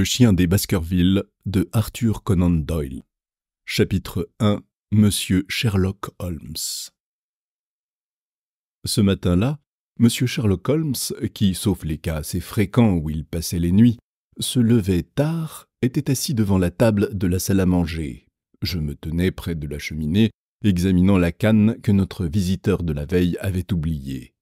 Le chien des Baskerville de Arthur Conan Doyle. Chapitre 1. Monsieur Sherlock Holmes. Ce matin-là, Monsieur Sherlock Holmes, qui, sauf les cas assez fréquents où il passait les nuits, se levait tard, était assis devant la table de la salle à manger. Je me tenais près de la cheminée, examinant la canne que notre visiteur de la veille avait oubliée.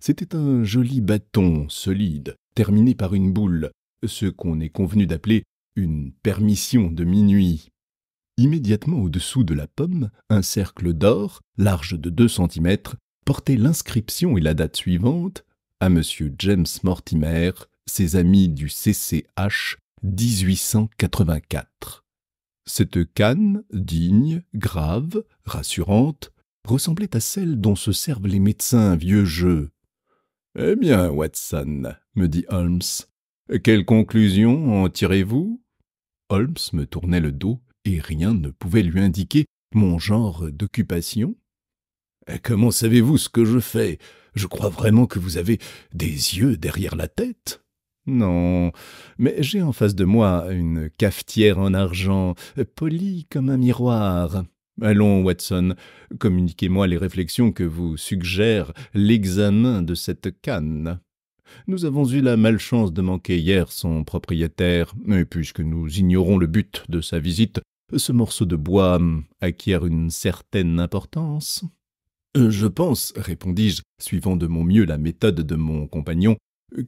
C'était un joli bâton solide, terminé par une boule, ce qu'on est convenu d'appeler une permission de minuit. Immédiatement au-dessous de la pomme, un cercle d'or, large de 2 centimètres, portait l'inscription et la date suivante à Monsieur James Mortimer, ses amis du CCH 1884. Cette canne, digne, grave, rassurante, ressemblait à celle dont se servent les médecins vieux jeux. « Eh bien, Watson, » me dit Holmes, « quelle conclusion en tirez-vous » Holmes me tournait le dos et rien ne pouvait lui indiquer mon genre d'occupation. « Comment savez-vous ce que je fais? Je crois vraiment que vous avez des yeux derrière la tête. » « Non, mais j'ai en face de moi une cafetière en argent, polie comme un miroir. Allons, Watson, communiquez-moi les réflexions que vous suggère l'examen de cette canne. Nous avons eu la malchance de manquer hier son propriétaire, et puisque nous ignorons le but de sa visite, ce morceau de bois acquiert une certaine importance. « Je pense, répondis-je, suivant de mon mieux la méthode de mon compagnon,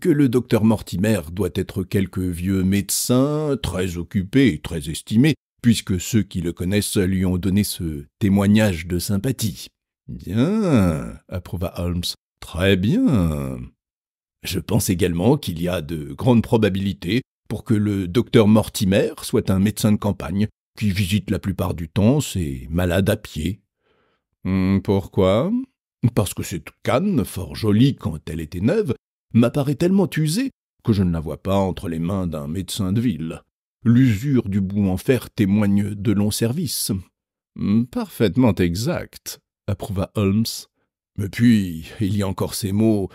que le docteur Mortimer doit être quelque vieux médecin, très occupé et très estimé, puisque ceux qui le connaissent lui ont donné ce témoignage de sympathie. »« Bien, » approuva Holmes, « très bien. Je pense également qu'il y a de grandes probabilités pour que le docteur Mortimer soit un médecin de campagne qui visite la plupart du temps ses malades à pied. »« Pourquoi ? » ?»« Parce que cette canne, fort jolie quand elle était neuve, m'apparaît tellement usée que je ne la vois pas entre les mains d'un médecin de ville. L'usure du bout en fer témoigne de longs services. »« Parfaitement exact, » approuva Holmes. « Et puis, il y a encore ces mots,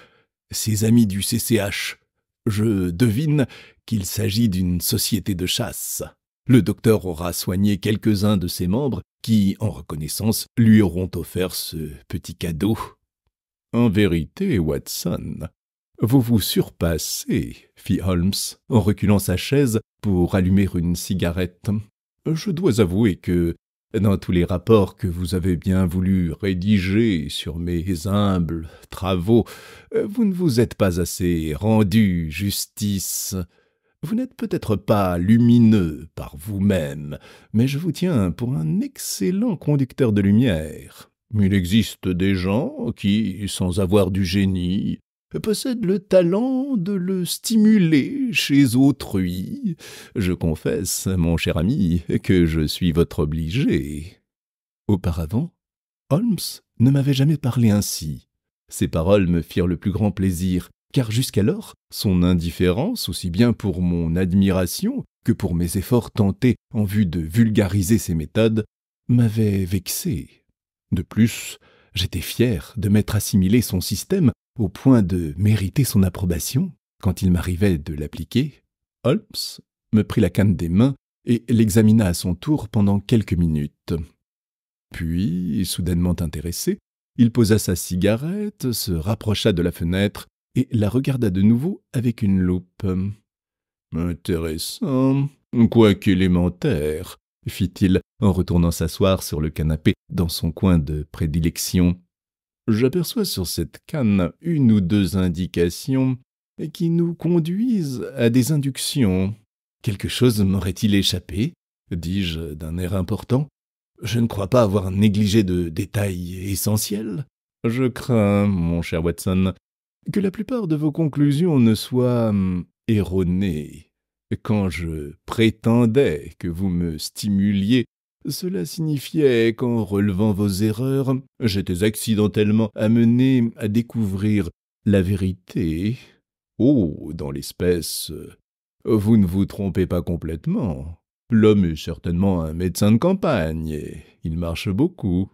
ses amis du CCH. Je devine qu'il s'agit d'une société de chasse. Le docteur aura soigné quelques-uns de ses membres qui, en reconnaissance, lui auront offert ce petit cadeau. »« En vérité, Watson, vous vous surpassez, » fit Holmes, en reculant sa chaise pour allumer une cigarette. « Je dois avouer que, dans tous les rapports que vous avez bien voulu rédiger sur mes humbles travaux, vous ne vous êtes pas assez rendu justice. Vous n'êtes peut-être pas lumineux par vous-même, mais je vous tiens pour un excellent conducteur de lumière. Il existe des gens qui, sans avoir du génie, possèdent le talent de le stimuler chez autrui. Je confesse, mon cher ami, que je suis votre obligé. » Auparavant, Holmes ne m'avait jamais parlé ainsi. Ces paroles me firent le plus grand plaisir, car jusqu'alors, son indifférence, aussi bien pour mon admiration que pour mes efforts tentés en vue de vulgariser ses méthodes, m'avait vexé. De plus, j'étais fier de m'être assimilé son système au point de mériter son approbation quand il m'arrivait de l'appliquer. Holmes me prit la canne des mains et l'examina à son tour pendant quelques minutes. Puis, soudainement intéressé, il posa sa cigarette, se rapprocha de la fenêtre et la regarda de nouveau avec une loupe. « Intéressant, quoique élémentaire, » fit-il en retournant s'asseoir sur le canapé dans son coin de prédilection. « J'aperçois sur cette canne 1 ou 2 indications qui nous conduisent à des inductions. Quelque chose m'aurait-il échappé ?» dis-je d'un air important. « Je ne crois pas avoir négligé de détails essentiels. Je crains, mon cher Watson, que la plupart de vos conclusions ne soient erronées. Quand je prétendais que vous me stimuliez, cela signifiait qu'en relevant vos erreurs, j'étais accidentellement amené à découvrir la vérité. Oh, dans l'espèce, vous ne vous trompez pas complètement. L'homme est certainement un médecin de campagne, et il marche beaucoup. »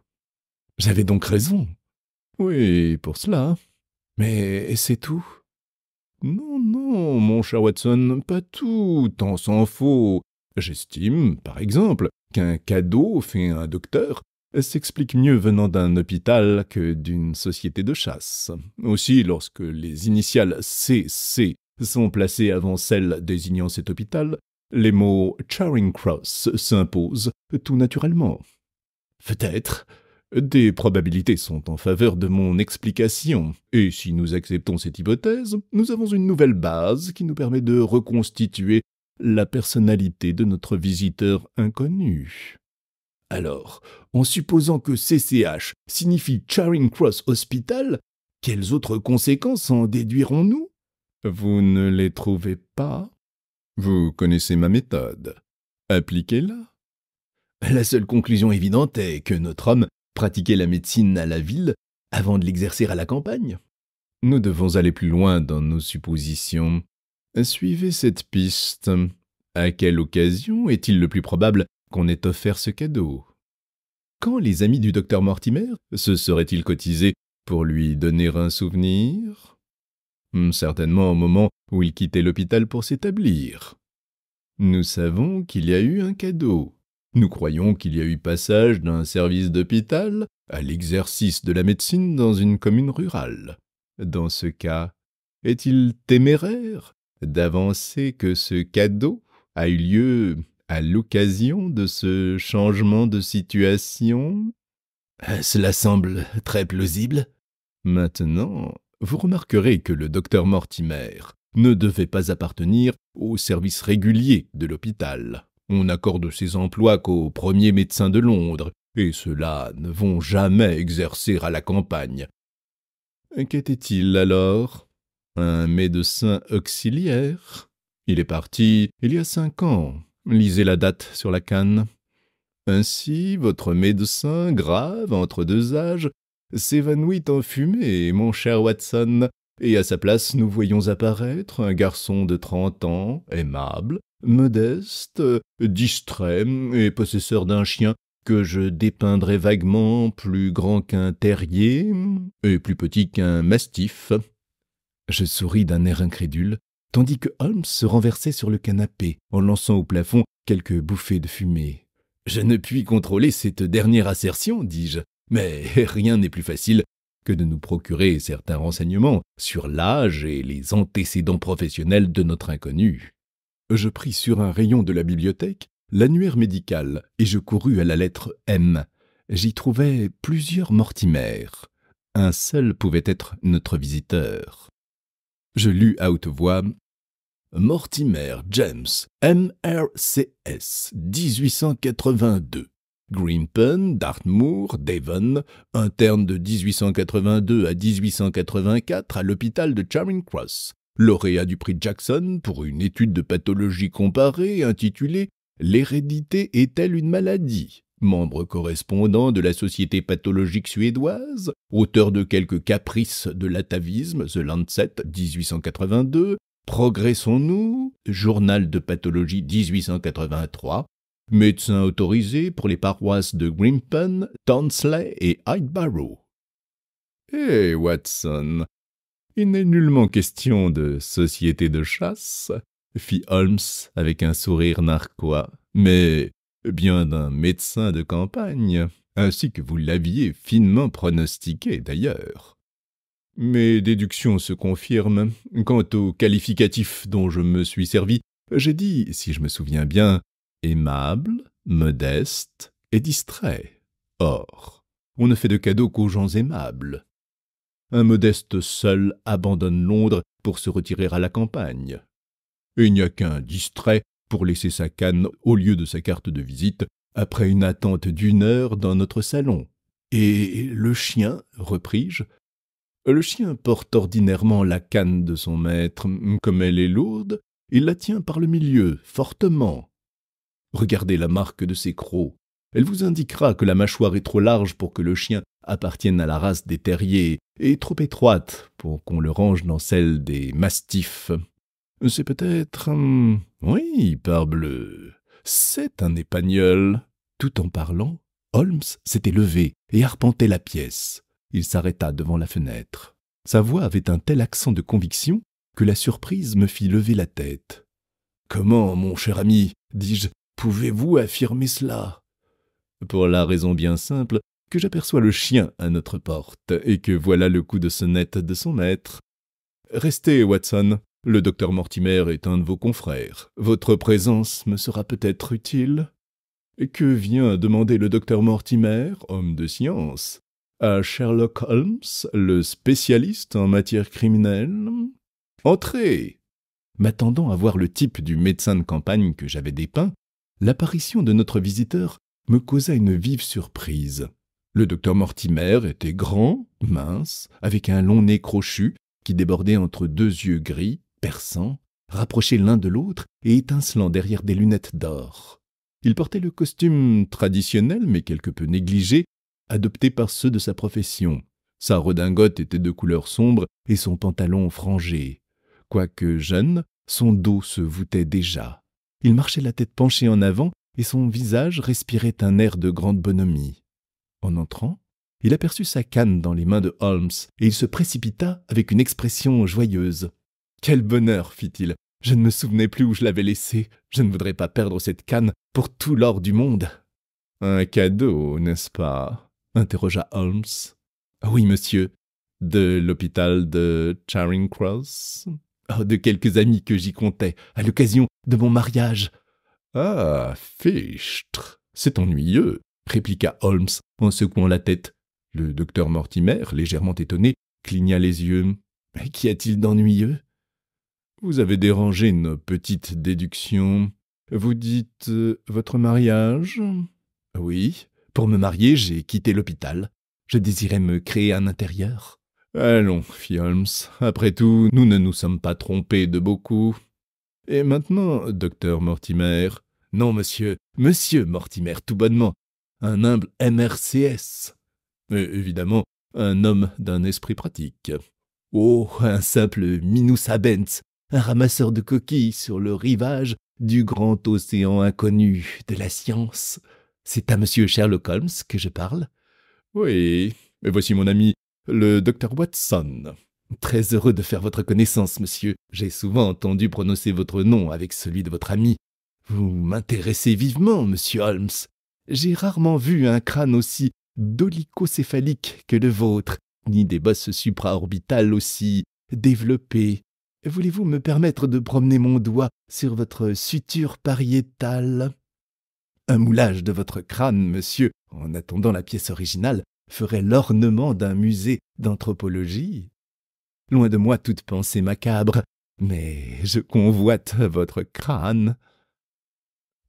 J'avais donc raison. « Oui, pour cela. Mais c'est tout. » Non, non, mon cher Watson, pas tout, tant s'en faut. J'estime, par exemple, qu'un cadeau fait à un docteur s'explique mieux venant d'un hôpital que d'une société de chasse. Aussi, lorsque les initiales CC sont placées avant celles désignant cet hôpital, les mots Charing Cross s'imposent tout naturellement. Peut-être. Des probabilités sont en faveur de mon explication, et si nous acceptons cette hypothèse, nous avons une nouvelle base qui nous permet de reconstituer la personnalité de notre visiteur inconnu. Alors, en supposant que CCH signifie Charing Cross Hospital, quelles autres conséquences en déduirons-nous? Vous ne les trouvez pas? Vous connaissez ma méthode. Appliquez-la. La seule conclusion évidente est que notre homme pratiquait la médecine à la ville avant de l'exercer à la campagne. Nous devons aller plus loin dans nos suppositions. Suivez cette piste. À quelle occasion est-il le plus probable qu'on ait offert ce cadeau? Quand les amis du docteur Mortimer se seraient-ils cotisés pour lui donner un souvenir? Certainement au moment où il quittait l'hôpital pour s'établir. Nous savons qu'il y a eu un cadeau. Nous croyons qu'il y a eu passage d'un service d'hôpital à l'exercice de la médecine dans une commune rurale. Dans ce cas, est-il téméraire d'avancer que ce cadeau a eu lieu à l'occasion de ce changement de situation? Cela semble très plausible. Maintenant, vous remarquerez que le docteur Mortimer ne devait pas appartenir au service régulier de l'hôpital. On n'accorde ses emplois qu'aux premiers médecins de Londres, et ceux-là ne vont jamais exercer à la campagne. Qu'était-il alors? Un médecin auxiliaire? Il est parti il y a 5 ans. Lisez la date sur la canne. Ainsi, votre médecin, grave, entre deux âges, s'évanouit en fumée, mon cher Watson, et à sa place nous voyons apparaître un garçon de 30 ans, aimable, modeste, distrait et possesseur d'un chien que je dépeindrais vaguement plus grand qu'un terrier et plus petit qu'un mastif. Je souris d'un air incrédule, tandis que Holmes se renversait sur le canapé en lançant au plafond quelques bouffées de fumée. « Je ne puis contrôler cette dernière assertion, dis-je, mais rien n'est plus facile que de nous procurer certains renseignements sur l'âge et les antécédents professionnels de notre inconnu. » Je pris sur un rayon de la bibliothèque l'annuaire médical et je courus à la lettre M. J'y trouvai plusieurs Mortimer. Un seul pouvait être notre visiteur. Je lus à haute voix « Mortimer James, M.R.C.S. 1882. Grimpen, Dartmoor, Devon, interne de 1882 à 1884 à l'hôpital de Charing Cross. Lauréat du prix Jackson pour une étude de pathologie comparée intitulée « L'hérédité est-elle une maladie ?» Membre correspondant de la Société pathologique suédoise, auteur de quelques caprices de l'atavisme, The Lancet, 1882, Progressons-nous, Journal de pathologie 1883, médecin autorisé pour les paroisses de Grimpen, Townsley et Hydbarrow. Eh, Watson, il n'est nullement question de société de chasse, fit Holmes avec un sourire narquois, mais bien d'un médecin de campagne, ainsi que vous l'aviez finement pronostiqué d'ailleurs. Mes déductions se confirment. Quant au qualificatif dont je me suis servi, j'ai dit, si je me souviens bien, aimable, modeste et distrait. Or, on ne fait de cadeaux qu'aux gens aimables. Un modeste seul abandonne Londres pour se retirer à la campagne. Il n'y a qu'un distrait pour laisser sa canne au lieu de sa carte de visite après une attente d'1 heure dans notre salon. Et le chien, repris-je, le chien porte ordinairement la canne de son maître. Comme elle est lourde, il la tient par le milieu, fortement. Regardez la marque de ses crocs. Elle vous indiquera que la mâchoire est trop large pour que le chien appartienne à la race des terriers et trop étroite pour qu'on le range dans celle des mastifs. C'est peut-être... oui, parbleu, c'est un épagnol. Tout en parlant, Holmes s'était levé et arpentait la pièce. Il s'arrêta devant la fenêtre. Sa voix avait un tel accent de conviction que la surprise me fit lever la tête. « Comment, mon cher ami, dis-je, pouvez-vous affirmer cela ?» Pour la raison bien simple que j'aperçois le chien à notre porte et que voilà le coup de sonnette de son maître. « Restez, Watson, le docteur Mortimer est un de vos confrères. Votre présence me sera peut-être utile. » Que vient demander le docteur Mortimer, homme de science, à Sherlock Holmes, le spécialiste en matière criminelle? « Entrez !» M'attendant à voir le type du médecin de campagne que j'avais dépeint, l'apparition de notre visiteur me causa une vive surprise. Le docteur Mortimer était grand, mince, avec un long nez crochu qui débordait entre deux yeux gris, perçants, rapprochés l'un de l'autre et étincelant derrière des lunettes d'or. Il portait le costume traditionnel, mais quelque peu négligé, adopté par ceux de sa profession. Sa redingote était de couleur sombre et son pantalon frangé. Quoique jeune, son dos se voûtait déjà. Il marchait la tête penchée en avant et son visage respirait un air de grande bonhomie. En entrant, il aperçut sa canne dans les mains de Holmes et il se précipita avec une expression joyeuse. « Quel bonheur !» fit-il. « Je ne me souvenais plus où je l'avais laissée. Je ne voudrais pas perdre cette canne pour tout l'or du monde. »« Un cadeau, n'est-ce pas ?» interrogea Holmes. « Oui, monsieur. De l'hôpital de Charing Cross. Oh, de quelques amis que j'y comptais, à l'occasion de mon mariage. »« Ah, fichtre, c'est ennuyeux, » répliqua Holmes en secouant la tête. Le docteur Mortimer, légèrement étonné, cligna les yeux. « Qu'y a-t-il d'ennuyeux ?»« Vous avez dérangé une petite déduction. Vous dites votre mariage ?»« Oui, pour me marier, j'ai quitté l'hôpital. Je désirais me créer un intérieur. »« Allons, fit Holmes, après tout, nous ne nous sommes pas trompés de beaucoup. Et maintenant, docteur Mortimer ?»« Non, monsieur Mortimer, tout bonnement. Un humble MRCS. Évidemment, un homme d'un esprit pratique. Oh, un simple Minus Habens, un ramasseur de coquilles sur le rivage du grand océan inconnu de la science. C'est à monsieur Sherlock Holmes que je parle? »« Oui, et voici mon ami, le docteur Watson. »« Très heureux de faire votre connaissance, monsieur. J'ai souvent entendu prononcer votre nom avec celui de votre ami. Vous m'intéressez vivement, monsieur Holmes. J'ai rarement vu un crâne aussi dolicocéphalique que le vôtre, ni des bosses supraorbitales aussi développées. Voulez-vous me permettre de promener mon doigt sur votre suture pariétale? Un moulage de votre crâne, monsieur, en attendant la pièce originale, ferait l'ornement d'un musée d'anthropologie. Loin de moi toute pensée macabre, mais je convoite votre crâne. »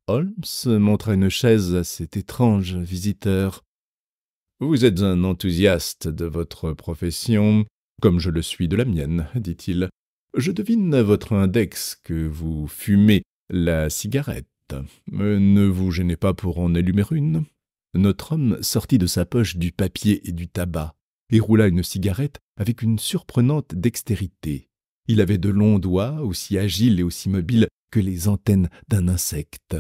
Holmes montra une chaise à cet étrange visiteur. « Vous êtes un enthousiaste de votre profession, comme je le suis de la mienne, dit-il. Je devine à votre index que vous fumez la cigarette. Ne vous gênez pas pour en allumer une. » Notre homme sortit de sa poche du papier et du tabac et roula une cigarette avec une surprenante dextérité. Il avait de longs doigts, aussi agiles et aussi mobiles que les antennes d'un insecte.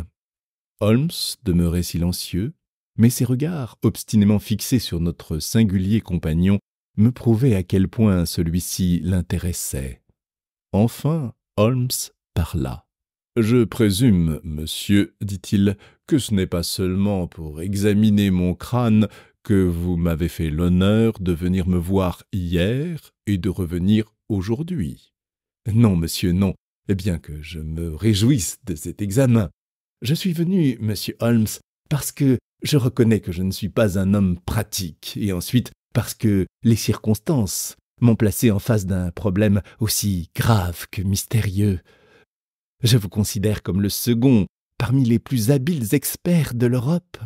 Holmes demeurait silencieux, mais ses regards, obstinément fixés sur notre singulier compagnon, me prouvaient à quel point celui-ci l'intéressait. Enfin, Holmes parla. « Je présume, monsieur, dit-il, que ce n'est pas seulement pour examiner mon crâne que vous m'avez fait l'honneur de venir me voir hier et de revenir aujourd'hui. »« Non, monsieur, non, bien que je me réjouisse de cet examen. Je suis venu, monsieur Holmes, parce que je reconnais que je ne suis pas un homme pratique, et ensuite parce que les circonstances m'ont placé en face d'un problème aussi grave que mystérieux. Je vous considère comme le second parmi les plus habiles experts de l'Europe. »«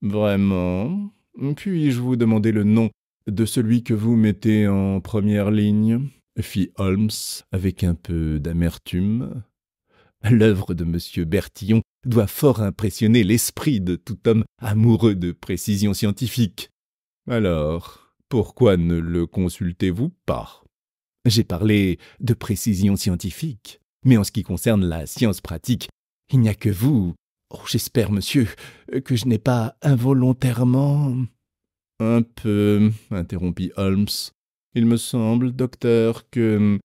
Vraiment? Puis-je vous demander le nom de celui que vous mettez en première ligne ?» fit Holmes avec un peu d'amertume. L'œuvre de M. Bertillon doit fort impressionner l'esprit de tout homme amoureux de précision scientifique. Alors, pourquoi ne le consultez-vous pas? J'ai parlé de précision scientifique, mais en ce qui concerne la science pratique, il n'y a que vous. Oh, j'espère, monsieur, que je n'ai pas involontairement... Un peu, interrompit Holmes. Il me semble, docteur, que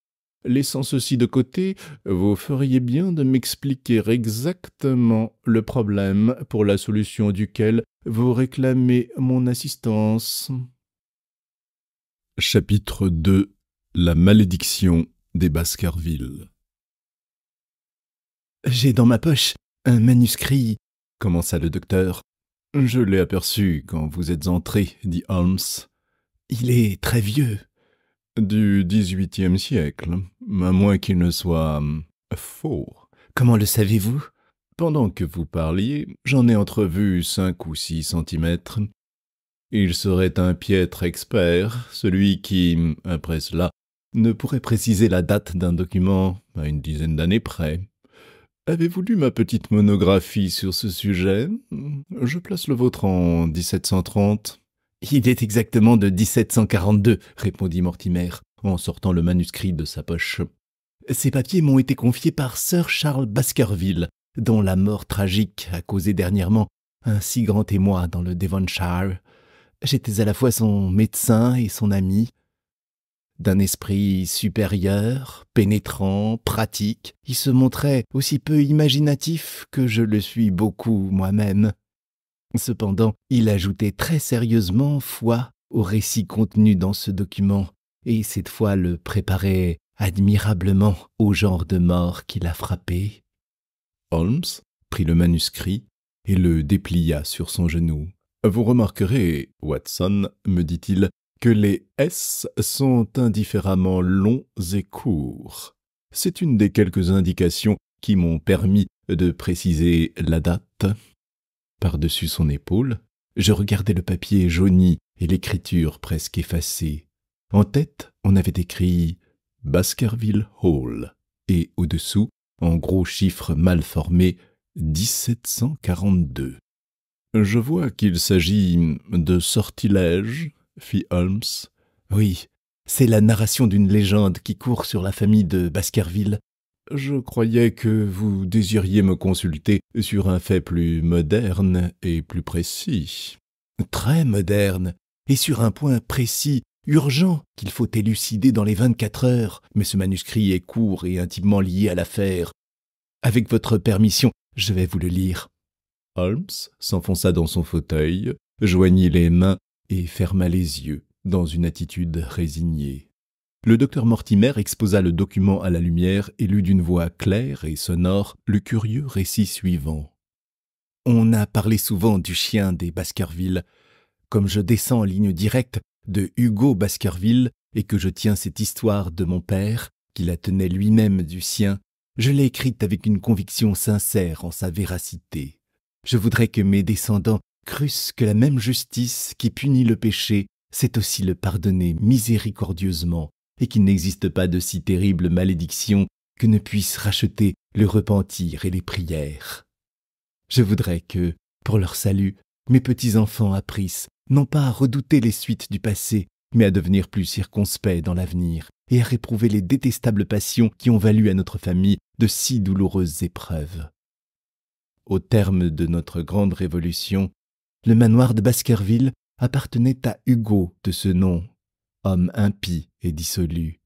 Laissant ceci de côté, vous feriez bien de m'expliquer exactement le problème pour la solution duquel vous réclamez mon assistance. Chapitre 2. La malédiction des Baskerville. « J'ai dans ma poche un manuscrit, » commença le docteur. « Je l'ai aperçu quand vous êtes entré, » dit Holmes. « Il est très vieux. » « Du XVIIIe siècle, à moins qu'il ne soit faux. »« Comment le savez-vous ?»« Pendant que vous parliez, j'en ai entrevu 5 ou 6 centimètres. Il serait un piètre expert, celui qui, après cela, ne pourrait préciser la date d'un document à une dizaine d'années près. Avez-vous lu ma petite monographie sur ce sujet? Je place le vôtre en 1730. « Il est exactement de 1742, » répondit Mortimer, en sortant le manuscrit de sa poche. « Ces papiers m'ont été confiés par Sir Charles Baskerville, dont la mort tragique a causé dernièrement un si grand émoi dans le Devonshire. J'étais à la fois son médecin et son ami. D'un esprit supérieur, pénétrant, pratique, il se montrait aussi peu imaginatif que je le suis beaucoup moi-même. Cependant, il ajoutait très sérieusement foi au récit contenu dans ce document, et cette foi le préparait admirablement au genre de mort qui l'a frappé. » Holmes prit le manuscrit et le déplia sur son genou. « Vous remarquerez, Watson, me dit-il, que les S sont indifféremment longs et courts. C'est une des quelques indications qui m'ont permis de préciser la date. » Par-dessus son épaule, je regardais le papier jauni et l'écriture presque effacée. En tête, on avait écrit « Baskerville Hall » et au-dessous, en gros chiffres mal formés, 1742. « Je vois qu'il s'agit de sortilèges, » fit Holmes. « Oui, c'est la narration d'une légende qui court sur la famille de Baskerville. Je croyais que vous désiriez me consulter sur un fait plus moderne et plus précis. »« Très moderne, et sur un point précis, urgent, qu'il faut élucider dans les 24 heures, mais ce manuscrit est court et intimement lié à l'affaire. Avec votre permission, je vais vous le lire. » Holmes s'enfonça dans son fauteuil, joignit les mains et ferma les yeux dans une attitude résignée. Le docteur Mortimer exposa le document à la lumière et lut d'une voix claire et sonore le curieux récit suivant. « On a parlé souvent du chien des Baskerville. Comme je descends en ligne directe de Hugo Baskerville et que je tiens cette histoire de mon père, qui la tenait lui-même du sien, je l'ai écrite avec une conviction sincère en sa véracité. Je voudrais que mes descendants crussent que la même justice qui punit le péché sait aussi le pardonner miséricordieusement, et qu'il n'existe pas de si terrible malédiction que ne puisse racheter le repentir et les prières. Je voudrais que, pour leur salut, mes petits-enfants apprissent non pas à redouter les suites du passé, mais à devenir plus circonspects dans l'avenir et à réprouver les détestables passions qui ont valu à notre famille de si douloureuses épreuves. Au terme de notre grande révolution, le manoir de Baskerville appartenait à Hugo de ce nom, homme impie et dissolu.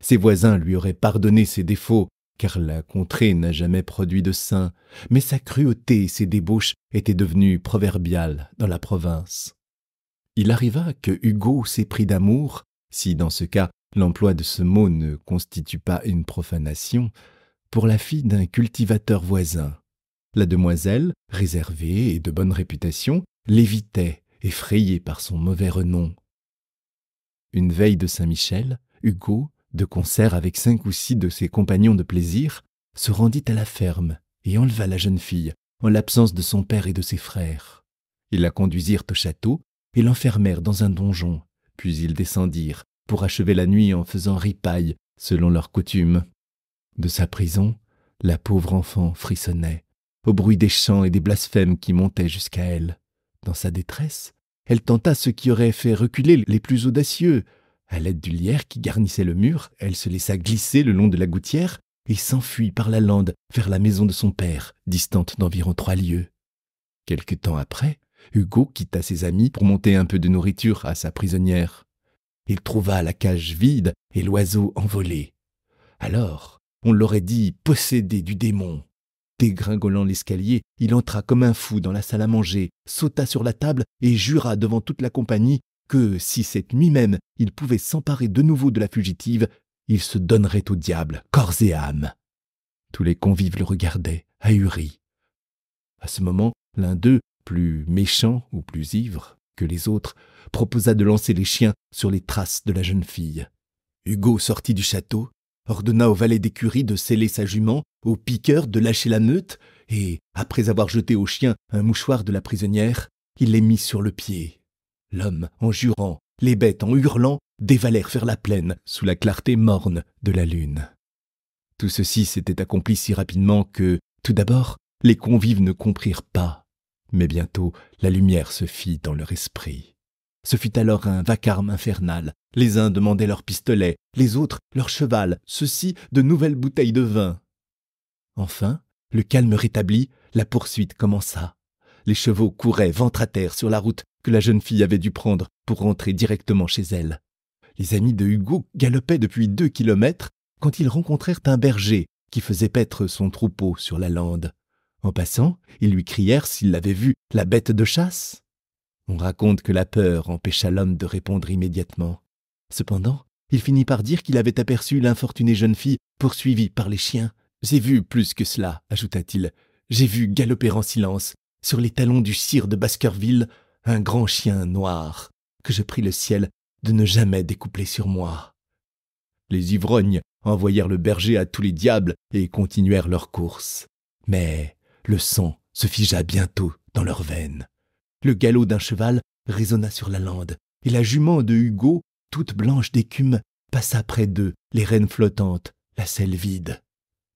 Ses voisins lui auraient pardonné ses défauts, car la contrée n'a jamais produit de saints, mais sa cruauté et ses débauches étaient devenues proverbiales dans la province. Il arriva que Hugo s'éprit d'amour, si dans ce cas l'emploi de ce mot ne constitue pas une profanation, pour la fille d'un cultivateur voisin. La demoiselle, réservée et de bonne réputation, l'évitait, effrayée par son mauvais renom. Une veille de Saint-Michel, Hugo, de concert avec 5 ou 6 de ses compagnons de plaisir, se rendit à la ferme et enleva la jeune fille, en l'absence de son père et de ses frères. Ils la conduisirent au château et l'enfermèrent dans un donjon, puis ils descendirent pour achever la nuit en faisant ripaille selon leur coutume. De sa prison, la pauvre enfant frissonnait, au bruit des chants et des blasphèmes qui montaient jusqu'à elle. Dans sa détresse, elle tenta ce qui aurait fait reculer les plus audacieux. À l'aide du lierre qui garnissait le mur, elle se laissa glisser le long de la gouttière et s'enfuit par la lande vers la maison de son père, distante d'environ 3 lieues. Quelque temps après, Hugo quitta ses amis pour monter un peu de nourriture à sa prisonnière. Il trouva la cage vide et l'oiseau envolé. Alors, on l'aurait dit possédé du démon. Dégringolant l'escalier, il entra comme un fou dans la salle à manger, sauta sur la table et jura devant toute la compagnie que, si cette nuit même il pouvait s'emparer de nouveau de la fugitive, il se donnerait au diable, corps et âme. Tous les convives le regardaient, ahuris. À ce moment, l'un d'eux, plus méchant ou plus ivre que les autres, proposa de lancer les chiens sur les traces de la jeune fille. Hugo sortit du château, ordonna au valet d'écurie de seller sa jument, au piqueur de lâcher la meute, et, après avoir jeté au chien un mouchoir de la prisonnière, il les mit sur le pied. L'homme, en jurant, les bêtes, en hurlant, dévalèrent vers la plaine, sous la clarté morne de la lune. Tout ceci s'était accompli si rapidement que, tout d'abord, les convives ne comprirent pas. Mais bientôt, la lumière se fit dans leur esprit. Ce fut alors un vacarme infernal. Les uns demandaient leur pistolet, les autres leur cheval, ceux-ci de nouvelles bouteilles de vin. Enfin, le calme rétabli, la poursuite commença. Les chevaux couraient ventre à terre sur la route que la jeune fille avait dû prendre pour rentrer directement chez elle. Les amis de Hugo galopaient depuis 2 kilomètres quand ils rencontrèrent un berger qui faisait paître son troupeau sur la lande. En passant, ils lui crièrent s'il l'avait vu, la bête de chasse. On raconte que la peur empêcha l'homme de répondre immédiatement. Cependant, il finit par dire qu'il avait aperçu l'infortunée jeune fille poursuivie par les chiens. « J'ai vu plus que cela », ajouta-t-il. « J'ai vu galoper en silence, sur les talons du sire de Baskerville, un grand chien noir, que je prie le ciel de ne jamais découpler sur moi. » Les ivrognes envoyèrent le berger à tous les diables et continuèrent leur course. Mais le sang se figea bientôt dans leurs veines. Le galop d'un cheval résonna sur la lande, et la jument de Hugo, toute blanche d'écume, passa près d'eux, les rênes flottantes, la selle vide.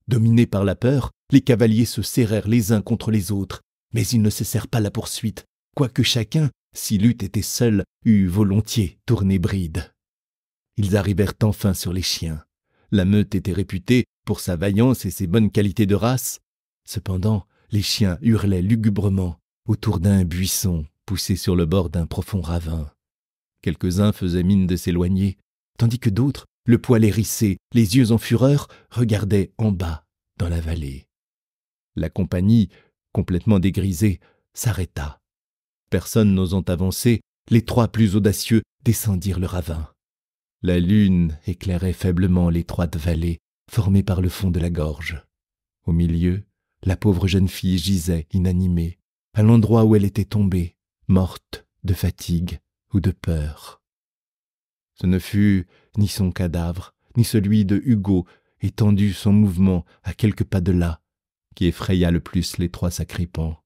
Dominés par la peur, les cavaliers se serrèrent les uns contre les autres, mais ils ne cessèrent pas la poursuite, quoique chacun, s'il eût été seul, eût volontiers tourné bride. Ils arrivèrent enfin sur les chiens. La meute était réputée pour sa vaillance et ses bonnes qualités de race. Cependant, les chiens hurlaient lugubrement autour d'un buisson poussé sur le bord d'un profond ravin. Quelques-uns faisaient mine de s'éloigner, tandis que d'autres, le poil hérissé, les yeux en fureur, regardaient en bas, dans la vallée. La compagnie, complètement dégrisée, s'arrêta. Personne n'osant avancer, les 3 plus audacieux descendirent le ravin. La lune éclairait faiblement l'étroite vallée formée par le fond de la gorge. Au milieu, la pauvre jeune fille gisait inanimée, à l'endroit où elle était tombée, morte de fatigue ou de peur. Ce ne fut ni son cadavre, ni celui de Hugo, étendu sans mouvement à quelques pas de là, qui effraya le plus les 3 sacripants.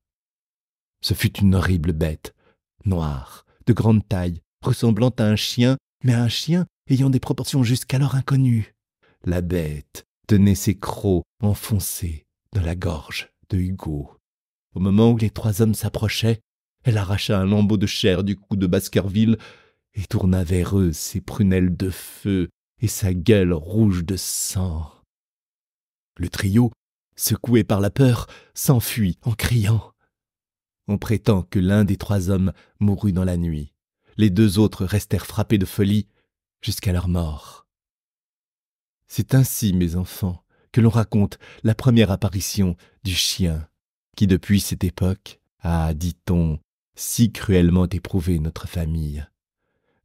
Ce fut une horrible bête, noire, de grande taille, ressemblant à un chien, mais à un chien ayant des proportions jusqu'alors inconnues. La bête tenait ses crocs enfoncés dans la gorge de Hugo. Au moment où les 3 hommes s'approchaient, elle arracha un lambeau de chair du cou de Baskerville et tourna vers eux ses prunelles de feu et sa gueule rouge de sang. Le trio, secoué par la peur, s'enfuit en criant. On prétend que l'un des 3 hommes mourut dans la nuit. Les 2 autres restèrent frappés de folie jusqu'à leur mort. C'est ainsi, mes enfants, que l'on raconte la première apparition du chien, qui depuis cette époque a, dit-on, si cruellement éprouvé notre famille.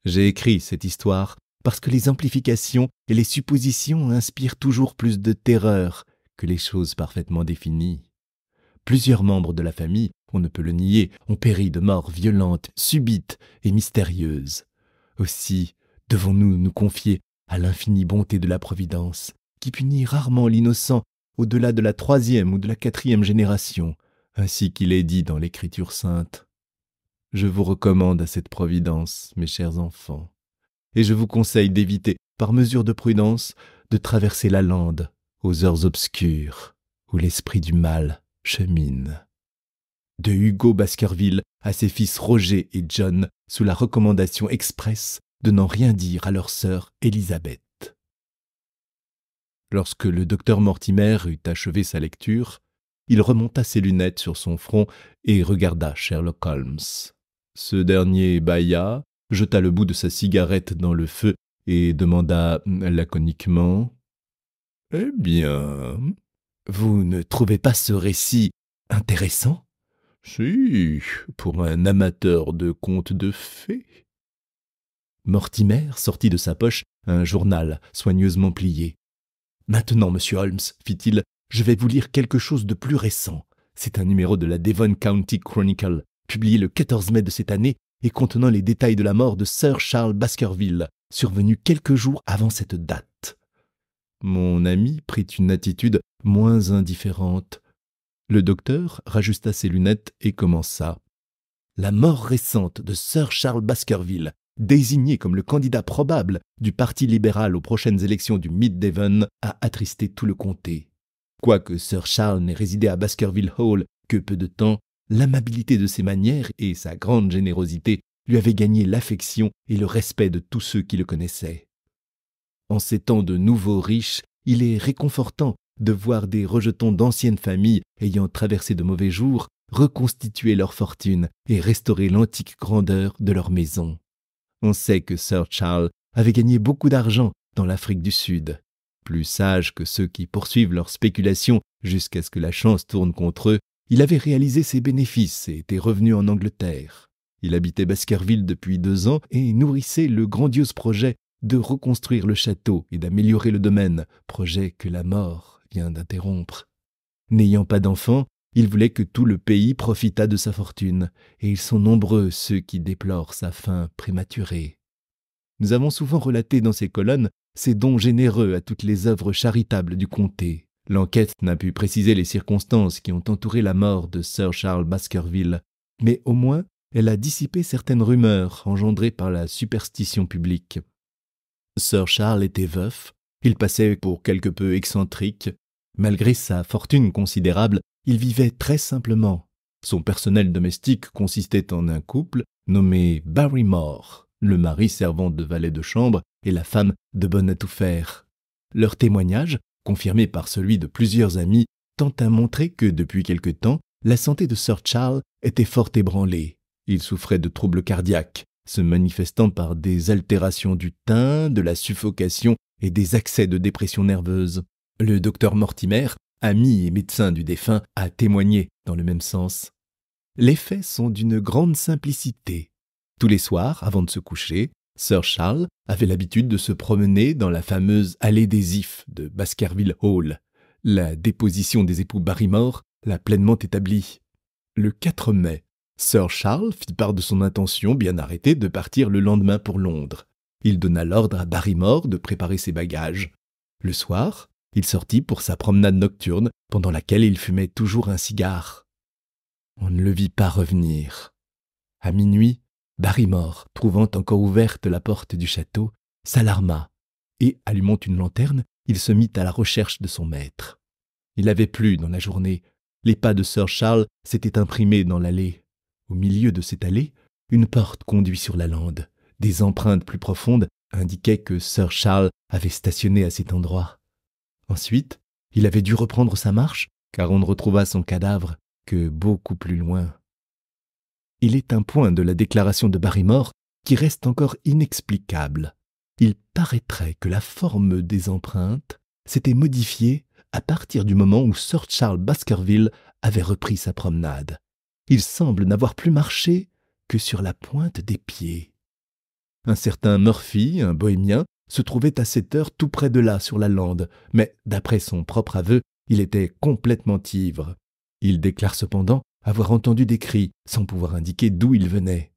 J'ai écrit cette histoire parce que les amplifications et les suppositions inspirent toujours plus de terreur que les choses parfaitement définies. Plusieurs membres de la famille, on ne peut le nier, ont péri de mort violente, subite et mystérieuse. Aussi, devons-nous nous confier à l'infinie bonté de la Providence, qui punit rarement l'innocent au-delà de la 3e ou de la 4e génération, ainsi qu'il est dit dans l'Écriture sainte. Je vous recommande à cette Providence, mes chers enfants, et je vous conseille d'éviter, par mesure de prudence, de traverser la lande aux heures obscures où l'esprit du mal chemine. De Hugo Baskerville à ses fils Roger et John, sous la recommandation expresse de n'en rien dire à leur sœur Élisabeth. Lorsque le docteur Mortimer eut achevé sa lecture, il remonta ses lunettes sur son front et regarda Sherlock Holmes. Ce dernier bâilla, jeta le bout de sa cigarette dans le feu et demanda laconiquement Eh bien, Vous ne trouvez pas ce récit intéressant? si, pour un amateur de contes de fées. Mortimer sortit de sa poche un journal soigneusement plié. Maintenant, monsieur Holmes, fit-il, je vais vous lire quelque chose de plus récent. C'est un numéro de la Devon County Chronicle, publié le 14 mai de cette année et contenant les détails de la mort de Sir Charles Baskerville, survenue quelques jours avant cette date. Mon ami prit une attitude moins indifférente. Le docteur rajusta ses lunettes et commença. La mort récente de Sir Charles Baskerville, désigné comme le candidat probable du Parti libéral aux prochaines élections du Mid-Devon, a attristé tout le comté. Quoique Sir Charles n'ait résidé à Baskerville Hall que peu de temps, l'amabilité de ses manières et sa grande générosité lui avaient gagné l'affection et le respect de tous ceux qui le connaissaient. En ces temps de nouveaux riches, il est réconfortant de voir des rejetons d'anciennes familles ayant traversé de mauvais jours reconstituer leur fortune et restaurer l'antique grandeur de leur maison. On sait que Sir Charles avait gagné beaucoup d'argent dans l'Afrique du Sud. Plus sage que ceux qui poursuivent leurs spéculations jusqu'à ce que la chance tourne contre eux, il avait réalisé ses bénéfices et était revenu en Angleterre. Il habitait Baskerville depuis 2 ans et nourrissait le grandiose projet de reconstruire le château et d'améliorer le domaine, projet que la mort vient d'interrompre. N'ayant pas d'enfants, il voulait que tout le pays profitât de sa fortune, et ils sont nombreux ceux qui déplorent sa fin prématurée. Nous avons souvent relaté dans ces colonnes ses dons généreux à toutes les œuvres charitables du comté. L'enquête n'a pu préciser les circonstances qui ont entouré la mort de Sir Charles Baskerville, mais au moins elle a dissipé certaines rumeurs engendrées par la superstition publique. Sir Charles était veuf, il passait pour quelque peu excentrique. Malgré sa fortune considérable, il vivait très simplement. Son personnel domestique consistait en un couple nommé Barrymore, le mari servant de valet de chambre et la femme de bonne à tout faire. Leur témoignage, confirmé par celui de plusieurs amis, tend à montrer que depuis quelque temps, la santé de Sir Charles était fort ébranlée. Il souffrait de troubles cardiaques, se manifestant par des altérations du teint, de la suffocation et des accès de dépression nerveuse. Le docteur Mortimer, ami et médecin du défunt, a témoigné dans le même sens. Les faits sont d'une grande simplicité. Tous les soirs, avant de se coucher, Sir Charles avait l'habitude de se promener dans la fameuse allée des Ifs de Baskerville Hall. La déposition des époux Barrymore l'a pleinement établi. Le 4 mai, Sir Charles fit part de son intention bien arrêtée de partir le lendemain pour Londres. Il donna l'ordre à Barrymore de préparer ses bagages. Le soir, il sortit pour sa promenade nocturne, pendant laquelle il fumait toujours un cigare. On ne le vit pas revenir. À minuit, Barrymore, trouvant encore ouverte la porte du château, s'alarma, et, allumant une lanterne, il se mit à la recherche de son maître. Il avait plu dans la journée. Les pas de Sir Charles s'étaient imprimés dans l'allée. Au milieu de cette allée, une porte conduit sur la lande. Des empreintes plus profondes indiquaient que Sir Charles avait stationné à cet endroit. Ensuite, il avait dû reprendre sa marche, car on ne retrouva son cadavre que beaucoup plus loin. Il est un point de la déclaration de Barrymore qui reste encore inexplicable. Il paraîtrait que la forme des empreintes s'était modifiée à partir du moment où Sir Charles Baskerville avait repris sa promenade. Il semble n'avoir plus marché que sur la pointe des pieds. Un certain Murphy, un bohémien, se trouvait à cette heure tout près de là, sur la lande, mais, d'après son propre aveu, il était complètement ivre. Il déclare cependant avoir entendu des cris, sans pouvoir indiquer d'où ils venaient.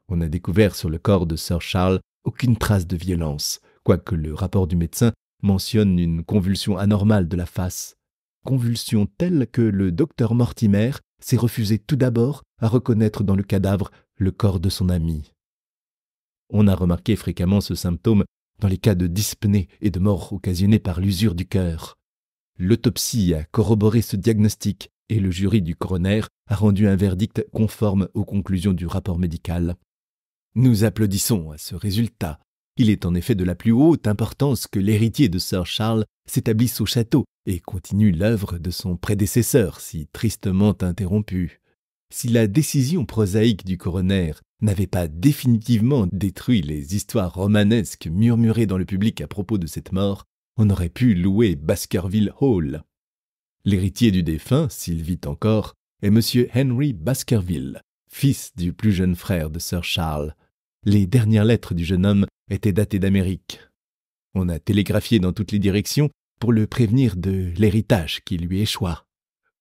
On n'a découvert sur le corps de Sir Charles aucune trace de violence, quoique le rapport du médecin mentionne une convulsion anormale de la face. Convulsion telle que le docteur Mortimer s'est refusé tout d'abord à reconnaître dans le cadavre le corps de son ami. On a remarqué fréquemment ce symptôme dans les cas de dyspnée et de mort occasionnée par l'usure du cœur. L'autopsie a corroboré ce diagnostic et le jury du coroner a rendu un verdict conforme aux conclusions du rapport médical. Nous applaudissons à ce résultat. Il est en effet de la plus haute importance que l'héritier de Sir Charles s'établisse au château et continue l'œuvre de son prédécesseur, si tristement interrompue. Si la décision prosaïque du coroner n'avait pas définitivement détruit les histoires romanesques murmurées dans le public à propos de cette mort, on aurait pu louer Baskerville Hall. L'héritier du défunt, s'il vit encore, est M. Henry Baskerville, fils du plus jeune frère de Sir Charles. Les dernières lettres du jeune homme étaient datées d'Amérique. On a télégraphié dans toutes les directions pour le prévenir de l'héritage qui lui échoit.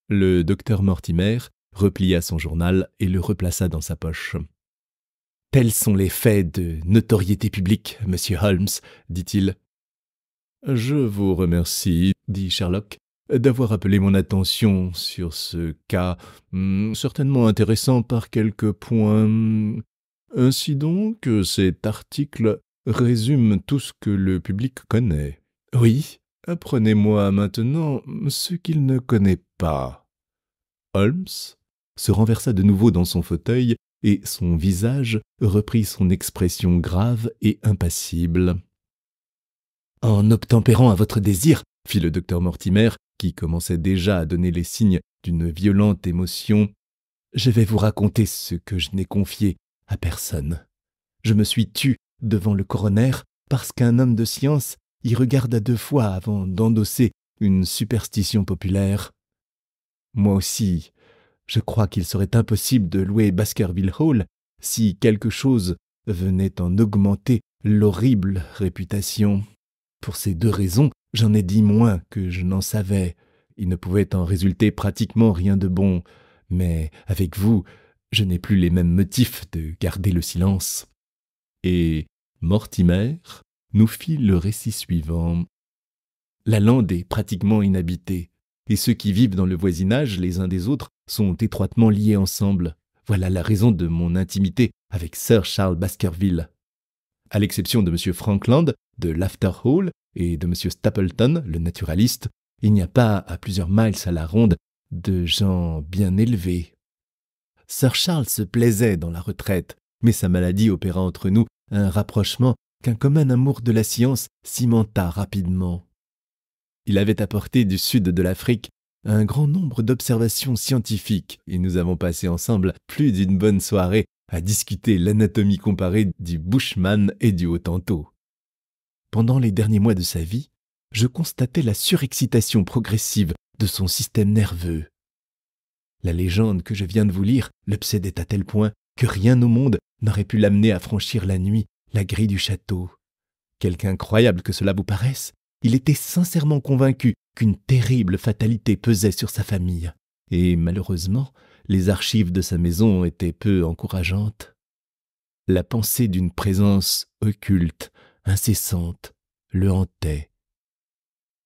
Le docteur Mortimer replia son journal et le replaça dans sa poche. « Tels sont les faits de notoriété publique, monsieur Holmes, dit-il. »« Je vous remercie, dit Sherlock, d'avoir appelé mon attention sur ce cas, certainement intéressant par quelques points. Ainsi donc, cet article résume tout ce que le public connaît. Oui, apprenez-moi maintenant ce qu'il ne connaît pas. » Holmes se renversa de nouveau dans son fauteuil et son visage reprit son expression grave et impassible. « En obtempérant à votre désir, fit le docteur Mortimer, qui commençait déjà à donner les signes d'une violente émotion, je vais vous raconter ce que je n'ai confié à personne. Je me suis tu devant le coroner parce qu'un homme de science y regarda 2 fois avant d'endosser une superstition populaire. Moi aussi, je crois qu'il serait impossible de louer Baskerville Hall si quelque chose venait en augmenter l'horrible réputation. Pour ces 2 raisons, j'en ai dit moins que je n'en savais. Il ne pouvait en résulter pratiquement rien de bon, mais avec vous, je n'ai plus les mêmes motifs de garder le silence. » Et Mortimer nous fit le récit suivant. La lande est pratiquement inhabitée, et ceux qui vivent dans le voisinage les uns des autres sont étroitement liés ensemble. Voilà la raison de mon intimité avec Sir Charles Baskerville. À l'exception de M. Frankland, de l'After Hall, et de M. Stapleton, le naturaliste, il n'y a pas, à plusieurs miles à la ronde, de gens bien élevés. Sir Charles se plaisait dans la retraite, mais sa maladie opéra entre nous un rapprochement qu'un commun amour de la science cimenta rapidement. Il avait apporté du sud de l'Afrique un grand nombre d'observations scientifiques et nous avons passé ensemble plus d'une bonne soirée à discuter l'anatomie comparée du bushman et du Hottentot. Pendant les derniers mois de sa vie, je constatais la surexcitation progressive de son système nerveux. La légende que je viens de vous lire l'obsédait à tel point que rien au monde n'aurait pu l'amener à franchir la nuit la grille du château. Quelque incroyable que cela vous paraisse, il était sincèrement convaincu qu'une terrible fatalité pesait sur sa famille. Et malheureusement, les archives de sa maison étaient peu encourageantes. La pensée d'une présence occulte, incessante, le hantait.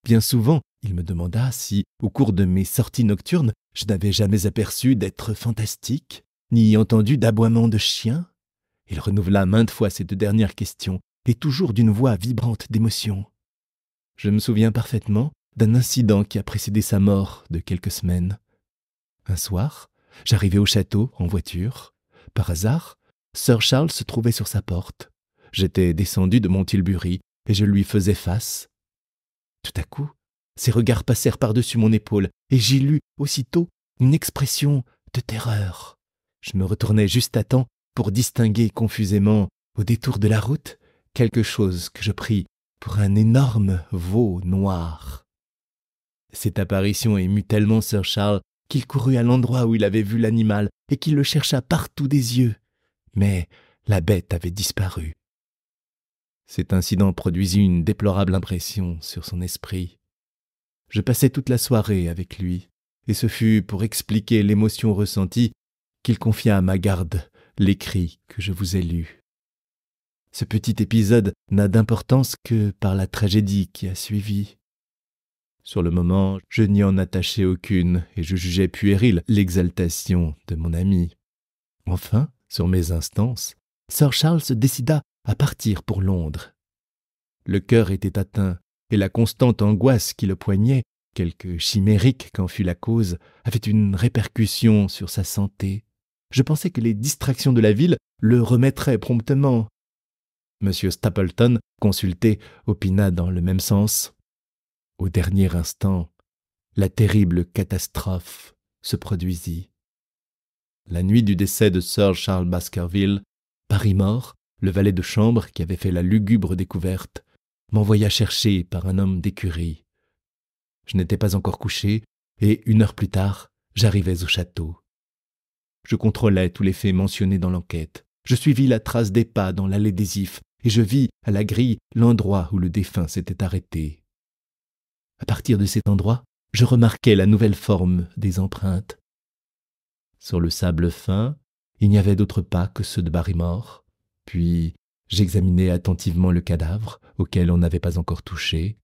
Bien souvent, il me demanda si, au cours de mes sorties nocturnes, je n'avais jamais aperçu d'êtres fantastiques, ni entendu d'aboiements de chiens. Il renouvela maintes fois ces 2 dernières questions, et toujours d'une voix vibrante d'émotion. Je me souviens parfaitement d'un incident qui a précédé sa mort de quelques semaines. Un soir, j'arrivai au château en voiture. Par hasard, Sir Charles se trouvait sur sa porte. J'étais descendu de mon tilbury et je lui faisais face. Tout à coup, ses regards passèrent par-dessus mon épaule et j'y lus aussitôt une expression de terreur. Je me retournai juste à temps pour distinguer confusément, au détour de la route, quelque chose que je pris pour un énorme veau noir. Cette apparition émut tellement Sir Charles qu'il courut à l'endroit où il avait vu l'animal et qu'il le chercha partout des yeux. Mais la bête avait disparu. Cet incident produisit une déplorable impression sur son esprit. Je passai toute la soirée avec lui, et ce fut pour expliquer l'émotion ressentie qu'il confia à ma garde l'écrit que je vous ai lu. Ce petit épisode n'a d'importance que par la tragédie qui a suivi. Sur le moment, je n'y en attachai aucune et je jugeais puérile l'exaltation de mon ami. Enfin, sur mes instances, Sir Charles se décida à partir pour Londres. Le cœur était atteint et la constante angoisse qui le poignait, quelque chimérique qu'en fût la cause, avait une répercussion sur sa santé. Je pensais que les distractions de la ville le remettraient promptement. M. Stapleton, consulté, opina dans le même sens. Au dernier instant, la terrible catastrophe se produisit. La nuit du décès de Sir Charles Baskerville, Barrymore, le valet de chambre qui avait fait la lugubre découverte, m'envoya chercher par un homme d'écurie. Je n'étais pas encore couché, et 1 heure plus tard, j'arrivais au château. Je contrôlais tous les faits mentionnés dans l'enquête. Je suivis la trace des pas dans l'allée des Ifs, et je vis à la grille l'endroit où le défunt s'était arrêté. À partir de cet endroit, je remarquai la nouvelle forme des empreintes. Sur le sable fin, il n'y avait d'autres pas que ceux de Barrymore. Puis j'examinai attentivement le cadavre, auquel on n'avait pas encore touché.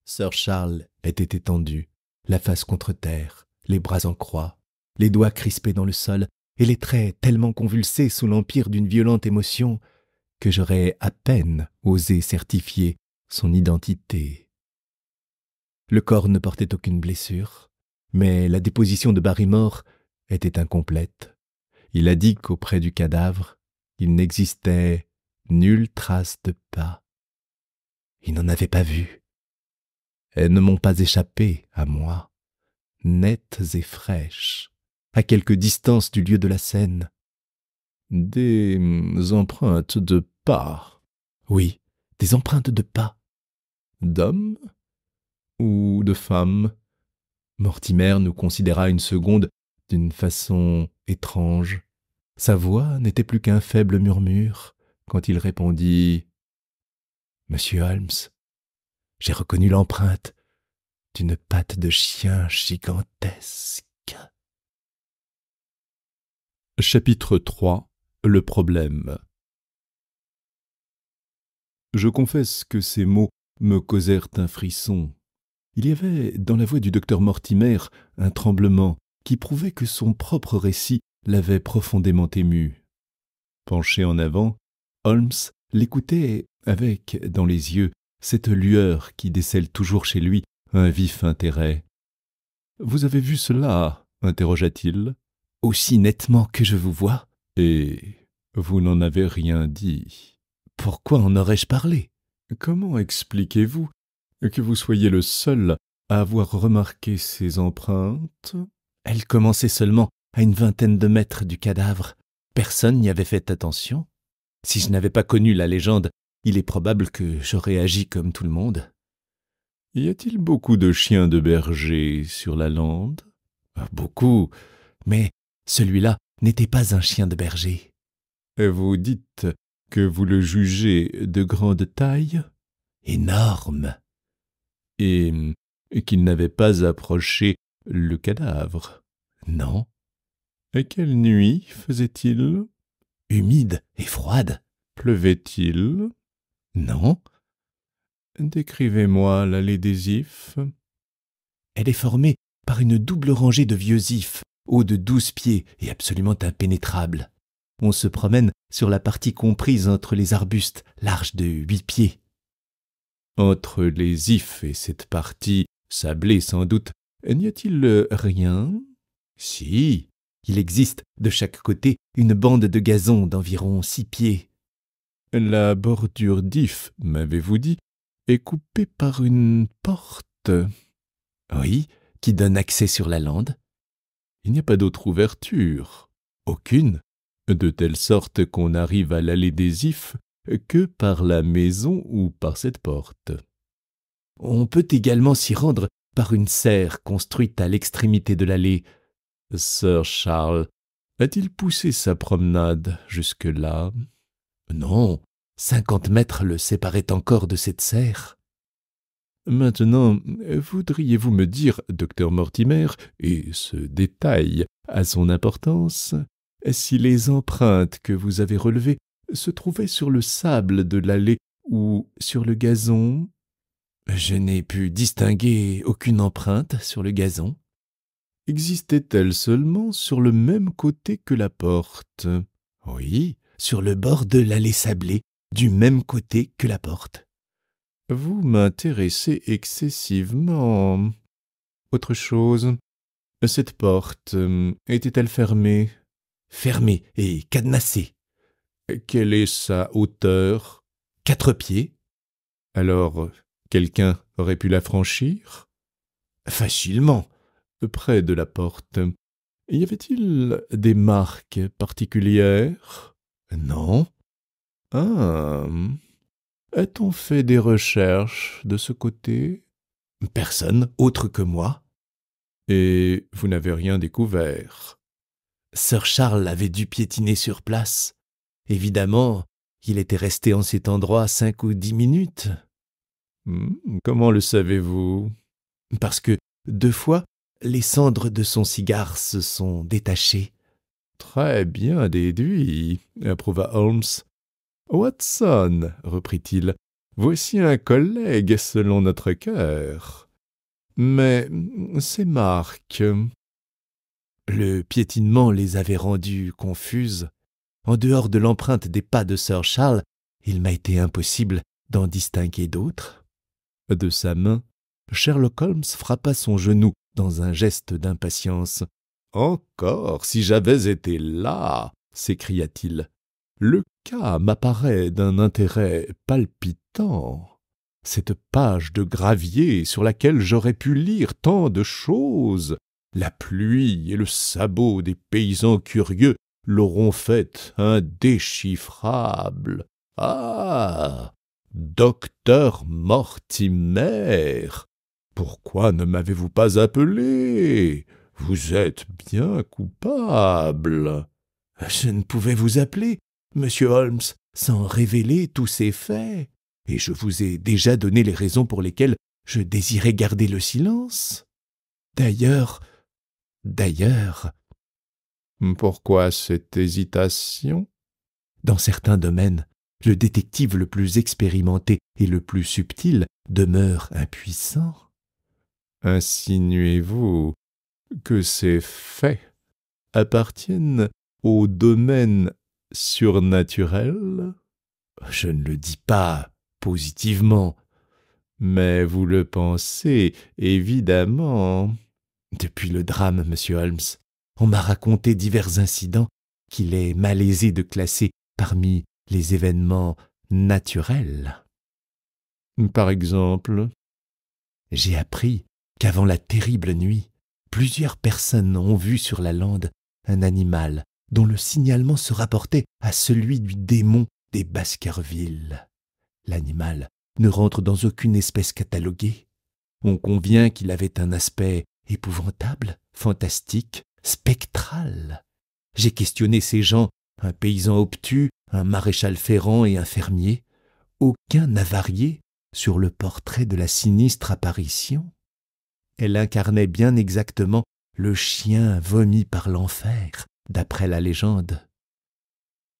Sir Charles était étendu, la face contre terre, les bras en croix, les doigts crispés dans le sol, et les traits tellement convulsés sous l'empire d'une violente émotion que j'aurais à peine osé certifier son identité. Le corps ne portait aucune blessure, mais la déposition de Barrymore était incomplète. Il a dit qu'auprès du cadavre, il n'existait nulle trace de pas. Il n'en avait pas vu. Elles ne m'ont pas échappé à moi, nettes et fraîches, à quelque distance du lieu de la scène. Des empreintes de pas. Oui, des empreintes de pas. D'hommes ou de femmes? Mortimer nous considéra une seconde d'une façon étrange. Sa voix n'était plus qu'un faible murmure quand il répondit « Monsieur Holmes, j'ai reconnu l'empreinte d'une patte de chien gigantesque. » Chapitre 3. Le problème. Je confesse que ces mots me causèrent un frisson. Il y avait dans la voix du docteur Mortimer un tremblement qui prouvait que son propre récit l'avait profondément ému. Penché en avant, Holmes l'écoutait avec, dans les yeux, cette lueur qui décèle toujours chez lui un vif intérêt. « Vous avez vu cela ?» interrogea-t-il. « Aussi nettement que je vous vois. »« Et vous n'en avez rien dit. »« Pourquoi en aurais-je parlé ?»« Comment expliquez-vous que vous soyez le seul à avoir remarqué ces empreintes ?» Elles commençaient seulement à 20 de mètres du cadavre. Personne n'y avait fait attention. Si je n'avais pas connu la légende, il est probable que j'aurais agi comme tout le monde. « Y a-t-il beaucoup de chiens de berger sur la lande ?»« Beaucoup, mais celui-là n'était pas un chien de berger. »« Vous dites que vous le jugez de grande taille ?»« Énorme. »« Et qu'il n'avait pas approché le cadavre ?»« Non. »« Quelle nuit faisait-il ?»« Humide et froide. »« Pleuvait-il ?»« Non. » Décrivez-moi l'allée des Ifs. » Elle est formée par une double rangée de vieux ifs, hauts de 12 pieds et absolument impénétrables. On se promène sur la partie comprise entre les arbustes, large de 8 pieds. Entre les ifs et cette partie, sablée sans doute, n'y a-t-il rien? Si, il existe de chaque côté une bande de gazon d'environ 6 pieds. La bordure d'if, m'avez-vous dit, est coupée par une porte. Oui, qui donne accès sur la lande. Il n'y a pas d'autre ouverture. Aucune. De telle sorte qu'on arrive à l'allée des Ifs que par la maison ou par cette porte. On peut également s'y rendre par une serre construite à l'extrémité de l'allée. Sir Charles a-t-il poussé sa promenade jusque-là? Non, 50 mètres le séparaient encore de cette serre. Maintenant, voudriez-vous me dire, docteur Mortimer, et ce détail a son importance, si les empreintes que vous avez relevées se trouvaient sur le sable de l'allée ou sur le gazon? Je n'ai pu distinguer aucune empreinte sur le gazon. Existait-elle seulement sur le même côté que la porte? Oui, sur le bord de l'allée sablée, du même côté que la porte. Vous m'intéressez excessivement. Autre chose, cette porte était-elle fermée? Fermée et cadenassée. Quelle est sa hauteur? 4 pieds. Alors, quelqu'un aurait pu la franchir? Facilement. Près de la porte, y avait-il des marques particulières? Non. Ah. A-t-on fait des recherches de ce côté? Personne autre que moi. Et vous n'avez rien découvert? Sir Charles avait dû piétiner sur place. Évidemment, il était resté en cet endroit 5 ou 10 minutes. Comment le savez-vous? Parce que, 2 fois, les cendres de son cigare se sont détachées. Très bien déduit, approuva Holmes. Watson, reprit-il, voici un collègue selon notre cœur. Mais ces marques... Le piétinement les avait rendues confuses. En dehors de l'empreinte des pas de Sir Charles, il m'a été impossible d'en distinguer d'autres. De sa main, Sherlock Holmes frappa son genou dans un geste d'impatience. « Encore, si j'avais été là !» s'écria-t-il. « Le cas m'apparaît d'un intérêt palpitant. Cette page de gravier sur laquelle j'aurais pu lire tant de choses, la pluie et le sabot des paysans curieux l'auront faite indéchiffrable. Ah! Docteur Mortimer! Pourquoi ne m'avez-vous pas appelé? Vous êtes bien coupable. » « Je ne pouvais vous appeler, monsieur Holmes, sans révéler tous ces faits, et je vous ai déjà donné les raisons pour lesquelles je désirais garder le silence. D'ailleurs... Pourquoi cette hésitation? Dans certains domaines, le détective le plus expérimenté et le plus subtil demeure impuissant. Insinuez-vous que ces faits appartiennent au domaine surnaturel? Je ne le dis pas positivement. Mais vous le pensez, évidemment. Depuis le drame, monsieur Holmes, on m'a raconté divers incidents qu'il est malaisé de classer parmi les événements naturels. Par exemple? J'ai appris qu'avant la terrible nuit, plusieurs personnes ont vu sur la lande un animal dont le signalement se rapportait à celui du démon des Baskerville. L'animal ne rentre dans aucune espèce cataloguée. On convient qu'il avait un aspect épouvantable, fantastique, spectral. J'ai questionné ces gens, un paysan obtus, un maréchal ferrant et un fermier. Aucun n'a varié sur le portrait de la sinistre apparition. Elle incarnait bien exactement le chien vomi par l'enfer, d'après la légende.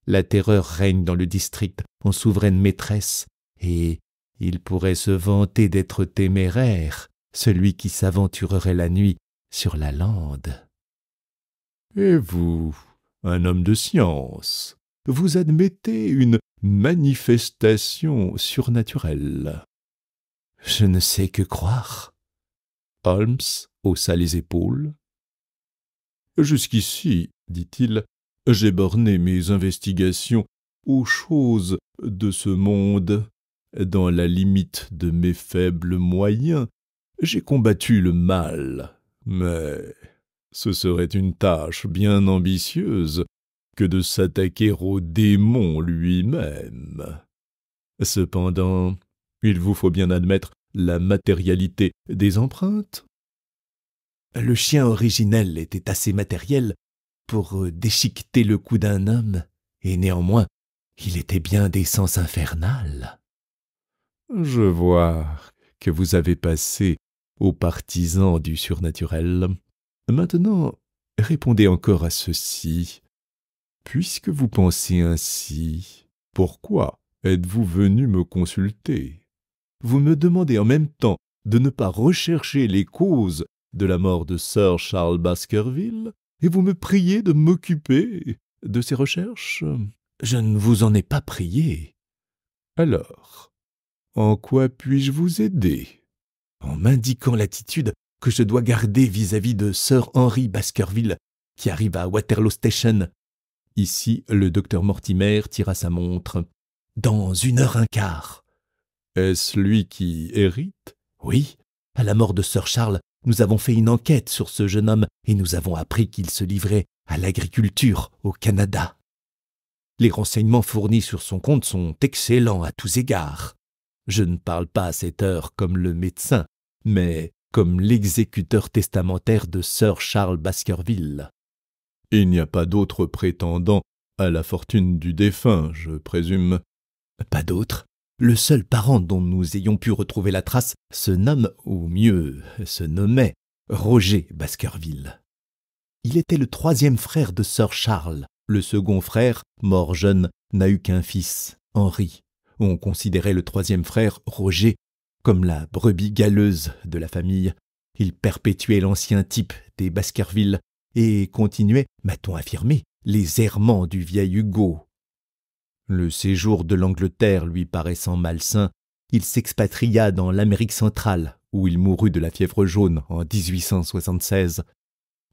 La terreur règne dans le district en souveraine maîtresse, et il pourrait se vanter d'être téméraire, celui qui s'aventurerait la nuit sur la lande. Et vous, un homme de science, vous admettez une manifestation surnaturelle? Je ne sais que croire. Holmes haussa les épaules. Jusqu'ici, dit-il, j'ai borné mes investigations aux choses de ce monde. Dans la limite de mes faibles moyens, j'ai combattu le mal, mais ce serait une tâche bien ambitieuse que de s'attaquer au démon lui-même. Cependant, il vous faut bien admettre la matérialité des empreintes. Le chien originel était assez matériel pour déchiqueter le cou d'un homme, et néanmoins, il était bien d'essence infernale. Je vois que vous avez passé aux partisans du surnaturel. Maintenant, répondez encore à ceci. Puisque vous pensez ainsi, pourquoi êtes-vous venu me consulter? Vous me demandez en même temps de ne pas rechercher les causes de la mort de Sir Charles Baskerville, et vous me priez de m'occuper de ces recherches? Je ne vous en ai pas prié. Alors, en quoi puis-je vous aider? En m'indiquant l'attitude que je dois garder vis-à-vis de Sir Henry Baskerville, qui arrive à Waterloo Station. Ici, le docteur Mortimer tira sa montre. Dans 1h15. Est-ce lui qui hérite? Oui, à la mort de Sir Charles, nous avons fait une enquête sur ce jeune homme et nous avons appris qu'il se livrait à l'agriculture au Canada. Les renseignements fournis sur son compte sont excellents à tous égards. Je ne parle pas à cette heure comme le médecin, mais comme l'exécuteur testamentaire de Sir Charles Baskerville. » « Il n'y a pas d'autre prétendant à la fortune du défunt, je présume. » »« Pas d'autre. Le seul parent dont nous ayons pu retrouver la trace se nomme, ou mieux, se nommait, Roger Baskerville. Il était le troisième frère de Sir Charles. Le second frère, mort jeune, n'a eu qu'un fils, Henri. On considérait le troisième frère, Roger, comme la brebis galeuse de la famille. Il perpétuait l'ancien type des Baskerville et continuait, m'a-t-on affirmé, les errements du vieil Hugo. Le séjour de l'Angleterre lui paraissant malsain, il s'expatria dans l'Amérique centrale, où il mourut de la fièvre jaune en 1876.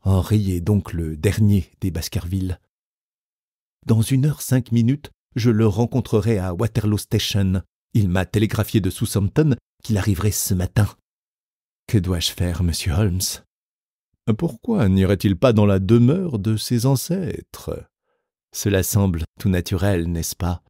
Henri est donc le dernier des Baskerville. Dans 1h05, je le rencontrerai à Waterloo Station. Il m'a télégraphié de Southampton qu'il arriverait ce matin. Que dois-je faire, monsieur Holmes ? Pourquoi n'irait-il pas dans la demeure de ses ancêtres ? Cela semble tout naturel, n'est-ce pas ?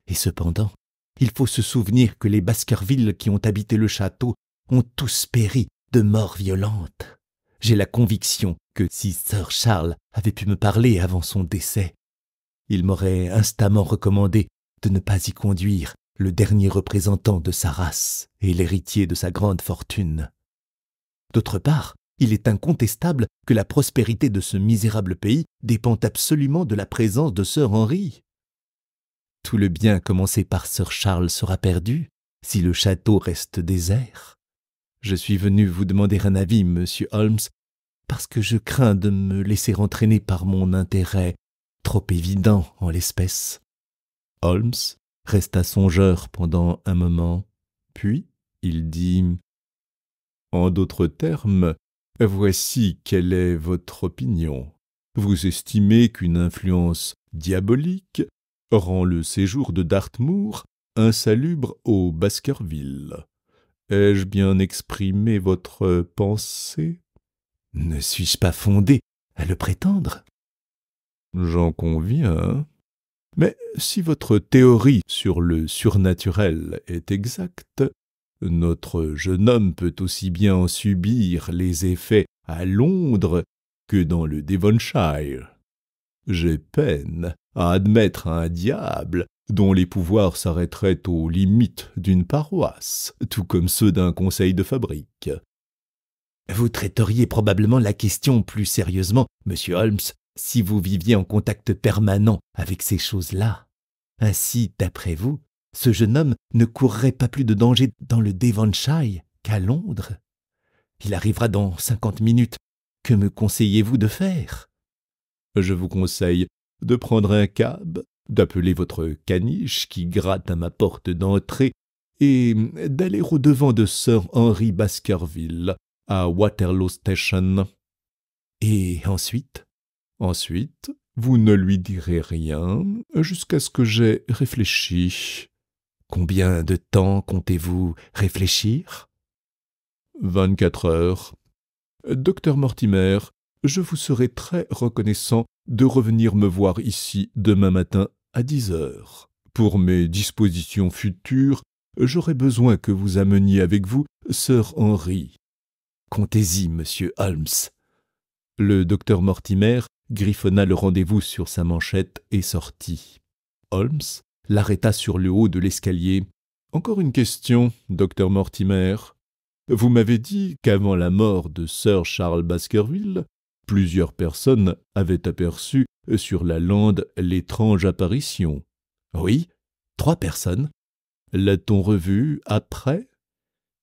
Et cependant, il faut se souvenir que les Baskerville qui ont habité le château ont tous péri de mort violente. J'ai la conviction que si Sir Charles avait pu me parler avant son décès, il m'aurait instamment recommandé de ne pas y conduire le dernier représentant de sa race et l'héritier de sa grande fortune. D'autre part, il est incontestable que la prospérité de ce misérable pays dépend absolument de la présence de Sir Henry. Tout le bien commencé par Sir Charles sera perdu si le château reste désert. Je suis venu vous demander un avis, monsieur Holmes, parce que je crains de me laisser entraîner par mon intérêt, trop évident en l'espèce. » Holmes resta songeur pendant un moment, puis il dit « En d'autres termes, voici quelle est votre opinion. Vous estimez qu'une influence diabolique rend le séjour de Dartmoor insalubre aux Baskerville. Ai-je bien exprimé votre pensée ? » ?»« Ne suis-je pas fondé à le prétendre ? » ?»« J'en conviens. Mais si votre théorie sur le surnaturel est exacte, notre jeune homme peut aussi bien en subir les effets à Londres que dans le Devonshire. J'ai peine à admettre un diable dont les pouvoirs s'arrêteraient aux limites d'une paroisse, tout comme ceux d'un conseil de fabrique. » »« Vous traiteriez probablement la question plus sérieusement, monsieur Holmes, si vous viviez en contact permanent avec ces choses-là. Ainsi, d'après vous, ce jeune homme ne courrait pas plus de danger dans le Devonshire qu'à Londres. Il arrivera dans 50 minutes. Que me conseillez-vous de faire ? » »« Je vous conseille de prendre un cab, d'appeler votre caniche qui gratte à ma porte d'entrée et d'aller au-devant de Sir Henry Baskerville à Waterloo Station. » »« Et ensuite ? » »« Ensuite, vous ne lui direz rien jusqu'à ce que j'aie réfléchi. » »« Combien de temps comptez-vous réfléchir ? » ?»« 24 heures. Docteur Mortimer, je vous serai très reconnaissant de revenir me voir ici demain matin à 10 heures. Pour mes dispositions futures, j'aurai besoin que vous ameniez avec vous Sir Henry. » »« Comptez-y, monsieur Holmes. » Le docteur Mortimer griffonna le rendez-vous sur sa manchette et sortit. Holmes l'arrêta sur le haut de l'escalier. « Encore une question, docteur Mortimer. Vous m'avez dit qu'avant la mort de Sir Charles Baskerville, plusieurs personnes avaient aperçu sur la lande l'étrange apparition. »« Oui, 3 personnes. »« L'a-t-on revue après ? » ?»«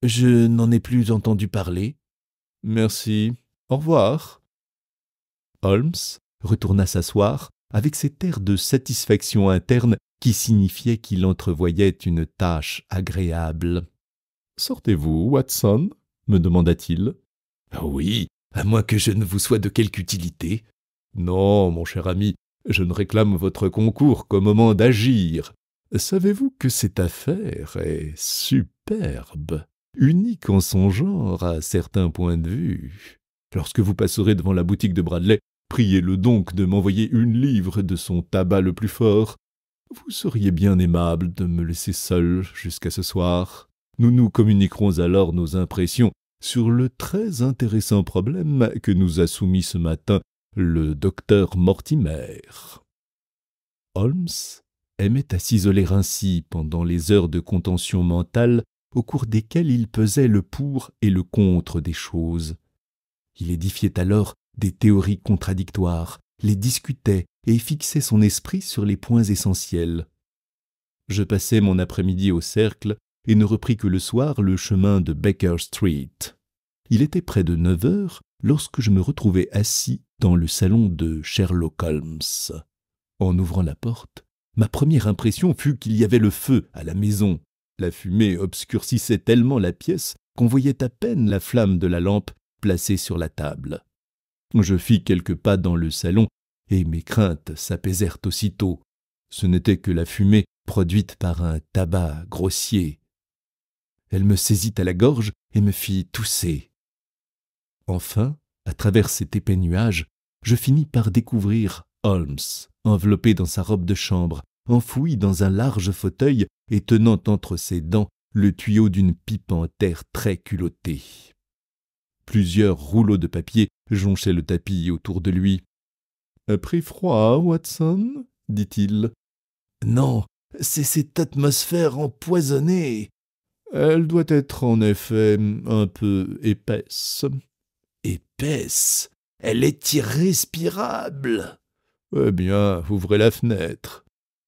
Je n'en ai plus entendu parler. »« Merci. Au revoir. » Holmes retourna s'asseoir avec cet air de satisfaction interne qui signifiait qu'il entrevoyait une tâche agréable. « Sortez-vous, Watson ? » me demanda-t-il. « Oui, à moins que je ne vous sois de quelque utilité. »« Non, mon cher ami, je ne réclame votre concours qu'au moment d'agir. Savez-vous que cette affaire est superbe, unique en son genre à certains points de vue. Lorsque vous passerez devant la boutique de Bradley, priez-le donc de m'envoyer 1 livre de son tabac le plus fort. Vous seriez bien aimable de me laisser seul jusqu'à ce soir. Nous nous communiquerons alors nos impressions sur le très intéressant problème que nous a soumis ce matin le docteur Mortimer. » Holmes aimait à s'isoler ainsi pendant les heures de contention mentale au cours desquelles il pesait le pour et le contre des choses. Il édifiait alors des théories contradictoires, les discutait et fixait son esprit sur les points essentiels. Je passai mon après-midi au cercle et ne repris que le soir le chemin de Baker Street. Il était près de 9 heures lorsque je me retrouvai assis dans le salon de Sherlock Holmes. En ouvrant la porte, ma première impression fut qu'il y avait le feu à la maison. La fumée obscurcissait tellement la pièce qu'on voyait à peine la flamme de la lampe placée sur la table. Je fis quelques pas dans le salon et mes craintes s'apaisèrent aussitôt. Ce n'était que la fumée produite par un tabac grossier. Elle me saisit à la gorge et me fit tousser. Enfin, à travers cet épais nuage, je finis par découvrir Holmes, enveloppé dans sa robe de chambre, enfoui dans un large fauteuil et tenant entre ses dents le tuyau d'une pipe en terre très culottée. Plusieurs rouleaux de papier jonchaient le tapis autour de lui. « Pris froid, Watson ?» dit-il. « Non, c'est cette atmosphère empoisonnée. »« Elle doit être en effet un peu épaisse. »« Épaisse ? Elle est irrespirable. »« Eh bien, ouvrez la fenêtre.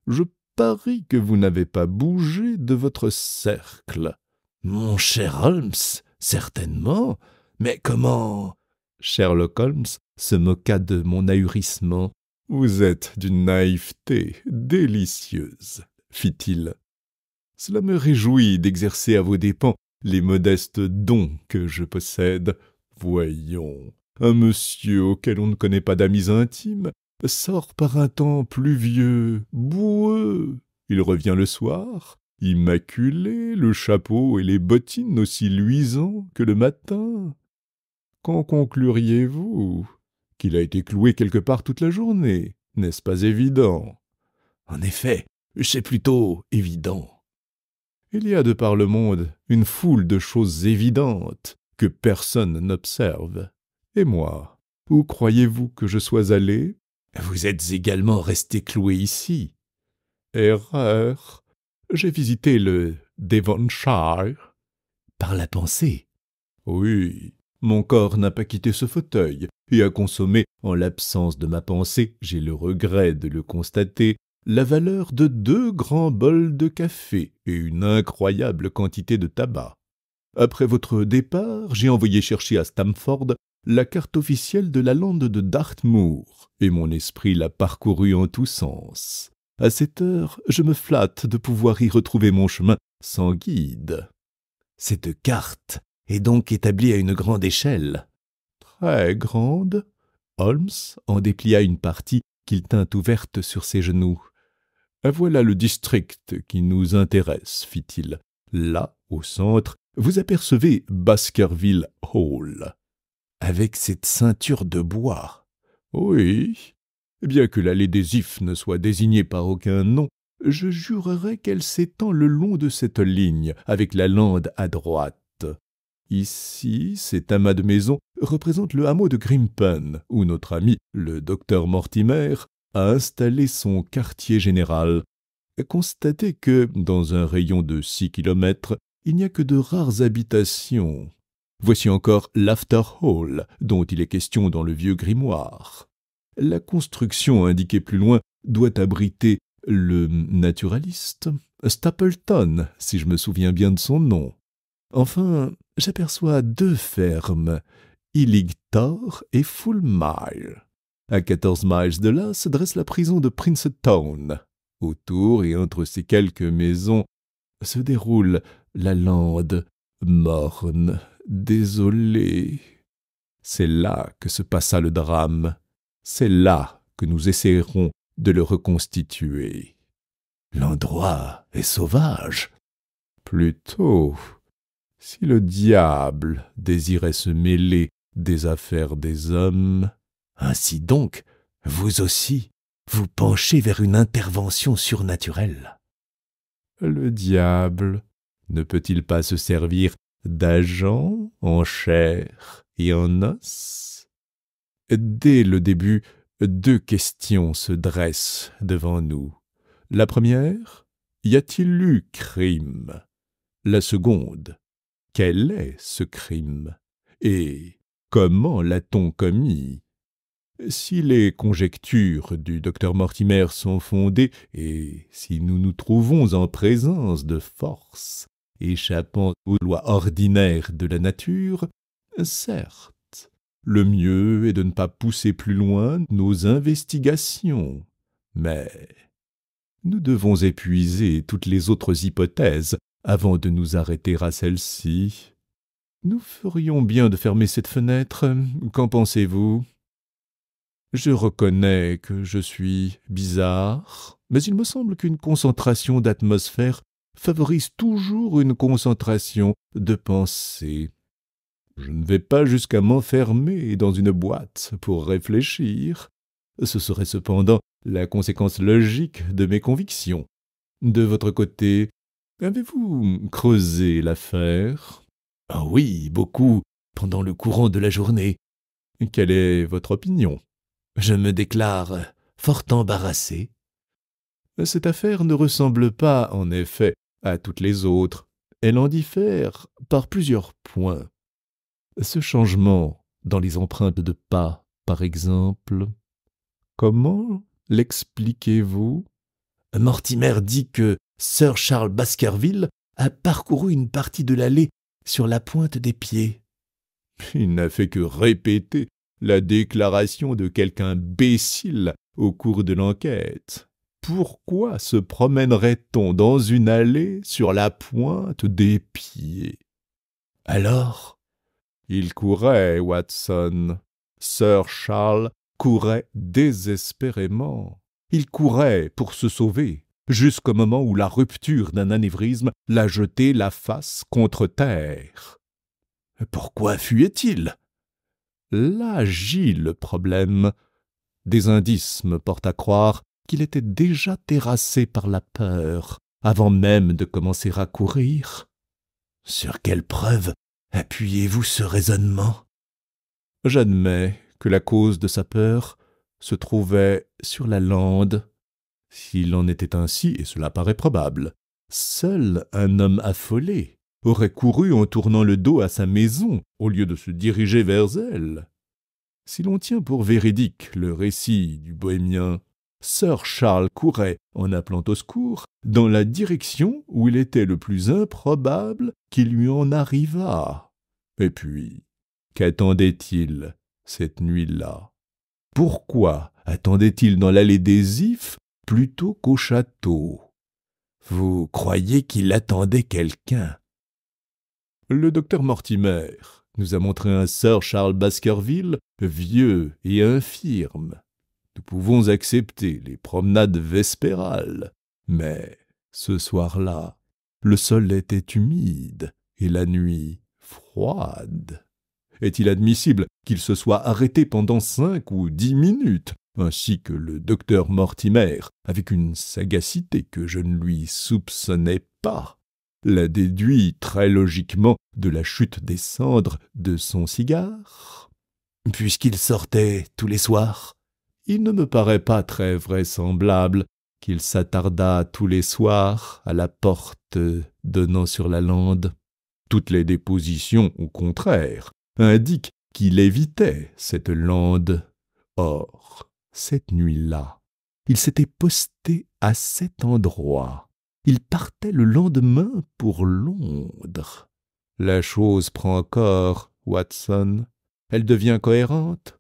Je parie que vous n'avez pas bougé de votre cercle. »« Mon cher Holmes, certainement. Mais comment ?» Sherlock Holmes se moqua de mon ahurissement. « Vous êtes d'une naïveté délicieuse, » fit-il. « Cela me réjouit d'exercer à vos dépens les modestes dons que je possède. Voyons, un monsieur auquel on ne connaît pas d'amis intimes sort par un temps pluvieux, boueux. Il revient le soir, immaculé, le chapeau et les bottines aussi luisants que le matin. Qu'en concluriez-vous ? Qu'il a été cloué quelque part toute la journée, n'est-ce pas évident ? En effet, c'est plutôt évident. Il y a de par le monde une foule de choses évidentes que personne n'observe. Et moi, où croyez-vous que je sois allé ? Vous êtes également resté cloué ici. Erreur. J'ai visité le Devonshire. Par la pensée. Oui, mon corps n'a pas quitté ce fauteuil et a consommé, en l'absence de ma pensée, j'ai le regret de le constater, la valeur de 2 grands bols de café et une incroyable quantité de tabac. Après votre départ, j'ai envoyé chercher à Stamford la carte officielle de la lande de Dartmoor, et mon esprit l'a parcourue en tous sens. À cette heure, je me flatte de pouvoir y retrouver mon chemin sans guide. Cette carte est donc établie à une grande échelle. Très grande. Holmes en déplia une partie qu'il tint ouverte sur ses genoux. Voilà le district qui nous intéresse, fit-il. Là, au centre, vous apercevez Baskerville Hall. Avec cette ceinture de bois. Oui. Bien que l'allée des Ifs ne soit désignée par aucun nom, je jurerais qu'elle s'étend le long de cette ligne, avec la lande à droite. Ici, cet amas de maisons représente le hameau de Grimpen, où notre ami, le docteur Mortimer, a installé son quartier général. Constatez que, dans un rayon de 6 kilomètres, il n'y a que de rares habitations. Voici encore l'After Hall, dont il est question dans le vieux grimoire. La construction indiquée plus loin doit abriter le naturaliste Stapleton, si je me souviens bien de son nom. Enfin, j'aperçois 2 fermes, Illigtor et Fulmire. À 14 miles de là se dresse la prison de Princetown. Autour et entre ces quelques maisons se déroule la lande, morne, désolée. C'est là que se passa le drame. C'est là que nous essaierons de le reconstituer. L'endroit est sauvage. Plutôt, si le diable désirait se mêler des affaires des hommes, ainsi donc, vous aussi, vous penchez vers une intervention surnaturelle. Le diable ne peut-il pas se servir d'agents en chair et en os? Dès le début, deux questions se dressent devant nous. La première, y a-t-il eu crime? La seconde, quel est ce crime? Et comment l'a-t-on commis? Si les conjectures du docteur Mortimer sont fondées, et si nous nous trouvons en présence de forces échappant aux lois ordinaires de la nature, certes, le mieux est de ne pas pousser plus loin nos investigations, mais nous devons épuiser toutes les autres hypothèses avant de nous arrêter à celle-ci. Nous ferions bien de fermer cette fenêtre, qu'en pensez-vous? Je reconnais que je suis bizarre, mais il me semble qu'une concentration d'atmosphère favorise toujours une concentration de pensée. Je ne vais pas jusqu'à m'enfermer dans une boîte pour réfléchir. Ce serait cependant la conséquence logique de mes convictions. De votre côté, avez-vous creusé l'affaire? Ah oui, beaucoup, pendant le courant de la journée. Quelle est votre opinion? Je me déclare fort embarrassé. Cette affaire ne ressemble pas, en effet, à toutes les autres. Elle en diffère par plusieurs points. Ce changement dans les empreintes de pas, par exemple, comment l'expliquez-vous? Mortimer dit que Sir Charles Baskerville a parcouru une partie de l'allée sur la pointe des pieds. Il n'a fait que répéter la déclaration de quelque imbécile au cours de l'enquête. Pourquoi se promènerait-on dans une allée sur la pointe des pieds? Alors, il courait, Watson. Sir Charles courait désespérément. Il courait pour se sauver, jusqu'au moment où la rupture d'un anévrisme l'a jeté la face contre terre. Pourquoi fuyait-il? Là gît le problème. Des indices me portent à croire qu'il était déjà terrassé par la peur, avant même de commencer à courir. Sur quelle preuve appuyez-vous ce raisonnement? J'admets que la cause de sa peur se trouvait sur la lande. S'il en était ainsi, et cela paraît probable, seul un homme affolé aurait couru en tournant le dos à sa maison au lieu de se diriger vers elle. Si l'on tient pour véridique le récit du bohémien, Sir Charles courait, en appelant au secours, dans la direction où il était le plus improbable qu'il lui en arrivât. Et puis, qu'attendait-il cette nuit-là? Pourquoi attendait-il dans l'allée des Ifs plutôt qu'au château? Vous croyez qu'il attendait quelqu'un? Le docteur Mortimer nous a montré un Sir Charles Baskerville vieux et infirme. Nous pouvons accepter les promenades vespérales, mais ce soir-là, le sol était humide et la nuit froide. Est-il admissible qu'il se soit arrêté pendant 5 ou 10 minutes, ainsi que le docteur Mortimer, avec une sagacité que je ne lui soupçonnais pas, l'a déduit très logiquement de la chute des cendres de son cigare? Puisqu'il sortait tous les soirs, il ne me paraît pas très vraisemblable qu'il s'attardât tous les soirs à la porte donnant sur la lande. Toutes les dépositions, au contraire, indiquent qu'il évitait cette lande. Or, cette nuit-là, il s'était posté à cet endroit. Il partait le lendemain pour Londres. La chose prend corps, Watson. Elle devient cohérente.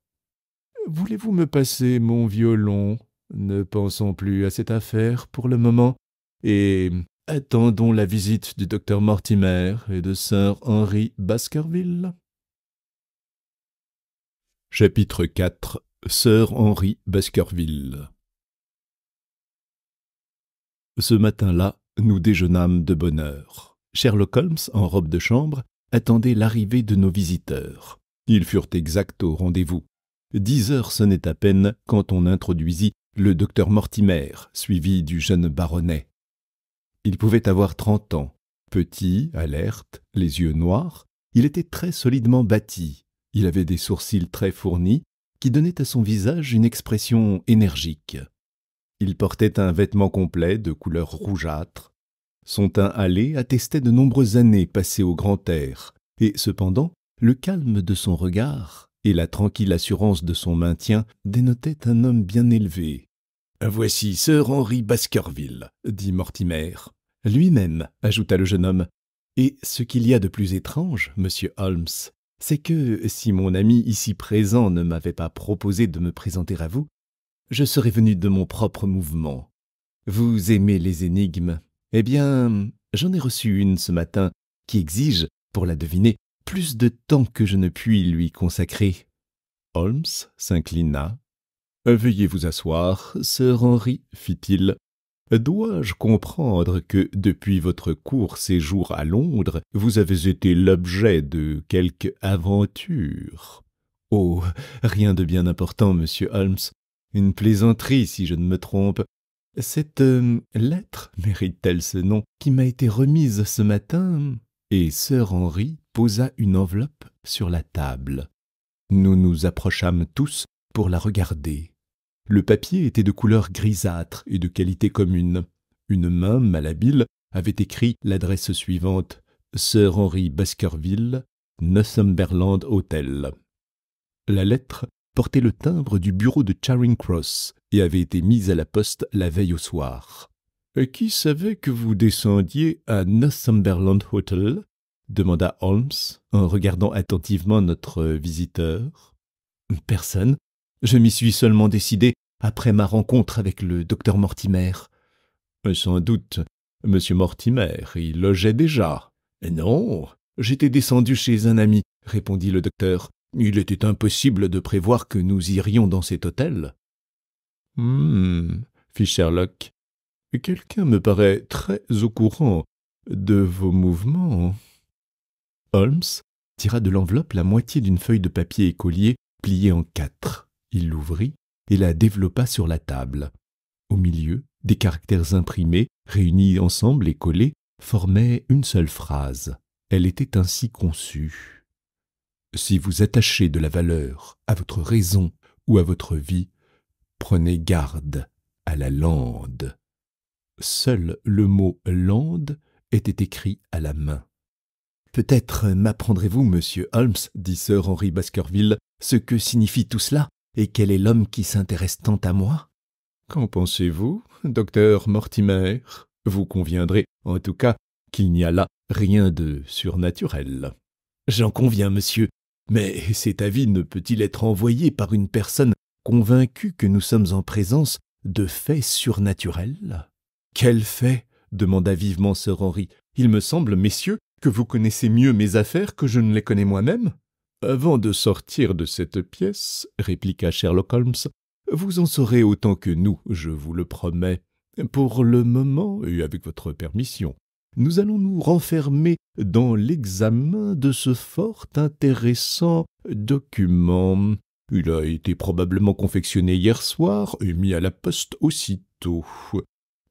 Voulez-vous me passer mon violon? Ne pensons plus à cette affaire pour le moment, et attendons la visite du docteur Mortimer et de Sir Henry Baskerville. Chapitre 4. Sir Henry Baskerville. Ce matin-là, nous déjeunâmes de bonne heure. Sherlock Holmes, en robe de chambre, attendait l'arrivée de nos visiteurs. Ils furent exacts au rendez-vous. 10 heures sonnaient à peine quand on introduisit le docteur Mortimer, suivi du jeune baronnet. Il pouvait avoir 30 ans. Petit, alerte, les yeux noirs, il était très solidement bâti. Il avait des sourcils très fournis qui donnaient à son visage une expression énergique. Il portait un vêtement complet de couleur rougeâtre. Son teint hâlé attestait de nombreuses années passées au grand air, et cependant, le calme de son regard et la tranquille assurance de son maintien dénotaient un homme bien élevé. « Voici Sir Henry Baskerville, » dit Mortimer. « Lui-même, » ajouta le jeune homme. « Et ce qu'il y a de plus étrange, monsieur Holmes, c'est que, si mon ami ici présent ne m'avait pas proposé de me présenter à vous, je serais venu de mon propre mouvement. Vous aimez les énigmes? Eh bien, j'en ai reçu une ce matin qui exige, pour la deviner, plus de temps que je ne puis lui consacrer. » Holmes s'inclina. « Veuillez vous asseoir, Sir Henry, fit-il. Dois-je comprendre que, depuis votre court séjour à Londres, vous avez été l'objet de quelque aventure? » « Oh, rien de bien important, monsieur Holmes. Une plaisanterie, si je ne me trompe. Cette lettre mérite-t-elle ce nom qui m'a été remise ce matin ?» Et Sir Henry posa une enveloppe sur la table. Nous nous approchâmes tous pour la regarder. Le papier était de couleur grisâtre et de qualité commune. Une main malhabile avait écrit l'adresse suivante: Sir Henry Baskerville, Northumberland Hotel. La lettre portait le timbre du bureau de Charing Cross et avait été mise à la poste la veille au soir. « Qui savait que vous descendiez à Northumberland Hotel ?» demanda Holmes en regardant attentivement notre visiteur. « Personne. Je m'y suis seulement décidé après ma rencontre avec le docteur Mortimer. »« Sans doute, M. Mortimer y logeait déjà. »« Non, j'étais descendu chez un ami, » répondit le docteur. « Il était impossible de prévoir que nous irions dans cet hôtel. »« fit Sherlock. « Quelqu'un me paraît très au courant de vos mouvements. » Holmes tira de l'enveloppe la moitié d'une feuille de papier écolier pliée en 4. Il l'ouvrit et la développa sur la table. Au milieu, des caractères imprimés, réunis ensemble et collés, formaient une seule phrase. Elle était ainsi conçue. « Si vous attachez de la valeur à votre raison ou à votre vie, prenez garde à la lande. » Seul le mot « lande » était écrit à la main. « Peut-être m'apprendrez-vous, monsieur Holmes, dit Sir Henry Baskerville, ce que signifie tout cela et quel est l'homme qui s'intéresse tant à moi? »« Qu'en pensez-vous, docteur Mortimer? Vous conviendrez, en tout cas, qu'il n'y a là rien de surnaturel. »« J'en conviens, monsieur, mais cet avis ne peut-il être envoyé par une personne convaincue que nous sommes en présence de faits surnaturels? » « Quel fait? » demanda vivement Sir Henry. « Il me semble, messieurs, que vous connaissez mieux mes affaires que je ne les connais moi-même. »« Avant de sortir de cette pièce, » répliqua Sherlock Holmes, « vous en saurez autant que nous, je vous le promets. Pour le moment, et avec votre permission, nous allons nous renfermer dans l'examen de ce fort intéressant document. Il a été probablement confectionné hier soir et mis à la poste aussitôt.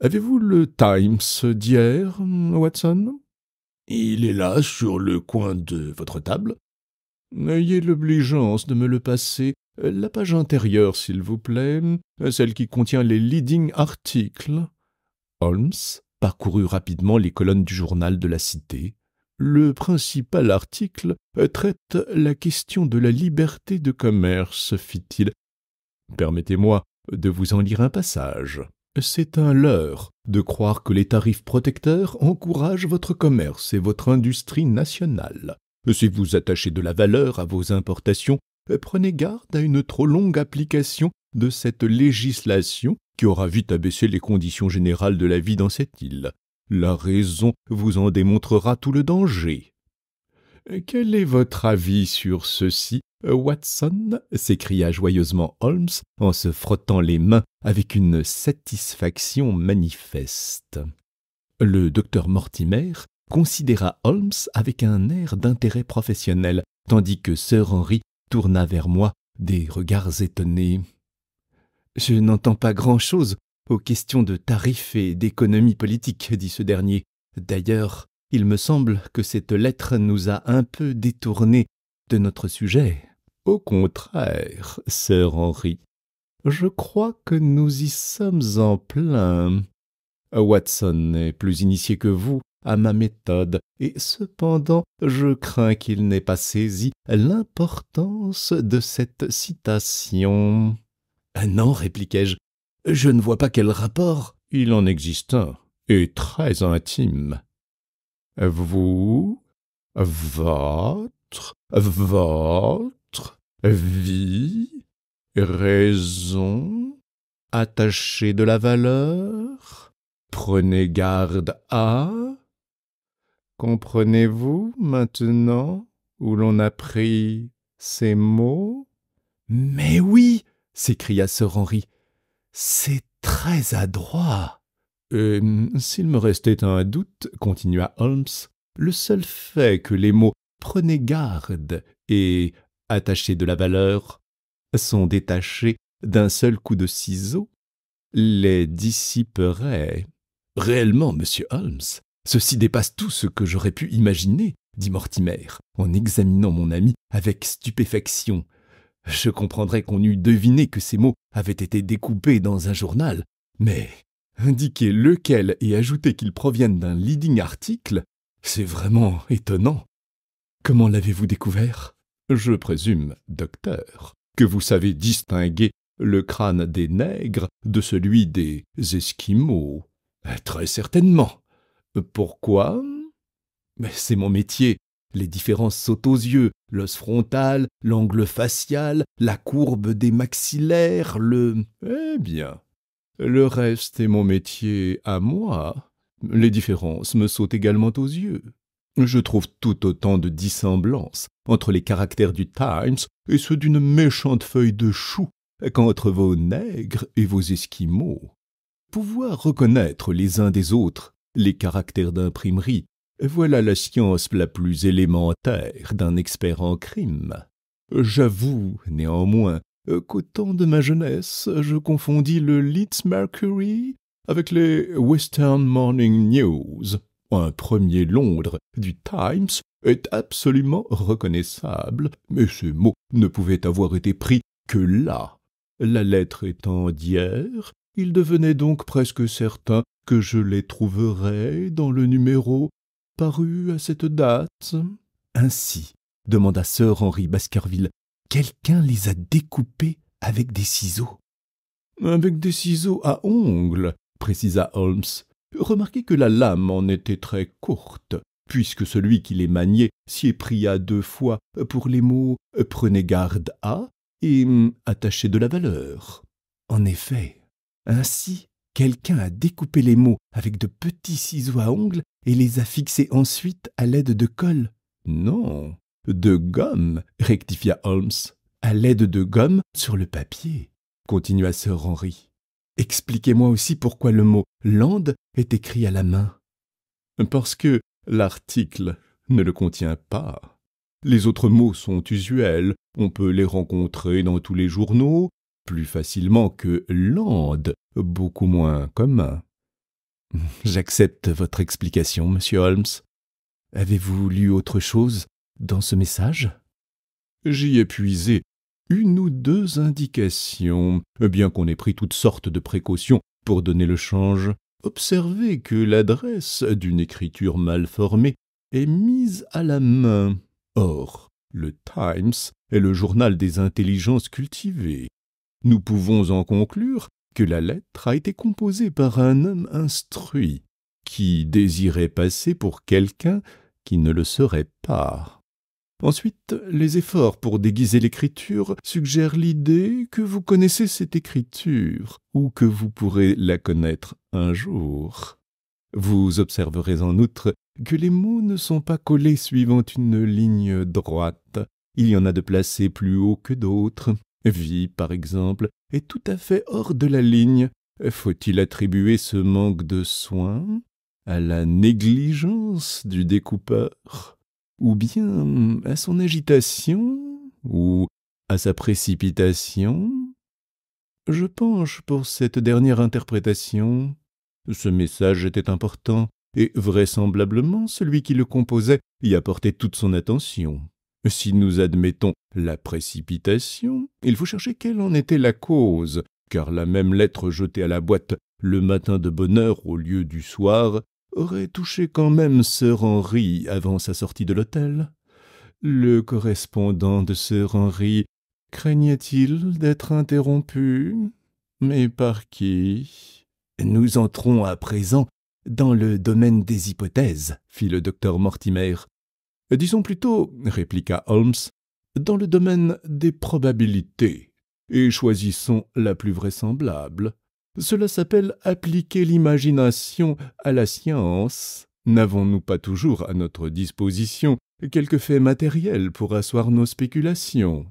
Avez-vous le Times d'hier, Watson? Il est là, sur le coin de votre table. Ayez l'obligeance de me le passer. La page intérieure, s'il vous plaît, celle qui contient les leading articles. » Holmes parcourut rapidement les colonnes du journal de la Cité. Le principal article traite la question de la liberté de commerce, fit-il. Permettez-moi de vous en lire un passage. C'est un leurre de croire que les tarifs protecteurs encouragent votre commerce et votre industrie nationale. Si vous attachez de la valeur à vos importations, prenez garde à une trop longue application de cette législation qui aura vite abaissé les conditions générales de la vie dans cette île. La raison vous en démontrera tout le danger. « Quel est votre avis sur ceci, Watson » s'écria joyeusement Holmes en se frottant les mains avec une satisfaction manifeste. Le docteur Mortimer considéra Holmes avec un air d'intérêt professionnel, tandis que Sir Henry tourna vers moi des regards étonnés. Je n'entends pas grand-chose aux questions de tarifs et d'économie politique, dit ce dernier. D'ailleurs, il me semble que cette lettre nous a un peu détournés de notre sujet. Au contraire, Sir Henry, je crois que nous y sommes en plein. Watson est plus initié que vous à ma méthode, et cependant je crains qu'il n'ait pas saisi l'importance de cette citation. Ah non, répliquai-je, je ne vois pas quel rapport. Il en existe un, et très intime. Vous, votre, vie, raison, attachez de la valeur, prenez garde à... Comprenez-vous maintenant où l'on a pris ces mots? Mais oui, s'écria Sir Henry, c'est très adroit. S'il me restait un doute, continua Holmes, le seul fait que les mots « prenez garde » et « attachez de la valeur » sont détachés d'un seul coup de ciseau, les dissiperait. « Réellement, monsieur Holmes, ceci dépasse tout ce que j'aurais pu imaginer, » dit Mortimer, en examinant mon ami avec stupéfaction. Je comprendrais qu'on eût deviné que ces mots avaient été découpés dans un journal, mais indiquer lequel et ajouter qu'ils proviennent d'un leading article, c'est vraiment étonnant. Comment l'avez-vous découvert? Je présume, docteur, que vous savez distinguer le crâne des nègres de celui des Esquimaux. Très certainement. Pourquoi? Mais c'est mon métier. Les différences sautent aux yeux, l'os frontal, l'angle facial, la courbe des maxillaires, Eh bien, le reste est mon métier à moi. Les différences me sautent également aux yeux. Je trouve tout autant de dissemblances entre les caractères du Times et ceux d'une méchante feuille de chou qu'entre vos nègres et vos Esquimaux. Pouvoir reconnaître les uns des autres les caractères d'imprimerie, voilà la science la plus élémentaire d'un expert en crime. J'avoue, néanmoins, qu'au temps de ma jeunesse, je confondis le Leeds Mercury avec les Western Morning News. Un premier Londres du Times est absolument reconnaissable, mais ces mots ne pouvaient avoir été pris que là. La lettre étant d'hier, il devenait donc presque certain que je les trouverais dans le numéro paru à cette date. Ainsi, demanda Sir Henry Baskerville, quelqu'un les a découpés avec des ciseaux. Avec des ciseaux à ongles, précisa Holmes. Remarquez que la lame en était très courte, puisque celui qui les maniait s'y est pris à 2 fois pour les mots « prenez garde à » et « attachez de la valeur ». En effet, ainsi, quelqu'un a découpé les mots avec de petits ciseaux à ongles et les a fixés ensuite à l'aide de colle. Non, de gomme, rectifia Holmes. À l'aide de gomme sur le papier, continua Sir Henry. Expliquez-moi aussi pourquoi le mot « land » est écrit à la main. Parce que l'article ne le contient pas. Les autres mots sont usuels, on peut les rencontrer dans tous les journaux, plus facilement que land, beaucoup moins commun. J'accepte votre explication, monsieur Holmes. Avez-vous lu autre chose dans ce message? J'y ai puisé 1 ou 2 indications, bien qu'on ait pris toutes sortes de précautions pour donner le change. Observez que l'adresse d'une écriture mal formée est mise à la main. Or, le Times est le journal des intelligences cultivées. Nous pouvons en conclure que la lettre a été composée par un homme instruit, qui désirait passer pour quelqu'un qui ne le serait pas. Ensuite, les efforts pour déguiser l'écriture suggèrent l'idée que vous connaissez cette écriture, ou que vous pourrez la connaître un jour. Vous observerez en outre que les mots ne sont pas collés suivant une ligne droite. Il y en a de placés plus haut que d'autres. Vie, par exemple, est tout à fait hors de la ligne. Faut-il attribuer ce manque de soin à la négligence du découpeur, ou bien à son agitation, ou à sa précipitation? Je penche pour cette dernière interprétation. Ce message était important, et vraisemblablement celui qui le composait y apportait toute son attention. Si nous admettons la précipitation, il faut chercher quelle en était la cause, car la même lettre jetée à la boîte le matin de bonne heure au lieu du soir aurait touché quand même Sir Henry avant sa sortie de l'hôtel. Le correspondant de Sir Henry craignait-il d'être interrompu? Mais par qui? Nous entrons à présent dans le domaine des hypothèses, fit le docteur Mortimer. Disons plutôt, répliqua Holmes, dans le domaine des probabilités, et choisissons la plus vraisemblable. Cela s'appelle appliquer l'imagination à la science. N'avons-nous pas toujours à notre disposition quelques faits matériels pour asseoir nos spéculations?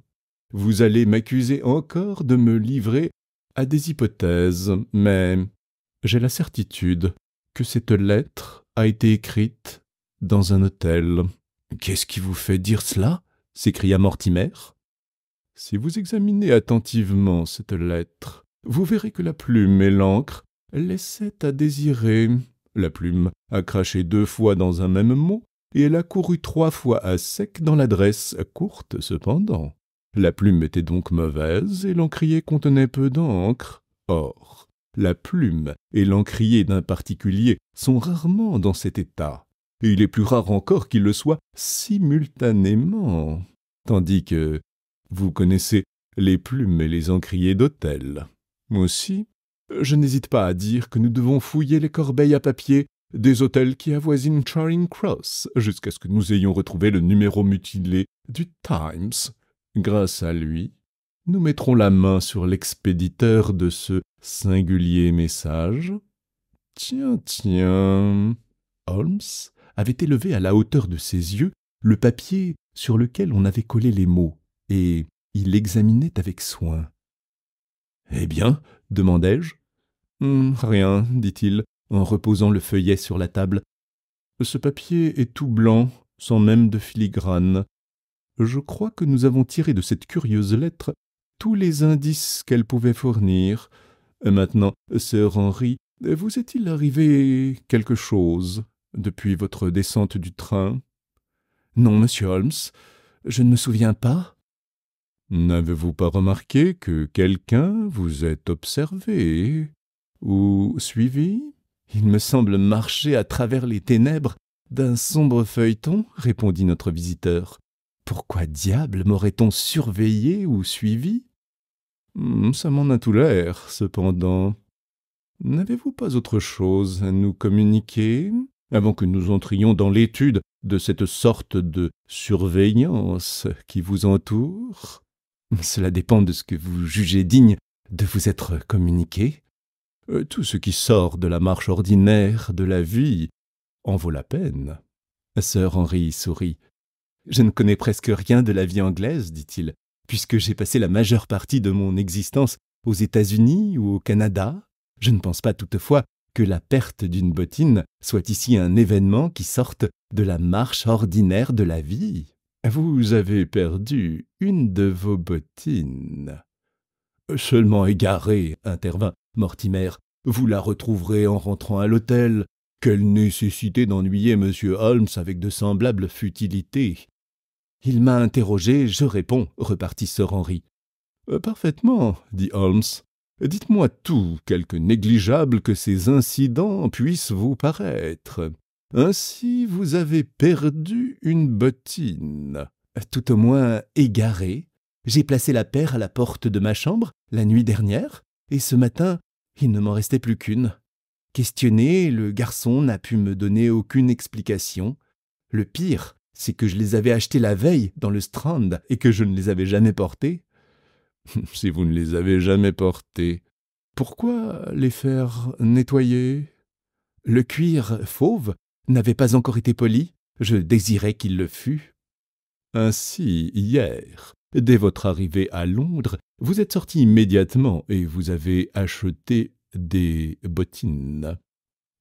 Vous allez m'accuser encore de me livrer à des hypothèses, mais j'ai la certitude que cette lettre a été écrite dans un hôtel. « Qu'est-ce qui vous fait dire cela » s'écria Mortimer. « Si vous examinez attentivement cette lettre, vous verrez que la plume et l'encre laissaient à désirer. La plume a craché 2 fois dans un même mot, et elle a couru 3 fois à sec dans l'adresse, courte cependant. La plume était donc mauvaise, et l'encrier contenait peu d'encre. Or, la plume et l'encrier d'un particulier sont rarement dans cet état, et il est plus rare encore qu'ils le soient simultanément, tandis que vous connaissez les plumes et les encriers d'hôtel. Aussi, je n'hésite pas à dire que nous devons fouiller les corbeilles à papier des hôtels qui avoisinent Charing Cross, jusqu'à ce que nous ayons retrouvé le numéro mutilé du Times. Grâce à lui, nous mettrons la main sur l'expéditeur de ce singulier message. Tiens, tiens. Holmes avait élevé à la hauteur de ses yeux le papier sur lequel on avait collé les mots, et il l'examinait avec soin. « Eh bien » demandai-je. « Rien, dit-il, en reposant le feuillet sur la table. Ce papier est tout blanc, sans même de filigrane. Je crois que nous avons tiré de cette curieuse lettre tous les indices qu'elle pouvait fournir. Maintenant, Sir Henry, vous est-il arrivé quelque chose depuis votre descente du train? »« Non, monsieur Holmes, je ne me souviens pas. » « N'avez-vous pas remarqué que quelqu'un vous ait observé ou suivi? »« Il me semble marcher à travers les ténèbres d'un sombre feuilleton, » répondit notre visiteur. « Pourquoi diable m'aurait-on surveillé ou suivi ?»« Ça m'en a tout l'air, cependant. N'avez-vous pas autre chose à nous communiquer avant que nous entrions dans l'étude de cette sorte de surveillance qui vous entoure ? » « Cela dépend de ce que vous jugez digne de vous être communiqué. » « Tout ce qui sort de la marche ordinaire de la vie en vaut la peine. » Sir Henry sourit. « Je ne connais presque rien de la vie anglaise, dit-il, puisque j'ai passé la majeure partie de mon existence aux États-Unis ou au Canada. Je ne pense pas toutefois que la perte d'une bottine soit ici un événement qui sorte de la marche ordinaire de la vie. »« Vous avez perdu une de vos bottines. »« Seulement égarée, intervint Mortimer. Vous la retrouverez en rentrant à l'hôtel. Quelle nécessité d'ennuyer M. Holmes avec de semblables futilités. »« Il m'a interrogé, je réponds, repartit Sir Henry. »« Parfaitement, dit Holmes. Dites-moi tout, quelque négligeable que ces incidents puissent vous paraître. Ainsi, vous avez perdu une bottine. »« Tout au moins égarée. J'ai placé la paire à la porte de ma chambre la nuit dernière, et ce matin, il ne m'en restait plus qu'une. Questionné, le garçon n'a pu me donner aucune explication. Le pire, c'est que je les avais achetées la veille dans le Strand et que je ne les avais jamais portées. »« Si vous ne les avez jamais portées, pourquoi les faire nettoyer ? » Le cuir fauve n'avait pas encore été poli. Je désirais qu'il le fût. »« Ainsi, hier, dès votre arrivée à Londres, vous êtes sorti immédiatement et vous avez acheté des bottines. »«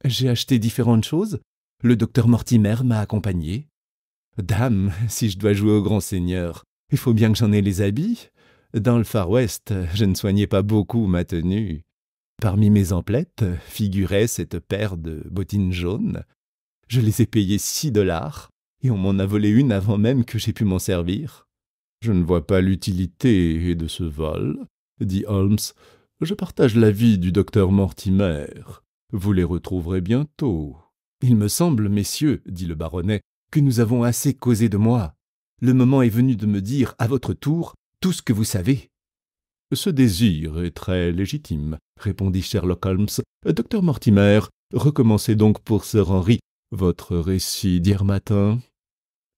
J'ai acheté différentes choses. Le docteur Mortimer m'a accompagné. »« Dame, si je dois jouer au grand seigneur, il faut bien que j'en ai les habits. Dans le Far West, je ne soignais pas beaucoup ma tenue. Parmi mes emplettes figurait cette paire de bottines jaunes. Je les ai payées $6 et on m'en a volé une avant même que j'aie pu m'en servir. « Je ne vois pas l'utilité de ce vol, » dit Holmes. « Je partage l'avis du docteur Mortimer. Vous les retrouverez bientôt. »« Il me semble, messieurs, dit le baronnet, que nous avons assez causé de moi. Le moment est venu de me dire, à votre tour, tout ce que vous savez. »« Ce désir est très légitime, » répondit Sherlock Holmes. « Docteur Mortimer, recommencez donc pour Sir Henry votre récit d'hier matin. »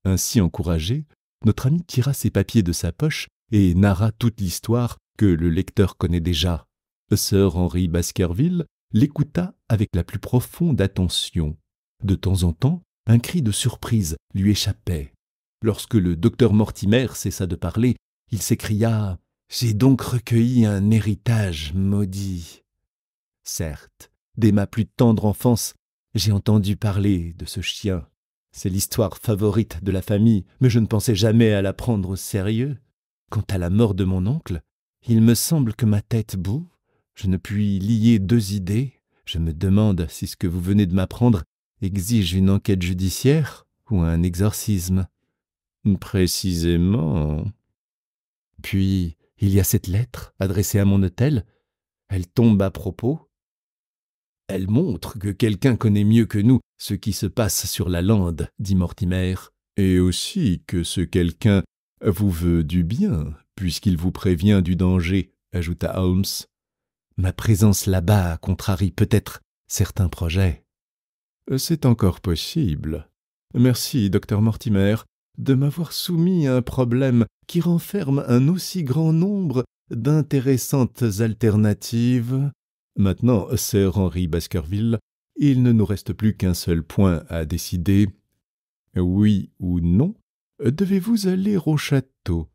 Ainsi encouragé, notre ami tira ses papiers de sa poche et narra toute l'histoire que le lecteur connaît déjà. Sir Henry Baskerville l'écouta avec la plus profonde attention. De temps en temps, un cri de surprise lui échappait. Lorsque le docteur Mortimer cessa de parler, il s'écria « J'ai donc recueilli un héritage maudit. » Certes, dès ma plus tendre enfance, j'ai entendu parler de ce chien. C'est l'histoire favorite de la famille, mais je ne pensais jamais à la prendre au sérieux. Quant à la mort de mon oncle, il me semble que ma tête bout. Je ne puis lier deux idées. Je me demande si ce que vous venez de m'apprendre exige une enquête judiciaire ou un exorcisme. Précisément. Puis, il y a cette lettre adressée à mon hôtel. Elle tombe à propos. Elle montre que quelqu'un connaît mieux que nous ce qui se passe sur la lande, dit Mortimer. Et aussi que ce quelqu'un vous veut du bien, puisqu'il vous prévient du danger, ajouta Holmes. Ma présence là-bas contrarie peut-être certains projets. C'est encore possible. Merci, docteur Mortimer, de m'avoir soumis à un problème qui renferme un aussi grand nombre d'intéressantes alternatives. Maintenant, Sir Henry Baskerville, il ne nous reste plus qu'un seul point à décider. Oui ou non, devez-vous aller au château?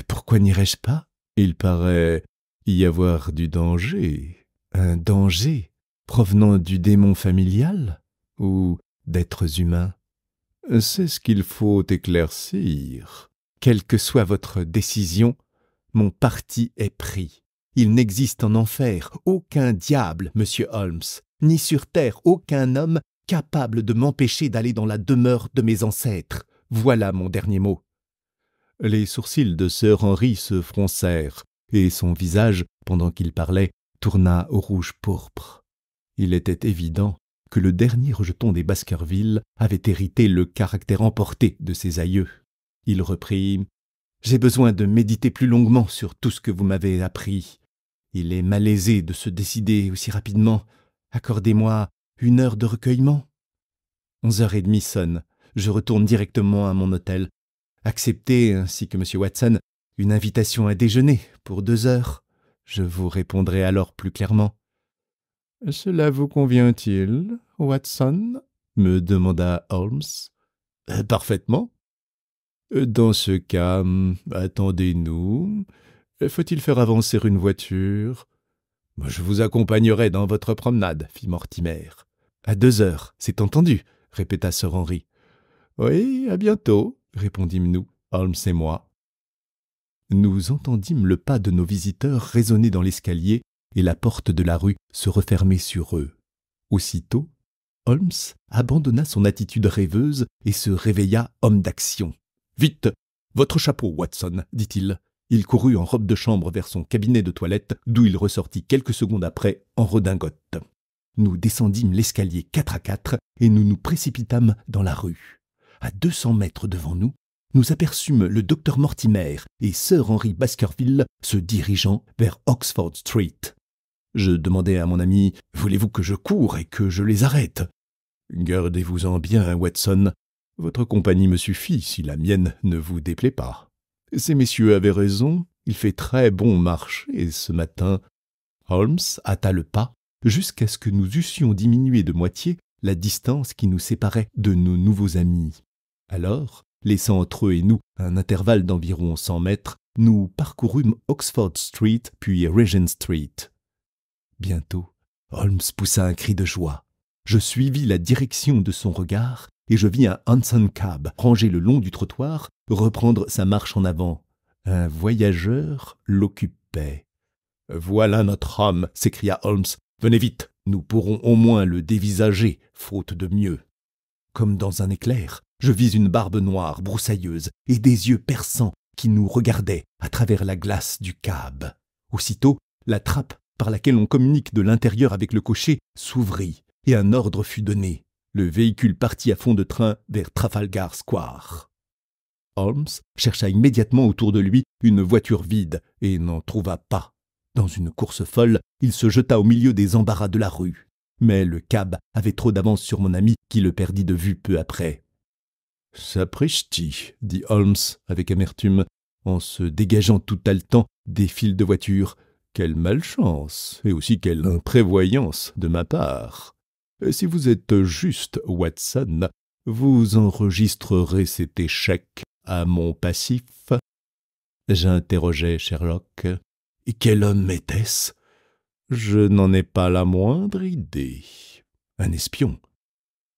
Pourquoi n'irais-je pas? Il paraît y avoir du danger. Un danger provenant du démon familial ou d'êtres humains? C'est ce qu'il faut éclaircir. Quelle que soit votre décision, mon parti est pris. Il n'existe en enfer aucun diable, monsieur Holmes, ni sur terre aucun homme capable de m'empêcher d'aller dans la demeure de mes ancêtres. Voilà mon dernier mot. Les sourcils de Sir Henry se froncèrent, et son visage, pendant qu'il parlait, tourna au rouge pourpre. Il était évident que le dernier rejeton des Baskerville avait hérité le caractère emporté de ses aïeux. Il reprit « J'ai besoin de méditer plus longuement sur tout ce que vous m'avez appris. Il est malaisé de se décider aussi rapidement. Accordez-moi 1 heure de recueillement. » 11h30 sonne. Je retourne directement à mon hôtel. Acceptez, ainsi que M. Watson, une invitation à déjeuner pour 2 heures. Je vous répondrai alors plus clairement. « Cela vous convient-il, Watson ?» me demanda Holmes. « Parfaitement. »« Dans ce cas, attendez-nous. Faut-il faire avancer une voiture ?»« Je vous accompagnerai dans votre promenade, » fit Mortimer. « À 2 heures, c'est entendu, » répéta Sir Henry. « Oui, à bientôt, » répondîmes-nous, Holmes et moi. Nous entendîmes le pas de nos visiteurs résonner dans l'escalier et la porte de la rue se refermer sur eux. Aussitôt, Holmes abandonna son attitude rêveuse et se réveilla homme d'action. « Vite, votre chapeau, Watson, dit-il. » Il courut en robe de chambre vers son cabinet de toilette, d'où il ressortit quelques secondes après en redingote. Nous descendîmes l'escalier 4 à 4 et nous nous précipitâmes dans la rue. À 200 mètres devant nous, nous aperçûmes le docteur Mortimer et Sir Henry Baskerville se dirigeant vers Oxford Street. Je demandai à mon ami « Voulez-vous que je coure et que je les arrête ?»« Gardez-vous-en bien, Watson. Votre compagnie me suffit si la mienne ne vous déplaît pas. » Ces messieurs avaient raison, il fait très bon marcher ce matin. Holmes hâta le pas jusqu'à ce que nous eussions diminué de moitié la distance qui nous séparait de nos nouveaux amis. Alors, laissant entre eux et nous un intervalle d'environ 100 mètres, nous parcourûmes Oxford Street puis Regent Street. Bientôt, Holmes poussa un cri de joie. Je suivis la direction de son regard et je vis un hansom cab rangé le long du trottoir reprendre sa marche en avant. Un voyageur l'occupait. « Voilà notre homme !» s'écria Holmes. « Venez vite, nous pourrons au moins le dévisager, faute de mieux. » Comme dans un éclair, je vis une barbe noire broussailleuse et des yeux perçants qui nous regardaient à travers la glace du cab. Aussitôt, la trappe par laquelle on communique de l'intérieur avec le cocher s'ouvrit et un ordre fut donné. Le véhicule partit à fond de train vers Trafalgar Square. Holmes chercha immédiatement autour de lui une voiture vide et n'en trouva pas. Dans une course folle, il se jeta au milieu des embarras de la rue. Mais le cab avait trop d'avance sur mon ami qui le perdit de vue peu après. « Sapristi » dit Holmes avec amertume, en se dégageant tout haletant des files de voitures. « Quelle malchance et aussi quelle imprévoyance de ma part. Si vous êtes juste, Watson, vous enregistrerez cet échec à mon passif. » J'interrogeai Sherlock. « Et quel homme était-ce » ? « Je n'en ai pas la moindre idée. Un espion.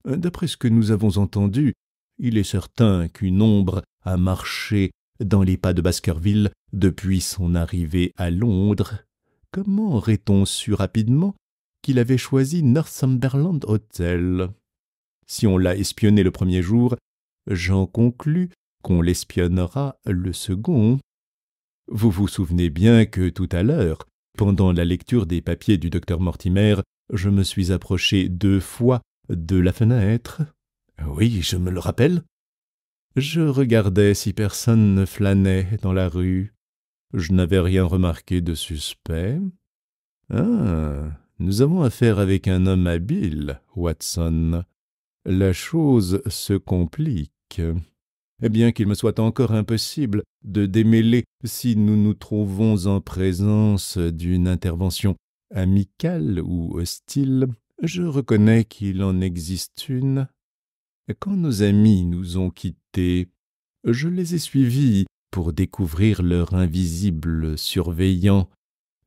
D'après ce que nous avons entendu, il est certain qu'une ombre a marché dans les pas de Baskerville depuis son arrivée à Londres. Comment aurait-on su rapidement qu'il avait choisi Northumberland Hotel ? Si on l'a espionné le premier jour, j'en conclus qu'on l'espionnera le second. Vous vous souvenez bien que tout à l'heure, pendant la lecture des papiers du docteur Mortimer, je me suis approché 2 fois de la fenêtre. Oui, je me le rappelle. Je regardais si personne ne flânait dans la rue. Je n'avais rien remarqué de suspect. Ah, nous avons affaire avec un homme habile, Watson. La chose se complique. Bien qu'il me soit encore impossible de démêler si nous nous trouvons en présence d'une intervention amicale ou hostile, je reconnais qu'il en existe une. Quand nos amis nous ont quittés, je les ai suivis pour découvrir leur invisible surveillant.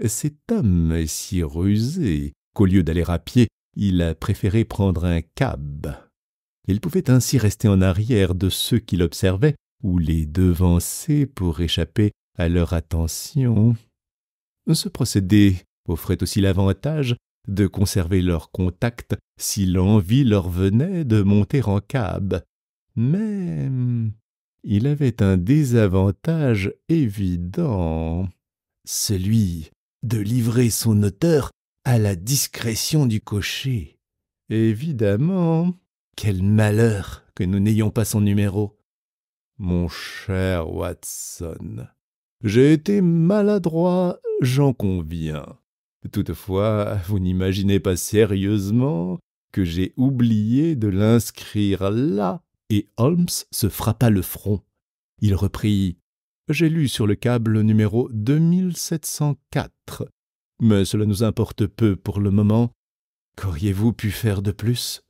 Cet homme est si rusé qu'au lieu d'aller à pied, il a préféré prendre un cab. Il pouvait ainsi rester en arrière de ceux qui l'observaient ou les devancer pour échapper à leur attention. Ce procédé offrait aussi l'avantage de conserver leur contact si l'envie leur venait de monter en cab. Mais il avait un désavantage évident, celui de livrer son auteur à la discrétion du cocher. Évidemment. Quel malheur que nous n'ayons pas son numéro. Mon cher Watson, j'ai été maladroit, j'en conviens. Toutefois, vous n'imaginez pas sérieusement que j'ai oublié de l'inscrire là. Et Holmes se frappa le front. Il reprit « J'ai lu sur le câble numéro 2704, mais cela nous importe peu pour le moment. Qu'auriez-vous pu faire de plus ?»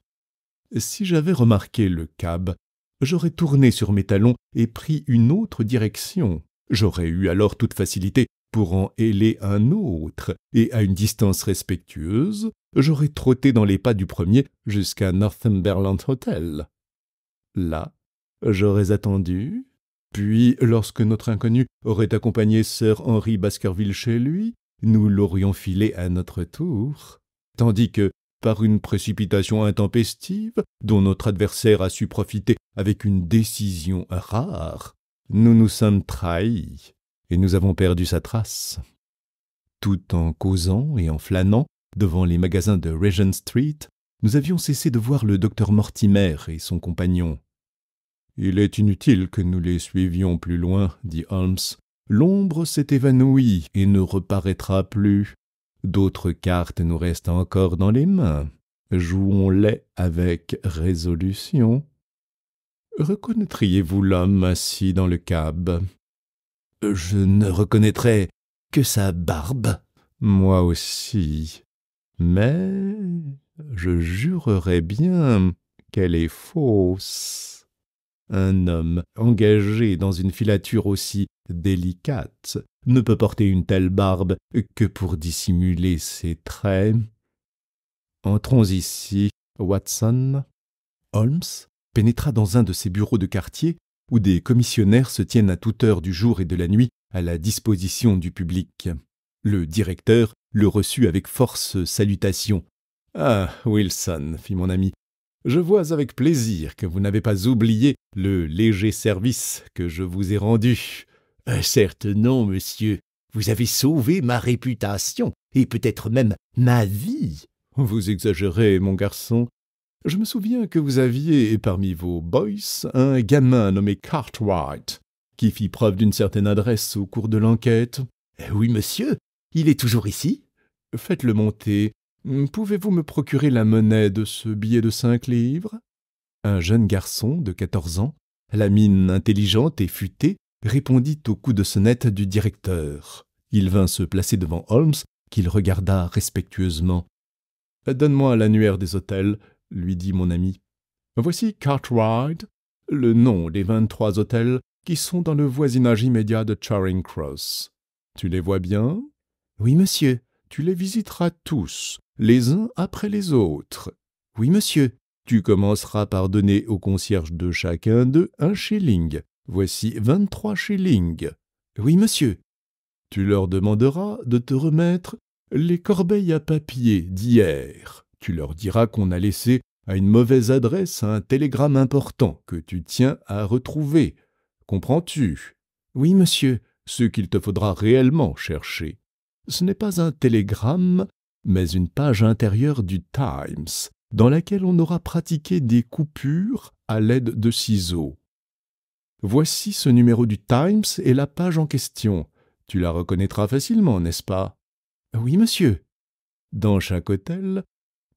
Si j'avais remarqué le cab, j'aurais tourné sur mes talons et pris une autre direction. J'aurais eu alors toute facilité pour en héler un autre, et à une distance respectueuse, j'aurais trotté dans les pas du premier jusqu'à Northumberland Hotel. Là, j'aurais attendu, puis lorsque notre inconnu aurait accompagné Sir Henry Baskerville chez lui, nous l'aurions filé à notre tour, tandis que, par une précipitation intempestive, dont notre adversaire a su profiter avec une décision rare, nous nous sommes trahis et nous avons perdu sa trace. Tout en causant et en flânant devant les magasins de Regent Street, nous avions cessé de voir le docteur Mortimer et son compagnon. « Il est inutile que nous les suivions plus loin, » dit Holmes. « L'ombre s'est évanouie et ne reparaîtra plus. D'autres cartes nous restent encore dans les mains. Jouons-les avec résolution. Reconnaîtriez-vous l'homme assis dans le cab ? Je ne reconnaîtrais que sa barbe. Moi aussi. Mais je jurerais bien qu'elle est fausse. Un homme engagé dans une filature aussi délicate ne peut porter une telle barbe que pour dissimuler ses traits. Entrons ici, Watson. Holmes pénétra dans un de ces bureaux de quartier où des commissionnaires se tiennent à toute heure du jour et de la nuit à la disposition du public. Le directeur le reçut avec force salutation. « Ah, Wilson, fit mon ami, je vois avec plaisir que vous n'avez pas oublié le léger service que je vous ai rendu. »« Certes non, monsieur. Vous avez sauvé ma réputation, et peut-être même ma vie. » »« Vous exagérez, mon garçon. Je me souviens que vous aviez parmi vos boys un gamin nommé Cartwright, qui fit preuve d'une certaine adresse au cours de l'enquête. »« Oui, monsieur. Il est toujours ici. » »« Faites-le monter. Pouvez-vous me procurer la monnaie de ce billet de 5 livres ?» Un jeune garçon de 14 ans, la mine intelligente et futée, répondit au coup de sonnette du directeur. Il vint se placer devant Holmes, qu'il regarda respectueusement. « Donne-moi l'annuaire des hôtels, » lui dit mon ami. « Voici Cartwright, le nom des 23 hôtels qui sont dans le voisinage immédiat de Charing Cross. Tu les vois bien ? » ?»« Oui, monsieur. » »« Tu les visiteras tous, les uns après les autres. »« Oui, monsieur. » »« Tu commenceras par donner au concierge de chacun d'eux 1 shilling. Voici 23 shillings. »« Oui, monsieur. » »« Tu leur demanderas de te remettre les corbeilles à papier d'hier. Tu leur diras qu'on a laissé à une mauvaise adresse un télégramme important que tu tiens à retrouver. Comprends-tu ? » ?»« Oui, monsieur. » »« Ce qu'il te faudra réellement chercher. Ce n'est pas un télégramme, mais une page intérieure du Times, dans laquelle on aura pratiqué des coupures à l'aide de ciseaux. Voici ce numéro du Times et la page en question. Tu la reconnaîtras facilement, n'est-ce pas ? » ?»« Oui, monsieur. » »« Dans chaque hôtel,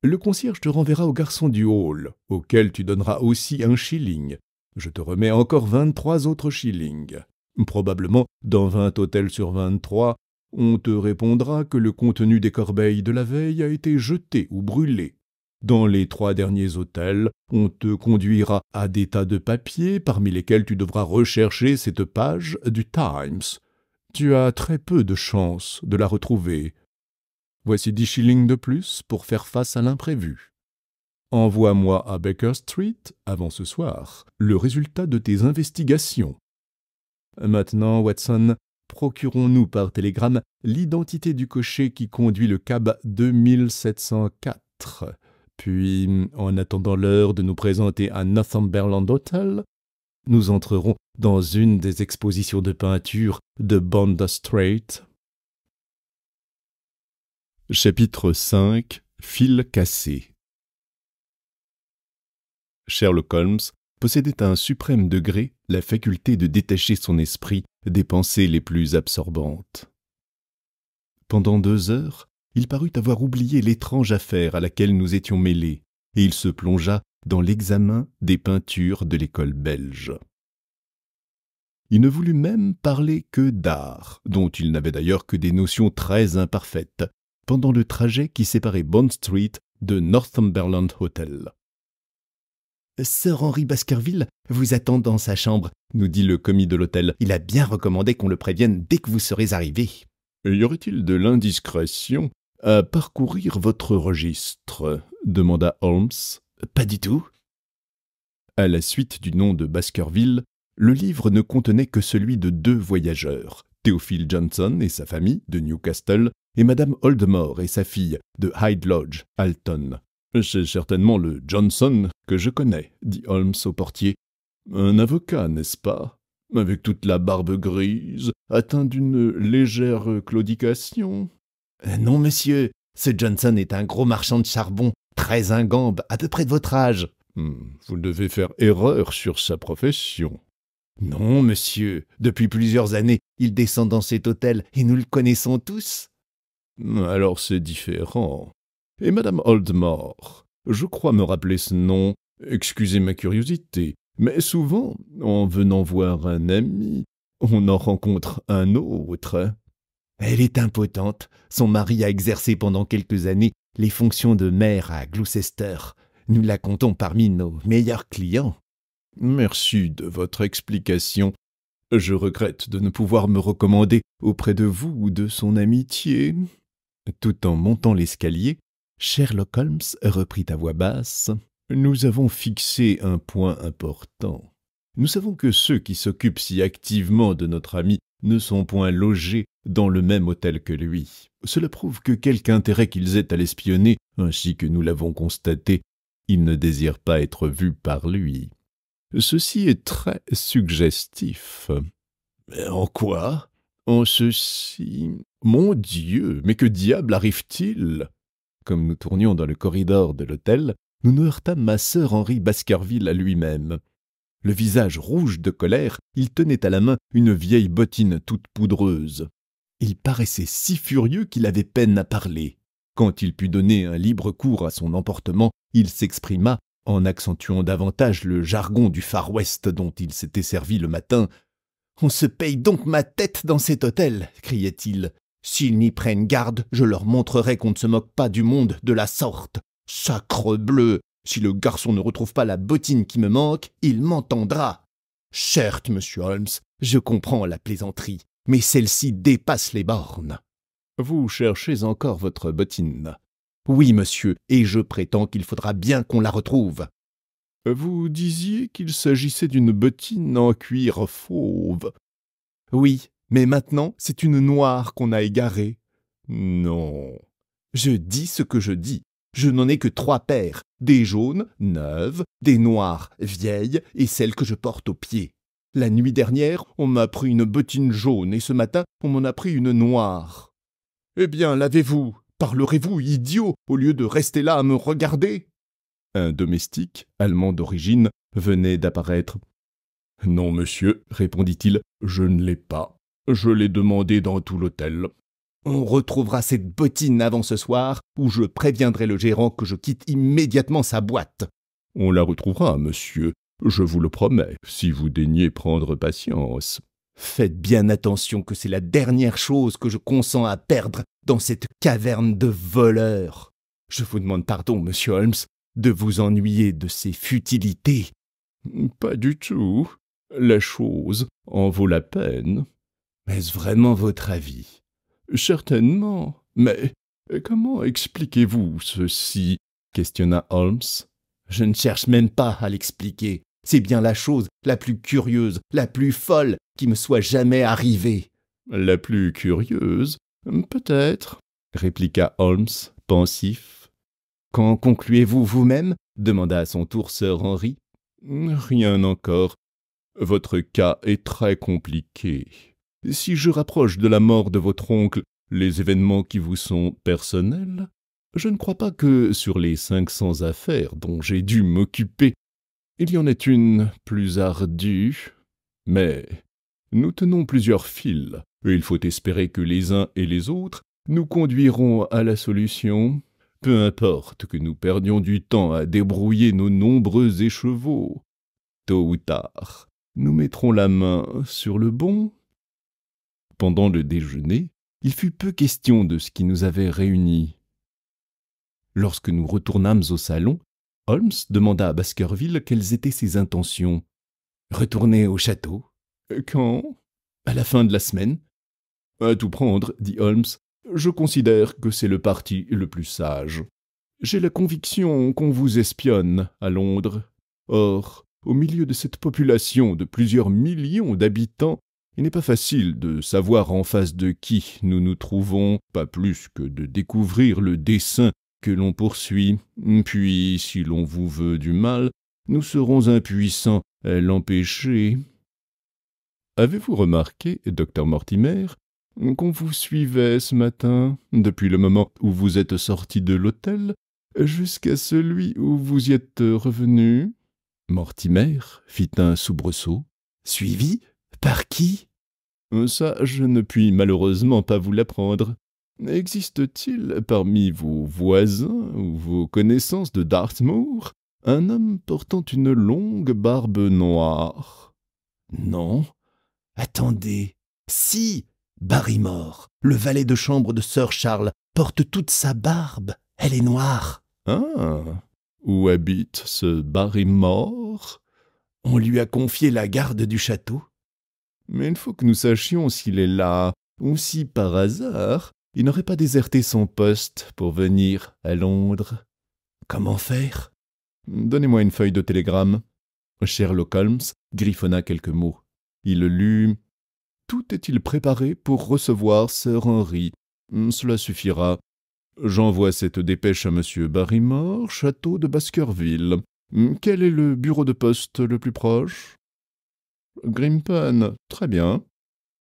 le concierge te renverra au garçon du hall, auquel tu donneras aussi 1 shilling. Je te remets encore 23 autres shillings. Probablement, dans 20 hôtels sur 23, on te répondra que le contenu des corbeilles de la veille a été jeté ou brûlé. Dans les 3 derniers hôtels, on te conduira à des tas de papiers parmi lesquels tu devras rechercher cette page du Times. Tu as très peu de chances de la retrouver. Voici 10 shillings de plus pour faire face à l'imprévu. Envoie-moi à Baker Street, avant ce soir, le résultat de tes investigations. Maintenant, Watson, procurons-nous par télégramme l'identité du cocher qui conduit le cab 2704. Puis, en attendant l'heure de nous présenter à Northumberland Hotel, nous entrerons dans une des expositions de peinture de Bond Street. Chapitre 5. Fil cassé. Sherlock Holmes possédait à un suprême degré la faculté de détacher son esprit des pensées les plus absorbantes. Pendant 2 heures, il parut avoir oublié l'étrange affaire à laquelle nous étions mêlés, et il se plongea dans l'examen des peintures de l'école belge. Il ne voulut même parler que d'art, dont il n'avait d'ailleurs que des notions très imparfaites, pendant le trajet qui séparait Bond Street de Northumberland Hotel. « Sir Henry Baskerville vous attend dans sa chambre, » nous dit le commis de l'hôtel. « Il a bien recommandé qu'on le prévienne dès que vous serez arrivé. »« Y aurait-il de l'indiscrétion à parcourir votre registre ?» demanda Holmes. « Pas du tout. » À la suite du nom de Baskerville, le livre ne contenait que celui de 2 voyageurs, Théophile Johnson et sa famille de Newcastle, et Madame Oldmore et sa fille de Hyde Lodge, Alton. « C'est certainement le Johnson que je connais, » dit Holmes au portier. « Un avocat, n'est-ce pas ? Avec toute la barbe grise, atteint d'une légère claudication. » »« Non, monsieur, ce Johnson est un gros marchand de charbon, très ingambe, à peu près de votre âge. » »« Vous devez faire erreur sur sa profession. » »« Non, monsieur, depuis plusieurs années, il descend dans cet hôtel et nous le connaissons tous. » »« Alors c'est différent. Et Madame Oldmore, je crois me rappeler ce nom. Excusez ma curiosité, mais souvent, en venant voir un ami, on en rencontre un autre. » »« Elle est impotente. Son mari a exercé pendant quelques années les fonctions de maire à Gloucester. Nous la comptons parmi nos meilleurs clients. » »« Merci de votre explication. Je regrette de ne pouvoir me recommander auprès de vous ou de son amitié. » Tout en montant l'escalier, Sherlock Holmes reprit à voix basse. « Nous avons fixé un point important. Nous savons que ceux qui s'occupent si activement de notre ami ne sont point logés dans le même hôtel que lui. Cela prouve que quelque intérêt qu'ils aient à l'espionner, ainsi que nous l'avons constaté, il ne désire pas être vu par lui. Ceci est très suggestif. Mais en quoi? En ceci... Mon Dieu, mais que diable arrive-t-il? Comme nous tournions dans le corridor de l'hôtel, nous nous heurtâmes ma sœur Henry Baskerville à lui-même. Le visage rouge de colère, il tenait à la main une vieille bottine toute poudreuse. Il paraissait si furieux qu'il avait peine à parler. Quand il put donner un libre cours à son emportement, il s'exprima, en accentuant davantage le jargon du Far West dont il s'était servi le matin. « On se paye donc ma tête dans cet hôtel !» criait-il. « S'ils n'y prennent garde, je leur montrerai qu'on ne se moque pas du monde de la sorte. Sacrebleu! Si le garçon ne retrouve pas la bottine qui me manque, il m'entendra. Certes, monsieur Holmes, je comprends la plaisanterie, mais celle-ci dépasse les bornes. » Vous cherchez encore votre bottine? Oui, monsieur, et je prétends qu'il faudra bien qu'on la retrouve. Vous disiez qu'il s'agissait d'une bottine en cuir fauve. Oui, mais maintenant, c'est une noire qu'on a égarée. Non. Je dis ce que je dis. Je n'en ai que 3 paires, des jaunes, neuves, des noires, vieilles, et celles que je porte aux pieds. La nuit dernière, on m'a pris une bottine jaune, et ce matin, on m'en a pris une noire. Eh bien, lavez-vous, parlerez-vous, idiot, au lieu de rester là à me regarder? Un domestique, allemand d'origine, venait d'apparaître. « Non, monsieur, répondit-il, je ne l'ai pas. Je l'ai demandé dans tout l'hôtel. » On retrouvera cette bottine avant ce soir, ou je préviendrai le gérant que je quitte immédiatement sa boîte. On la retrouvera, monsieur, je vous le promets, si vous daignez prendre patience. Faites bien attention que c'est la dernière chose que je consens à perdre dans cette caverne de voleurs. Je vous demande pardon, monsieur Holmes, de vous ennuyer de ces futilités. Pas du tout. La chose en vaut la peine. Est-ce vraiment votre avis? Certainement. Mais comment expliquez-vous ceci? Questionna Holmes. Je ne cherche même pas à l'expliquer. C'est bien la chose la plus curieuse, la plus folle qui me soit jamais arrivée. La plus curieuse? Peut-être, répliqua Holmes, pensif. Qu'en concluez-vous vous-même? Demanda à son tour Sir Henry. Rien encore. Votre cas est très compliqué. Si je rapproche de la mort de votre oncle les événements qui vous sont personnels, je ne crois pas que sur les 500 affaires dont j'ai dû m'occuper, il y en ait une plus ardue. Mais nous tenons plusieurs fils, et il faut espérer que les uns et les autres nous conduiront à la solution. Peu importe que nous perdions du temps à débrouiller nos nombreux écheveaux. Tôt ou tard, nous mettrons la main sur le bon. Pendant le déjeuner, il fut peu question de ce qui nous avait réunis. Lorsque nous retournâmes au salon, Holmes demanda à Baskerville quelles étaient ses intentions. « Retourner au château. »« Quand ?»« À la fin de la semaine. »« À tout prendre, dit Holmes, je considère que c'est le parti le plus sage. J'ai la conviction qu'on vous espionne à Londres. Or, au milieu de cette population de plusieurs millions d'habitants, il n'est pas facile de savoir en face de qui nous nous trouvons, pas plus que de découvrir le dessein que l'on poursuit. Puis, si l'on vous veut du mal, nous serons impuissants à l'empêcher. Avez-vous remarqué, docteur Mortimer, qu'on vous suivait ce matin, depuis le moment où vous êtes sorti de l'hôtel, jusqu'à celui où vous y êtes revenu? Mortimer fit un soubresaut. Suivi? Par qui? Ça, je ne puis malheureusement pas vous l'apprendre. Existe-t-il parmi vos voisins ou vos connaissances de Dartmoor un homme portant une longue barbe noire? Non. Attendez. Si, Barrymore, le valet de chambre de Sir Charles, porte toute sa barbe. Elle est noire. Ah. Où habite ce Barrymore? On lui a confié la garde du château. Mais il faut que nous sachions s'il est là, ou si, par hasard, il n'aurait pas déserté son poste pour venir à Londres. Comment faire? Donnez-moi une feuille de télégramme. Sherlock Holmes griffonna quelques mots. Il lut « Tout est-il préparé pour recevoir Sir Henry ? Cela suffira. J'envoie cette dépêche à M. Barrymore, château de Baskerville. Quel est le bureau de poste le plus proche ? Grimpen, très bien.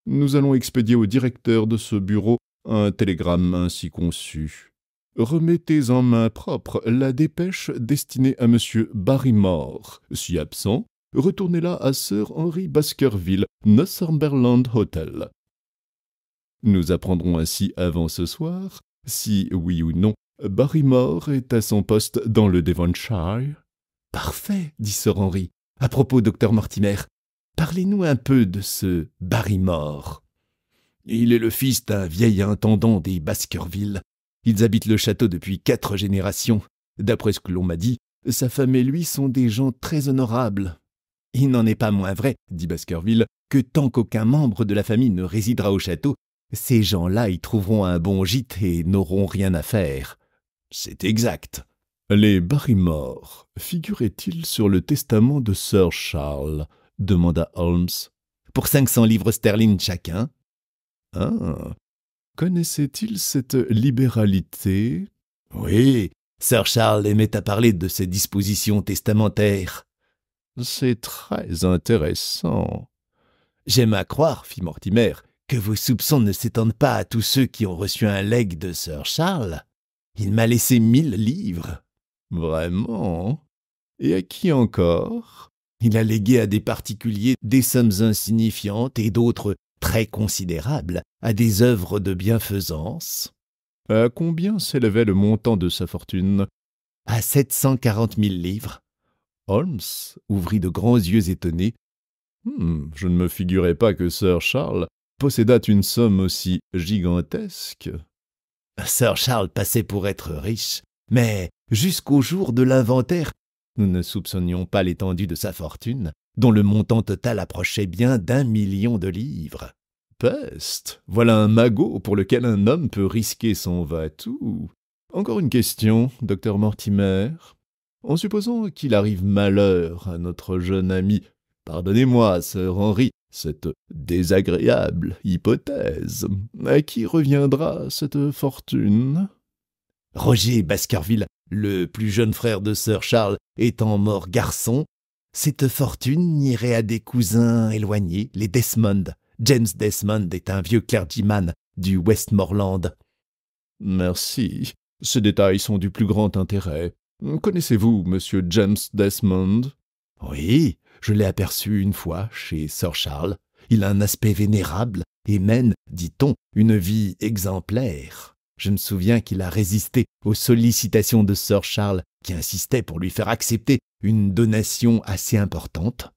Nous allons expédier au directeur de ce bureau un télégramme ainsi conçu. Remettez en main propre la dépêche destinée à M. Barrymore. Si absent, retournez-la à Sir Henry Baskerville, Northumberland Hotel. Nous apprendrons ainsi avant ce soir si, oui ou non, Barrymore est à son poste dans le Devonshire. « Parfait, dit Sir Henry. À propos, docteur Mortimer, parlez-nous un peu de ce Barrymore. » Il est le fils d'un vieil intendant des Baskerville. Ils habitent le château depuis 4 générations. D'après ce que l'on m'a dit, sa femme et lui sont des gens très honorables. Il n'en est pas moins vrai, dit Baskerville, que tant qu'aucun membre de la famille ne résidera au château, ces gens-là y trouveront un bon gîte et n'auront rien à faire. C'est exact. Les Barrymore figuraient-ils sur le testament de Sir Charles ? Demanda Holmes. Pour 500 livres sterling chacun. Ah. Connaissait-il cette libéralité ? Oui, Sir Charles aimait à parler de ses dispositions testamentaires. C'est très intéressant. J'aime à croire, fit Mortimer, que vos soupçons ne s'étendent pas à tous ceux qui ont reçu un legs de Sir Charles. Il m'a laissé 1000 livres. Vraiment ? Et à qui encore ? Il a légué à des particuliers des sommes insignifiantes et d'autres très considérables à des œuvres de bienfaisance. À combien s'élevait le montant de sa fortune ? À 740 000 livres. Holmes ouvrit de grands yeux étonnés. Je ne me figurais pas que Sir Charles possédât une somme aussi gigantesque. Sir Charles passait pour être riche, mais jusqu'au jour de l'inventaire, nous ne soupçonnions pas l'étendue de sa fortune, dont le montant total approchait bien d'1 million de livres. Peste, voilà un magot pour lequel un homme peut risquer son va-tout. Encore une question, docteur Mortimer. En supposant qu'il arrive malheur à notre jeune ami, pardonnez-moi, Sir Henry, cette désagréable hypothèse, à qui reviendra cette fortune ? Roger Baskerville, le plus jeune frère de Sir Charles, étant mort garçon, cette fortune irait à des cousins éloignés, les Desmond. James Desmond est un vieux clergyman du Westmoreland. Merci. Ces détails sont du plus grand intérêt. Connaissez-vous Monsieur James Desmond ? Oui, je l'ai aperçu une fois chez Sir Charles. Il a un aspect vénérable et mène, dit-on, une vie exemplaire. Je me souviens qu'il a résisté aux sollicitations de Sir Charles, qui insistait pour lui faire accepter une donation assez importante.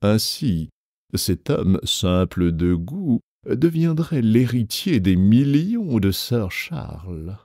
Ainsi, cet homme simple de goût deviendrait l'héritier des millions de Sir Charles.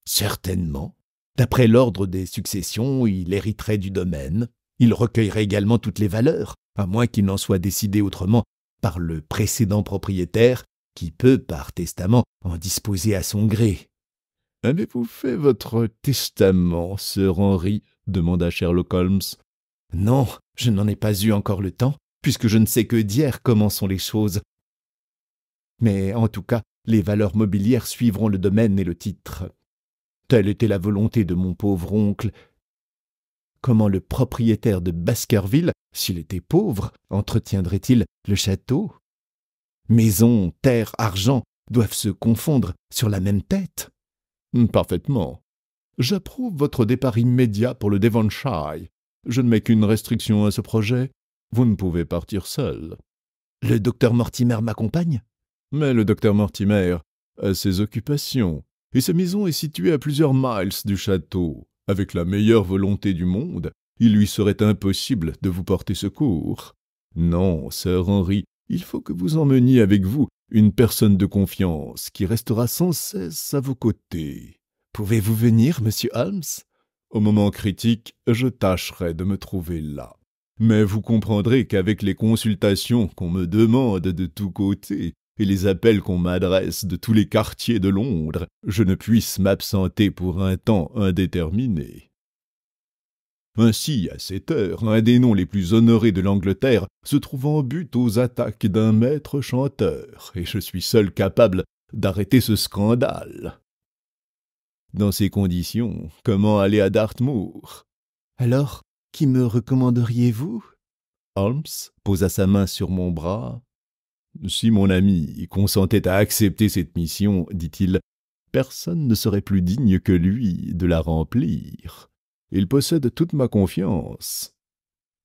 Certainement. D'après l'ordre des successions, il hériterait du domaine. Il recueillerait également toutes les valeurs, à moins qu'il n'en soit décidé autrement par le précédent propriétaire, qui peut, par testament, en disposer à son gré. « Avez-vous fait votre testament, Sir Henry ?» demanda Sherlock Holmes. « Non, je n'en ai pas eu encore le temps, puisque je ne sais que dire comment sont les choses. Mais en tout cas, les valeurs mobilières suivront le domaine et le titre. Telle était la volonté de mon pauvre oncle. Comment le propriétaire de Baskerville, s'il était pauvre, entretiendrait-il le château ? Maison, terre, argent doivent se confondre sur la même tête. Parfaitement. J'approuve votre départ immédiat pour le Devonshire. Je ne mets qu'une restriction à ce projet. Vous ne pouvez partir seul. Le docteur Mortimer m'accompagne ? Mais le docteur Mortimer a ses occupations, et sa maison est située à plusieurs miles du château. Avec la meilleure volonté du monde, il lui serait impossible de vous porter secours. Non, Sir Henry, il faut que vous emmeniez avec vous une personne de confiance qui restera sans cesse à vos côtés. Pouvez-vous venir, monsieur Holmes ? Au moment critique, je tâcherai de me trouver là. Mais vous comprendrez qu'avec les consultations qu'on me demande de tous côtés et les appels qu'on m'adresse de tous les quartiers de Londres, je ne puisse m'absenter pour un temps indéterminé. Ainsi, à cette heure, un des noms les plus honorés de l'Angleterre se trouve en but aux attaques d'un maître chanteur, et je suis seul capable d'arrêter ce scandale. Dans ces conditions, comment aller à Dartmoor? Alors, qui me recommanderiez-vous? Holmes posa sa main sur mon bras. Si mon ami consentait à accepter cette mission, dit-il, personne ne serait plus digne que lui de la remplir. Il possède toute ma confiance.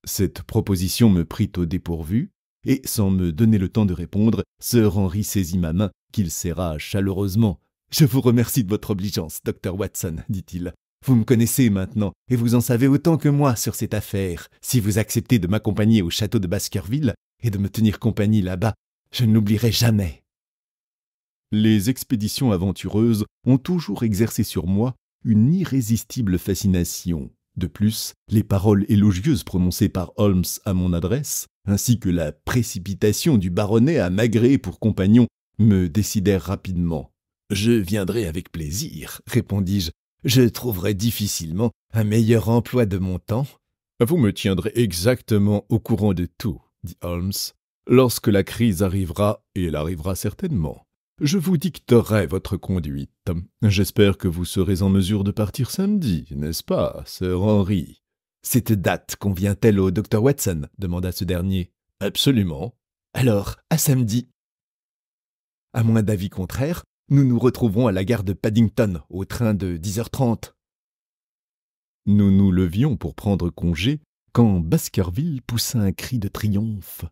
Cette proposition me prit au dépourvu, et sans me donner le temps de répondre, Sir Henry saisit ma main, qu'il serra chaleureusement. « Je vous remercie de votre obligeance, Dr. Watson, dit-il. Vous me connaissez maintenant, et vous en savez autant que moi sur cette affaire. Si vous acceptez de m'accompagner au château de Baskerville et de me tenir compagnie là-bas, je ne l'oublierai jamais. » Les expéditions aventureuses ont toujours exercé sur moi une irrésistible fascination. De plus, les paroles élogieuses prononcées par Holmes à mon adresse, ainsi que la précipitation du baronnet à m'agréer pour compagnon, me décidèrent rapidement. « Je viendrai avec plaisir, » répondis-je. « Je trouverai difficilement un meilleur emploi de mon temps. »« Vous me tiendrez exactement au courant de tout, » dit Holmes. « Lorsque la crise arrivera, et elle arrivera certainement, je vous dicterai votre conduite. J'espère que vous serez en mesure de partir samedi, n'est-ce pas, Sir Henry ?»« Cette date convient-elle au Dr. Watson ?» demanda ce dernier. « Absolument. »« Alors, à samedi. » À moins d'avis contraire, nous nous retrouverons à la gare de Paddington, au train de 10h30. Nous nous levions pour prendre congé, quand Baskerville poussa un cri de triomphe.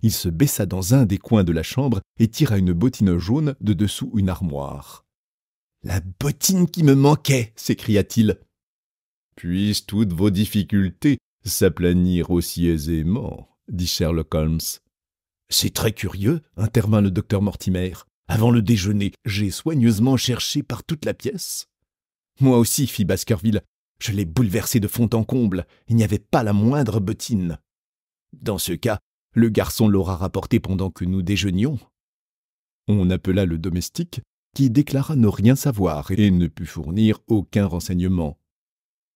Il se baissa dans un des coins de la chambre et tira une bottine jaune de dessous une armoire. « La bottine qui me manquait !» s'écria-t-il. « Puissent toutes vos difficultés s'aplanir aussi aisément ?» dit Sherlock Holmes. « C'est très curieux, » intervint le docteur Mortimer. « Avant le déjeuner, j'ai soigneusement cherché par toute la pièce. »« Moi aussi, fit Baskerville. Je l'ai bouleversé de fond en comble. Il n'y avait pas la moindre bottine. »« Dans ce cas, le garçon l'aura rapporté pendant que nous déjeunions. » On appela le domestique, qui déclara ne rien savoir et ne put fournir aucun renseignement.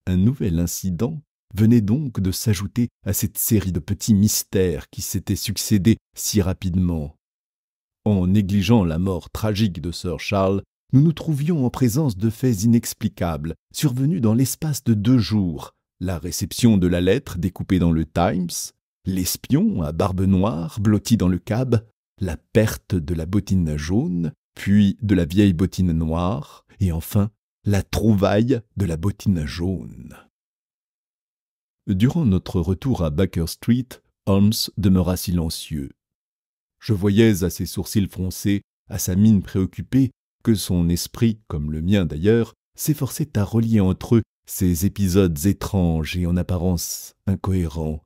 Un nouvel incident venait donc de s'ajouter à cette série de petits mystères qui s'étaient succédés si rapidement. En négligeant la mort tragique de Sir Charles, nous nous trouvions en présence de faits inexplicables, survenus dans l'espace de 2 jours. La réception de la lettre découpée dans le Times, l'espion à barbe noire blotti dans le cab, la perte de la bottine jaune, puis de la vieille bottine noire, et enfin la trouvaille de la bottine jaune. Durant notre retour à Baker Street, Holmes demeura silencieux. Je voyais à ses sourcils froncés, à sa mine préoccupée, que son esprit, comme le mien d'ailleurs, s'efforçait à relier entre eux ces épisodes étranges et en apparence incohérents.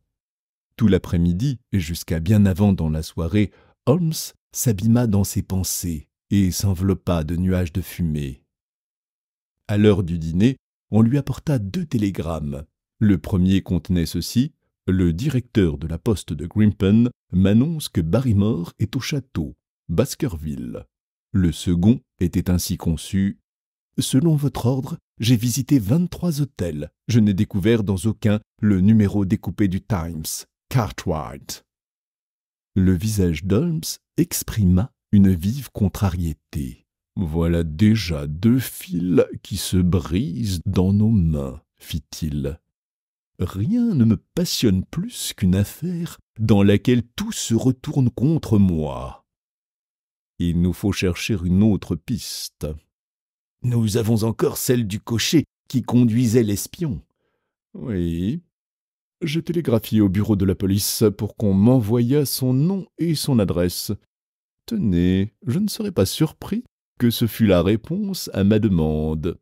Tout l'après-midi, et jusqu'à bien avant dans la soirée, Holmes s'abîma dans ses pensées et s'enveloppa de nuages de fumée. À l'heure du dîner, on lui apporta 2 télégrammes. Le premier contenait ceci: « Le directeur de la poste de Grimpen m'annonce que Barrymore est au château, Baskerville. » Le second était ainsi conçu: « Selon votre ordre, j'ai visité 23 hôtels. Je n'ai découvert dans aucun le numéro découpé du Times. Cartwright. » Le visage d'Holmes exprima une vive contrariété. « Voilà déjà 2 fils qui se brisent dans nos mains, » fit-il. « Rien ne me passionne plus qu'une affaire dans laquelle tout se retourne contre moi. Il nous faut chercher une autre piste. Nous avons encore celle du cocher qui conduisait l'espion. » « Oui. J'ai télégraphié au bureau de la police pour qu'on m'envoyât son nom et son adresse. Tenez, je ne serais pas surpris que ce fût la réponse à ma demande. »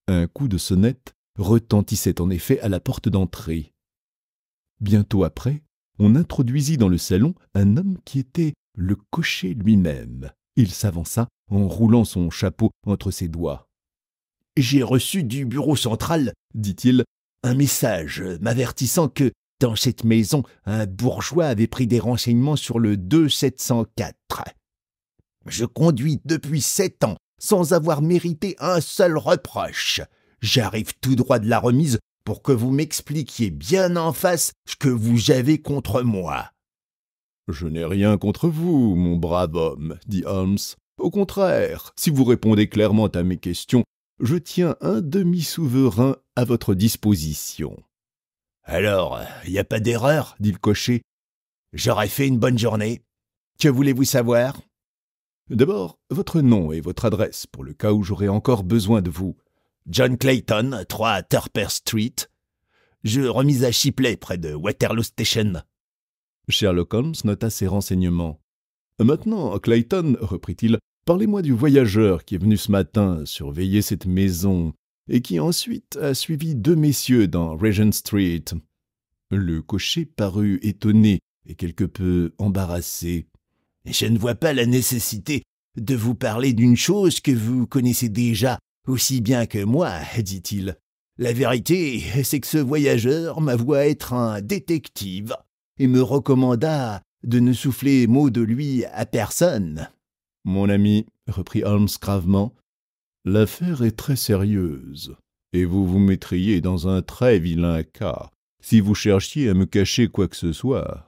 Un coup de sonnette retentissait en effet à la porte d'entrée. Bientôt après, on introduisit dans le salon un homme qui était le cocher lui-même. Il s'avança en roulant son chapeau entre ses doigts. « J'ai reçu du bureau central, dit-il, un message m'avertissant que, dans cette maison, un bourgeois avait pris des renseignements sur le 2704. Je conduis depuis 7 ans sans avoir mérité un seul reproche. J'arrive tout droit de la remise pour que vous m'expliquiez bien en face ce que vous avez contre moi. » « Je n'ai rien contre vous, mon brave homme, » dit Holmes. « Au contraire, si vous répondez clairement à mes questions, je tiens un demi-souverain à votre disposition. » « Alors, il n'y a pas d'erreur, » dit le cocher. « J'aurais fait une bonne journée. Que voulez-vous savoir ?»« D'abord, votre nom et votre adresse, pour le cas où j'aurai encore besoin de vous. »« John Clayton, 3 Turper Street. Je remise à Shipley, près de Waterloo Station. » Sherlock Holmes nota ces renseignements. « Maintenant, Clayton, reprit-il, parlez-moi du voyageur qui est venu ce matin surveiller cette maison et qui ensuite a suivi 2 messieurs dans Regent Street. » Le cocher parut étonné et quelque peu embarrassé. « Je ne vois pas la nécessité de vous parler d'une chose que vous connaissez déjà aussi bien que moi, » dit-il. « La vérité, c'est que ce voyageur m'avoua être un détective et me recommanda de ne souffler mot de lui à personne. »« Mon ami, » reprit Holmes gravement, « l'affaire est très sérieuse, et vous vous mettriez dans un très vilain cas si vous cherchiez à me cacher quoi que ce soit.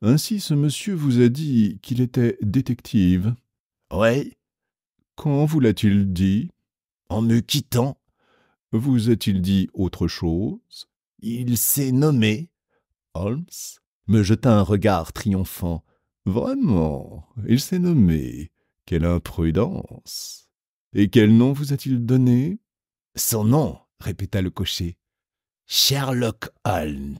Ainsi ce monsieur vous a dit qu'il était détective. »« Oui. »« Quand vous l'a-t-il dit ?»« En me quittant. »« Vous a-t-il dit autre chose ?»« Il s'est nommé. » Holmes me jeta un regard triomphant. « Vraiment, il s'est nommé. Quelle imprudence! Et quel nom vous a-t-il donné ?»« Son nom, » répéta le cocher. « Sherlock Holmes. »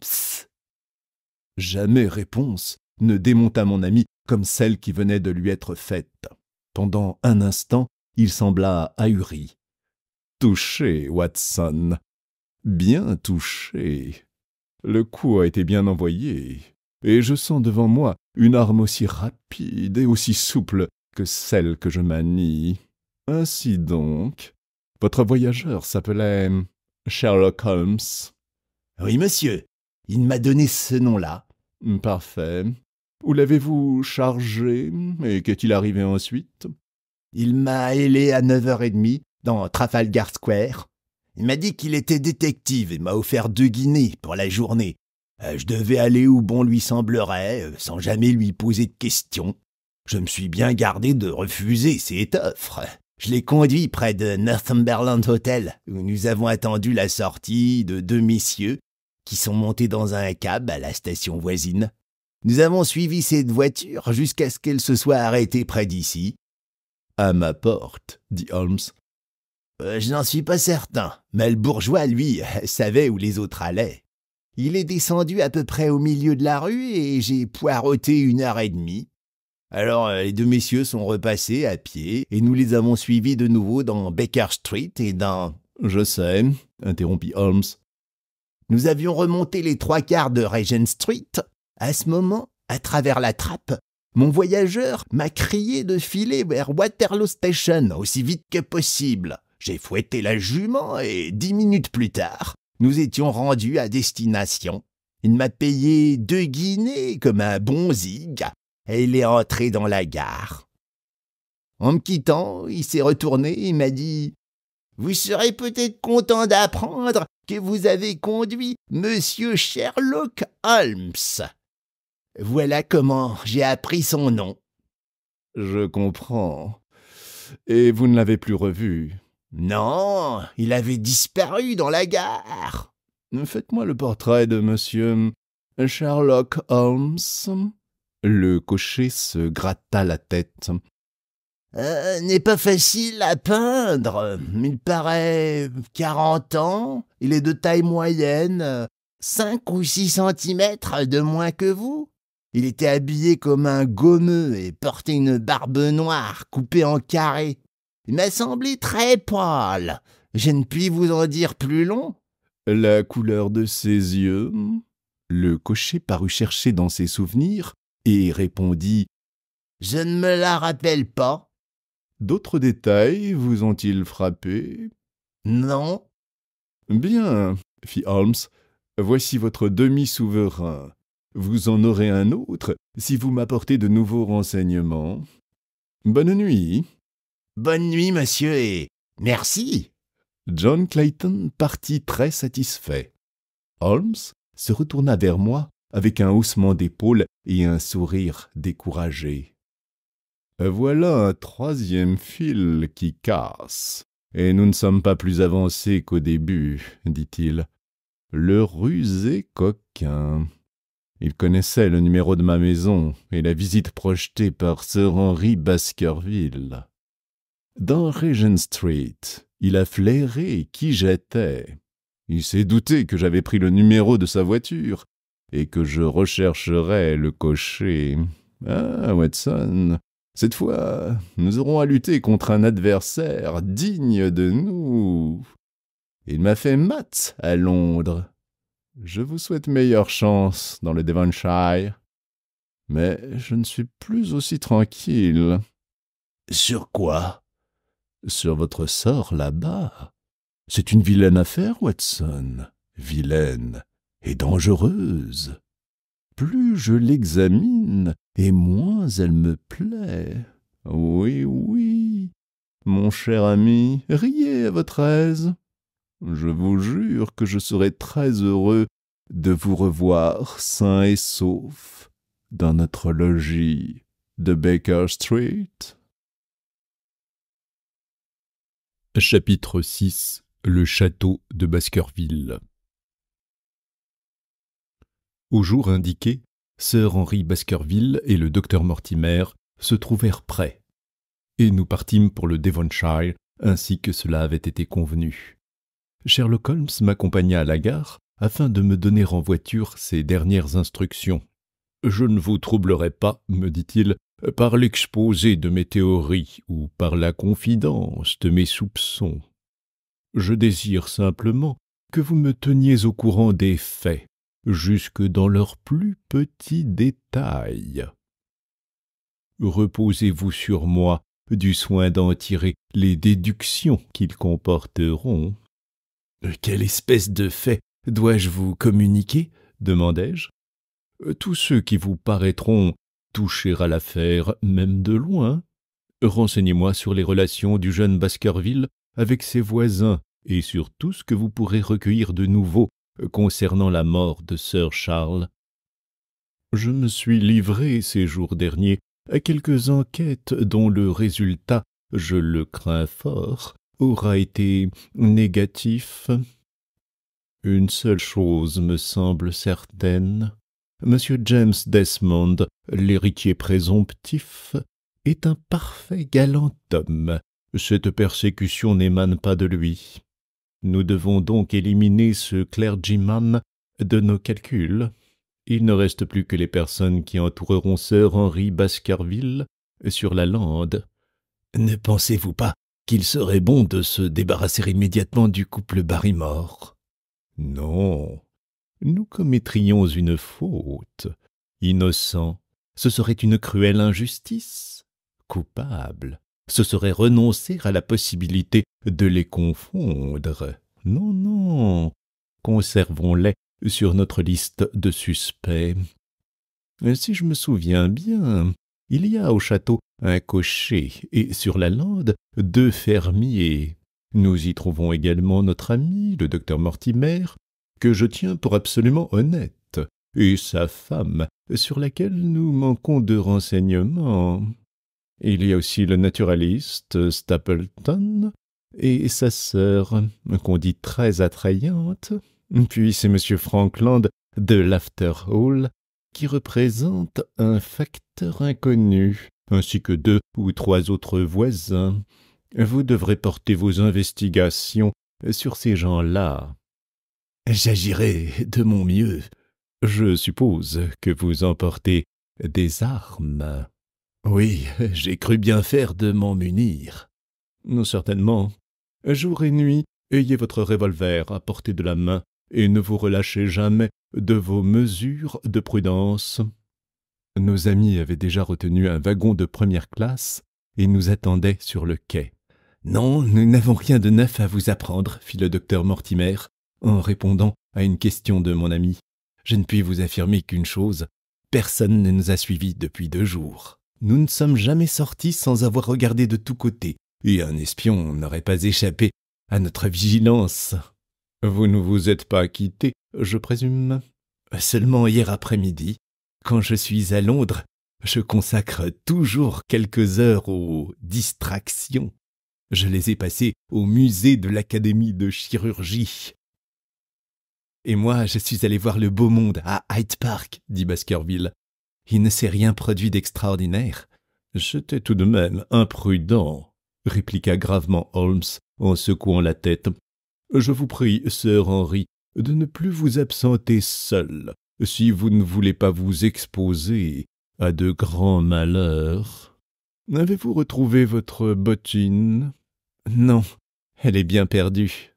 Jamais réponse ne démonta mon ami comme celle qui venait de lui être faite. Pendant un instant, il sembla ahuri. « Touché, Watson, bien touché. Le coup a été bien envoyé, et je sens devant moi une arme aussi rapide et aussi souple que celle que je manie. Ainsi donc, votre voyageur s'appelait Sherlock Holmes. »« Oui, monsieur, il m'a donné ce nom-là. »« Parfait. Où l'avez-vous chargé, et qu'est-il arrivé ensuite ?»« Il m'a hélé à 9h30 dans Trafalgar Square. Il m'a dit qu'il était détective et m'a offert 2 guinées pour la journée. Je devais aller où bon lui semblerait, sans jamais lui poser de questions. Je me suis bien gardé de refuser cette offre. Je l'ai conduit près de Northumberland Hotel, où nous avons attendu la sortie de 2 messieurs qui sont montés dans un cab à la station voisine. Nous avons suivi cette voiture jusqu'à ce qu'elle se soit arrêtée près d'ici. »« À ma porte, » dit Holmes. Je n'en suis pas certain, mais le bourgeois, lui, savait où les autres allaient. Il est descendu à peu près au milieu de la rue et j'ai poireauté 1h30. Alors les 2 messieurs sont repassés à pied et nous les avons suivis de nouveau dans Baker Street et dans... »« Je sais, » interrompit Holmes. « Nous avions remonté les 3/4 de Regent Street. À ce moment, à travers la trappe, mon voyageur m'a crié de filer vers Waterloo Station aussi vite que possible. J'ai fouetté la jument et 10 minutes plus tard, nous étions rendus à destination. Il m'a payé 2 guinées comme un bon zig et il est entré dans la gare. En me quittant, il s'est retourné et m'a dit « Vous serez peut-être content d'apprendre que vous avez conduit Monsieur Sherlock Holmes. » Voilà comment j'ai appris son nom. « Je comprends. Et vous ne l'avez plus revu ?»« Non, il avait disparu dans la gare. »« Faites-moi le portrait de monsieur Sherlock Holmes. » Le cocher se gratta la tête. « N'est pas facile à peindre. Il paraît 40 ans. Il est de taille moyenne, 5 ou 6 centimètres de moins que vous. Il était habillé comme un gommeux et portait une barbe noire coupée en carrés. Il m'a semblé très pâle. Je ne puis vous en dire plus long. » « La couleur de ses yeux ?» Le cocher parut chercher dans ses souvenirs et répondit « Je ne me la rappelle pas. »« D'autres détails vous ont-ils frappé ?»« Non. »« Bien, » fit Holmes, « voici votre demi-souverain. Vous en aurez un autre si vous m'apportez de nouveaux renseignements. Bonne nuit. » « Bonne nuit, monsieur, et merci. » John Clayton partit très satisfait. Holmes se retourna vers moi avec un haussement d'épaules et un sourire découragé. « Voilà un 3e fil qui casse, et nous ne sommes pas plus avancés qu'au début, dit-il. Le rusé coquin. Il connaissait le numéro de ma maison et la visite projetée par Sir Henry Baskerville. Dans Regent Street, il a flairé qui j'étais. Il s'est douté que j'avais pris le numéro de sa voiture et que je rechercherais le cocher. Ah, Watson, cette fois, nous aurons à lutter contre un adversaire digne de nous. Il m'a fait mat à Londres. Je vous souhaite meilleure chance dans le Devonshire. Mais je ne suis plus aussi tranquille. »« Sur quoi ?»« Sur votre sort là-bas. C'est une vilaine affaire, Watson. Vilaine et dangereuse. Plus je l'examine, et moins elle me plaît. Oui, oui, mon cher ami, riez à votre aise. Je vous jure que je serai très heureux de vous revoir sain et sauf dans notre logis de Baker Street. » Chapitre 6. Le château de Baskerville. Au jour indiqué, Sir Henry Baskerville et le docteur Mortimer se trouvèrent prêts, et nous partîmes pour le Devonshire ainsi que cela avait été convenu. Sherlock Holmes m'accompagna à la gare afin de me donner en voiture ses dernières instructions. « Je ne vous troublerai pas, me dit-il, par l'exposé de mes théories ou par la confidence de mes soupçons. Je désire simplement que vous me teniez au courant des faits, jusque dans leurs plus petits détails. Reposez-vous sur moi du soin d'en tirer les déductions qu'ils comporteront. »« Quelle espèce de faits dois-je vous communiquer ?» demandai-je. « Tous ceux qui vous paraîtront toucher à l'affaire, même de loin. Renseignez-moi sur les relations du jeune Baskerville avec ses voisins et sur tout ce que vous pourrez recueillir de nouveau concernant la mort de Sir Charles. Je me suis livré ces jours derniers à quelques enquêtes dont le résultat, je le crains fort, aura été négatif. Une seule chose me semble certaine. M. James Desmond, l'héritier présomptif, est un parfait galant homme. Cette persécution n'émane pas de lui. Nous devons donc éliminer ce clergyman de nos calculs. Il ne reste plus que les personnes qui entoureront Sir Henry Baskerville sur la lande. Ne pensez-vous pas qu'il serait bon de se débarrasser immédiatement du couple Barrymore? Non, nous commettrions une faute. Innocent, ce serait une cruelle injustice. Coupable, ce serait renoncer à la possibilité de les confondre. Non, non, conservons-les sur notre liste de suspects. Si je me souviens bien, il y a au château un cocher et sur la lande 2 fermiers. Nous y trouvons également notre ami, le docteur Mortimer, que je tiens pour absolument honnête, et sa femme, sur laquelle nous manquons de renseignements. Il y a aussi le naturaliste Stapleton et sa sœur, qu'on dit très attrayante. Puis c'est M. Frankland de l'After Hall, qui représente un facteur inconnu, ainsi que 2 ou 3 autres voisins. Vous devrez porter vos investigations sur ces gens-là. J'agirai de mon mieux. Je suppose que vous emportez des armes. Oui, j'ai cru bien faire de m'en munir. Certainement. Jour et nuit, ayez votre revolver à portée de la main et ne vous relâchez jamais de vos mesures de prudence. Nos amis avaient déjà retenu un wagon de première classe et nous attendaient sur le quai. « Non, nous n'avons rien de neuf à vous apprendre, » fit le docteur Mortimer, en répondant à une question de mon ami. « Je ne puis vous affirmer qu'une chose, personne ne nous a suivis depuis 2 jours. Nous ne sommes jamais sortis sans avoir regardé de tous côtés, et un espion n'aurait pas échappé à notre vigilance. Vous ne vous êtes pas quitté, je présume? Seulement hier après-midi. Quand je suis à Londres, je consacre toujours quelques heures aux distractions. Je les ai passées au musée de l'Académie de chirurgie. Et moi, je suis allé voir le beau monde à Hyde Park, dit Baskerville. Il ne s'est rien produit d'extraordinaire. J'étais tout de même imprudent, répliqua gravement Holmes en secouant la tête. Je vous prie, Sir Henry, de ne plus vous absenter seul, si vous ne voulez pas vous exposer à de grands malheurs. Avez-vous retrouvé votre bottine? Non, elle est bien perdue.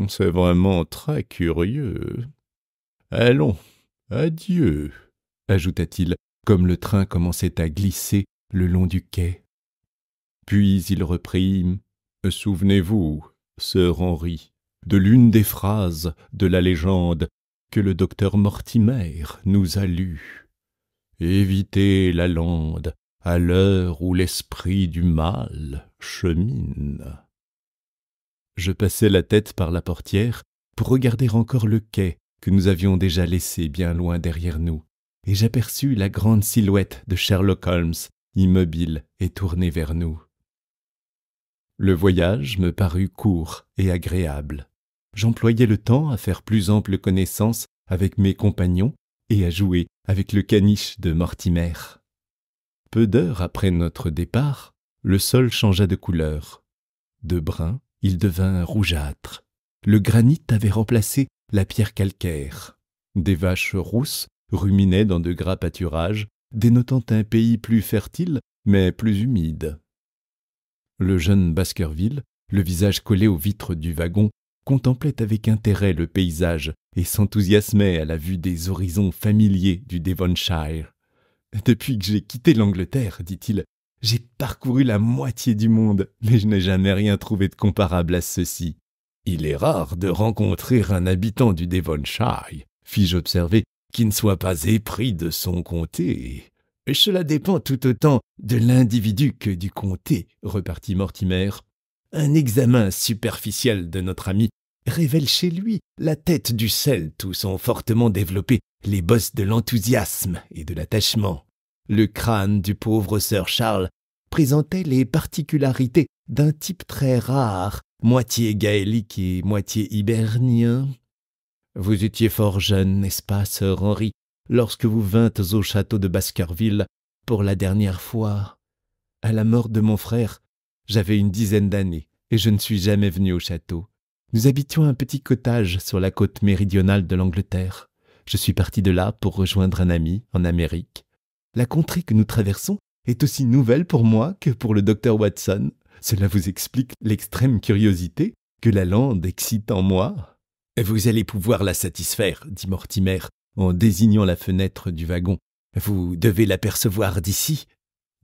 C'est vraiment très curieux. Allons, adieu, ajouta-t-il, comme le train commençait à glisser le long du quai. Puis il reprit « Souvenez-vous, Sir Henry, de l'une des phrases de la légende que le docteur Mortimer nous a lue. Évitez la lande à l'heure où l'esprit du mal chemine. » Je passai la tête par la portière pour regarder encore le quai que nous avions déjà laissé bien loin derrière nous, et j'aperçus la grande silhouette de Sherlock Holmes, immobile et tournée vers nous. Le voyage me parut court et agréable. J'employai le temps à faire plus ample connaissance avec mes compagnons et à jouer avec le caniche de Mortimer. Peu d'heures après notre départ, le sol changea de couleur. De brun, il devint rougeâtre. Le granit avait remplacé la pierre calcaire. Des vaches rousses ruminaient dans de gras pâturages, dénotant un pays plus fertile, mais plus humide. Le jeune Baskerville, le visage collé aux vitres du wagon, contemplait avec intérêt le paysage et s'enthousiasmait à la vue des horizons familiers du Devonshire. « Depuis que j'ai quitté l'Angleterre, dit-il, j'ai parcouru la moitié du monde, mais je n'ai jamais rien trouvé de comparable à ceci. »« Il est rare de rencontrer un habitant du Devonshire, fis-je observer, qui ne soit pas épris de son comté. »« Cela dépend tout autant de l'individu que du comté, repartit Mortimer. Un examen superficiel de notre ami révèle chez lui la tête du Celte où sont fortement développées les bosses de l'enthousiasme et de l'attachement. Le crâne du pauvre Sir Charles présentait les particularités d'un type très rare, moitié gaélique et moitié hibernien. Vous étiez fort jeune, n'est-ce pas, Sir Henry, lorsque vous vîntes au château de Baskerville pour la dernière fois. À la mort de mon frère, j'avais une dizaine d'années et je ne suis jamais venu au château. Nous habitions un petit cottage sur la côte méridionale de l'Angleterre. Je suis parti de là pour rejoindre un ami en Amérique. La contrée que nous traversons est aussi nouvelle pour moi que pour le docteur Watson. Cela vous explique l'extrême curiosité que la lande excite en moi. Vous allez pouvoir la satisfaire, dit Mortimer, en désignant la fenêtre du wagon. Vous devez l'apercevoir d'ici.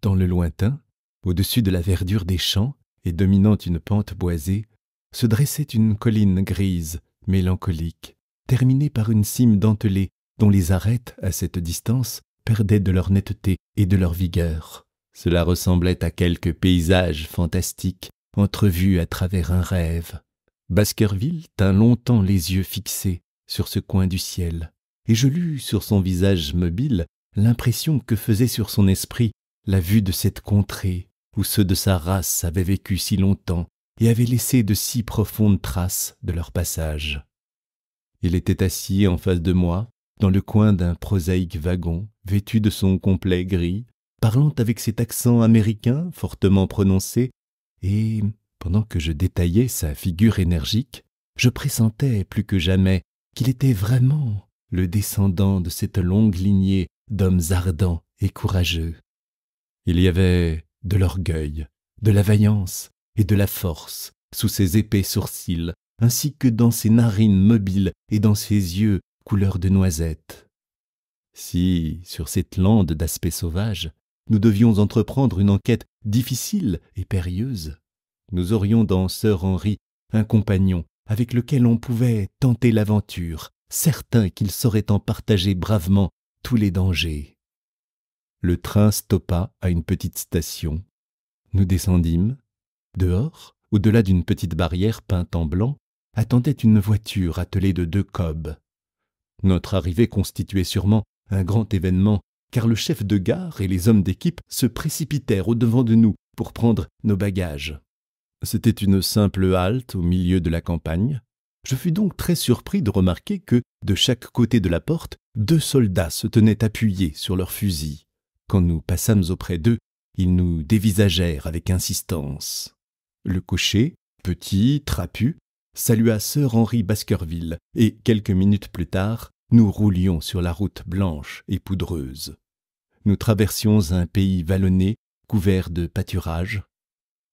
Dans le lointain, au-dessus de la verdure des champs et dominant une pente boisée, se dressait une colline grise, mélancolique, terminée par une cime dentelée dont les arêtes, à cette distance, perdaient de leur netteté et de leur vigueur. Cela ressemblait à quelque paysage fantastique entrevu à travers un rêve. Baskerville tint longtemps les yeux fixés sur ce coin du ciel, et je lus sur son visage mobile l'impression que faisait sur son esprit la vue de cette contrée où ceux de sa race avaient vécu si longtemps et avaient laissé de si profondes traces de leur passage. Il était assis en face de moi, dans le coin d'un prosaïque wagon, vêtu de son complet gris, parlant avec cet accent américain fortement prononcé, et, pendant que je détaillais sa figure énergique, je pressentais plus que jamais qu'il était vraiment le descendant de cette longue lignée d'hommes ardents et courageux. Il y avait de l'orgueil, de la vaillance et de la force sous ses épais sourcils, ainsi que dans ses narines mobiles et dans ses yeux couleur de noisette. Si, sur cette lande d'aspect sauvage, nous devions entreprendre une enquête difficile et périlleuse, nous aurions dans Sir Henry un compagnon avec lequel on pouvait tenter l'aventure, certain qu'il saurait en partager bravement tous les dangers. Le train stoppa à une petite station. Nous descendîmes. Dehors, au-delà d'une petite barrière peinte en blanc, attendait une voiture attelée de 2 cobs. Notre arrivée constituait sûrement un grand événement, car le chef de gare et les hommes d'équipe se précipitèrent au-devant de nous pour prendre nos bagages. C'était une simple halte au milieu de la campagne. Je fus donc très surpris de remarquer que, de chaque côté de la porte, 2 soldats se tenaient appuyés sur leurs fusils. Quand nous passâmes auprès d'eux, ils nous dévisagèrent avec insistance. Le cocher, petit, trapu, salua Sir Henry Baskerville, et quelques minutes plus tard, nous roulions sur la route blanche et poudreuse. Nous traversions un pays vallonné, couvert de pâturages.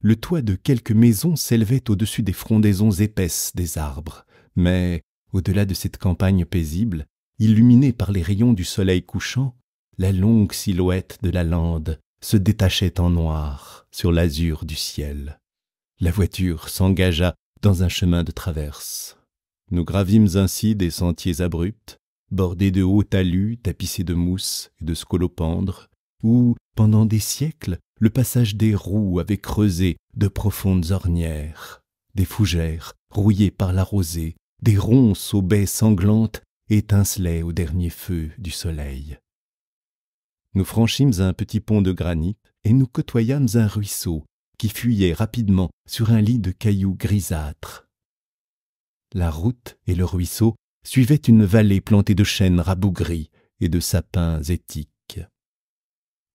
Le toit de quelques maisons s'élevait au-dessus des frondaisons épaisses des arbres, mais, au-delà de cette campagne paisible, illuminée par les rayons du soleil couchant, la longue silhouette de la lande se détachait en noir sur l'azur du ciel. La voiture s'engagea dans un chemin de traverse. Nous gravîmes ainsi des sentiers abrupts, bordés de hauts talus tapissés de mousse et de scolopendres, où, pendant des siècles, le passage des roues avait creusé de profondes ornières, des fougères rouillées par la rosée, des ronces aux baies sanglantes étincelaient au dernier feu du soleil. Nous franchîmes un petit pont de granit et nous côtoyâmes un ruisseau qui fuyait rapidement sur un lit de cailloux grisâtres. La route et le ruisseau suivaient une vallée plantée de chênes rabougris et de sapins étiques.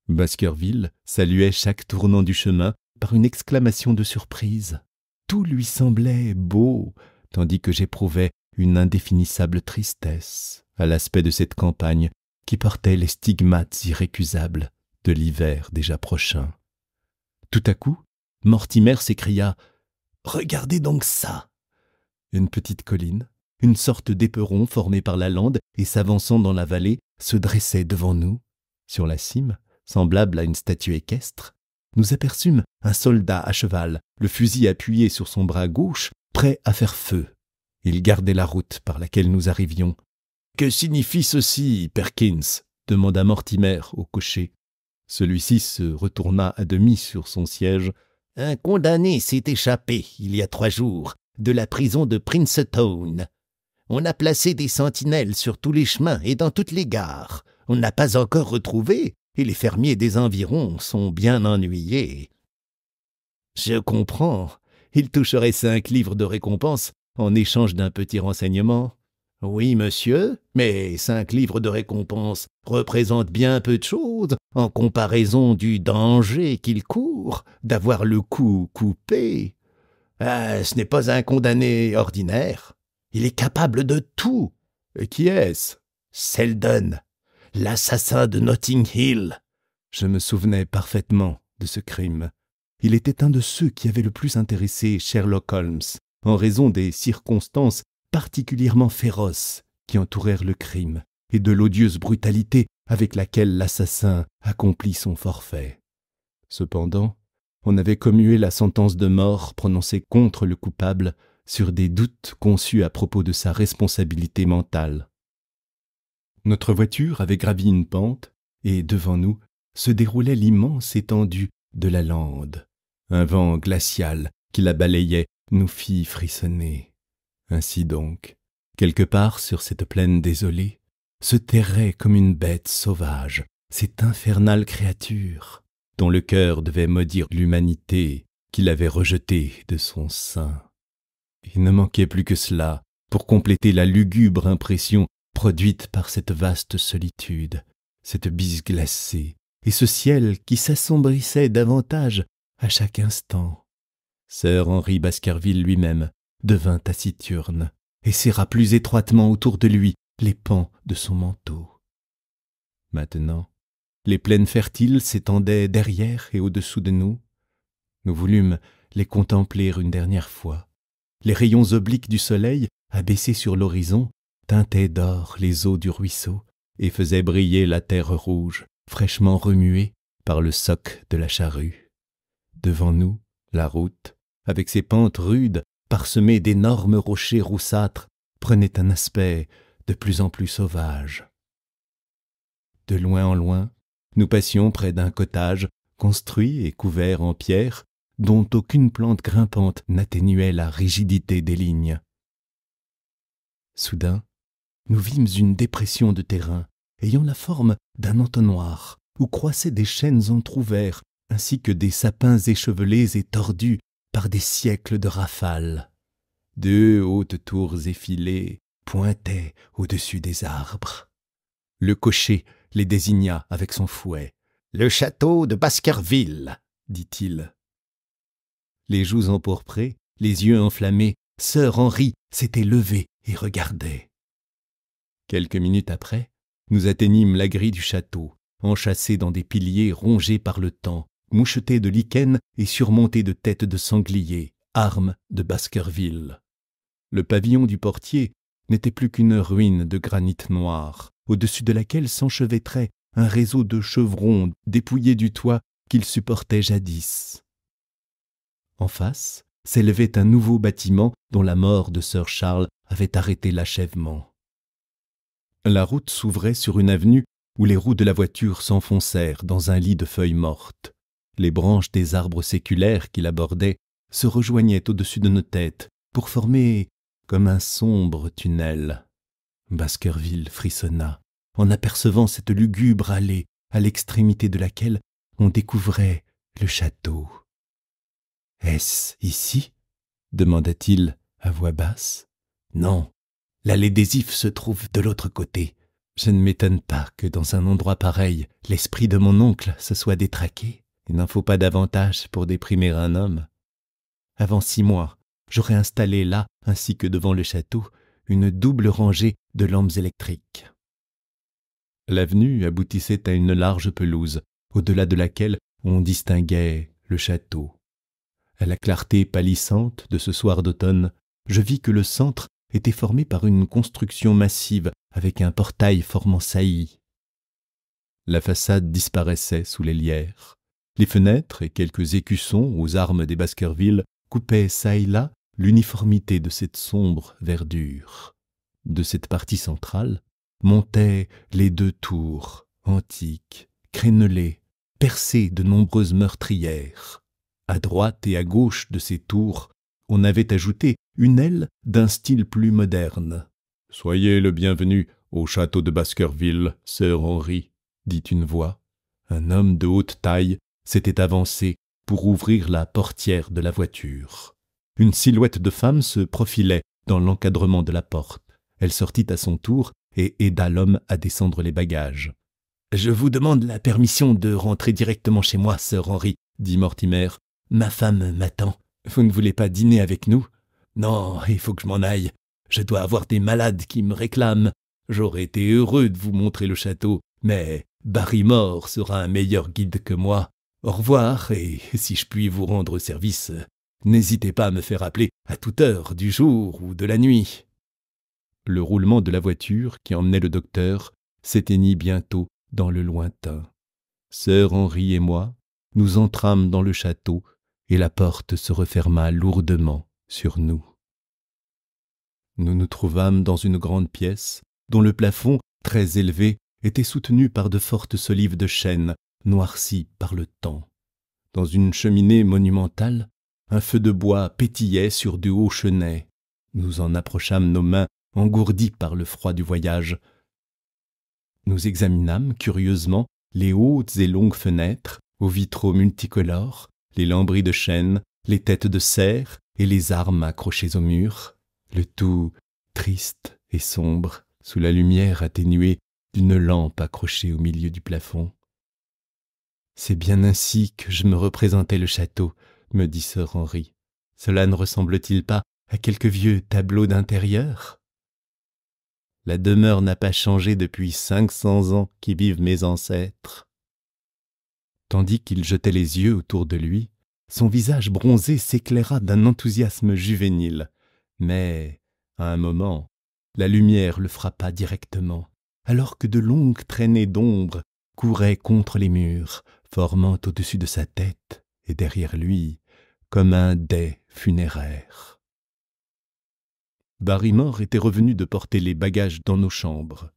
Baskerville saluait chaque tournant du chemin par une exclamation de surprise. Tout lui semblait beau, tandis que j'éprouvais une indéfinissable tristesse à l'aspect de cette campagne qui portait les stigmates irrécusables de l'hiver déjà prochain. Tout à coup, Mortimer s'écria « Regardez donc ça !» Une petite colline, une sorte d'éperon formé par la lande et s'avançant dans la vallée, se dressait devant nous. Sur la cime, semblable à une statue équestre, nous aperçûmes un soldat à cheval, le fusil appuyé sur son bras gauche, prêt à faire feu. Il gardait la route par laquelle nous arrivions. « Que signifie ceci, Perkins ?» demanda Mortimer au cocher. Celui-ci se retourna à demi sur son siège. « Un condamné s'est échappé, il y a 3 jours, de la prison de Princetown. On a placé des sentinelles sur tous les chemins et dans toutes les gares. On n'a pas encore retrouvé, et les fermiers des environs sont bien ennuyés. »« Je comprends. Il toucherait 5 livres de récompense en échange d'un petit renseignement. »« Oui, monsieur, mais 5 livres de récompense représentent bien peu de choses en comparaison du danger qu'il court d'avoir le cou coupé. Ce n'est pas un condamné ordinaire. Il est capable de tout. »« Qui est-ce ?»« Selden, l'assassin de Notting Hill. » Je me souvenais parfaitement de ce crime. Il était un de ceux qui avaient le plus intéressé Sherlock Holmes, en raison des circonstances particulièrement féroces qui entourèrent le crime et de l'odieuse brutalité avec laquelle l'assassin accomplit son forfait. Cependant, on avait commué la sentence de mort prononcée contre le coupable sur des doutes conçus à propos de sa responsabilité mentale. Notre voiture avait gravi une pente et, devant nous, se déroulait l'immense étendue de la lande. Un vent glacial qui la balayait nous fit frissonner. Ainsi donc, quelque part sur cette plaine désolée, se terrait comme une bête sauvage cette infernale créature dont le cœur devait maudire l'humanité qu'il avait rejetée de son sein. Il ne manquait plus que cela pour compléter la lugubre impression produite par cette vaste solitude, cette bise glacée et ce ciel qui s'assombrissait davantage à chaque instant. Sir Henry Baskerville lui-même devint taciturne et serra plus étroitement autour de lui les pans de son manteau. Maintenant, les plaines fertiles s'étendaient derrière et au-dessous de nous. Nous voulûmes les contempler une dernière fois. Les rayons obliques du soleil, abaissés sur l'horizon, teintaient d'or les eaux du ruisseau et faisaient briller la terre rouge, fraîchement remuée par le soc de la charrue. Devant nous, la route, avec ses pentes rudes, parsemées d'énormes rochers roussâtres, prenait un aspect de plus en plus sauvage. De loin en loin, nous passions près d'un cottage construit et couvert en pierre dont aucune plante grimpante n'atténuait la rigidité des lignes. Soudain, nous vîmes une dépression de terrain ayant la forme d'un entonnoir où croissaient des chênes entr'ouverts ainsi que des sapins échevelés et tordus par des siècles de rafales. Deux hautes tours effilées pointaient au-dessus des arbres. Le cocher les désigna avec son fouet. « Le château de Baskerville » dit-il. Les joues empourprées, les yeux enflammés, sœur Henri s'était levée et regardait. Quelques minutes après, nous atteignîmes la grille du château, enchâssée dans des piliers rongés par le temps, mouchetés de lichens et surmontés de têtes de sangliers, armes de Baskerville. Le pavillon du portier n'était plus qu'une ruine de granit noir, au-dessus de laquelle s'enchevêtrait un réseau de chevrons dépouillés du toit qu'ils supportaient jadis. En face s'élevait un nouveau bâtiment dont la mort de sir Charles avait arrêté l'achèvement. La route s'ouvrait sur une avenue où les roues de la voiture s'enfoncèrent dans un lit de feuilles mortes. Les branches des arbres séculaires qui l'abordaient se rejoignaient au-dessus de nos têtes pour former comme un sombre tunnel. Baskerville frissonna en apercevant cette lugubre allée à l'extrémité de laquelle on découvrait le château. « Est-ce ici ?» demanda-t-il à voix basse. « Non, l'allée des Ifs se trouve de l'autre côté. Je ne m'étonne pas que dans un endroit pareil, l'esprit de mon oncle se soit détraqué. Il n'en faut pas davantage pour déprimer un homme. Avant 6 mois, j'aurais installé là, ainsi que devant le château, une double rangée de lampes électriques. » L'avenue aboutissait à une large pelouse, au-delà de laquelle on distinguait le château. À la clarté pâlissante de ce soir d'automne, je vis que le centre était formé par une construction massive avec un portail formant saillie. La façade disparaissait sous les lierres. Les fenêtres et quelques écussons aux armes des Baskerville coupaient çà et là l'uniformité de cette sombre verdure. De cette partie centrale montaient les 2 tours, antiques, crénelées, percées de nombreuses meurtrières. À droite et à gauche de ces tours, on avait ajouté une aile d'un style plus moderne. « Soyez le bienvenu au château de Baskerville, sœur Henri » dit une voix. Un homme de haute taille s'était avancé pour ouvrir la portière de la voiture. Une silhouette de femme se profilait dans l'encadrement de la porte. Elle sortit à son tour et aida l'homme à descendre les bagages. « Je vous demande la permission de rentrer directement chez moi, sœur Henri, » dit Mortimer. « Ma femme m'attend. Vous ne voulez pas dîner avec nous ? » ?»« Non, il faut que je m'en aille. Je dois avoir des malades qui me réclament. J'aurais été heureux de vous montrer le château, mais Barrymore sera un meilleur guide que moi. Au revoir, et si je puis vous rendre service, n'hésitez pas à me faire appeler à toute heure du jour ou de la nuit. » Le roulement de la voiture qui emmenait le docteur s'éteignit bientôt dans le lointain. Sœur Henri et moi, nous entrâmes dans le château et la porte se referma lourdement sur nous. Nous nous trouvâmes dans une grande pièce dont le plafond, très élevé, était soutenu par de fortes solives de chêne noircies par le temps. Dans une cheminée monumentale, un feu de bois pétillait sur de hauts chenets. Nous en approchâmes nos mains engourdies par le froid du voyage. Nous examinâmes curieusement les hautes et longues fenêtres aux vitraux multicolores, les lambris de chêne, les têtes de cerf et les armes accrochées au mur, le tout triste et sombre sous la lumière atténuée d'une lampe accrochée au milieu du plafond. « C'est bien ainsi que je me représentais le château, » me dit sœur Henri. « Cela ne ressemble-t-il pas à quelques vieux tableaux d'intérieur ? La demeure n'a pas changé depuis 500 ans qu'y vivent mes ancêtres. » Tandis qu'il jetait les yeux autour de lui, son visage bronzé s'éclaira d'un enthousiasme juvénile. Mais, à un moment, la lumière le frappa directement, alors que de longues traînées d'ombre couraient contre les murs, formant au-dessus de sa tête et derrière lui comme un dais funéraire. Barrymore était revenu de porter les bagages dans nos chambres.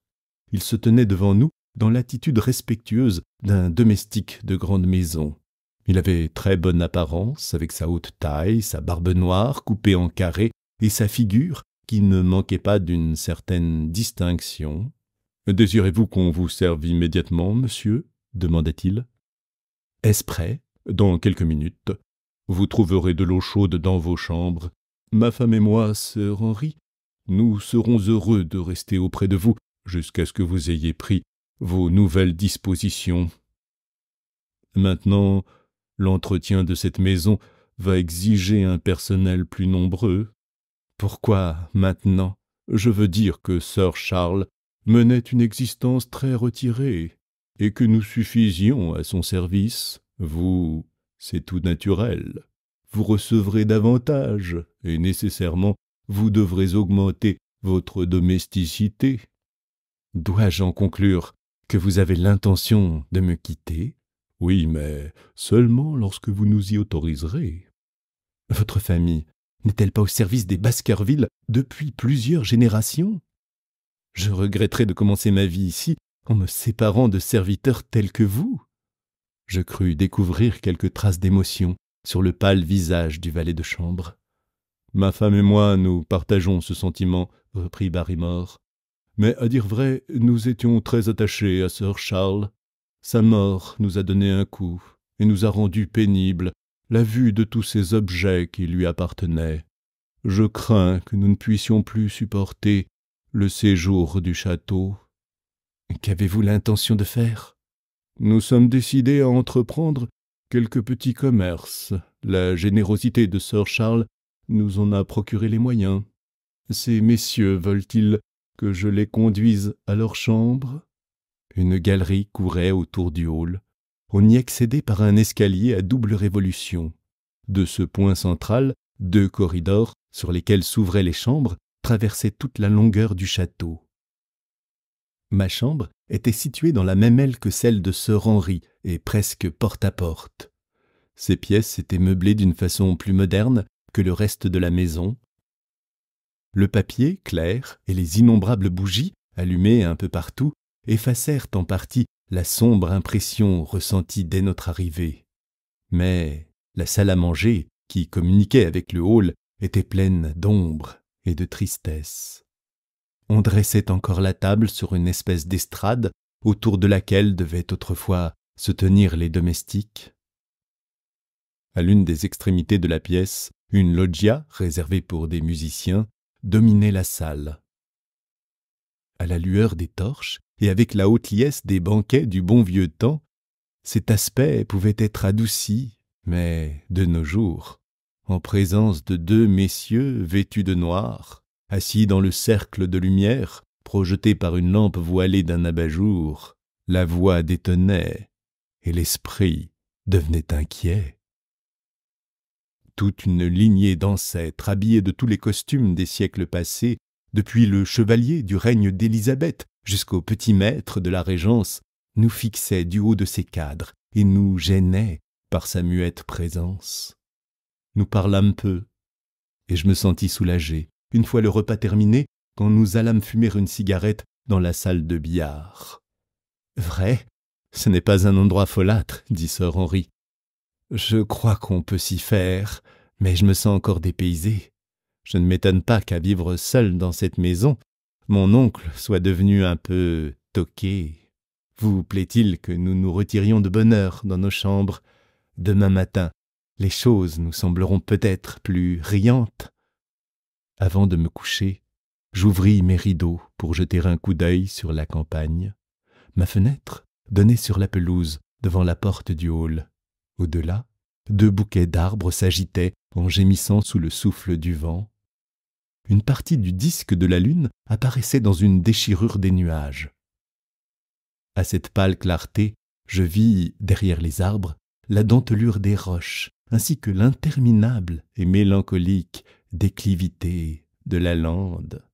Il se tenait devant nous dans l'attitude respectueuse d'un domestique de grande maison. Il avait très bonne apparence, avec sa haute taille, sa barbe noire coupée en carré, et sa figure qui ne manquait pas d'une certaine distinction. « Désirez-vous qu'on vous serve immédiatement, monsieur ?» demanda-t-il. « Est-ce prêt ? Dans quelques minutes. Vous trouverez de l'eau chaude dans vos chambres. Ma femme et moi, sœur Henri, nous serons heureux de rester auprès de vous jusqu'à ce que vous ayez pris vos nouvelles dispositions. Maintenant, l'entretien de cette maison va exiger un personnel plus nombreux. Pourquoi maintenant? Je veux dire que Sir Charles menait une existence très retirée, et que nous suffisions à son service. Vous, c'est tout naturel. Vous recevrez davantage, et nécessairement vous devrez augmenter votre domesticité. Dois-je en conclure que vous avez l'intention de me quitter? Oui, mais seulement lorsque vous nous y autoriserez. Votre famille n'est-elle pas au service des Baskerville depuis plusieurs générations? Je regretterais de commencer ma vie ici en me séparant de serviteurs tels que vous. Je crus découvrir quelques traces d'émotion sur le pâle visage du valet de chambre. Ma femme et moi, nous partageons ce sentiment, reprit Barrymore. Mais à dire vrai, nous étions très attachés à Sir Charles. Sa mort nous a donné un coup et nous a rendu pénible la vue de tous ces objets qui lui appartenaient. Je crains que nous ne puissions plus supporter le séjour du château. Qu'avez-vous l'intention de faire? Nous sommes décidés à entreprendre quelques petits commerces. La générosité de Sir Charles nous en a procuré les moyens. Ces messieurs veulent-ils que je les conduise à leur chambre? Une galerie courait autour du hall. On y accédait par un escalier à double révolution. De ce point central, 2 corridors sur lesquels s'ouvraient les chambres traversaient toute la longueur du château. Ma chambre était située dans la même aile que celle de Sir Henri et presque porte à porte. Ces pièces étaient meublées d'une façon plus moderne que le reste de la maison. Le papier clair et les innombrables bougies, allumées un peu partout, effacèrent en partie la sombre impression ressentie dès notre arrivée. Mais la salle à manger, qui communiquait avec le hall, était pleine d'ombre et de tristesse. On dressait encore la table sur une espèce d'estrade autour de laquelle devaient autrefois se tenir les domestiques. À l'une des extrémités de la pièce, une loggia, réservée pour des musiciens, dominait la salle. À la lueur des torches et avec la haute liesse des banquets du bon vieux temps, cet aspect pouvait être adouci, mais de nos jours, en présence de 2 messieurs vêtus de noir, assis dans le cercle de lumière, projeté par une lampe voilée d'un abat-jour, la voix détonnait et l'esprit devenait inquiet. Toute une lignée d'ancêtres habillés de tous les costumes des siècles passés, depuis le chevalier du règne d'Élisabeth jusqu'au petit maître de la Régence, nous fixait du haut de ses cadres et nous gênait par sa muette présence. Nous parlâmes peu, et je me sentis soulagé, une fois le repas terminé, quand nous allâmes fumer une cigarette dans la salle de billard. « Vrai, ce n'est pas un endroit folâtre, » dit Sir Henri. « Je crois qu'on peut s'y faire, mais je me sens encore dépaysé. Je ne m'étonne pas qu'à vivre seul dans cette maison, mon oncle soit devenu un peu toqué. Vous plaît-il que nous nous retirions de bonne heure dans nos chambres? Demain matin, les choses nous sembleront peut-être plus riantes. » Avant de me coucher, j'ouvris mes rideaux pour jeter un coup d'œil sur la campagne. Ma fenêtre donnait sur la pelouse devant la porte du hall. Au-delà, 2 bouquets d'arbres s'agitaient en gémissant sous le souffle du vent. Une partie du disque de la lune apparaissait dans une déchirure des nuages. À cette pâle clarté, je vis, derrière les arbres, la dentelure des roches, ainsi que l'interminable et mélancolique déclivité de la lande.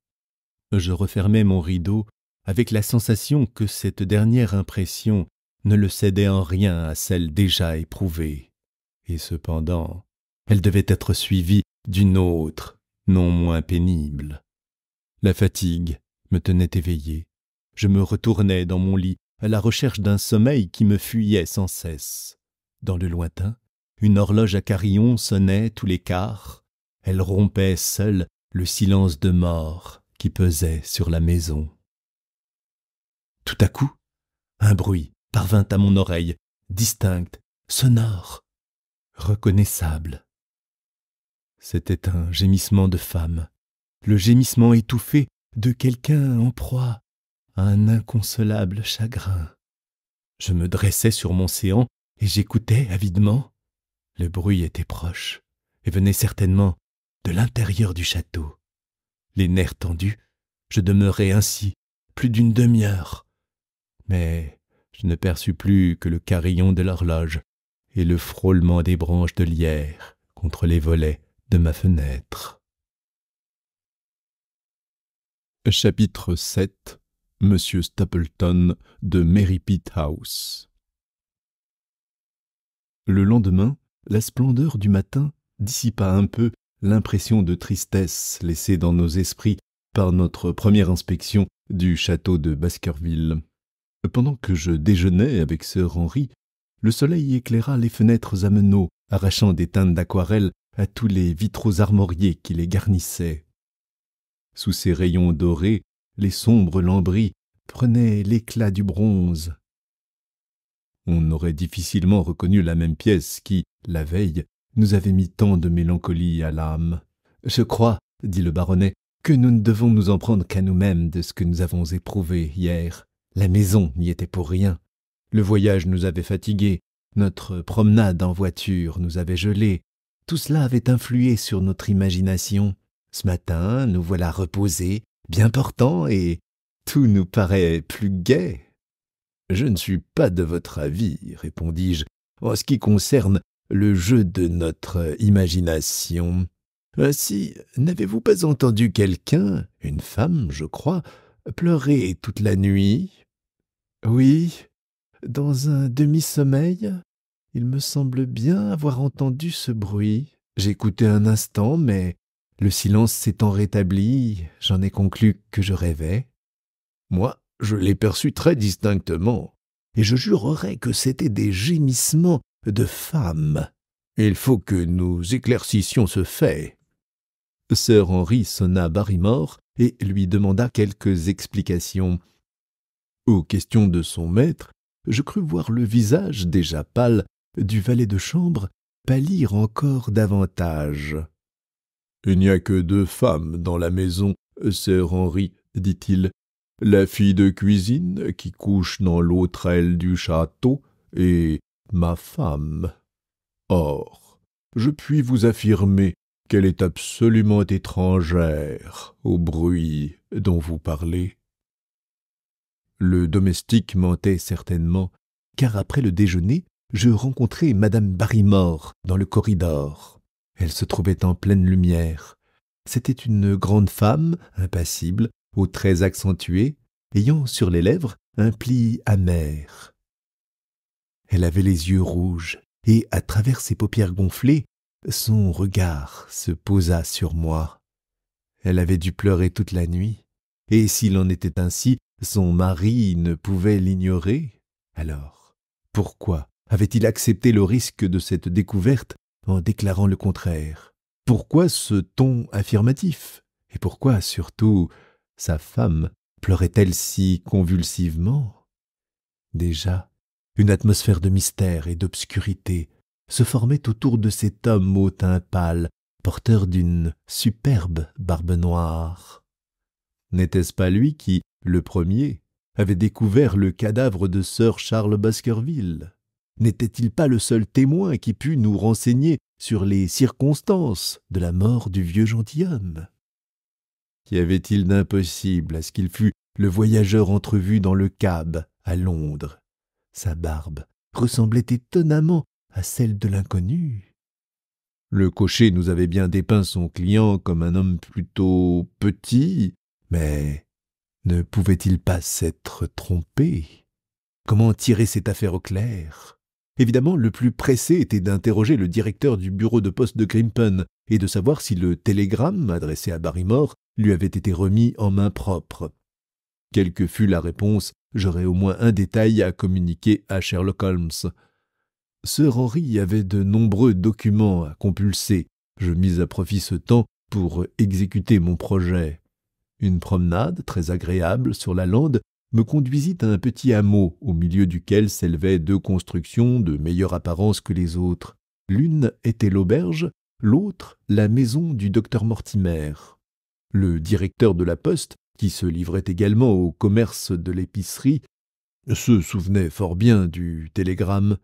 Je refermai mon rideau avec la sensation que cette dernière impression ne le cédait en rien à celle déjà éprouvée. Et cependant, elle devait être suivie d'une autre, non moins pénible. La fatigue me tenait éveillé. Je me retournais dans mon lit à la recherche d'un sommeil qui me fuyait sans cesse. Dans le lointain, une horloge à carillon sonnait tous les quarts. Elle rompait seule le silence de mort qui pesait sur la maison. Tout à coup, un bruit parvint à mon oreille, distinct, sonore, reconnaissable. C'était un gémissement de femme, le gémissement étouffé de quelqu'un en proie à un inconsolable chagrin. Je me dressais sur mon séant et j'écoutais avidement. Le bruit était proche et venait certainement de l'intérieur du château. Les nerfs tendus, je demeurai ainsi plus d'une demi-heure. Mais je ne perçus plus que le carillon de l'horloge et le frôlement des branches de lierre contre les volets de ma fenêtre. Chapitre 7. Monsieur Stapleton de Merripit House. Le lendemain, la splendeur du matin dissipa un peu l'impression de tristesse laissée dans nos esprits par notre première inspection du château de Baskerville. Pendant que je déjeunais avec sir Henry, le soleil éclaira les fenêtres à meneaux, arrachant des teintes d'aquarelle à tous les vitraux armoriés qui les garnissaient. Sous ces rayons dorés, les sombres lambris prenaient l'éclat du bronze. On aurait difficilement reconnu la même pièce qui, la veille, nous avait mis tant de mélancolie à l'âme. « Je crois, dit le baronnet, que nous ne devons nous en prendre qu'à nous-mêmes de ce que nous avons éprouvé hier. La maison n'y était pour rien. Le voyage nous avait fatigués, notre promenade en voiture nous avait gelés. Tout cela avait influé sur notre imagination. Ce matin, nous voilà reposés, bien portants, et tout nous paraît plus gai. »« Je ne suis pas de votre avis, répondis-je, en ce qui concerne le jeu de notre imagination. Ainsi, n'avez-vous pas entendu quelqu'un, une femme, je crois, pleurer toute la nuit ? » ?»« Oui, dans un demi-sommeil, il me semble bien avoir entendu ce bruit. J'écoutais un instant, mais le silence s'étant rétabli, j'en ai conclu que je rêvais. Moi, je l'ai perçu très distinctement, et je jurerais que c'étaient des gémissements de femme. Il faut que nous éclaircissions ce fait. » Sir Henry sonna Barrymore et lui demanda quelques explications. Aux questions de son maître, je crus voir le visage déjà pâle du valet de chambre pâlir encore davantage. « Il n'y a que 2 femmes dans la maison, Sir Henry, dit-il. La fille de cuisine qui couche dans l'autre aile du château et ma femme. Or, je puis vous affirmer qu'elle est absolument étrangère au bruit dont vous parlez. » Le domestique mentait certainement, car après le déjeuner, je rencontrai madame Barrymore dans le corridor. Elle se trouvait en pleine lumière. C'était une grande femme, impassible, aux traits accentués, ayant sur les lèvres un pli amer. Elle avait les yeux rouges, et à travers ses paupières gonflées, son regard se posa sur moi. Elle avait dû pleurer toute la nuit, et s'il en était ainsi, son mari ne pouvait l'ignorer. Alors, pourquoi avait-il accepté le risque de cette découverte en déclarant le contraire? Pourquoi ce ton affirmatif? Et pourquoi, surtout, sa femme pleurait-elle si convulsivement? Déjà, une atmosphère de mystère et d'obscurité se formait autour de cet homme au teint pâle, porteur d'une superbe barbe noire. N'était-ce pas lui qui, le premier, avait découvert le cadavre de sir Charles Baskerville? N'était-il pas le seul témoin qui pût nous renseigner sur les circonstances de la mort du vieux gentilhomme? Qu'y avait-il d'impossible à ce qu'il fût le voyageur entrevu dans le cab à Londres? Sa barbe ressemblait étonnamment à celle de l'inconnu. Le cocher nous avait bien dépeint son client comme un homme plutôt petit, mais ne pouvait-il pas s'être trompé? Comment tirer cette affaire au clair? Évidemment, le plus pressé était d'interroger le directeur du bureau de poste de Grimpen et de savoir si le télégramme adressé à Barrymore lui avait été remis en main propre. Quelle que fût la réponse, j'aurais au moins un détail à communiquer à Sherlock Holmes. Sir Henry avait de nombreux documents à compulser. Je mis à profit ce temps pour exécuter mon projet. Une promenade très agréable sur la lande me conduisit à un petit hameau au milieu duquel s'élevaient deux constructions de meilleure apparence que les autres. L'une était l'auberge, l'autre la maison du docteur Mortimer. Le directeur de la poste, qui se livrait également au commerce de l'épicerie, se souvenait fort bien du télégramme.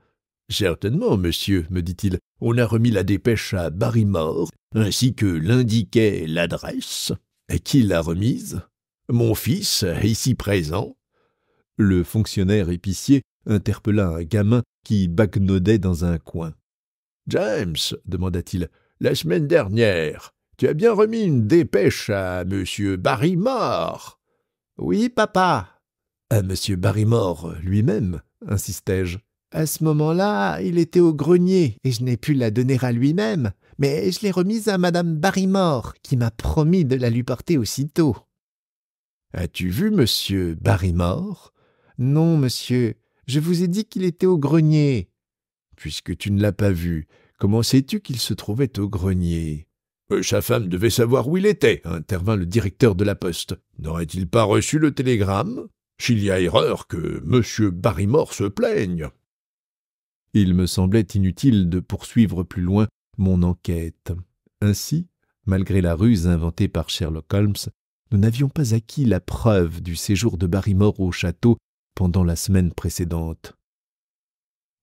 « Certainement, monsieur, me dit-il, on a remis la dépêche à Barrymore, ainsi que l'indiquait l'adresse. Et qui l'a remise? Mon fils, ici présent. » Le fonctionnaire épicier interpella un gamin qui baguenaudait dans un coin. « James, demanda-t-il, la semaine dernière, tu as bien remis une dépêche à monsieur Barrymore? »« Oui, papa. »« À monsieur Barrymore lui-même, insistai-je. »« À ce moment-là, il était au grenier et je n'ai pu la donner à lui-même, mais je l'ai remise à madame Barrymore, qui m'a promis de la lui porter aussitôt. »« As-tu vu monsieur Barrymore? »« Non, monsieur, je vous ai dit qu'il était au grenier. »« Puisque tu ne l'as pas vu, comment sais-tu qu'il se trouvait au grenier? »« Sa femme devait savoir où il était, intervint le directeur de la poste. N'aurait-il pas reçu le télégramme? S'il y a erreur, que monsieur Barrymore se plaigne. » Il me semblait inutile de poursuivre plus loin mon enquête. Ainsi, malgré la ruse inventée par Sherlock Holmes, nous n'avions pas acquis la preuve du séjour de Barrymore au château pendant la semaine précédente.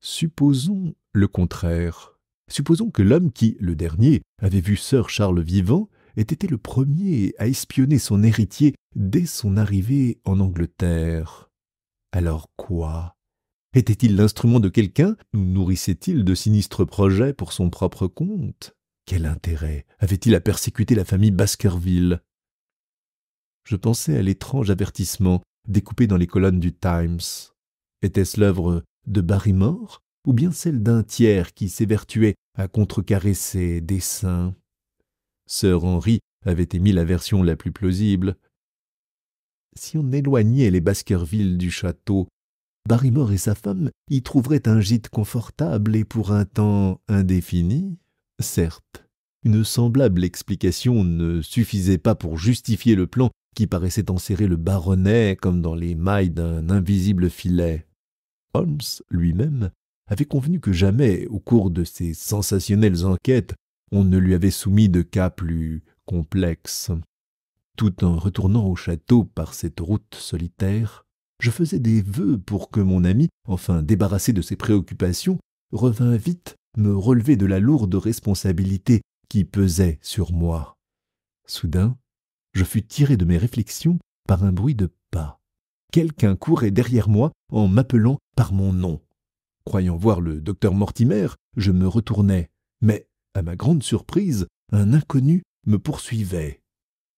Supposons le contraire. Supposons que l'homme qui, le dernier, avait vu Sir Charles vivant ait été le premier à espionner son héritier dès son arrivée en Angleterre. Alors quoi? Était-il l'instrument de quelqu'un ou nourrissait-il de sinistres projets pour son propre compte? Quel intérêt avait-il à persécuter la famille Baskerville? Je pensais à l'étrange avertissement découpé dans les colonnes du Times. Était-ce l'œuvre de Barrymore ou bien celle d'un tiers qui s'évertuait à contrecarrer ses desseins? Sir Henry avait émis la version la plus plausible. Si on éloignait les Baskerville du château, Barrymore et sa femme y trouveraient un gîte confortable et pour un temps indéfini. Certes, une semblable explication ne suffisait pas pour justifier le plan qui paraissait enserrer le baronnet comme dans les mailles d'un invisible filet. Holmes lui-même avait convenu que jamais, au cours de ses sensationnelles enquêtes, on ne lui avait soumis de cas plus complexes. Tout en retournant au château par cette route solitaire, je faisais des vœux pour que mon ami, enfin débarrassé de ses préoccupations, revînt vite me relever de la lourde responsabilité qui pesait sur moi. Soudain, je fus tiré de mes réflexions par un bruit de pas. Quelqu'un courait derrière moi en m'appelant par mon nom. Croyant voir le docteur Mortimer, je me retournai, mais, à ma grande surprise, un inconnu me poursuivait.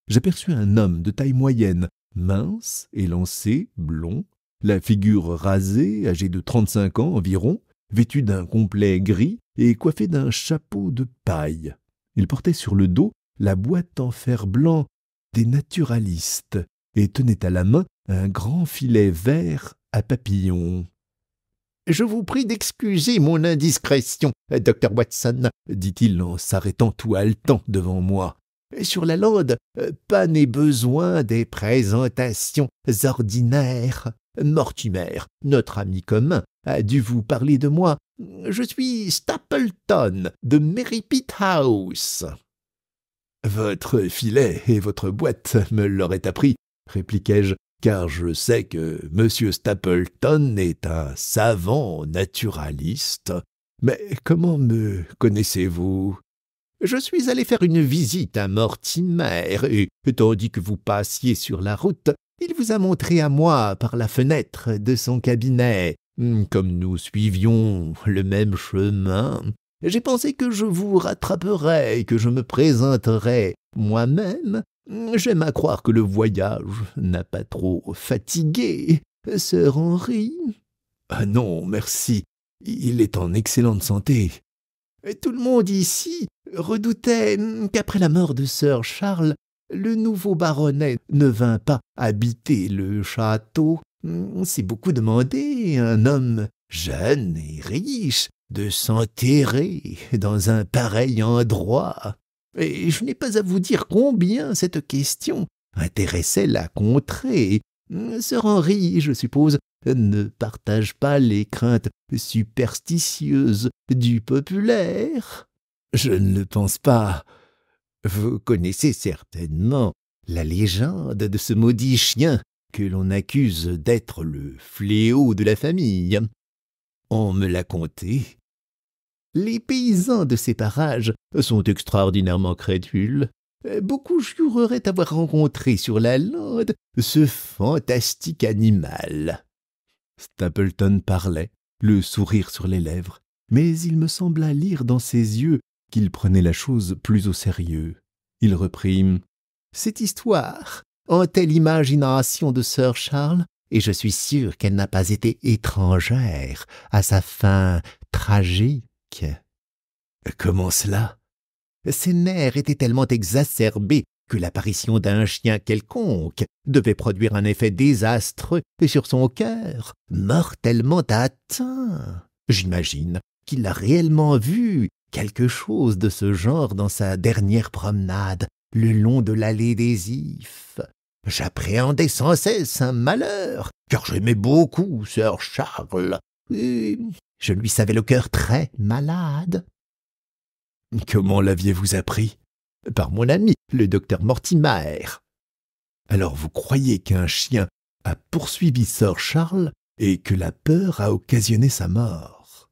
J'aperçus un homme de taille moyenne, mince, élancé, blond, la figure rasée, âgé de 35 ans environ, vêtu d'un complet gris et coiffé d'un chapeau de paille. Il portait sur le dos la boîte en fer blanc des naturalistes et tenait à la main un grand filet vert à papillons. « Je vous prie d'excuser mon indiscrétion, docteur Watson, » dit-il en s'arrêtant tout haletant devant moi. « Sur la lande, pas n'est besoin des présentations ordinaires. Mortimer, notre ami commun, a dû vous parler de moi. Je suis Stapleton, de Merripit House. »« Votre filet et votre boîte me l'auraient appris, » répliquai-je, car je sais que M. Stapleton est un savant naturaliste. Mais comment me connaissez-vous ? Je suis allé faire une visite à Mortimer, et tandis que vous passiez sur la route, il vous a montré à moi par la fenêtre de son cabinet. Comme nous suivions le même chemin, j'ai pensé que je vous rattraperais et que je me présenterais moi-même. J'aime à croire que le voyage n'a pas trop fatigué, Sir Henry. Ah non, merci, il est en excellente santé. Tout le monde ici redoutait qu'après la mort de Sir Charles, le nouveau baronnet ne vînt pas habiter le château. C'est beaucoup demandé, un homme jeune et riche, de s'enterrer dans un pareil endroit. Et je n'ai pas à vous dire combien cette question intéressait la contrée. Sir Henry, je suppose, ne partage pas les craintes superstitieuses du populaire. Je ne le pense pas. Vous connaissez certainement la légende de ce maudit chien que l'on accuse d'être le fléau de la famille. On me l'a conté. Les paysans de ces parages sont extraordinairement crédules. Beaucoup jureraient avoir rencontré sur la lande ce fantastique animal. Stapleton parlait, le sourire sur les lèvres, mais il me sembla lire dans ses yeux qu'il prenait la chose plus au sérieux. Il reprit « Cette histoire hantait l'imagination de Sir Charles, et je suis sûr qu'elle n'a pas été étrangère à sa fin tragique. » Comment cela? Ses nerfs étaient tellement exacerbés que l'apparition d'un chien quelconque devait produire un effet désastreux sur son cœur, mortellement atteint. J'imagine qu'il a réellement vu quelque chose de ce genre dans sa dernière promenade le long de l'allée des Ifs. J'appréhendais sans cesse un malheur, car j'aimais beaucoup Sir Charles, et je lui savais le cœur très malade. Comment l'aviez-vous appris? Par mon ami, le docteur Mortimer. Alors vous croyez qu'un chien a poursuivi Sir Charles et que la peur a occasionné sa mort?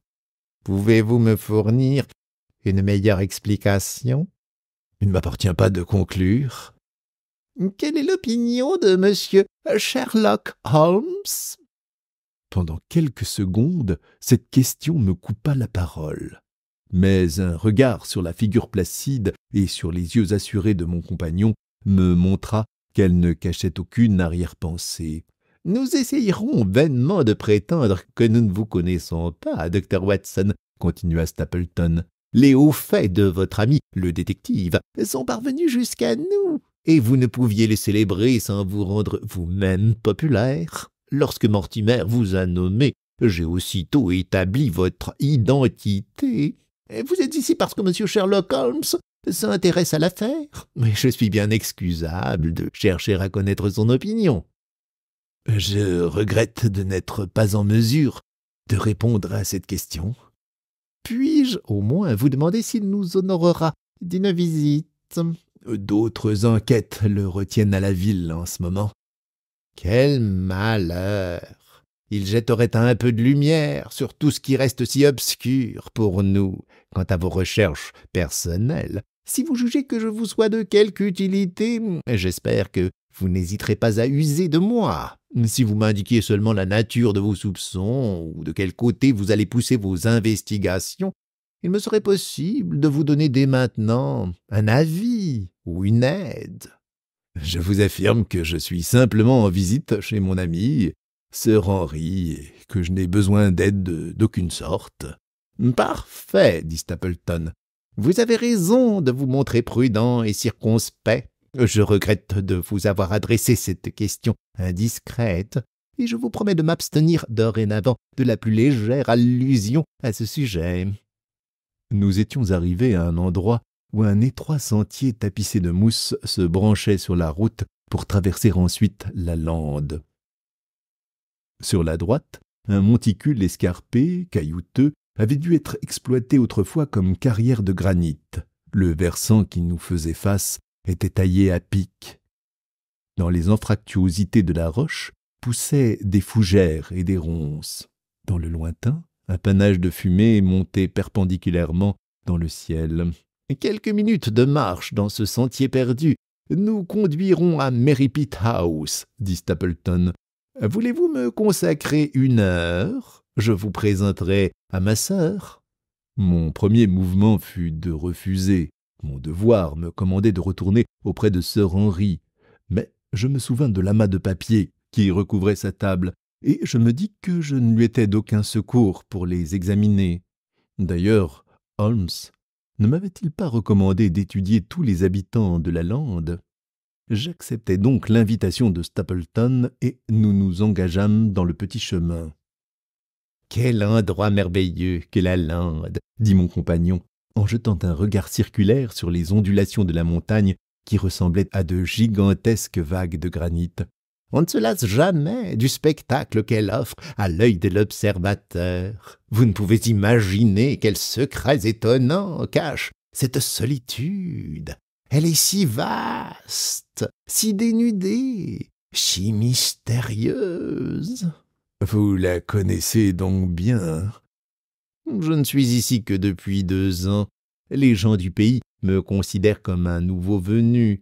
Pouvez-vous me fournir une meilleure explication? Il ne m'appartient pas de conclure. Quelle est l'opinion de monsieur Sherlock Holmes? Pendant quelques secondes, cette question me coupa la parole. Mais un regard sur la figure placide et sur les yeux assurés de mon compagnon me montra qu'elle ne cachait aucune arrière-pensée. « Nous essayerons vainement de prétendre que nous ne vous connaissons pas, Dr. Watson, » continua Stapleton. « Les hauts faits de votre ami, le détective, sont parvenus jusqu'à nous, et vous ne pouviez les célébrer sans vous rendre vous-même populaire. Lorsque Mortimer vous a nommé, j'ai aussitôt établi votre identité. Vous êtes ici parce que M. Sherlock Holmes s'intéresse à l'affaire, mais je suis bien excusable de chercher à connaître son opinion. » Je regrette de n'être pas en mesure de répondre à cette question. Puis-je au moins vous demander s'il nous honorera d'une visite? D'autres enquêtes le retiennent à la ville en ce moment. Quel malheur! Il jetterait un peu de lumière sur tout ce qui reste si obscur pour nous quant à vos recherches personnelles. Si vous jugez que je vous sois de quelque utilité, j'espère que vous n'hésiterez pas à user de moi. Si vous m'indiquiez seulement la nature de vos soupçons ou de quel côté vous allez pousser vos investigations, il me serait possible de vous donner dès maintenant un avis ou une aide. Je vous affirme que je suis simplement en visite chez mon ami, Sir Henry, et que je n'ai besoin d'aide d'aucune sorte. « Parfait, » dit Stapleton. « Vous avez raison de vous montrer prudent et circonspect. Je regrette de vous avoir adressé cette question indiscrète, et je vous promets de m'abstenir dorénavant de la plus légère allusion à ce sujet. » Nous étions arrivés à un endroit où un étroit sentier tapissé de mousse se branchait sur la route pour traverser ensuite la lande. Sur la droite, un monticule escarpé, caillouteux, avait dû être exploité autrefois comme carrière de granit. Le versant qui nous faisait face était taillé à pic. Dans les anfractuosités de la roche poussaient des fougères et des ronces. Dans le lointain, un panache de fumée montait perpendiculairement dans le ciel. « Quelques minutes de marche dans ce sentier perdu nous conduiront à Merripit House, » dit Stapleton. « Voulez-vous me consacrer 1 heure? Je vous présenterai à ma sœur. » Mon premier mouvement fut de refuser. Mon devoir me commandait de retourner auprès de Sir Henry. Mais je me souvins de l'amas de papier qui recouvrait sa table, et je me dis que je ne lui étais d'aucun secours pour les examiner. D'ailleurs, Holmes ne m'avait-il pas recommandé d'étudier tous les habitants de la lande? J'acceptai donc l'invitation de Stapleton et nous nous engageâmes dans le petit chemin. Quel endroit merveilleux que la lande, dit mon compagnon, en jetant un regard circulaire sur les ondulations de la montagne qui ressemblaient à de gigantesques vagues de granit. On ne se lasse jamais du spectacle qu'elle offre à l'œil de l'observateur. Vous ne pouvez imaginer quels secrets étonnants cache cette solitude. Elle est si vaste, si dénudée, si mystérieuse. Vous la connaissez donc bien? Je ne suis ici que depuis 2 ans. Les gens du pays me considèrent comme un nouveau venu.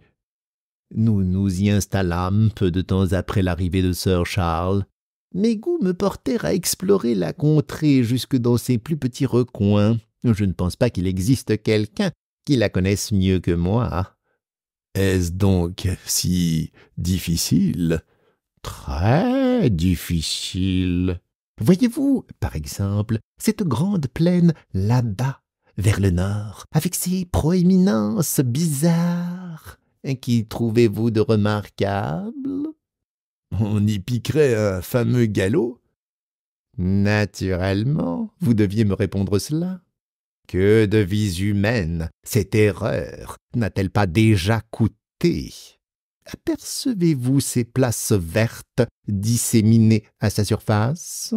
Nous nous y installâmes peu de temps après l'arrivée de Sir Charles. Mes goûts me portèrent à explorer la contrée jusque dans ses plus petits recoins. Je ne pense pas qu'il existe quelqu'un qui la connaisse mieux que moi. Est-ce donc si difficile? Très difficile. Voyez-vous, par exemple, cette grande plaine là-bas, vers le nord, avec ses proéminences bizarres. Qu'y trouvez-vous de remarquable? On y piquerait un fameux galop? Naturellement, vous deviez me répondre cela. Que de vies humaines cette erreur n'a-t-elle pas déjà coûté? Apercevez-vous ces places vertes disséminées à sa surface?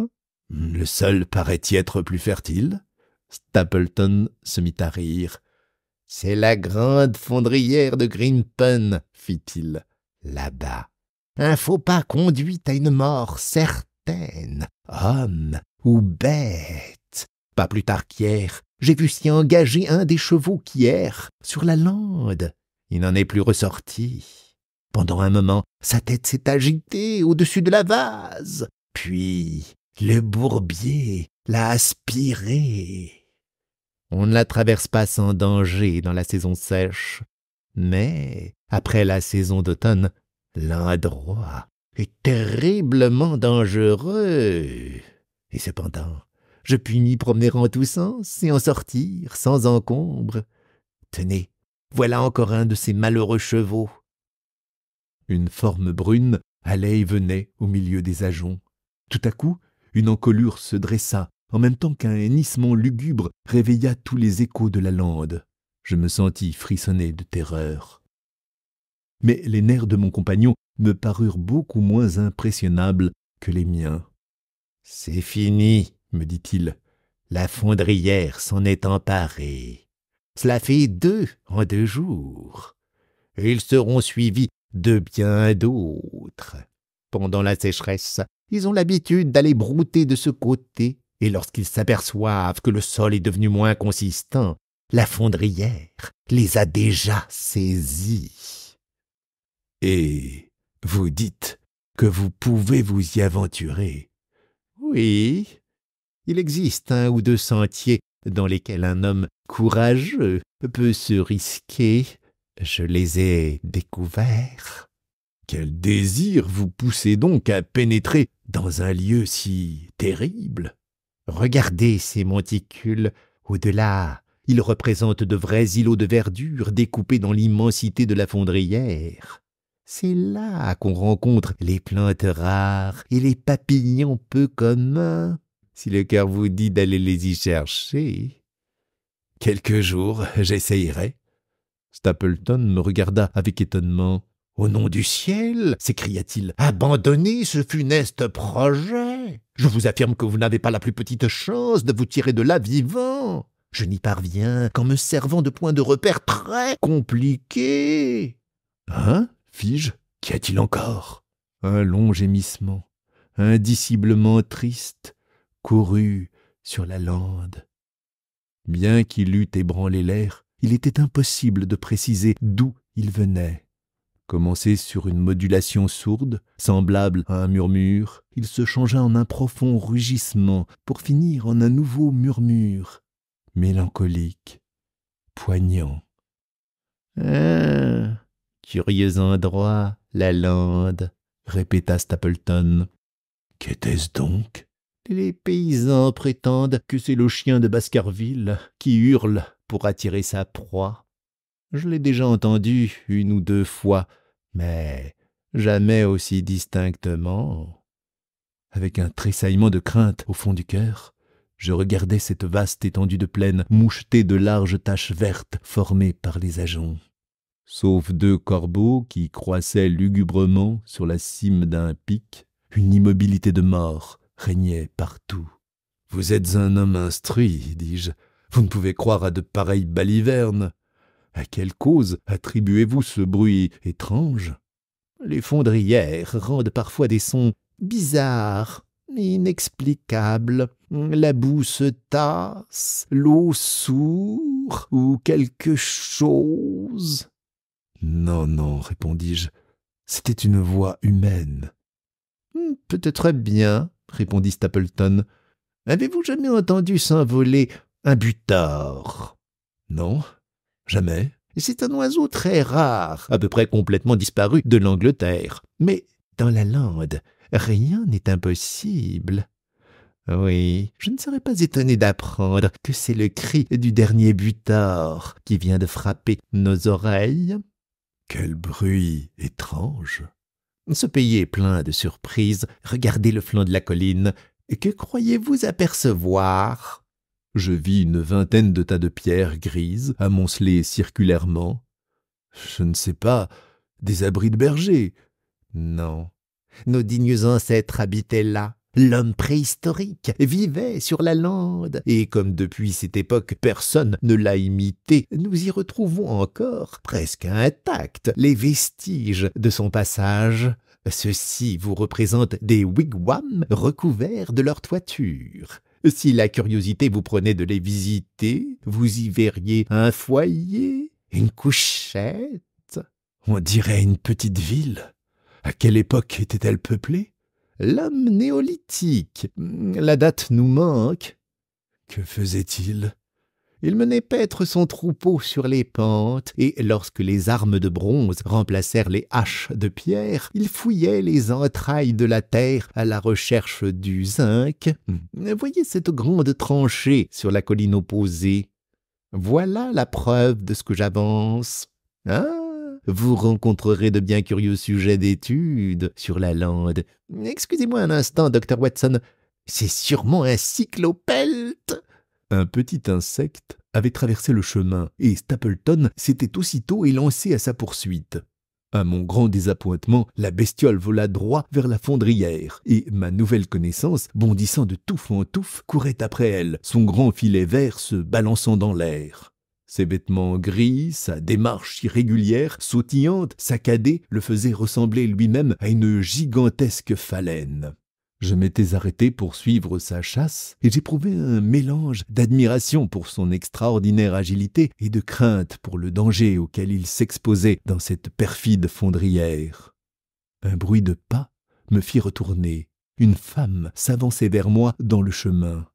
Le sol paraît y être plus fertile. Stapleton se mit à rire. C'est la grande fondrière de Grimpen, fit-il. Là-bas, un faux pas conduit à une mort certaine, homme ou bête. Pas plus tard qu'hier, j'ai vu s'y engager un des chevaux qui errent sur la lande. Il n'en est plus ressorti. Pendant un moment, sa tête s'est agitée au-dessus de la vase. Puis, le bourbier l'a aspiré. On ne la traverse pas sans danger dans la saison sèche. Mais, après la saison d'automne, l'endroit est terriblement dangereux. Et cependant, je puis m'y promener en tous sens et en sortir sans encombre. Tenez, voilà encore un de ces malheureux chevaux. Une forme brune allait et venait au milieu des ajoncs. Tout à coup, une encolure se dressa, en même temps qu'un hennissement lugubre réveilla tous les échos de la lande. Je me sentis frissonner de terreur. Mais les nerfs de mon compagnon me parurent beaucoup moins impressionnables que les miens. « C'est fini, me dit-il. La fondrière s'en est emparée. Cela fait 2 en 2 jours. Ils seront suivis de bien d'autres. Pendant la sécheresse, ils ont l'habitude d'aller brouter de ce côté, et lorsqu'ils s'aperçoivent que le sol est devenu moins consistant, la fondrière les a déjà saisis. » Et vous dites que vous pouvez vous y aventurer? Oui, il existe 1 ou 2 sentiers dans lesquels un homme courageux peut se risquer. Je les ai découverts. Quel désir vous poussez donc à pénétrer dans un lieu si terrible? Regardez ces monticules au-delà. Ils représentent de vrais îlots de verdure découpés dans l'immensité de la fondrière. C'est là qu'on rencontre les plantes rares et les papillons peu communs, si le cœur vous dit d'aller les y chercher. Quelque jour, j'essayerai. Stapleton me regarda avec étonnement. « Au nom du ciel !» s'écria-t-il. « Abandonnez ce funeste projet! Je vous affirme que vous n'avez pas la plus petite chance de vous tirer de là vivant. Je n'y parviens qu'en me servant de points de repère très compliqués. » Hein? Fis-je? Qu'y a-t-il encore? Un long gémissement, indiciblement triste, courut sur la lande. Bien qu'il eût ébranlé l'air, il était impossible de préciser d'où il venait. Commencé sur une modulation sourde, semblable à un murmure, il se changea en un profond rugissement pour finir en un nouveau murmure, mélancolique, poignant. Ah, curieux endroit, la lande, répéta Stapleton. Qu'était-ce donc? Les paysans prétendent que c'est le chien de Baskerville qui hurle pour attirer sa proie. Je l'ai déjà entendu 1 ou 2 fois, mais jamais aussi distinctement. Avec un tressaillement de crainte au fond du cœur, je regardais cette vaste étendue de plaine mouchetée de larges taches vertes formées par les ajoncs. Sauf 2 corbeaux qui croissaient lugubrement sur la cime d'un pic, une immobilité de mort régnait partout. « Vous êtes un homme instruit, dis-je. Vous ne pouvez croire à de pareilles balivernes. À quelle cause attribuez-vous ce bruit étrange ?»« Les fondrières rendent parfois des sons bizarres, inexplicables. La boue se tasse, l'eau sourd, ou quelque chose. » « Non, non, répondis-je, c'était une voix humaine. »« Peut-être bien, répondit Stapleton. Avez-vous jamais entendu s'envoler un butord ? » « Non, jamais. » « C'est un oiseau très rare, à peu près complètement disparu de l'Angleterre. Mais dans la lande, rien n'est impossible. » Oui, je ne serais pas étonné d'apprendre que c'est le cri du dernier butord qui vient de frapper nos oreilles. Quel bruit étrange! Ce pays est plein de surprises. Regardez le flanc de la colline. Que croyez-vous apercevoir? Je vis une vingtaine de tas de pierres grises amoncelées circulairement. Je ne sais pas, des abris de bergers. Non, nos dignes ancêtres habitaient là. L'homme préhistorique vivait sur la lande, et comme depuis cette époque personne ne l'a imité, nous y retrouvons encore, presque intacts, les vestiges de son passage. Ceux-ci vous représentent des wigwams recouverts de leur toiture. Si la curiosité vous prenait de les visiter, vous y verriez un foyer, une couchette. On dirait une petite ville. À quelle époque était-elle peuplée? L'homme néolithique. La date nous manque. Que faisait-il? Il menait paître son troupeau sur les pentes, et lorsque les armes de bronze remplacèrent les haches de pierre, il fouillait les entrailles de la terre à la recherche du zinc. Voyez cette grande tranchée sur la colline opposée. Voilà la preuve de ce que j'avance. Ah, vous rencontrerez de bien curieux sujets d'étude sur la lande. Excusez-moi un instant, Dr. Watson, c'est sûrement un cyclopelte. Un petit insecte avait traversé le chemin et Stapleton s'était aussitôt élancé à sa poursuite. À mon grand désappointement, la bestiole vola droit vers la fondrière et ma nouvelle connaissance, bondissant de touffe en touffe, courait après elle, son grand filet vert se balançant dans l'air. Ses vêtements gris, sa démarche irrégulière, sautillante, saccadée, le faisaient ressembler lui-même à une gigantesque phalène. Je m'étais arrêté pour suivre sa chasse et j'éprouvais un mélange d'admiration pour son extraordinaire agilité et de crainte pour le danger auquel il s'exposait dans cette perfide fondrière. Un bruit de pas me fit retourner. Une femme s'avançait vers moi dans le chemin.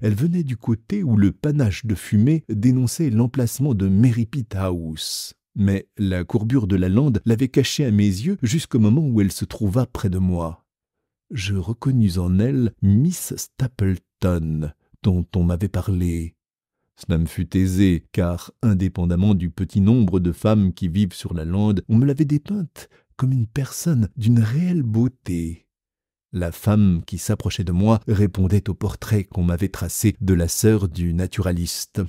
Elle venait du côté où le panache de fumée dénonçait l'emplacement de Merripit House. Mais la courbure de la lande l'avait cachée à mes yeux jusqu'au moment où elle se trouva près de moi. Je reconnus en elle Miss Stapleton, dont on m'avait parlé. Cela me fut aisé, car, indépendamment du petit nombre de femmes qui vivent sur la lande, on me l'avait dépeinte comme une personne d'une réelle beauté. La femme qui s'approchait de moi répondait au portrait qu'on m'avait tracé de la sœur du naturaliste.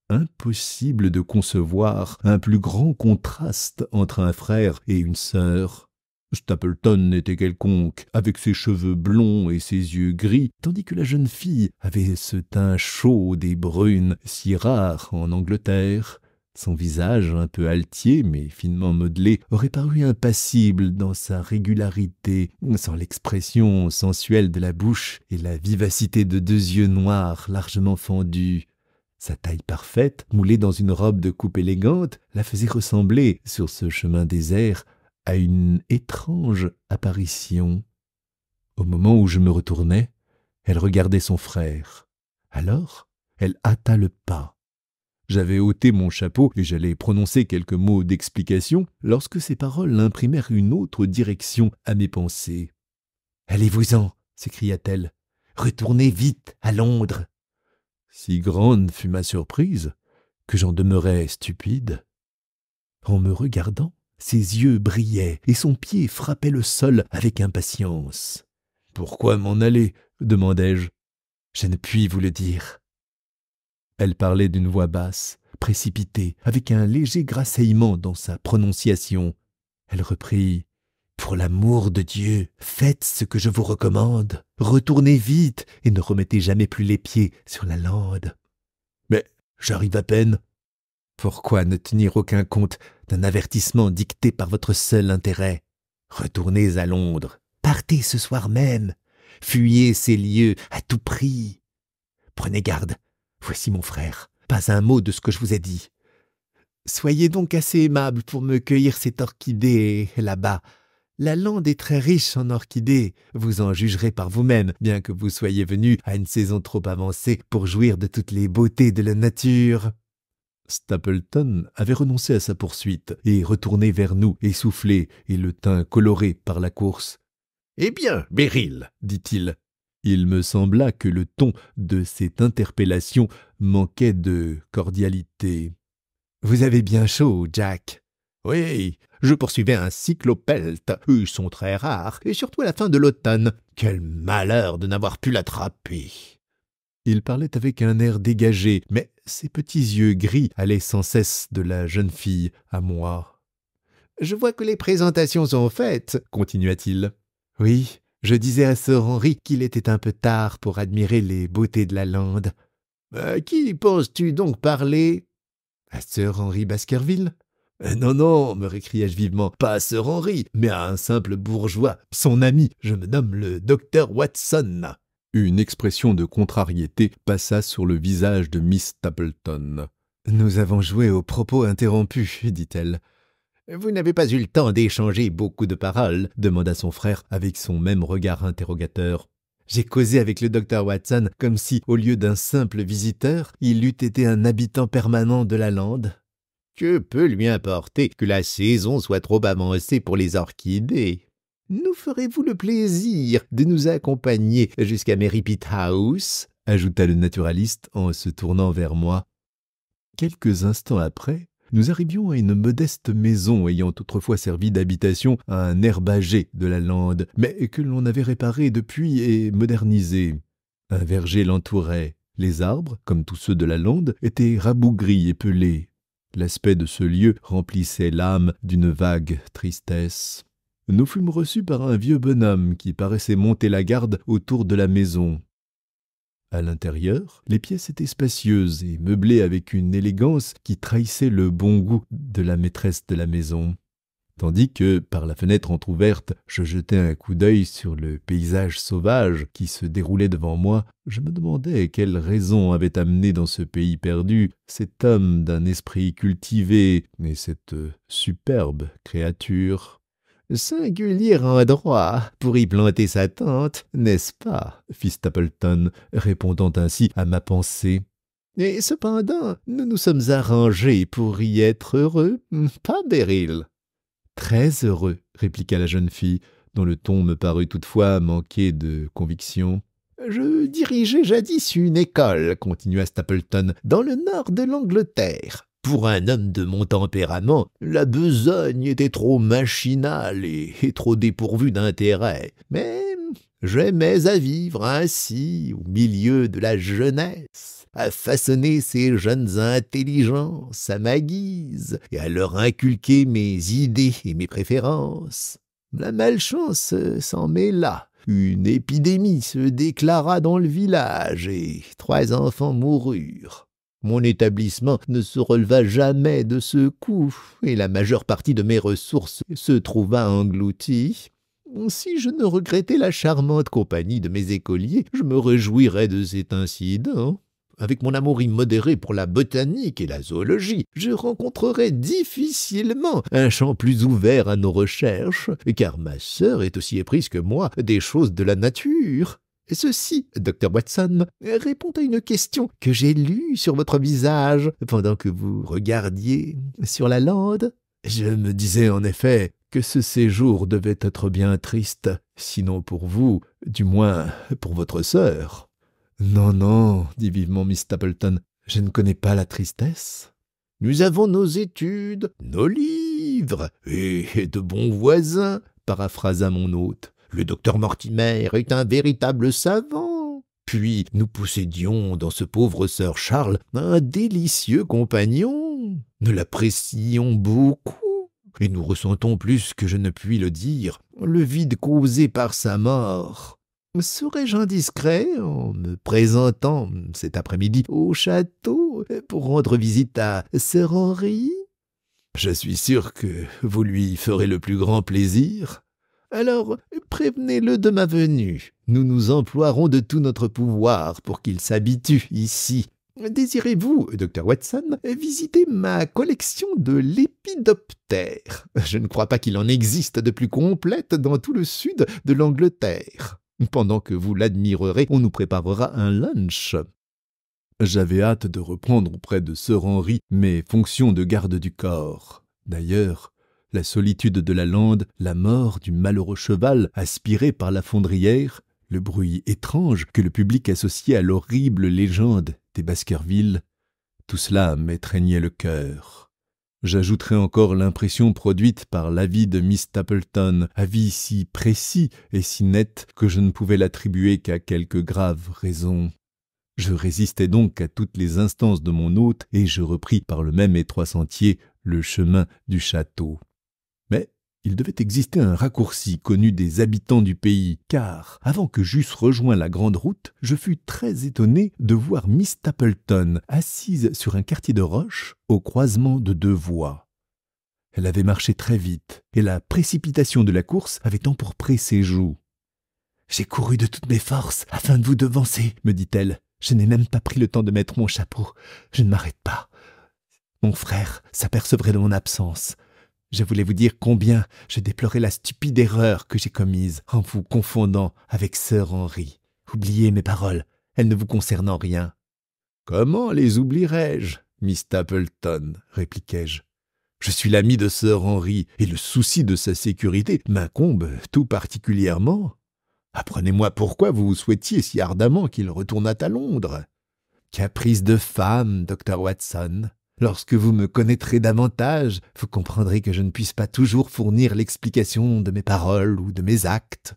Impossible de concevoir un plus grand contraste entre un frère et une sœur. Stapleton était quelconque, avec ses cheveux blonds et ses yeux gris, tandis que la jeune fille avait ce teint chaud et brune, si rare en Angleterre. Son visage, un peu altier mais finement modelé, aurait paru impassible dans sa régularité, sans l'expression sensuelle de la bouche et la vivacité de 2 yeux noirs largement fendus. Sa taille parfaite, moulée dans une robe de coupe élégante, la faisait ressembler, sur ce chemin désert, à une étrange apparition. Au moment où je me retournais, elle regardait son frère. Alors, elle hâta le pas. J'avais ôté mon chapeau et j'allais prononcer quelques mots d'explication lorsque ces paroles imprimèrent une autre direction à mes pensées. « Allez-vous-en » s'écria-t-elle. « Retournez vite à Londres. » Si grande fut ma surprise que j'en demeurai stupide. En me regardant, ses yeux brillaient et son pied frappait le sol avec impatience. Pourquoi m'en aller demandai-je. Je ne puis vous le dire. Elle parlait d'une voix basse, précipitée, avec un léger grasseyement dans sa prononciation. Elle reprit « Pour l'amour de Dieu, faites ce que je vous recommande. Retournez vite et ne remettez jamais plus les pieds sur la lande. » Mais j'arrive à peine. Pourquoi ne tenir aucun compte d'un avertissement dicté par votre seul intérêt? Retournez à Londres. Partez ce soir même. Fuyez ces lieux à tout prix. Prenez garde. Voici mon frère. Pas un mot de ce que je vous ai dit. Soyez donc assez aimable pour me cueillir cette orchidée là-bas. La lande est très riche en orchidées. Vous en jugerez par vous-même, bien que vous soyez venu à une saison trop avancée pour jouir de toutes les beautés de la nature. Stapleton avait renoncé à sa poursuite et retourné vers nous, essoufflé et le teint coloré par la course. « Eh bien, Beryl, dit-il. » Il me sembla que le ton de cette interpellation manquait de cordialité. « Vous avez bien chaud, Jack. »« Oui, je poursuivais un cyclopeltre. Ils sont très rares, et surtout à la fin de l'automne. Quel malheur de n'avoir pu l'attraper !» Il parlait avec un air dégagé, mais ses petits yeux gris allaient sans cesse de la jeune fille à moi. « Je vois que les présentations sont faites, » continua-t-il. « Oui, je disais à Sir Henry qu'il était un peu tard pour admirer les beautés de la lande. »« À qui penses-tu donc parler ?»« À Sir Henry Baskerville. »« Non, non, me récriai-je vivement, pas à Sir Henry, mais à un simple bourgeois, son ami, je me nomme le docteur Watson. » Une expression de contrariété passa sur le visage de Miss Stapleton. « Nous avons joué aux propos interrompus, » dit-elle. « Vous n'avez pas eu le temps d'échanger beaucoup de paroles ?» demanda son frère avec son même regard interrogateur. J'ai causé avec le docteur Watson comme si, au lieu d'un simple visiteur, il eût été un habitant permanent de la lande. Que peut lui importer que la saison soit trop avancée pour les orchidées? Nous ferez-vous le plaisir de nous accompagner jusqu'à Merripit House? Ajouta le naturaliste en se tournant vers moi. Quelques instants après, nous arrivions à une modeste maison ayant autrefois servi d'habitation à un herbager de la lande, mais que l'on avait réparé depuis et modernisé. Un verger l'entourait. Les arbres, comme tous ceux de la lande, étaient rabougris et pelés. L'aspect de ce lieu remplissait l'âme d'une vague tristesse. Nous fûmes reçus par un vieux bonhomme qui paraissait monter la garde autour de la maison. À l'intérieur, les pièces étaient spacieuses et meublées avec une élégance qui trahissait le bon goût de la maîtresse de la maison. Tandis que, par la fenêtre entr'ouverte, je jetais un coup d'œil sur le paysage sauvage qui se déroulait devant moi, je me demandais quelle raison avait amené dans ce pays perdu cet homme d'un esprit cultivé et cette superbe créature. Singulier endroit pour y planter sa tente, n'est-ce pas? Fit Stapleton, répondant ainsi à ma pensée. Et cependant, nous nous sommes arrangés pour y être heureux, pas, Beryl? Très heureux, répliqua la jeune fille, dont le ton me parut toutefois manquer de conviction. Je dirigeais jadis une école, continua Stapleton, dans le nord de l'Angleterre. Pour un homme de mon tempérament, la besogne était trop machinale et trop dépourvue d'intérêt. Mais j'aimais à vivre ainsi, au milieu de la jeunesse, à façonner ces jeunes intelligences à ma guise et à leur inculquer mes idées et mes préférences. La malchance s'en mêla. Une épidémie se déclara dans le village et 3 enfants moururent. Mon établissement ne se releva jamais de ce coup, et la majeure partie de mes ressources se trouva engloutie. Si je ne regrettais la charmante compagnie de mes écoliers, je me réjouirais de cet incident. Avec mon amour immodéré pour la botanique et la zoologie, je rencontrerais difficilement un champ plus ouvert à nos recherches, car ma sœur est aussi éprise que moi des choses de la nature. Ceci, Dr. Watson, répond à une question que j'ai lue sur votre visage pendant que vous regardiez sur la lande. Je me disais en effet que ce séjour devait être bien triste, sinon pour vous, du moins pour votre sœur. « Non, non, dit vivement Miss Stapleton, je ne connais pas la tristesse. Nous avons nos études, nos livres et de bons voisins, paraphrasa mon hôte. Le docteur Mortimer est un véritable savant. Puis nous possédions dans ce pauvre Sir Charles un délicieux compagnon. Nous l'apprécions beaucoup, et nous ressentons plus que je ne puis le dire le vide causé par sa mort. Serais-je indiscret en me présentant cet après-midi au château pour rendre visite à Sir Henry? Je suis sûr que vous lui ferez le plus grand plaisir. Alors, prévenez-le de ma venue. Nous nous emploierons de tout notre pouvoir pour qu'il s'habitue ici. Désirez-vous, Dr. Watson, visiter ma collection de lépidoptères? Je ne crois pas qu'il en existe de plus complète dans tout le sud de l'Angleterre. Pendant que vous l'admirerez, on nous préparera un lunch. J'avais hâte de reprendre auprès de Sir Henry mes fonctions de garde du corps. D'ailleurs, la solitude de la lande, la mort du malheureux cheval aspiré par la fondrière, le bruit étrange que le public associait à l'horrible légende des Baskerville, tout cela m'étreignait le cœur. J'ajouterai encore l'impression produite par l'avis de Miss Stapleton, avis si précis et si net que je ne pouvais l'attribuer qu'à quelque grave raison. Je résistai donc à toutes les instances de mon hôte et je repris par le même étroit sentier le chemin du château. Mais il devait exister un raccourci connu des habitants du pays, car, avant que j'eusse rejoint la grande route, je fus très étonné de voir Miss Stapleton assise sur un quartier de roche au croisement de deux voies. Elle avait marché très vite, et la précipitation de la course avait empourpré ses joues. « J'ai couru de toutes mes forces afin de vous devancer, » me dit-elle. « Je n'ai même pas pris le temps de mettre mon chapeau. Je ne m'arrête pas. Mon frère s'apercevrait de mon absence. Je voulais vous dire combien je déplorais la stupide erreur que j'ai commise en vous confondant avec Sir Henry. Oubliez mes paroles, elles ne vous concernent en rien. »« Comment les oublierais-je, Miss Stapleton ?» répliquai-je. « Je suis l'ami de Sir Henry, et le souci de sa sécurité m'incombe tout particulièrement. Apprenez-moi pourquoi vous souhaitiez si ardemment qu'il retournât à Londres. »« Caprice de femme, Dr. Watson. Lorsque vous me connaîtrez davantage, vous comprendrez que je ne puisse pas toujours fournir l'explication de mes paroles ou de mes actes.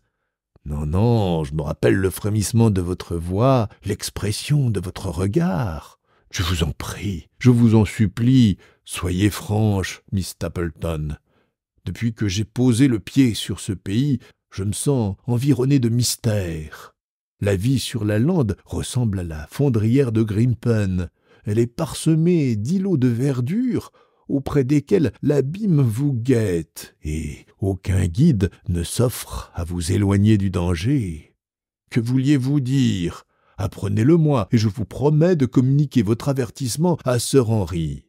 Non, non, je me rappelle le frémissement de votre voix, l'expression de votre regard. Je vous en prie, je vous en supplie, soyez franche, Miss Stapleton. Depuis que j'ai posé le pied sur ce pays, je me sens environné de mystères. La vie sur la lande ressemble à la fondrière de Grimpen. Elle est parsemée d'îlots de verdure auprès desquels l'abîme vous guette, et aucun guide ne s'offre à vous éloigner du danger. Que vouliez-vous dire? Apprenez-le-moi, et je vous promets de communiquer votre avertissement à Sir Henry. »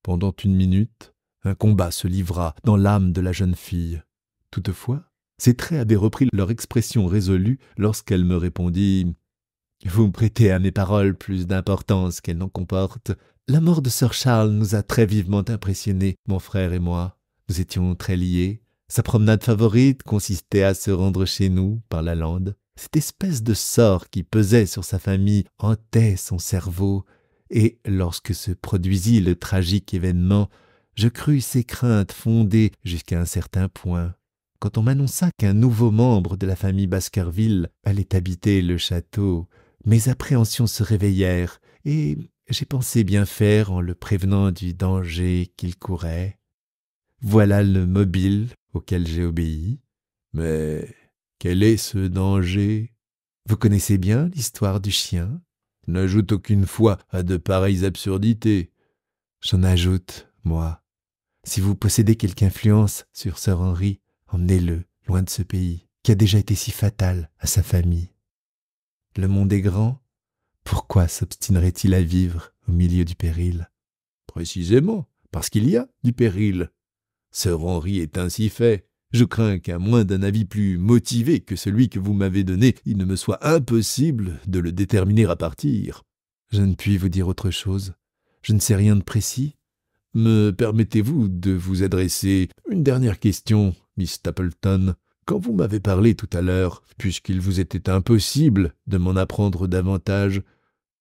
Pendant une minute, un combat se livra dans l'âme de la jeune fille. Toutefois, ses traits avaient repris leur expression résolue lorsqu'elle me répondit « Vous me prêtez à mes paroles plus d'importance qu'elles n'en comportent. La mort de Sir Charles nous a très vivement impressionnés, mon frère et moi. Nous étions très liés. Sa promenade favorite consistait à se rendre chez nous par la lande. Cette espèce de sort qui pesait sur sa famille hantait son cerveau, et lorsque se produisit le tragique événement, je crus ces craintes fondées jusqu'à un certain point. Quand on m'annonça qu'un nouveau membre de la famille Baskerville allait habiter le château, mes appréhensions se réveillèrent, et j'ai pensé bien faire en le prévenant du danger qu'il courait. Voilà le mobile auquel j'ai obéi. Mais quel est ce danger? Vous connaissez bien l'histoire du chien? N'ajoute aucune fois à de pareilles absurdités. J'en ajoute, moi. Si vous possédez quelque influence sur Sir Henry, emmenez-le loin de ce pays, qui a déjà été si fatal à sa famille. Le monde est grand, pourquoi s'obstinerait-il à vivre au milieu du péril? Précisément, parce qu'il y a du péril. Sir Henry est ainsi fait. Je crains qu'à moins d'un avis plus motivé que celui que vous m'avez donné, il ne me soit impossible de le déterminer à partir. Je ne puis vous dire autre chose. Je ne sais rien de précis. Me permettez-vous de vous adresser une dernière question, Miss Stapleton? Quand vous m'avez parlé tout à l'heure, puisqu'il vous était impossible de m'en apprendre davantage,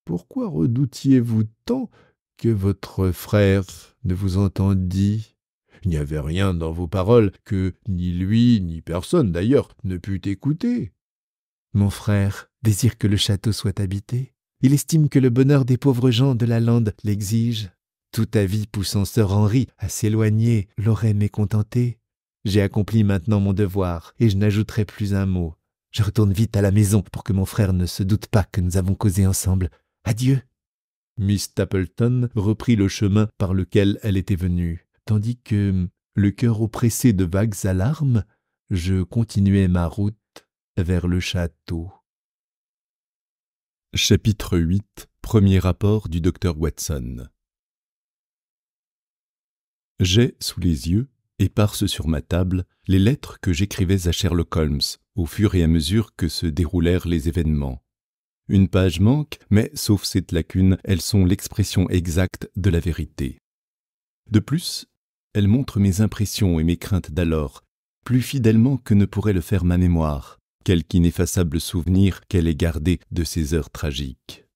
pourquoi redoutiez-vous tant que votre frère ne vous entendît? Il n'y avait rien dans vos paroles que ni lui, ni personne d'ailleurs, ne put écouter. Mon frère désire que le château soit habité. Il estime que le bonheur des pauvres gens de la lande l'exige. Tout avis poussant sœur Henri à s'éloigner l'aurait mécontenté. J'ai accompli maintenant mon devoir, et je n'ajouterai plus un mot. Je retourne vite à la maison pour que mon frère ne se doute pas que nous avons causé ensemble. Adieu. Miss Stapleton reprit le chemin par lequel elle était venue, tandis que, le cœur oppressé de vagues alarmes, je continuai ma route vers le château. Chapitre 8. Premier rapport du docteur Watson. J'ai sous les yeux, éparses sur ma table, les lettres que j'écrivais à Sherlock Holmes, au fur et à mesure que se déroulèrent les événements. Une page manque, mais sauf cette lacune, elles sont l'expression exacte de la vérité. De plus, elles montrent mes impressions et mes craintes d'alors, plus fidèlement que ne pourrait le faire ma mémoire, quelque ineffaçable souvenir qu'elle ait gardé de ces heures tragiques.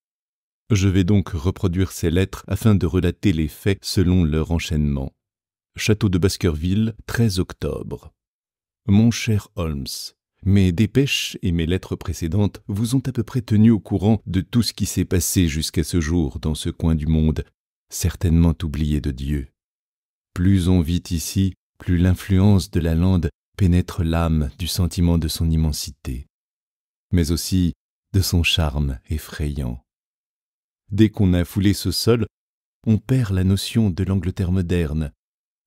Je vais donc reproduire ces lettres afin de relater les faits selon leur enchaînement. Château de Baskerville, 13 octobre. Mon cher Holmes, mes dépêches et mes lettres précédentes vous ont à peu près tenu au courant de tout ce qui s'est passé jusqu'à ce jour dans ce coin du monde, certainement oublié de Dieu. Plus on vit ici, plus l'influence de la lande pénètre l'âme du sentiment de son immensité, mais aussi de son charme effrayant. Dès qu'on a foulé ce sol, on perd la notion de l'Angleterre moderne.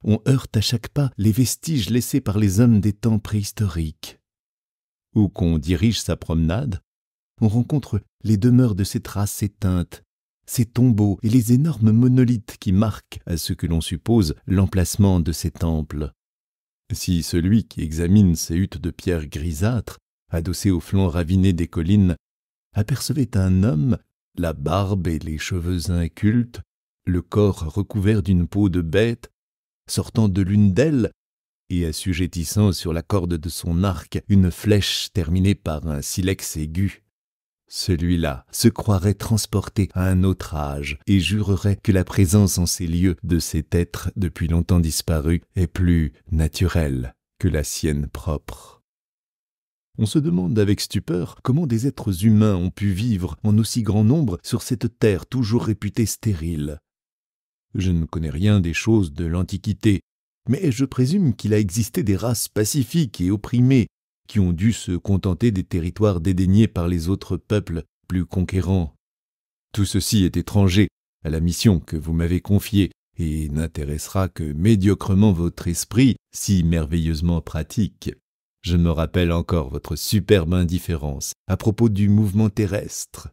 On heurte à chaque pas les vestiges laissés par les hommes des temps préhistoriques. Où qu'on dirige sa promenade, on rencontre les demeures de ces traces éteintes, ces tombeaux et les énormes monolithes qui marquent, à ce que l'on suppose, l'emplacement de ces temples. Si celui qui examine ces huttes de pierre grisâtre, adossées au flanc raviné des collines, apercevait un homme, la barbe et les cheveux incultes, le corps recouvert d'une peau de bête, sortant de l'une d'elles et assujettissant sur la corde de son arc une flèche terminée par un silex aigu, celui-là se croirait transporté à un autre âge et jurerait que la présence en ces lieux de cet être depuis longtemps disparu est plus naturelle que la sienne propre. On se demande avec stupeur comment des êtres humains ont pu vivre en aussi grand nombre sur cette terre toujours réputée stérile. Je ne connais rien des choses de l'Antiquité, mais je présume qu'il a existé des races pacifiques et opprimées qui ont dû se contenter des territoires dédaignés par les autres peuples plus conquérants. Tout ceci est étranger à la mission que vous m'avez confiée et n'intéressera que médiocrement votre esprit, si merveilleusement pratique. Je me rappelle encore votre superbe indifférence à propos du mouvement terrestre.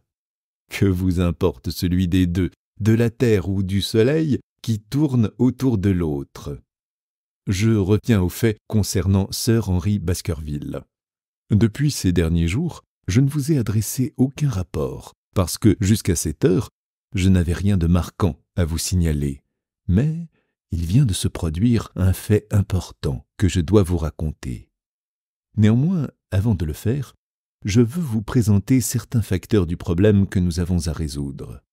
Que vous importe celui des deux, de la Terre ou du Soleil, qui tourne autour de l'autre? Je reviens aux faits concernant Sir Henry Baskerville. Depuis ces derniers jours, je ne vous ai adressé aucun rapport, parce que, jusqu'à cette heure, je n'avais rien de marquant à vous signaler. Mais il vient de se produire un fait important que je dois vous raconter. Néanmoins, avant de le faire, je veux vous présenter certains facteurs du problème que nous avons à résoudre.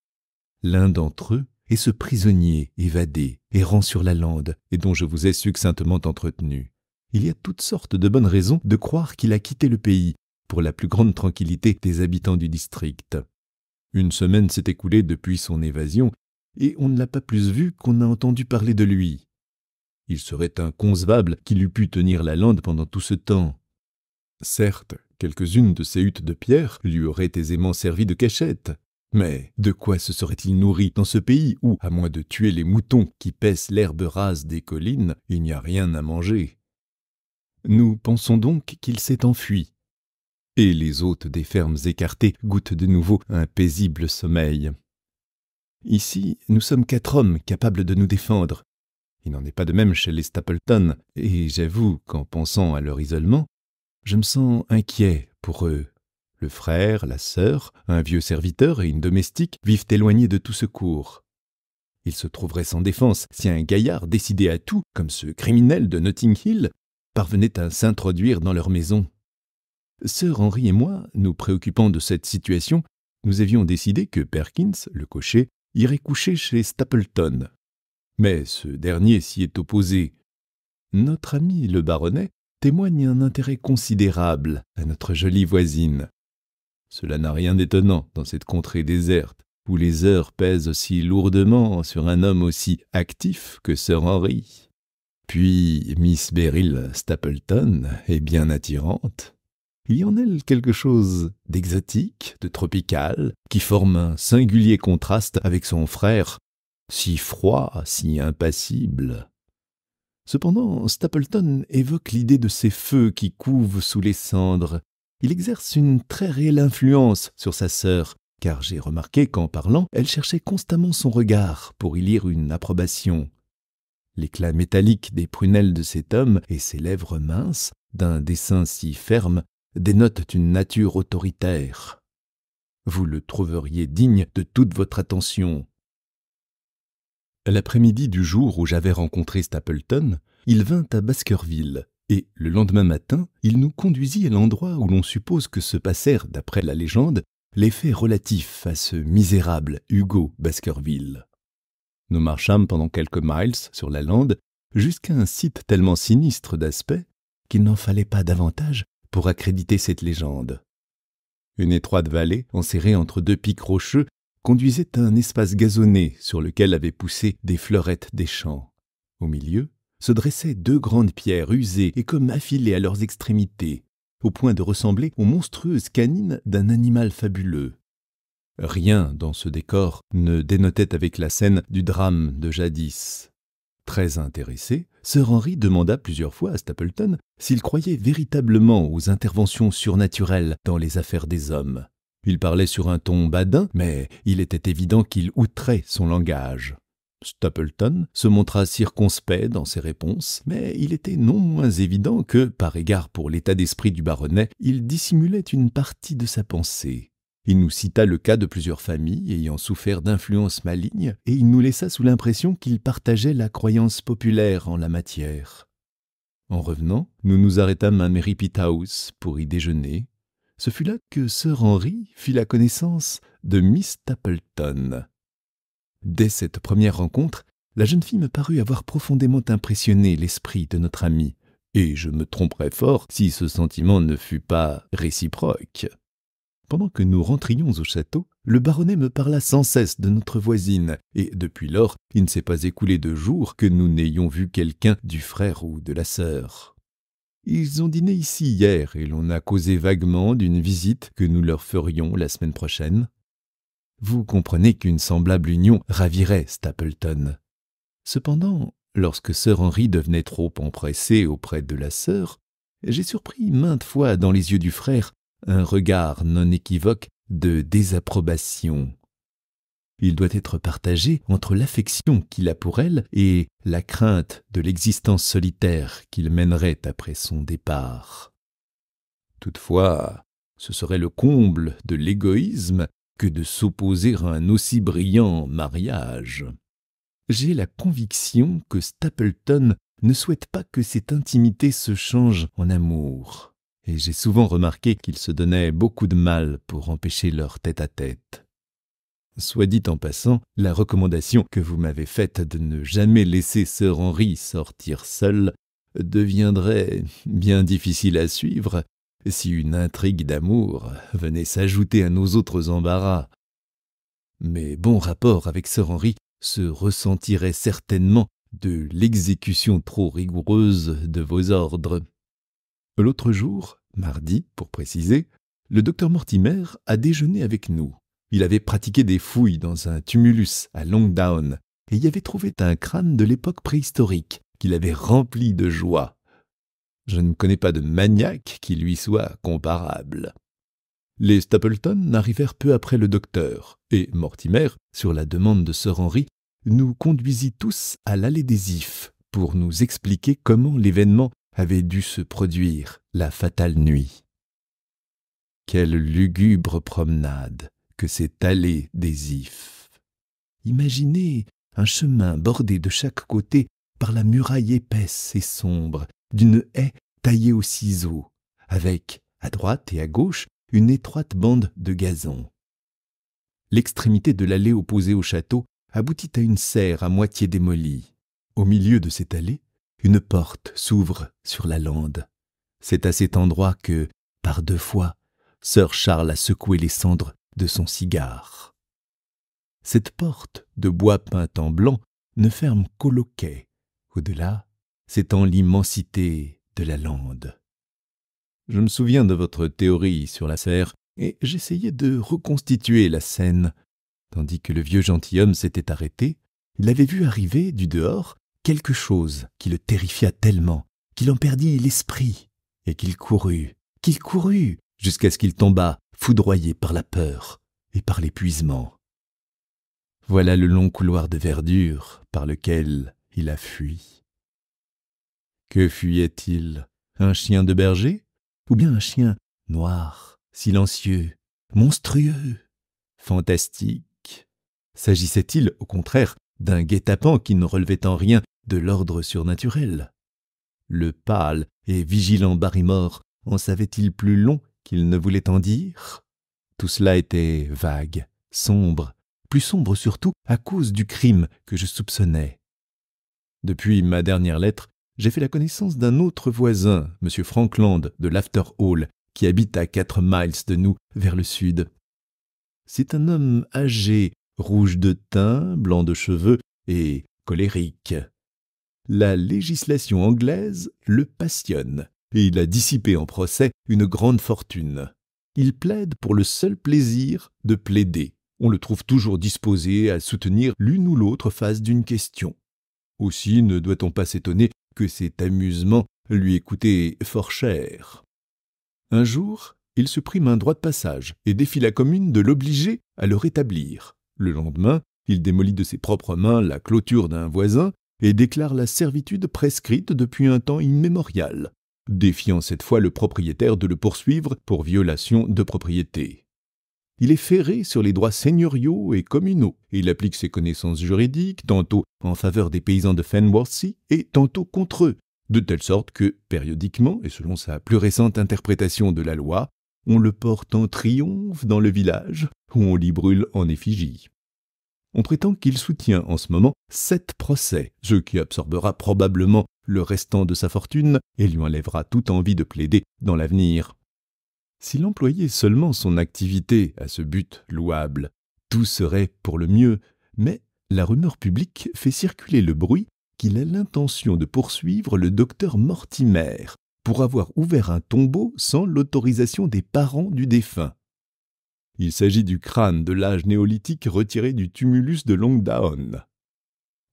L'un d'entre eux est ce prisonnier évadé, errant sur la lande, et dont je vous ai succinctement entretenu. Il y a toutes sortes de bonnes raisons de croire qu'il a quitté le pays, pour la plus grande tranquillité des habitants du district. Une semaine s'est écoulée depuis son évasion, et on ne l'a pas plus vu qu'on a entendu parler de lui. Il serait inconcevable qu'il eût pu tenir la lande pendant tout ce temps. Certes, quelques-unes de ces huttes de pierre lui auraient aisément servi de cachette. Mais de quoi se serait-il nourri dans ce pays où, à moins de tuer les moutons qui paissent l'herbe rase des collines, il n'y a rien à manger? Nous pensons donc qu'il s'est enfui. Et les hôtes des fermes écartées goûtent de nouveau un paisible sommeil. Ici, nous sommes 4 hommes capables de nous défendre. Il n'en est pas de même chez les Stapleton, et j'avoue qu'en pensant à leur isolement, je me sens inquiet pour eux. Le frère, la sœur, un vieux serviteur et une domestique vivent éloignés de tout secours. Ils se trouveraient sans défense si un gaillard décidé à tout, comme ce criminel de Notting Hill, parvenait à s'introduire dans leur maison. Sir Henry et moi, nous préoccupant de cette situation, nous avions décidé que Perkins, le cocher, irait coucher chez Stapleton. Mais ce dernier s'y est opposé. Notre ami le baronnet témoigne un intérêt considérable à notre jolie voisine. Cela n'a rien d'étonnant dans cette contrée déserte, où les heures pèsent aussi lourdement sur un homme aussi actif que Sir Henry. Puis Miss Beryl Stapleton est bien attirante. Il y en elle quelque chose d'exotique, de tropical, qui forme un singulier contraste avec son frère, si froid, si impassible. Cependant, Stapleton évoque l'idée de ces feux qui couvent sous les cendres. Il exerce une très réelle influence sur sa sœur, car j'ai remarqué qu'en parlant, elle cherchait constamment son regard pour y lire une approbation. L'éclat métallique des prunelles de cet homme et ses lèvres minces, d'un dessin si ferme, dénotent une nature autoritaire. Vous le trouveriez digne de toute votre attention. L'après-midi du jour où j'avais rencontré Stapleton, il vint à Baskerville, et le lendemain matin, il nous conduisit à l'endroit où l'on suppose que se passèrent, d'après la légende, les faits relatifs à ce misérable Hugo Baskerville. Nous marchâmes pendant quelques miles sur la lande jusqu'à un site tellement sinistre d'aspect qu'il n'en fallait pas davantage pour accréditer cette légende. Une étroite vallée, enserrée entre deux pics rocheux, conduisait à un espace gazonné sur lequel avaient poussé des fleurettes des champs. Au milieu se dressaient deux grandes pierres usées et comme affilées à leurs extrémités, au point de ressembler aux monstrueuses canines d'un animal fabuleux. Rien dans ce décor ne dénotait avec la scène du drame de jadis. Très intéressé, Sir Henry demanda plusieurs fois à Stapleton s'il croyait véritablement aux interventions surnaturelles dans les affaires des hommes. Il parlait sur un ton badin, mais il était évident qu'il outrait son langage. Stapleton se montra circonspect dans ses réponses, mais il était non moins évident que, par égard pour l'état d'esprit du baronnet, il dissimulait une partie de sa pensée. Il nous cita le cas de plusieurs familles ayant souffert d'influences malignes, et il nous laissa sous l'impression qu'il partageait la croyance populaire en la matière. En revenant, nous nous arrêtâmes à Merripit House pour y déjeuner. Ce fut là que Sir Henry fit la connaissance de Miss Stapleton. Dès cette première rencontre, la jeune fille me parut avoir profondément impressionné l'esprit de notre ami, et je me tromperais fort si ce sentiment ne fut pas réciproque. Pendant que nous rentrions au château, le baronnet me parla sans cesse de notre voisine, et depuis lors, il ne s'est pas écoulé de jour que nous n'ayons vu quelqu'un du frère ou de la sœur. Ils ont dîné ici hier, et l'on a causé vaguement d'une visite que nous leur ferions la semaine prochaine. Vous comprenez qu'une semblable union ravirait Stapleton. Cependant, lorsque Sir Henry devenait trop empressé auprès de la sœur, j'ai surpris maintes fois dans les yeux du frère un regard non équivoque de désapprobation. Il doit être partagé entre l'affection qu'il a pour elle et la crainte de l'existence solitaire qu'il mènerait après son départ. Toutefois, ce serait le comble de l'égoïsme que de s'opposer à un aussi brillant mariage. J'ai la conviction que Stapleton ne souhaite pas que cette intimité se change en amour, et j'ai souvent remarqué qu'il se donnait beaucoup de mal pour empêcher leur tête-à-tête. Soit dit en passant, la recommandation que vous m'avez faite de ne jamais laisser Sir Henry sortir seul deviendrait bien difficile à suivre si une intrigue d'amour venait s'ajouter à nos autres embarras. Mes bons rapports avec Sir Henry se ressentiraient certainement de l'exécution trop rigoureuse de vos ordres. L'autre jour, mardi pour préciser, le docteur Mortimer a déjeuné avec nous. Il avait pratiqué des fouilles dans un tumulus à Longdown et y avait trouvé un crâne de l'époque préhistorique qu'il avait rempli de joie. Je ne connais pas de maniaque qui lui soit comparable. Les Stapleton arrivèrent peu après le docteur, et Mortimer, sur la demande de Sir Henry, nous conduisit tous à l'allée des Ifs pour nous expliquer comment l'événement avait dû se produire la fatale nuit. Quelle lugubre promenade que cette allée des Ifs! Imaginez un chemin bordé de chaque côté par la muraille épaisse et sombre d'une haie taillée au ciseau, avec, à droite et à gauche, une étroite bande de gazon. L'extrémité de l'allée opposée au château aboutit à une serre à moitié démolie. Au milieu de cette allée, une porte s'ouvre sur la lande. C'est à cet endroit que, par 2 fois, Sir Charles a secoué les cendres de son cigare. Cette porte de bois peint en blanc ne ferme qu'au loquet. Au-delà, s'étend l'immensité de la lande. Je me souviens de votre théorie sur la serre et j'essayais de reconstituer la scène. Tandis que le vieux gentilhomme s'était arrêté, il avait vu arriver du dehors quelque chose qui le terrifia tellement qu'il en perdit l'esprit et qu'il courut, jusqu'à ce qu'il tombât foudroyé par la peur et par l'épuisement. Voilà le long couloir de verdure par lequel il a fui. Que fuyait-il? Un chien de berger? Ou bien un chien noir, silencieux, monstrueux, fantastique? S'agissait-il, au contraire, d'un guet-apens qui ne relevait en rien de l'ordre surnaturel? Le pâle et vigilant Barrymore en savait-il plus long qu'il ne voulait en dire? Tout cela était vague, sombre, plus sombre surtout à cause du crime que je soupçonnais. Depuis ma dernière lettre, j'ai fait la connaissance d'un autre voisin, M. Frankland de l'After Hall, qui habite à 4 miles de nous, vers le sud. C'est un homme âgé, rouge de teint, blanc de cheveux et colérique. La législation anglaise le passionne et il a dissipé en procès une grande fortune. Il plaide pour le seul plaisir de plaider. On le trouve toujours disposé à soutenir l'une ou l'autre face d'une question. Aussi ne doit-on pas s'étonner que cet amusement lui ait coûté fort cher. Un jour, il se prit main droite passage et défie la commune de l'obliger à le rétablir. Le lendemain, il démolit de ses propres mains la clôture d'un voisin et déclare la servitude prescrite depuis un temps immémorial, défiant cette fois le propriétaire de le poursuivre pour violation de propriété. Il est ferré sur les droits seigneuriaux et communaux, et il applique ses connaissances juridiques tantôt en faveur des paysans de Fenworthy et tantôt contre eux, de telle sorte que, périodiquement, et selon sa plus récente interprétation de la loi, on le porte en triomphe dans le village, où on l'y brûle en effigie. On prétend qu'il soutient en ce moment 7 procès, ce qui absorbera probablement le restant de sa fortune et lui enlèvera toute envie de plaider dans l'avenir. S'il employait seulement son activité à ce but louable, tout serait pour le mieux, mais la rumeur publique fait circuler le bruit qu'il a l'intention de poursuivre le docteur Mortimer pour avoir ouvert un tombeau sans l'autorisation des parents du défunt. Il s'agit du crâne de l'âge néolithique retiré du tumulus de Longdown.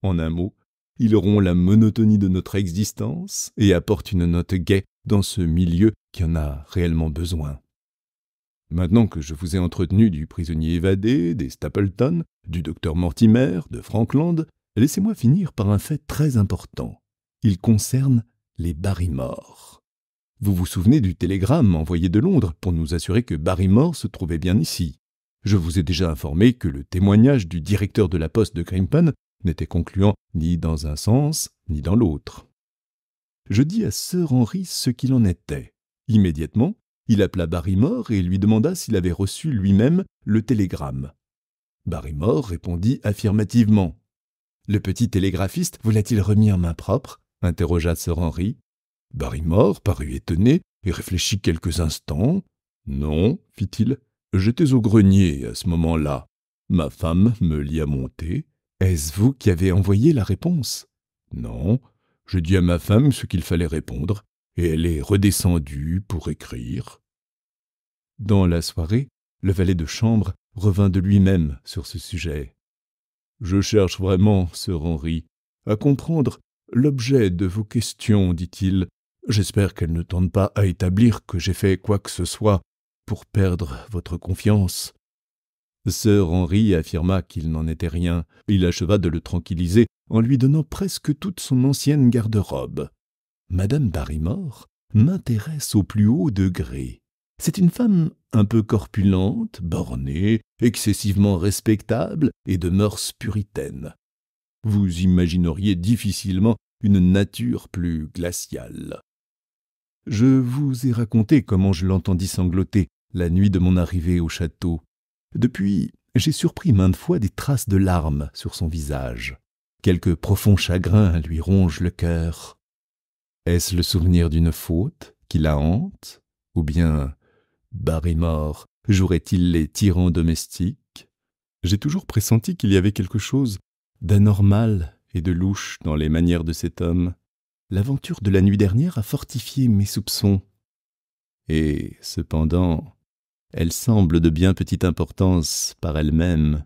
En un mot, il rompt la monotonie de notre existence et apporte une note gaie dans ce milieu qui en a réellement besoin. Maintenant que je vous ai entretenu du prisonnier évadé, des Stapleton, du docteur Mortimer, de Frankland, laissez-moi finir par un fait très important. Il concerne les Barrymore. Vous vous souvenez du télégramme envoyé de Londres pour nous assurer que Barrymore se trouvait bien ici. Je vous ai déjà informé que le témoignage du directeur de la poste de Grimpen n'était concluant ni dans un sens ni dans l'autre. Je dis à Sir Henry ce qu'il en était. Immédiatement, il appela Barrymore et lui demanda s'il avait reçu lui-même le télégramme. Barrymore répondit affirmativement. « Le petit télégraphiste vous l'a-t-il remis en main propre ?» interrogea Sir Henry. Barrymore parut étonné et réfléchit quelques instants. « Non, fit-il, j'étais au grenier à ce moment-là. Ma femme me l'y a monté. »« Est-ce vous qui avez envoyé la réponse ?»« Non, j'ai dit à ma femme ce qu'il fallait répondre, et elle est redescendue pour écrire. » Dans la soirée, le valet de chambre revint de lui-même sur ce sujet. « Je cherche vraiment, Sir Henry, à comprendre l'objet de vos questions, dit-il. J'espère qu'elles ne tendent pas à établir que j'ai fait quoi que ce soit pour perdre votre confiance. » Sir Henry affirma qu'il n'en était rien. Il acheva de le tranquilliser en lui donnant presque toute son ancienne garde-robe. « Madame Barrymore m'intéresse au plus haut degré. C'est une femme un peu corpulente, bornée, excessivement respectable et de mœurs puritaines. Vous imagineriez difficilement une nature plus glaciale. Je vous ai raconté comment je l'entendis sangloter la nuit de mon arrivée au château. Depuis, j'ai surpris maintes fois des traces de larmes sur son visage. Quelque profond chagrin lui ronge le cœur. Est-ce le souvenir d'une faute qui la hante? Ou bien Barrymore jouerait-il les tyrans domestiques? J'ai toujours pressenti qu'il y avait quelque chose d'anormal et de louche dans les manières de cet homme. L'aventure de la nuit dernière a fortifié mes soupçons. Et cependant, elle semble de bien petite importance par elle-même.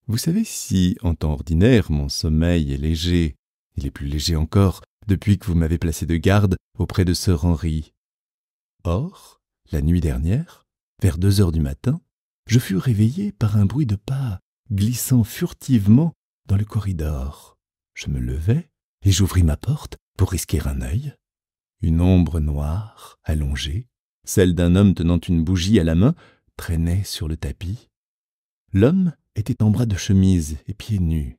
Vous savez, si, en temps ordinaire, mon sommeil est léger, il est plus léger encore depuis que vous m'avez placé de garde auprès de sir Henry. Or, la nuit dernière, vers 2 heures du matin, je fus réveillé par un bruit de pas glissant furtivement dans le corridor. Je me levai et j'ouvris ma porte pour risquer un œil. Une ombre noire, allongée, celle d'un homme tenant une bougie à la main, traînait sur le tapis. L'homme était en bras de chemise et pieds nus.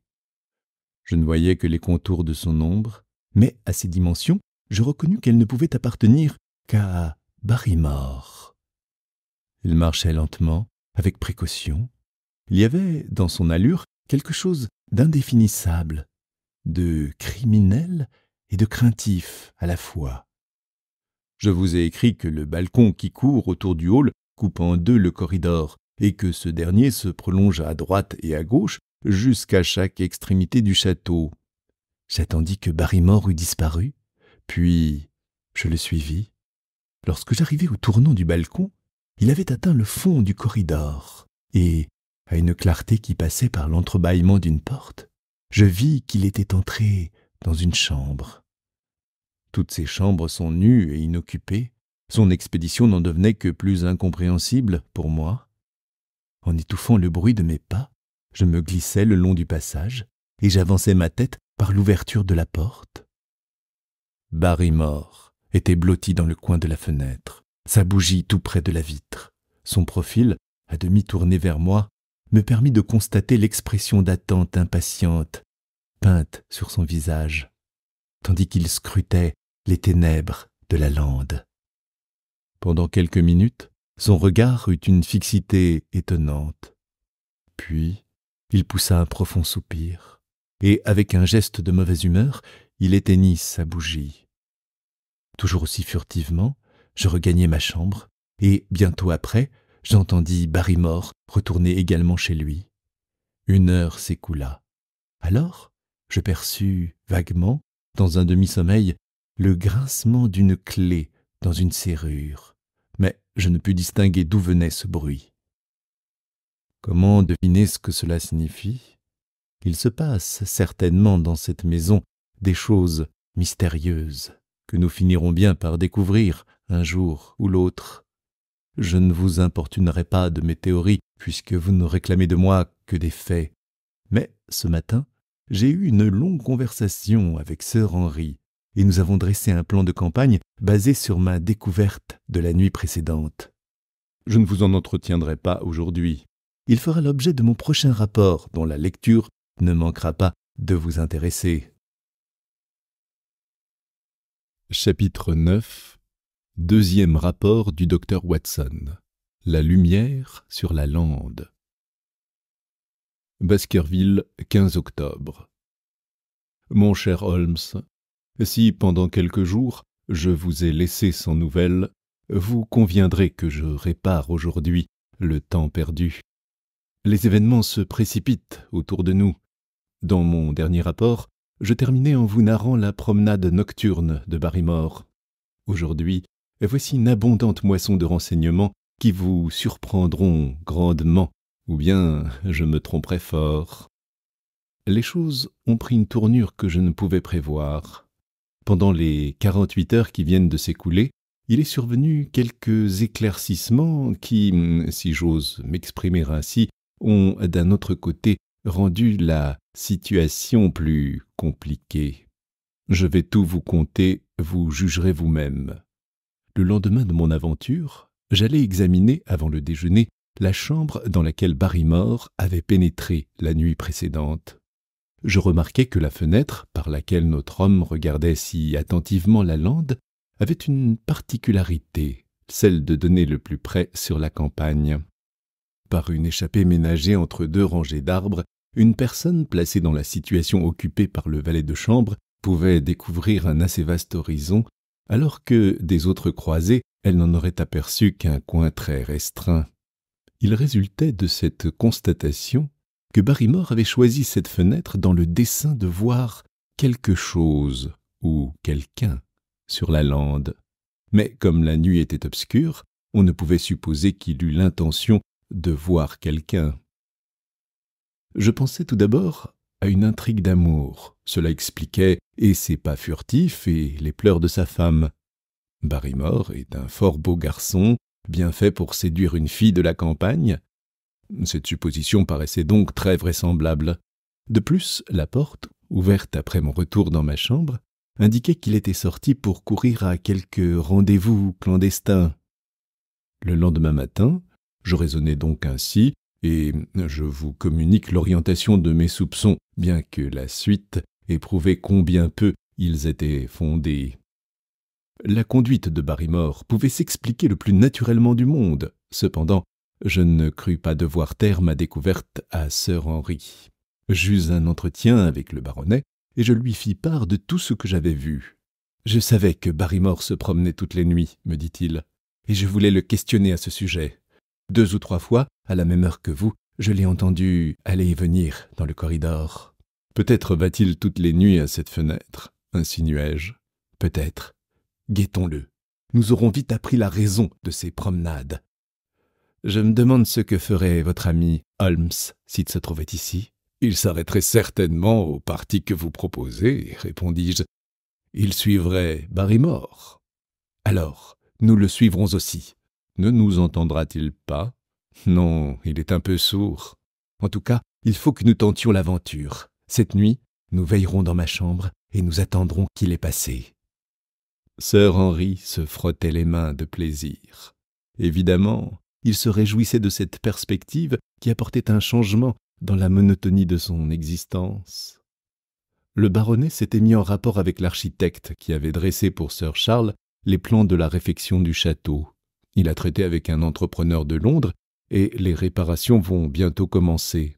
Je ne voyais que les contours de son ombre, mais à ses dimensions, je reconnus qu'elle ne pouvait appartenir qu'à Barrymore. Il marchait lentement, avec précaution. Il y avait, dans son allure, quelque chose d'indéfinissable, de criminel et de craintif à la fois. Je vous ai écrit que le balcon qui court autour du hall coupe en deux le corridor, et que ce dernier se prolonge à droite et à gauche jusqu'à chaque extrémité du château. J'attendis que Barrymore eût disparu, puis je le suivis. Lorsque j'arrivai au tournant du balcon, il avait atteint le fond du corridor, et, à une clarté qui passait par l'entrebâillement d'une porte, je vis qu'il était entré dans une chambre. Toutes ces chambres sont nues et inoccupées. Son expédition n'en devenait que plus incompréhensible pour moi. En étouffant le bruit de mes pas, je me glissai le long du passage et j'avançai ma tête par l'ouverture de la porte. Barrymore était blotti dans le coin de la fenêtre, sa bougie tout près de la vitre. Son profil, à demi tourné vers moi, me permit de constater l'expression d'attente impatiente peinte sur son visage, tandis qu'il scrutait les ténèbres de la lande. Pendant quelques minutes, son regard eut une fixité étonnante. Puis, il poussa un profond soupir, et avec un geste de mauvaise humeur, il éteignit sa bougie. Toujours aussi furtivement, je regagnai ma chambre, et bientôt après, j'entendis Barrymore retourner également chez lui. 1 heure s'écoula. Alors, je perçus vaguement, dans un demi-sommeil, le grincement d'une clé dans une serrure, mais je ne pus distinguer d'où venait ce bruit. Comment deviner ce que cela signifie? Il se passe certainement dans cette maison des choses mystérieuses que nous finirons bien par découvrir un jour ou l'autre. Je ne vous importunerai pas de mes théories, puisque vous ne réclamez de moi que des faits. Mais ce matin, j'ai eu une longue conversation avec sir Henry, et nous avons dressé un plan de campagne basé sur ma découverte de la nuit précédente. Je ne vous en entretiendrai pas aujourd'hui. Il fera l'objet de mon prochain rapport, dont la lecture ne manquera pas de vous intéresser. Chapitre 9. Deuxième rapport du docteur Watson. La lumière sur la lande. Baskerville, 15 octobre. Mon cher Holmes, si pendant quelques jours je vous ai laissé sans nouvelles, vous conviendrez que je répare aujourd'hui le temps perdu. Les événements se précipitent autour de nous. Dans mon dernier rapport, je terminais en vous narrant la promenade nocturne de Barrymore. Aujourd'hui, voici une abondante moisson de renseignements qui vous surprendront grandement, ou bien je me tromperai fort. Les choses ont pris une tournure que je ne pouvais prévoir. Pendant les 48 heures qui viennent de s'écouler, il est survenu quelques éclaircissements qui, si j'ose m'exprimer ainsi, ont d'un autre côté rendu la situation plus compliquée. Je vais tout vous conter, vous jugerez vous-même. Le lendemain de mon aventure, j'allais examiner, avant le déjeuner, la chambre dans laquelle Barrymore avait pénétré la nuit précédente. Je remarquai que la fenêtre par laquelle notre homme regardait si attentivement la lande avait une particularité, celle de donner le plus près sur la campagne. Par une échappée ménagée entre 2 rangées d'arbres, une personne placée dans la situation occupée par le valet de chambre pouvait découvrir un assez vaste horizon, alors que des autres croisées, elle n'en aurait aperçu qu'un coin très restreint. Il résultait de cette constatation que Barrymore avait choisi cette fenêtre dans le dessein de voir quelque chose ou quelqu'un sur la lande. Mais comme la nuit était obscure, on ne pouvait supposer qu'il eût l'intention de voir quelqu'un. Je pensais tout d'abord à une intrigue d'amour. Cela expliquait et ses pas furtifs et les pleurs de sa femme. Barrymore est un fort beau garçon, bien fait pour séduire une fille de la campagne. Cette supposition paraissait donc très vraisemblable. De plus, la porte, ouverte après mon retour dans ma chambre, indiquait qu'il était sorti pour courir à quelque rendez-vous clandestin. Le lendemain matin, je raisonnais donc ainsi, et je vous communique l'orientation de mes soupçons, bien que la suite ait prouvé combien peu ils étaient fondés. La conduite de Barrymore pouvait s'expliquer le plus naturellement du monde. Cependant, je ne crus pas devoir taire ma découverte à Sir Henry. J'eus un entretien avec le baronnet, et je lui fis part de tout ce que j'avais vu. « Je savais que Barrymore se promenait toutes les nuits, me dit-il, et je voulais le questionner à ce sujet. 2 ou 3 fois, à la même heure que vous, je l'ai entendu aller et venir dans le corridor. Peut-être va-t-il toutes les nuits à cette fenêtre, insinuai-je. Peut-être. Guettons-le. Nous aurons vite appris la raison de ces promenades. Je me demande ce que ferait votre ami Holmes s'il se trouvait ici. Il s'arrêterait certainement au parti que vous proposez, répondis-je. Il suivrait Barrymore. Alors, nous le suivrons aussi. Ne nous entendra-t-il pas? Non, il est un peu sourd. En tout cas, il faut que nous tentions l'aventure. Cette nuit, nous veillerons dans ma chambre et nous attendrons qu'il ait passé. Sir Henry se frottait les mains de plaisir. Évidemment, il se réjouissait de cette perspective qui apportait un changement dans la monotonie de son existence. Le baronnet s'était mis en rapport avec l'architecte qui avait dressé pour Sir Charles les plans de la réfection du château. Il a traité avec un entrepreneur de Londres et les réparations vont bientôt commencer.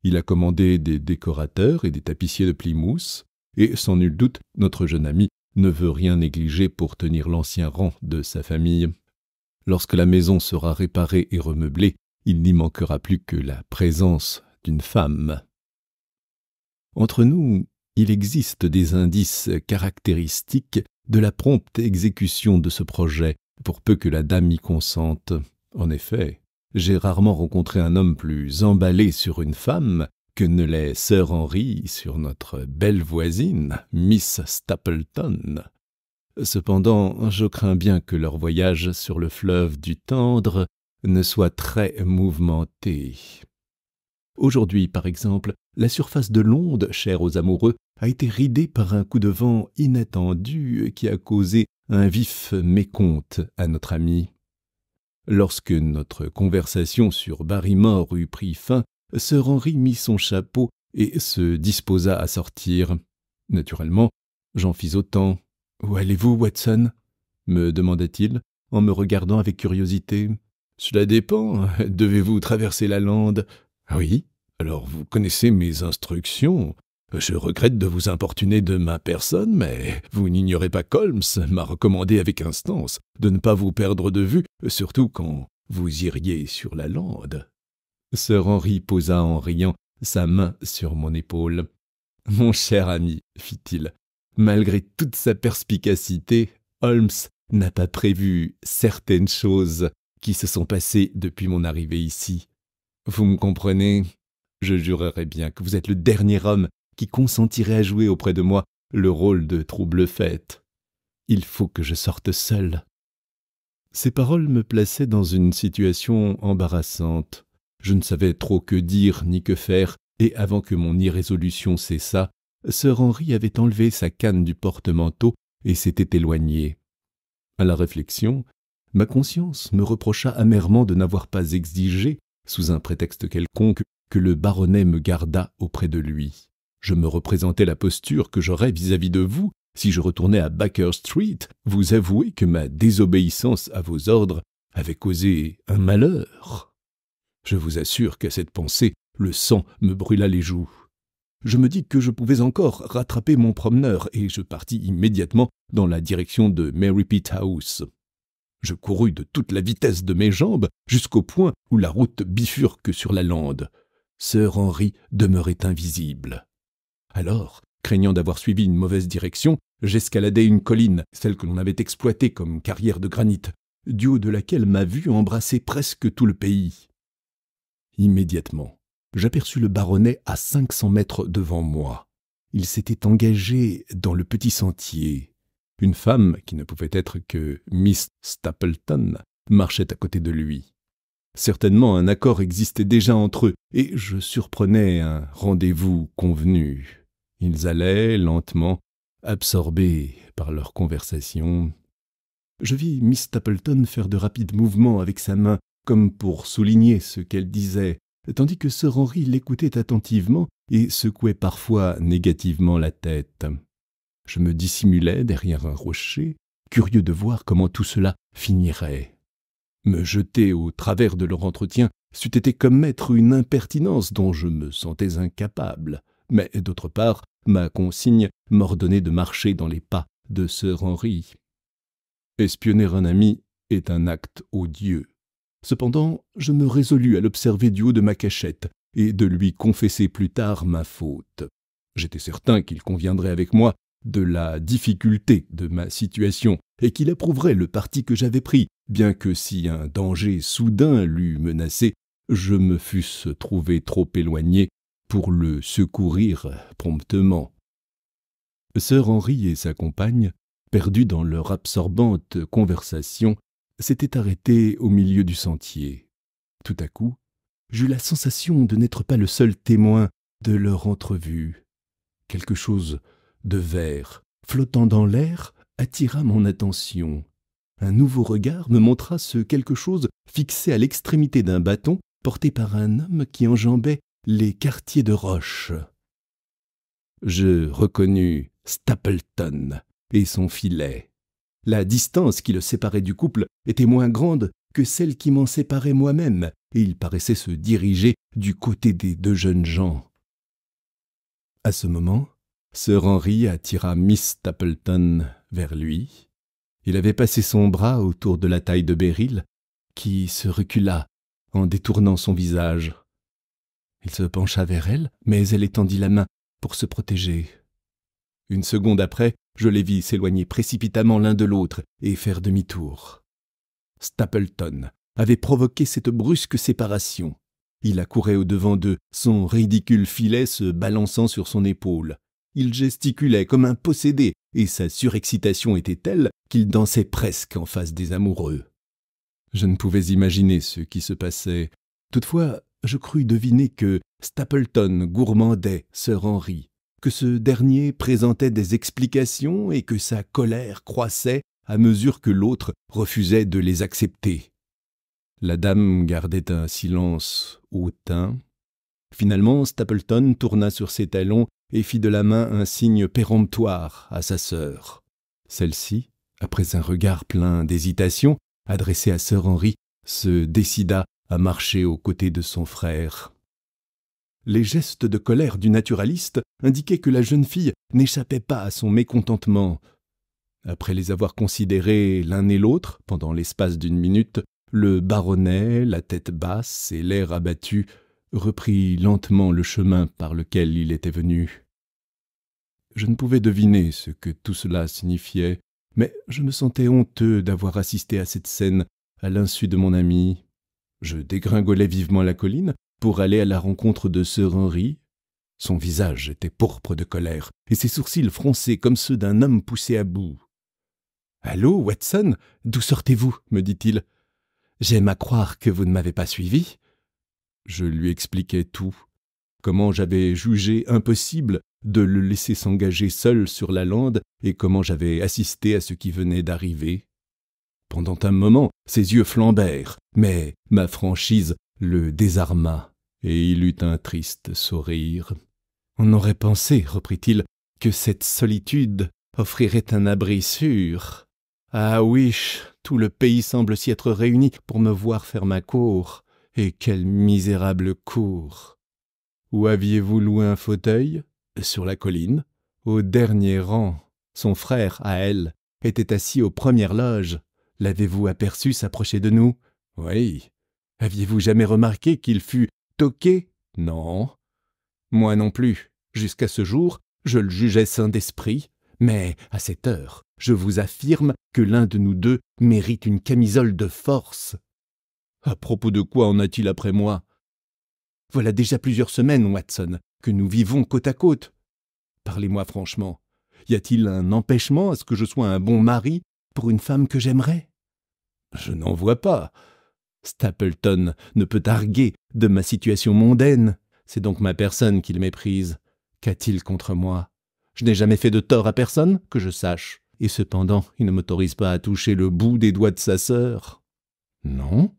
Il a commandé des décorateurs et des tapissiers de Plymouth, et sans nul doute, notre jeune ami ne veut rien négliger pour tenir l'ancien rang de sa famille. Lorsque la maison sera réparée et remeublée, il n'y manquera plus que la présence d'une femme. Entre nous, il existe des indices caractéristiques de la prompte exécution de ce projet, pour peu que la dame y consente. En effet, j'ai rarement rencontré un homme plus emballé sur une femme que ne l'est Sir Henry sur notre belle voisine, Miss Stapleton. Cependant, je crains bien que leur voyage sur le fleuve du Tendre ne soit très mouvementé. Aujourd'hui, par exemple, la surface de l'onde, chère aux amoureux, a été ridée par un coup de vent inattendu qui a causé un vif mécompte à notre ami. Lorsque notre conversation sur Barrymore eut pris fin, Sir Henry mit son chapeau et se disposa à sortir. Naturellement, j'en fis autant. « Où allez-vous, Watson » me demanda-t-il, en me regardant avec curiosité. « Cela dépend. Devez-vous traverser la lande ?»« Oui. Alors vous connaissez mes instructions. Je regrette de vous importuner de ma personne, mais vous n'ignorez pas qu'Holmes m'a recommandé avec instance de ne pas vous perdre de vue, surtout quand vous iriez sur la lande. » Sir Henry posa en riant sa main sur mon épaule. « Mon cher ami, fit-il, malgré toute sa perspicacité, Holmes n'a pas prévu certaines choses qui se sont passées depuis mon arrivée ici. Vous me comprenez? Je jurerais bien que vous êtes le dernier homme qui consentirait à jouer auprès de moi le rôle de trouble-fête. Il faut que je sorte seul. » Ces paroles me plaçaient dans une situation embarrassante. Je ne savais trop que dire ni que faire, et avant que mon irrésolution cessât, Sir Henry avait enlevé sa canne du porte-manteau et s'était éloigné. À la réflexion, ma conscience me reprocha amèrement de n'avoir pas exigé, sous un prétexte quelconque, que le baronnet me gardât auprès de lui. Je me représentais la posture que j'aurais vis-à-vis de vous si je retournais à Baker Street, vous avouez que ma désobéissance à vos ordres avait causé un malheur. Je vous assure qu'à cette pensée, le sang me brûla les joues. je me dis que je pouvais encore rattraper mon promeneur et je partis immédiatement dans la direction de Merripit House. Je courus de toute la vitesse de mes jambes jusqu'au point où la route bifurque sur la lande. Sir Henry demeurait invisible. Alors, craignant d'avoir suivi une mauvaise direction, j'escaladai une colline, celle que l'on avait exploitée comme carrière de granit, du haut de laquelle ma vue embrassait presque tout le pays. Immédiatement, j'aperçus le baronnet à 500 mètres devant moi. Il s'était engagé dans le petit sentier. Une femme, qui ne pouvait être que Miss Stapleton, marchait à côté de lui. Certainement un accord existait déjà entre eux, et je surprenais un rendez-vous convenu. Ils allaient lentement, absorbés par leur conversation. Je vis Miss Stapleton faire de rapides mouvements avec sa main, comme pour souligner ce qu'elle disait, tandis que Sir Henry l'écoutait attentivement et secouait parfois négativement la tête. Je me dissimulais derrière un rocher, curieux de voir comment tout cela finirait. Me jeter au travers de leur entretien c'eût été commettre une impertinence dont je me sentais incapable, mais d'autre part, ma consigne m'ordonnait de marcher dans les pas de Sir Henry. Espionner un ami est un acte odieux. Cependant, je me résolus à l'observer du haut de ma cachette et de lui confesser plus tard ma faute. J'étais certain qu'il conviendrait avec moi de la difficulté de ma situation et qu'il approuverait le parti que j'avais pris, bien que si un danger soudain l'eût menacé, je me fusse trouvé trop éloigné pour le secourir promptement. Sir Henry et sa compagne, perdus dans leur absorbante conversation, s'étaient arrêtés au milieu du sentier. Tout à coup, j'eus la sensation de n'être pas le seul témoin de leur entrevue. Quelque chose de vert, flottant dans l'air, attira mon attention. Un nouveau regard me montra ce quelque chose fixé à l'extrémité d'un bâton porté par un homme qui enjambait les quartiers de roche. Je reconnus Stapleton et son filet. La distance qui le séparait du couple était moins grande que celle qui m'en séparait moi-même, et il paraissait se diriger du côté des deux jeunes gens. À ce moment, Sir Henry attira Miss Stapleton vers lui. Il avait passé son bras autour de la taille de Beryl, qui se recula en détournant son visage. Il se pencha vers elle, mais elle étendit la main pour se protéger. Une seconde après, je les vis s'éloigner précipitamment l'un de l'autre et faire demi-tour. Stapleton avait provoqué cette brusque séparation. Il accourait au-devant d'eux, son ridicule filet se balançant sur son épaule. Il gesticulait comme un possédé, et sa surexcitation était telle qu'il dansait presque en face des amoureux. Je ne pouvais imaginer ce qui se passait. Toutefois, je crus deviner que Stapleton gourmandait Sir Henry, que ce dernier présentait des explications et que sa colère croissait à mesure que l'autre refusait de les accepter. La dame gardait un silence hautain. Finalement, Stapleton tourna sur ses talons et fit de la main un signe péremptoire à sa sœur. Celle-ci, après un regard plein d'hésitation, adressé à Sir Henry, se décida à marcher aux côtés de son frère. Les gestes de colère du naturaliste indiquaient que la jeune fille n'échappait pas à son mécontentement. Après les avoir considérés l'un et l'autre pendant l'espace d'une minute, le baronnet, la tête basse et l'air abattu, reprit lentement le chemin par lequel il était venu. Je ne pouvais deviner ce que tout cela signifiait, mais je me sentais honteux d'avoir assisté à cette scène à l'insu de mon ami. Je dégringolais vivement la colline pour aller à la rencontre de Sir Henry. Son visage était pourpre de colère, et ses sourcils fronçaient comme ceux d'un homme poussé à bout. « Allô, Watson, d'où sortez-vous » me dit-il. « J'aime à croire que vous ne m'avez pas suivi. » Je lui expliquai tout, comment j'avais jugé impossible de le laisser s'engager seul sur la lande et comment j'avais assisté à ce qui venait d'arriver. Pendant un moment, ses yeux flambèrent, mais ma franchise le désarma, et il eut un triste sourire. « On aurait pensé, reprit-il, que cette solitude offrirait un abri sûr. Ah oui, tout le pays semble s'y être réuni pour me voir faire ma cour. Et quelle misérable cour! Où aviez-vous loué un fauteuil ? Sur la colline, au dernier rang. Son frère, à elle, était assis aux premières loges. L'avez-vous aperçu s'approcher de nous ? Oui. Aviez-vous jamais remarqué qu'il fût toqué ? Non. Moi non plus. Jusqu'à ce jour, je le jugeais sain d'esprit. Mais, à cette heure, je vous affirme que l'un de nous deux mérite une camisole de force. À propos de quoi en a-t-il après moi ? Voilà déjà plusieurs semaines, Watson, que nous vivons côte à côte. Parlez-moi franchement, y a-t-il un empêchement à ce que je sois un bon mari pour une femme que j'aimerais ? Je n'en vois pas. Stapleton ne peut arguer de ma situation mondaine. C'est donc ma personne qu'il méprise. Qu'a-t-il contre moi ? Je n'ai jamais fait de tort à personne, que je sache. Et cependant, il ne m'autorise pas à toucher le bout des doigts de sa sœur. Non ?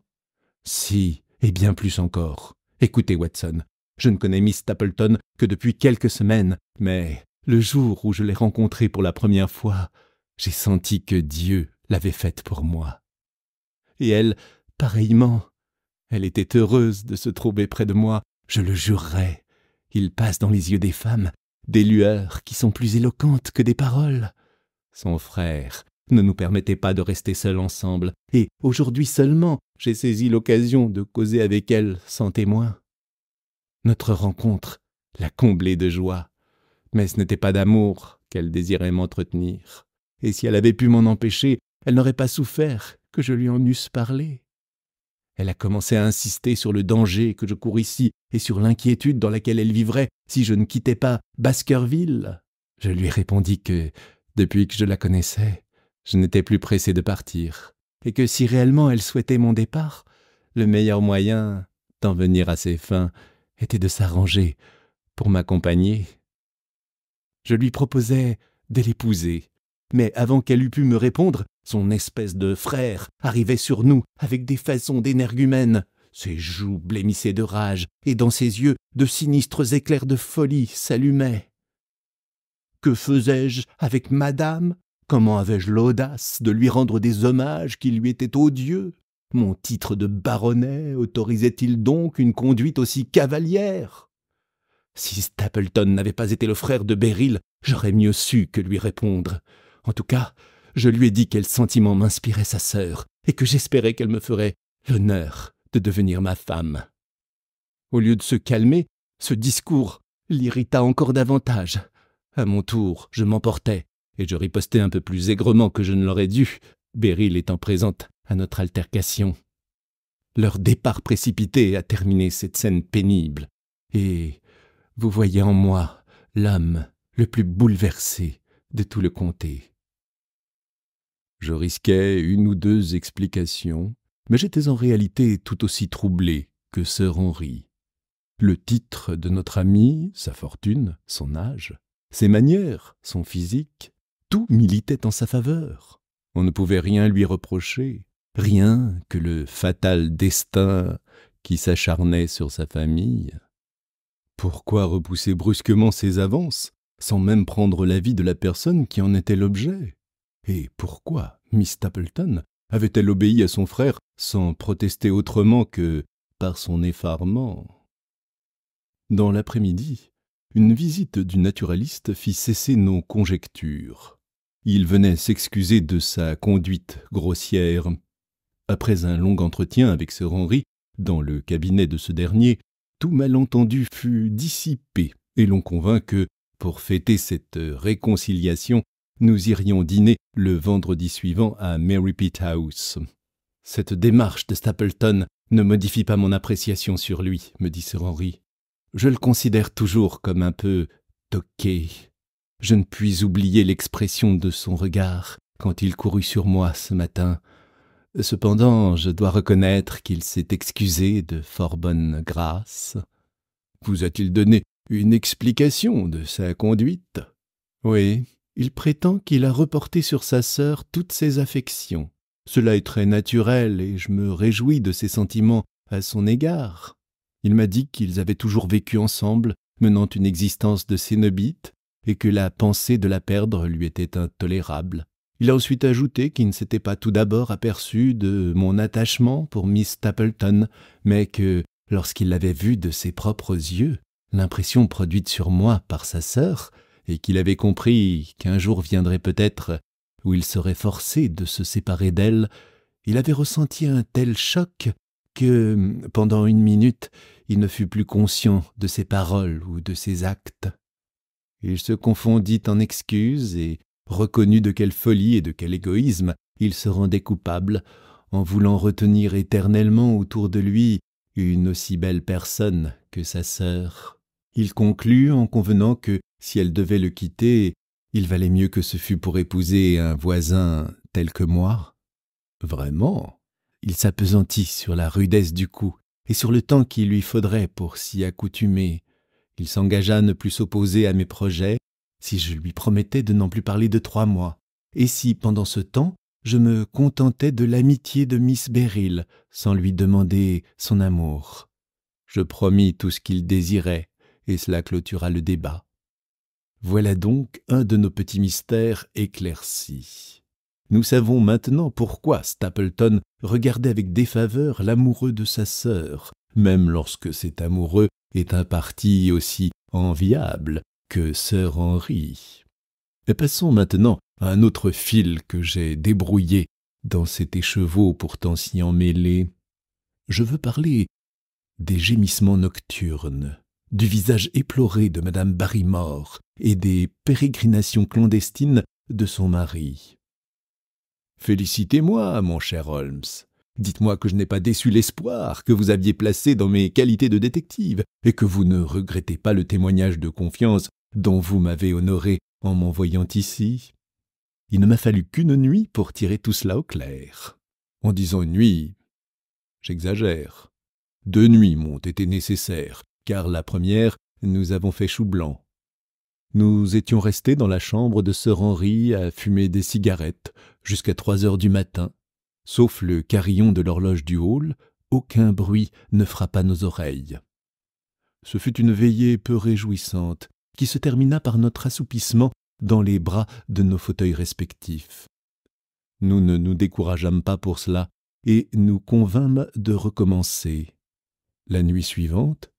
Si, et bien plus encore. Écoutez, Watson, je ne connais Miss Stapleton que depuis quelques semaines, mais le jour où je l'ai rencontrée pour la première fois, j'ai senti que Dieu l'avait faite pour moi. Et elle, pareillement. Elle était heureuse de se trouver près de moi, je le jurerais. Il passe dans les yeux des femmes des lueurs qui sont plus éloquentes que des paroles. Son frère ne nous permettait pas de rester seuls ensemble, et aujourd'hui seulement j'ai saisi l'occasion de causer avec elle sans témoin. Notre rencontre l'a comblée de joie, mais ce n'était pas d'amour qu'elle désirait m'entretenir, et si elle avait pu m'en empêcher, elle n'aurait pas souffert que je lui en eusse parlé. Elle a commencé à insister sur le danger que je cours ici et sur l'inquiétude dans laquelle elle vivrait si je ne quittais pas Baskerville. Je lui répondis que, depuis que je la connaissais, je n'étais plus pressé de partir, et que si réellement elle souhaitait mon départ, le meilleur moyen d'en venir à ses fins était de s'arranger pour m'accompagner. Je lui proposai de l'épouser, mais avant qu'elle eût pu me répondre, son espèce de frère arrivait sur nous avec des façons d'énergumène. Ses joues blêmissaient de rage, et dans ses yeux, de sinistres éclairs de folie s'allumaient. Que faisais-je avec madame ? Comment avais-je l'audace de lui rendre des hommages qui lui étaient odieux ? Mon titre de baronnet autorisait-il donc une conduite aussi cavalière ? Si Stapleton n'avait pas été le frère de Beryl, j'aurais mieux su que lui répondre. En tout cas, je lui ai dit quel sentiment m'inspirait sa sœur, et que j'espérais qu'elle me ferait l'honneur de devenir ma femme. Au lieu de se calmer, ce discours l'irrita encore davantage. À mon tour, je m'emportai, et je ripostai un peu plus aigrement que je ne l'aurais dû, Beryl étant présente à notre altercation. Leur départ précipité a terminé cette scène pénible, et vous voyez en moi l'homme le plus bouleversé de tout le comté. Je risquais une ou deux explications, mais j'étais en réalité tout aussi troublé que Sir Henry. Le titre de notre ami, sa fortune, son âge, ses manières, son physique, tout militait en sa faveur. On ne pouvait rien lui reprocher, rien que le fatal destin qui s'acharnait sur sa famille. Pourquoi repousser brusquement ses avances, sans même prendre l'avis de la personne qui en était l'objet ? Et pourquoi Miss Stapleton avait-elle obéi à son frère sans protester autrement que par son effarement ? Dans l'après-midi, une visite du naturaliste fit cesser nos conjectures. Il venait s'excuser de sa conduite grossière. Après un long entretien avec Sir Henry, dans le cabinet de ce dernier, tout malentendu fut dissipé, et l'on convint que, pour fêter cette réconciliation, nous irions dîner le vendredi suivant à Merripit House. Cette démarche de Stapleton ne modifie pas mon appréciation sur lui, me dit Sir Henry. Je le considère toujours comme un peu toqué. Je ne puis oublier l'expression de son regard quand il courut sur moi ce matin. Cependant, je dois reconnaître qu'il s'est excusé de fort bonne grâce. Vous a-t-il donné une explication de sa conduite ? Oui, il prétend qu'il a reporté sur sa sœur toutes ses affections. Cela est très naturel et je me réjouis de ses sentiments à son égard. Il m'a dit qu'ils avaient toujours vécu ensemble, menant une existence de cénobite, et que la pensée de la perdre lui était intolérable. Il a ensuite ajouté qu'il ne s'était pas tout d'abord aperçu de mon attachement pour Miss Stapleton, mais que, lorsqu'il l'avait vue de ses propres yeux, l'impression produite sur moi par sa sœur, et qu'il avait compris qu'un jour viendrait peut-être où il serait forcé de se séparer d'elle, il avait ressenti un tel choc que, pendant une minute, il ne fut plus conscient de ses paroles ou de ses actes. Il se confondit en excuses et reconnut de quelle folie et de quel égoïsme il se rendait coupable en voulant retenir éternellement autour de lui une aussi belle personne que sa sœur. Il conclut en convenant que, si elle devait le quitter, il valait mieux que ce fût pour épouser un voisin tel que moi. Vraiment? Il s'appesantit sur la rudesse du coup et sur le temps qu'il lui faudrait pour s'y accoutumer. Il s'engagea à ne plus s'opposer à mes projets si je lui promettais de n'en plus parler de 3 mois, et si, pendant ce temps, je me contentais de l'amitié de Miss Beryl sans lui demander son amour. Je promis tout ce qu'il désirait, et cela clôtura le débat. Voilà donc un de nos petits mystères éclaircis. Nous savons maintenant pourquoi Stapleton regardait avec défaveur l'amoureux de sa sœur, même lorsque cet amoureux est un parti aussi enviable que Sir Henry. Mais passons maintenant à un autre fil que j'ai débrouillé dans cet écheveau pourtant si emmêlé. Je veux parler des gémissements nocturnes, du visage éploré de Madame Barrymore et des pérégrinations clandestines de son mari. Félicitez-moi, mon cher Holmes. Dites-moi que je n'ai pas déçu l'espoir que vous aviez placé dans mes qualités de détective et que vous ne regrettez pas le témoignage de confiance dont vous m'avez honoré en m'envoyant ici. Il ne m'a fallu qu'une nuit pour tirer tout cela au clair. En disant une nuit, j'exagère. 2 nuits m'ont été nécessaires, car la première, nous avons fait chou blanc. Nous étions restés dans la chambre de Sir Henry à fumer des cigarettes jusqu'à 3 heures du matin. Sauf le carillon de l'horloge du hall, aucun bruit ne frappa nos oreilles. Ce fut une veillée peu réjouissante, qui se termina par notre assoupissement dans les bras de nos fauteuils respectifs. Nous ne nous décourageâmes pas pour cela, et nous convînmes de recommencer. La nuit suivante,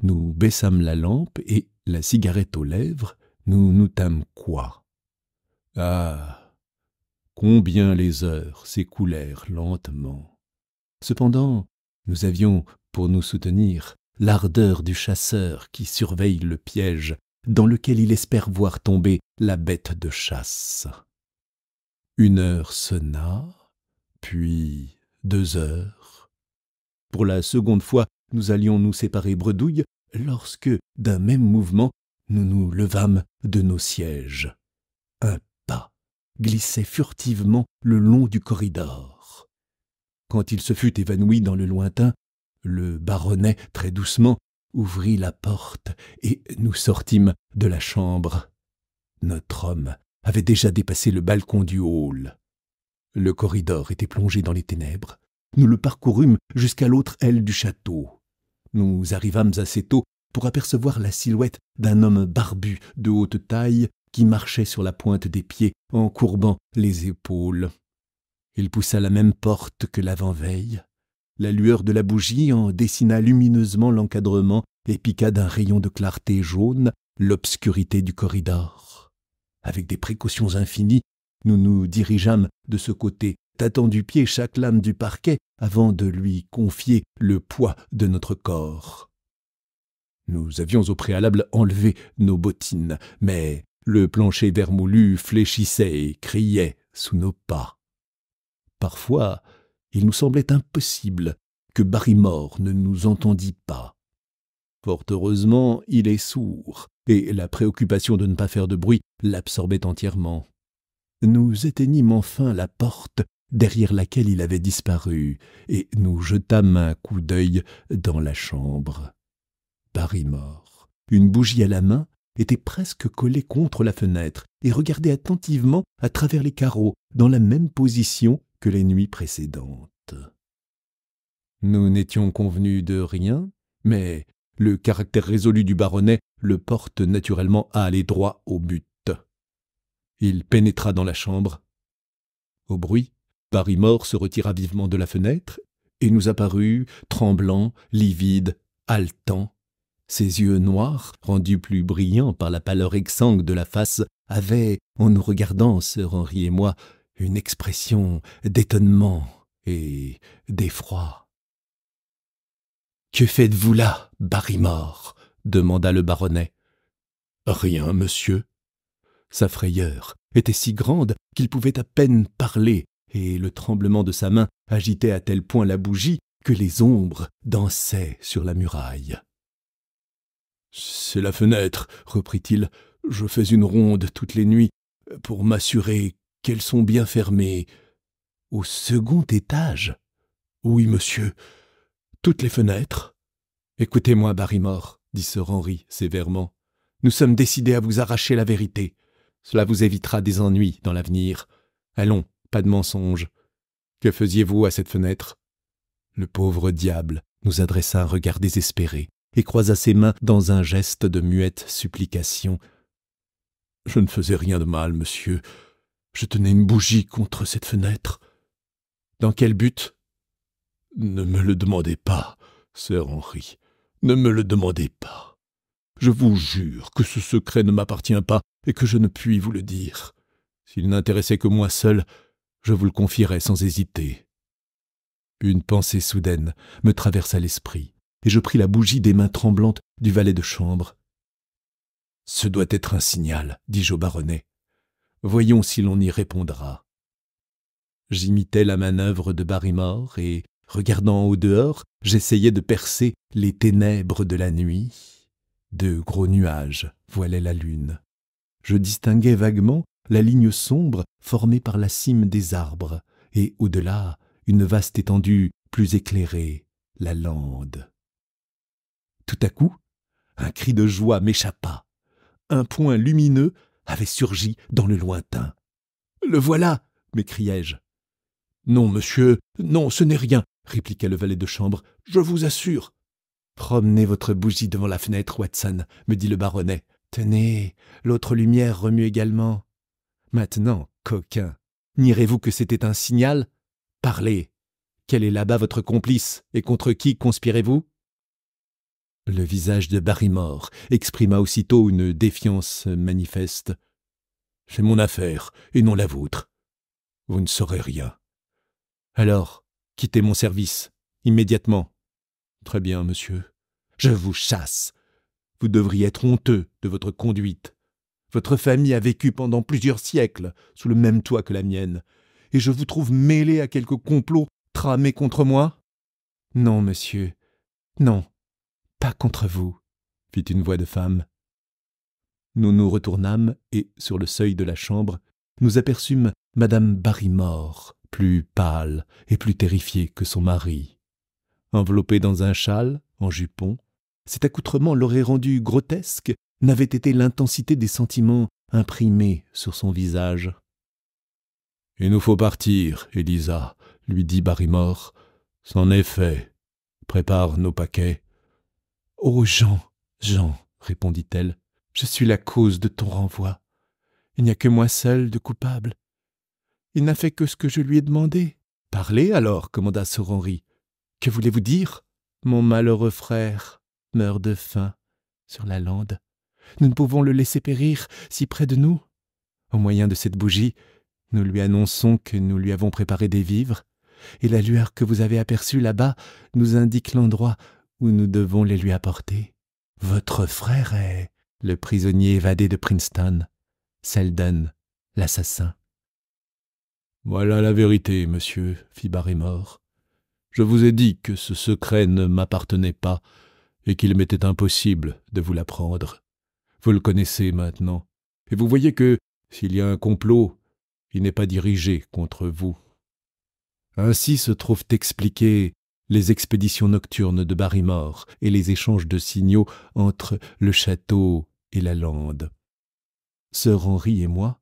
nous baissâmes la lampe et, la cigarette aux lèvres, nous nous tâmes quoi? Ah! Combien les heures s'écoulèrent lentement. Cependant, nous avions, pour nous soutenir, l'ardeur du chasseur qui surveille le piège dans lequel il espère voir tomber la bête de chasse. 1 heure sonna, puis 2 heures. Pour la seconde fois, nous allions nous séparer bredouille lorsque, d'un même mouvement, nous nous levâmes de nos sièges. Un pas glissait furtivement le long du corridor. Quand il se fut évanoui dans le lointain, le baronnet, très doucement, ouvrit la porte et nous sortîmes de la chambre. Notre homme avait déjà dépassé le balcon du hall. Le corridor était plongé dans les ténèbres. Nous le parcourûmes jusqu'à l'autre aile du château. Nous arrivâmes assez tôt pour apercevoir la silhouette d'un homme barbu de haute taille qui marchait sur la pointe des pieds en courbant les épaules. Il poussa la même porte que l'avant-veille. La lueur de la bougie en dessina lumineusement l'encadrement et piqua d'un rayon de clarté jaune l'obscurité du corridor. Avec des précautions infinies, nous nous dirigeâmes de ce côté, tâtant du pied chaque lame du parquet avant de lui confier le poids de notre corps. Nous avions au préalable enlevé nos bottines, mais le plancher vermoulu fléchissait et criait sous nos pas. Parfois, il nous semblait impossible que Barrymore ne nous entendît pas. Fort heureusement, il est sourd, et la préoccupation de ne pas faire de bruit l'absorbait entièrement. Nous éteignîmes enfin la porte derrière laquelle il avait disparu, et nous jetâmes un coup d'œil dans la chambre. Barrymore, une bougie à la main, était presque collé contre la fenêtre et regardait attentivement à travers les carreaux, dans la même position que les nuits précédentes. Nous n'étions convenus de rien, mais le caractère résolu du baronnet le porte naturellement à aller droit au but. Il pénétra dans la chambre. Au bruit, Barrymore se retira vivement de la fenêtre et nous apparut, tremblant, livide, haletant, Ses yeux noirs, rendus plus brillants par la pâleur exsangue de la face, avaient, en nous regardant, sœur Henri et moi, une expression d'étonnement et d'effroi. « Que faites-vous là, Barrymore » demanda le baronnet. « Rien, monsieur. » Sa frayeur était si grande qu'il pouvait à peine parler, et le tremblement de sa main agitait à tel point la bougie que les ombres dansaient sur la muraille. « C'est la fenêtre, reprit-il. Je fais une ronde toutes les nuits pour m'assurer qu'elles sont bien fermées. »« Au second étage ?»« Oui, monsieur. Toutes les fenêtres. »« Écoutez-moi, Barrymore, dit sir Henry sévèrement. Nous sommes décidés à vous arracher la vérité. Cela vous évitera des ennuis dans l'avenir. Allons, pas de mensonges. Que faisiez-vous à cette fenêtre ?» Le pauvre diable nous adressa un regard désespéré et croisa ses mains dans un geste de muette supplication. « Je ne faisais rien de mal, monsieur. Je tenais une bougie contre cette fenêtre. »« Dans quel but ?»« Ne me le demandez pas, sir Henry. Ne me le demandez pas. Je vous jure que ce secret ne m'appartient pas et que je ne puis vous le dire. S'il n'intéressait que moi seul, je vous le confierais sans hésiter. » Une pensée soudaine me traversa l'esprit, et je pris la bougie des mains tremblantes du valet de chambre. « Ce doit être un signal, dis-je au baronnet. Voyons si l'on y répondra. » J'imitais la manœuvre de Barrymore et, regardant au dehors, j'essayais de percer les ténèbres de la nuit. De gros nuages voilaient la lune. Je distinguais vaguement la ligne sombre formée par la cime des arbres, et au-delà, une vaste étendue plus éclairée, la lande. Tout à coup, un cri de joie m'échappa. Un point lumineux avait surgi dans le lointain. « Le voilà !» m'écriai-je. « Non, monsieur, non, ce n'est rien !» répliqua le valet de chambre. « Je vous assure. »« Promenez votre bougie devant la fenêtre, Watson, » me dit le baronnet. « Tenez, l'autre lumière remue également. Maintenant, coquin, nierez-vous que c'était un signal ? Parlez. Quel est là-bas votre complice, et contre qui conspirez-vous » Le visage de Barrymore exprima aussitôt une défiance manifeste. « C'est mon affaire, et non la vôtre. Vous ne saurez rien. »« Alors, quittez mon service, immédiatement. »« Très bien, monsieur. Je vous chasse. Vous devriez être honteux de votre conduite. Votre famille a vécu pendant plusieurs siècles sous le même toit que la mienne, et je vous trouve mêlé à quelque complot tramé contre moi ? » ?»« Non, monsieur, non, pas contre vous, » fit une voix de femme. Nous nous retournâmes et, sur le seuil de la chambre, nous aperçûmes madame Barrymore, plus pâle et plus terrifiée que son mari. Enveloppée dans un châle, en jupon, cet accoutrement l'aurait rendue grotesque, n'avait été l'intensité des sentiments imprimés sur son visage. « Il nous faut partir, Élisa, » lui dit Barrymore. « C'en est fait. Prépare nos paquets. »« Oh, Jean, Jean, » répondit-elle, « je suis la cause de ton renvoi. Il n'y a que moi seul de coupable. Il n'a fait que ce que je lui ai demandé. »« Parlez alors, » commanda sir Henry. « Que voulez-vous dire ? » ?»« Mon malheureux frère meurt de faim sur la lande. Nous ne pouvons le laisser périr si près de nous. Au moyen de cette bougie, nous lui annonçons que nous lui avons préparé des vivres, et la lueur que vous avez aperçue là-bas nous indique l'endroit où nous devons les lui apporter. Votre frère est le prisonnier évadé de Princeton, Selden, l'assassin. »« Voilà la vérité, monsieur, » fit Barrymore. « Je vous ai dit que ce secret ne m'appartenait pas et qu'il m'était impossible de vous l'apprendre. Vous le connaissez maintenant, et vous voyez que, s'il y a un complot, il n'est pas dirigé contre vous. Ainsi se trouvent expliquées les expéditions nocturnes de Barrymore et les échanges de signaux entre le château et la lande. Sir Henry et moi,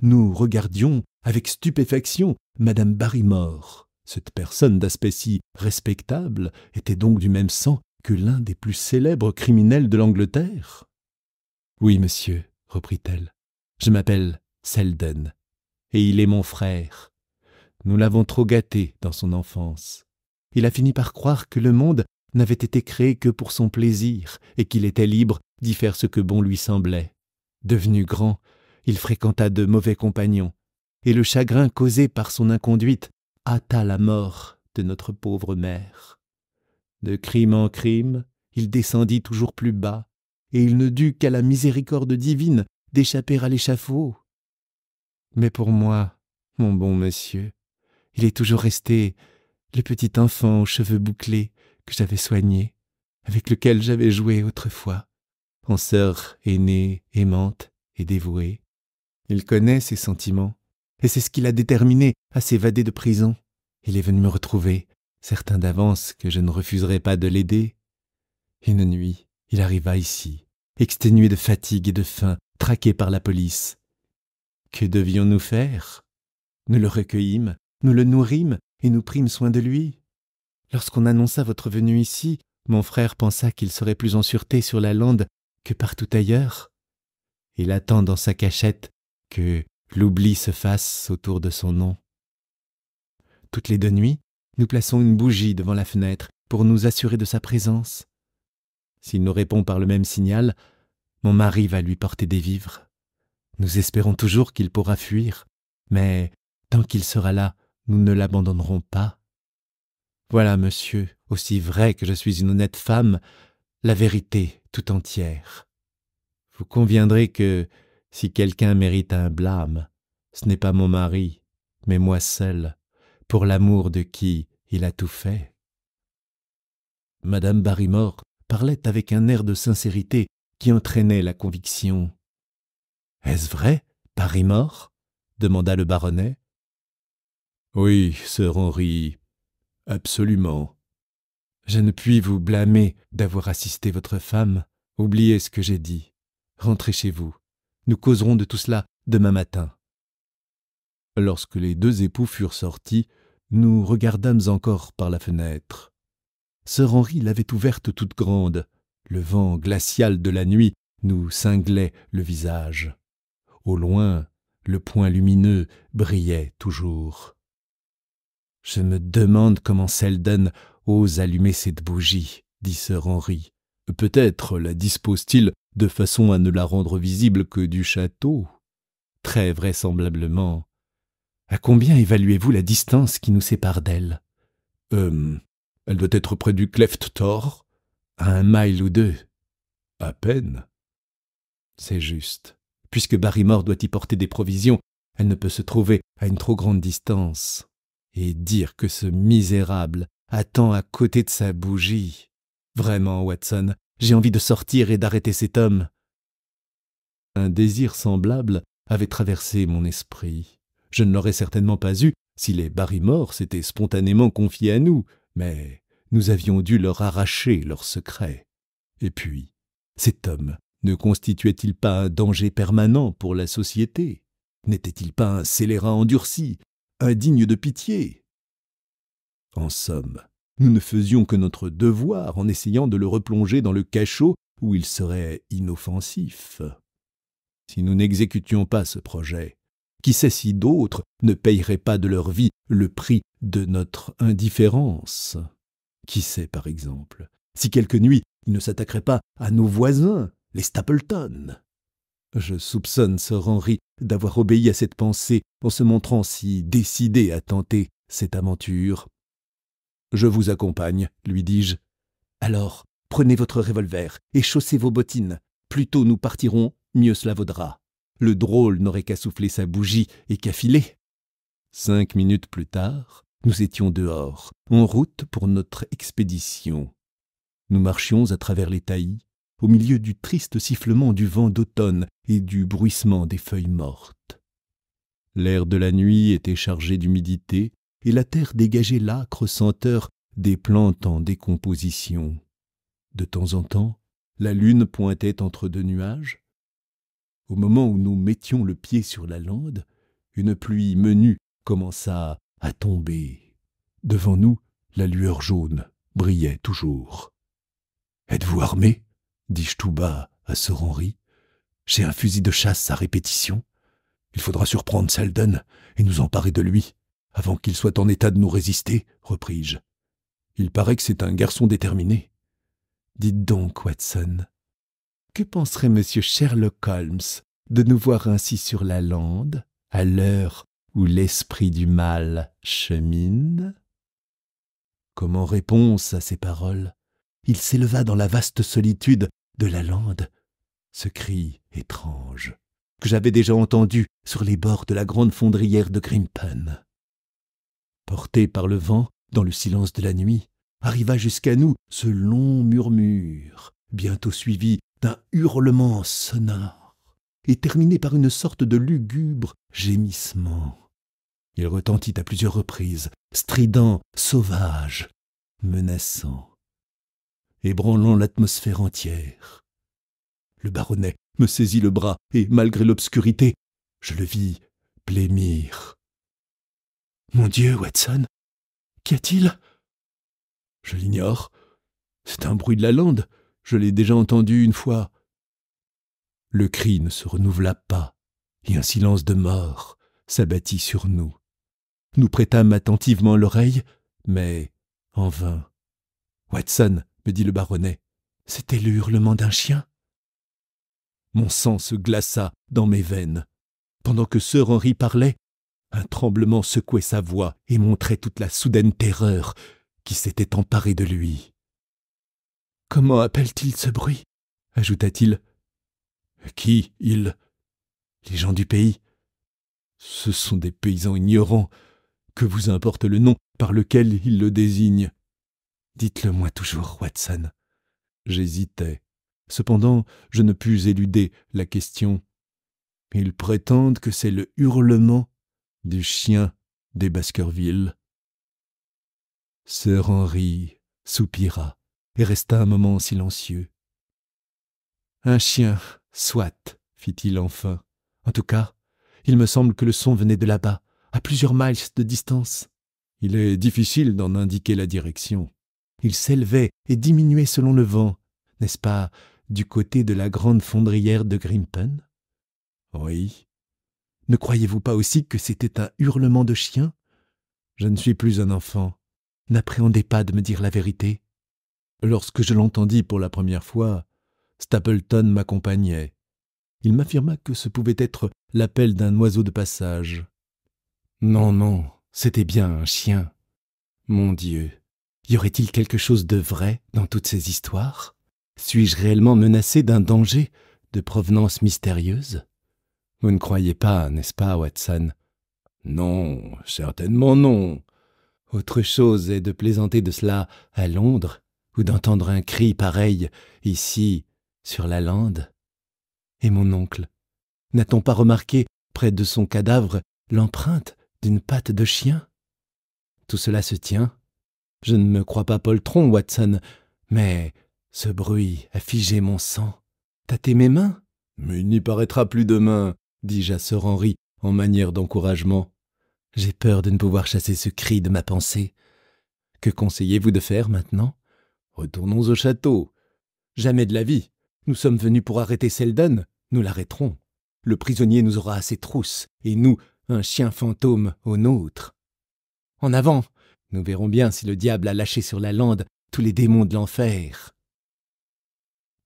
nous regardions avec stupéfaction madame Barrymore. Cette personne d'aspect si respectable était donc du même sang que l'un des plus célèbres criminels de l'Angleterre. « Oui, monsieur, » reprit-elle, « je m'appelle Selden, et il est mon frère. Nous l'avons trop gâté dans son enfance. Il a fini par croire que le monde n'avait été créé que pour son plaisir et qu'il était libre d'y faire ce que bon lui semblait. Devenu grand, il fréquenta de mauvais compagnons, et le chagrin causé par son inconduite hâta la mort de notre pauvre mère. De crime en crime, il descendit toujours plus bas, et il ne dut qu'à la miséricorde divine d'échapper à l'échafaud. Mais pour moi, mon bon monsieur, il est toujours resté le petit enfant aux cheveux bouclés que j'avais soigné, avec lequel j'avais joué autrefois, en sœur aînée, aimante et dévouée. Il connaît ses sentiments, et c'est ce qui l'a déterminé à s'évader de prison. Il est venu me retrouver, certain d'avance que je ne refuserai pas de l'aider. Une nuit, il arriva ici, exténué de fatigue et de faim, traqué par la police. Que devions-nous faire? Nous le recueillîmes, nous le nourrîmes et nous prîmes soin de lui. Lorsqu'on annonça votre venue ici, mon frère pensa qu'il serait plus en sûreté sur la lande que partout ailleurs. Il attend dans sa cachette que l'oubli se fasse autour de son nom. Toutes les 2 nuits, nous plaçons une bougie devant la fenêtre pour nous assurer de sa présence. S'il nous répond par le même signal, mon mari va lui porter des vivres. Nous espérons toujours qu'il pourra fuir, mais tant qu'il sera là, nous ne l'abandonnerons pas. Voilà, monsieur, aussi vrai que je suis une honnête femme, la vérité tout entière. Vous conviendrez que, si quelqu'un mérite un blâme, ce n'est pas mon mari, mais moi seul, pour l'amour de qui il a tout fait. Madame Barrymore parlait avec un air de sincérité qui entraînait la conviction. « Est-ce vrai, Barrymore ?» demanda le baronnet. « Oui, sir Henry, absolument. Je ne puis vous blâmer d'avoir assisté votre femme. Oubliez ce que j'ai dit. Rentrez chez vous. Nous causerons de tout cela demain matin. » Lorsque les 2 époux furent sortis, nous regardâmes encore par la fenêtre. Sir Henry l'avait ouverte toute grande. Le vent glacial de la nuit nous cinglait le visage. Au loin, le point lumineux brillait toujours. « Je me demande comment Selden ose allumer cette bougie, » dit Sir Henry. « Peut-être la dispose-t-il de façon à ne la rendre visible que du château. Très vraisemblablement. À combien évaluez-vous la distance qui nous sépare d'elle? Elle doit être près du Cleft Tor, à 1 mile ou 2. À peine. C'est juste. Puisque Barrymore doit y porter des provisions, elle ne peut se trouver à une trop grande distance. Et dire que ce misérable attend à côté de sa bougie. Vraiment, Watson, j'ai envie de sortir et d'arrêter cet homme. Un désir semblable avait traversé mon esprit. Je ne l'aurais certainement pas eu si les Barrymore s'étaient spontanément confiés à nous, mais nous avions dû leur arracher leur secret. Et puis, cet homme ne constituait-il pas un danger permanent pour la société? N'était-il pas un scélérat endurci, indigne de pitié? En somme, nous ne faisions que notre devoir en essayant de le replonger dans le cachot où il serait inoffensif. Si nous n'exécutions pas ce projet, qui sait si d'autres ne payeraient pas de leur vie le prix de notre indifférence? Qui sait, par exemple, si quelque nuit il ne s'attaquerait pas à nos voisins, les Stapleton? Je soupçonne Sir Henry d'avoir obéi à cette pensée en se montrant si décidé à tenter cette aventure. « Je vous accompagne, » lui dis-je. « Alors, prenez votre revolver et chaussez vos bottines. Plus tôt nous partirons, mieux cela vaudra. Le drôle n'aurait qu'à souffler sa bougie et qu'à filer. » 5 minutes plus tard, nous étions dehors, en route pour notre expédition. Nous marchions à travers les taillis, au milieu du triste sifflement du vent d'automne et du bruissement des feuilles mortes. L'air de la nuit était chargé d'humidité et la terre dégageait l'âcre senteur des plantes en décomposition. De temps en temps, la lune pointait entre 2 nuages. Au moment où nous mettions le pied sur la lande, une pluie menue commença à tomber. Devant nous, la lueur jaune brillait toujours. « Êtes-vous armé ?» dis-je tout bas à Sir Henry. « J'ai un fusil de chasse à répétition. Il faudra surprendre Selden et nous emparer de lui, avant qu'il soit en état de nous résister, repris-je. Il paraît que c'est un garçon déterminé. Dites donc, Watson, que penserait M. Sherlock Holmes de nous voir ainsi sur la lande, à l'heure où l'esprit du mal chemine ?» Comme en réponse à ces paroles, il s'éleva dans la vaste solitude de la lande ce cri étrange que j'avais déjà entendu sur les bords de la grande fondrière de Grimpen. Porté par le vent, dans le silence de la nuit, arriva jusqu'à nous ce long murmure, bientôt suivi d'un hurlement sonore et terminé par une sorte de lugubre gémissement. Il retentit à plusieurs reprises, strident, sauvage, menaçant, ébranlant l'atmosphère entière. Le baronnet me saisit le bras et, malgré l'obscurité, je le vis blêmir. « Mon Dieu, Watson, qu'y a-t-il » ? « Je l'ignore. C'est un bruit de la lande. Je l'ai déjà entendu une fois. » Le cri ne se renouvela pas, et un silence de mort s'abattit sur nous. Nous prêtâmes attentivement l'oreille, mais en vain. « Watson, » me dit le baronnet, « c'était le hurlement d'un chien. » Mon sang se glaça dans mes veines. Pendant que Sir Henry parlait, un tremblement secouait sa voix et montrait toute la soudaine terreur qui s'était emparée de lui. « Comment appelle-t-il ce bruit ?» ajouta-t-il. « Qui, il ? Les gens du pays. Ce sont des paysans ignorants. Que vous importe le nom par lequel ils le désignent ? Dites-le-moi toujours, Watson. » J'hésitais. Cependant, je ne pus éluder la question. Ils prétendent que c'est le hurlement du chien des Baskerville. Sir Henry soupira et resta un moment silencieux. « Un chien, soit, fit-il enfin. En tout cas, il me semble que le son venait de là-bas, à plusieurs miles de distance. Il est difficile d'en indiquer la direction. Il s'élevait et diminuait selon le vent, n'est-ce pas, du côté de la grande fondrière de Grimpen ? Oui. Ne croyez-vous pas aussi que c'était un hurlement de chien ? Je ne suis plus un enfant. N'appréhendez pas de me dire la vérité. Lorsque je l'entendis pour la première fois, Stapleton m'accompagnait. Il m'affirma que ce pouvait être l'appel d'un oiseau de passage. Non, non, c'était bien un chien. Mon Dieu, y aurait-il quelque chose de vrai dans toutes ces histoires ? Suis-je réellement menacé d'un danger de provenance mystérieuse ? Vous ne croyez pas, n'est-ce pas, Watson ? Non, certainement non. Autre chose est de plaisanter de cela à Londres, ou d'entendre un cri pareil ici, sur la lande. Et mon oncle, n'a-t-on pas remarqué, près de son cadavre, l'empreinte d'une patte de chien ? Tout cela se tient. Je ne me crois pas poltron, Watson, mais ce bruit a figé mon sang. Tâtez mes mains ? Mais il n'y paraîtra plus demain, dis-je à Sir Henry en manière d'encouragement. J'ai peur de ne pouvoir chasser ce cri de ma pensée. Que conseillez-vous de faire maintenant ? Retournons au château. Jamais de la vie. Nous sommes venus pour arrêter Selden, nous l'arrêterons. Le prisonnier nous aura à ses trousses, et nous, un chien fantôme au nôtre. En avant, nous verrons bien si le diable a lâché sur la lande tous les démons de l'enfer.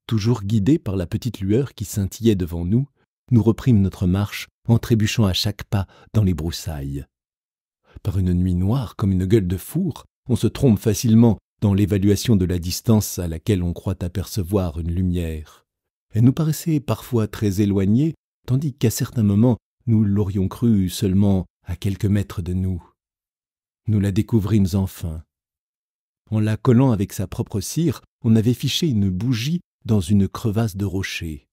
Toujours guidés par la petite lueur qui scintillait devant nous, nous reprîmes notre marche en trébuchant à chaque pas dans les broussailles. Par une nuit noire comme une gueule de four, on se trompe facilement dans l'évaluation de la distance à laquelle on croit apercevoir une lumière. Elle nous paraissait parfois très éloignée, tandis qu'à certains moments, nous l'aurions crue seulement à quelques mètres de nous. Nous la découvrîmes enfin. En la collant avec sa propre cire, on avait fiché une bougie dans une crevasse de rocher.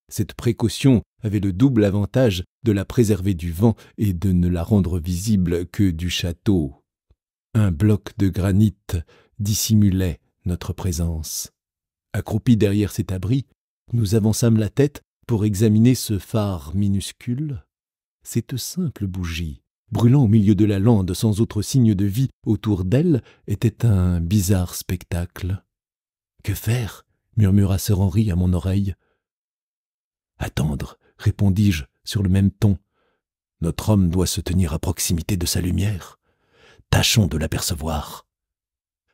Cette précaution avait le double avantage de la préserver du vent et de ne la rendre visible que du château. Un bloc de granit dissimulait notre présence. Accroupis derrière cet abri, nous avançâmes la tête pour examiner ce phare minuscule. Cette simple bougie, brûlant au milieu de la lande sans autre signe de vie autour d'elle, était un bizarre spectacle. « Que faire ?» murmura Sir Henry à mon oreille. « Attendre, » répondis-je sur le même ton. « Notre homme doit se tenir à proximité de sa lumière. Tâchons de l'apercevoir. »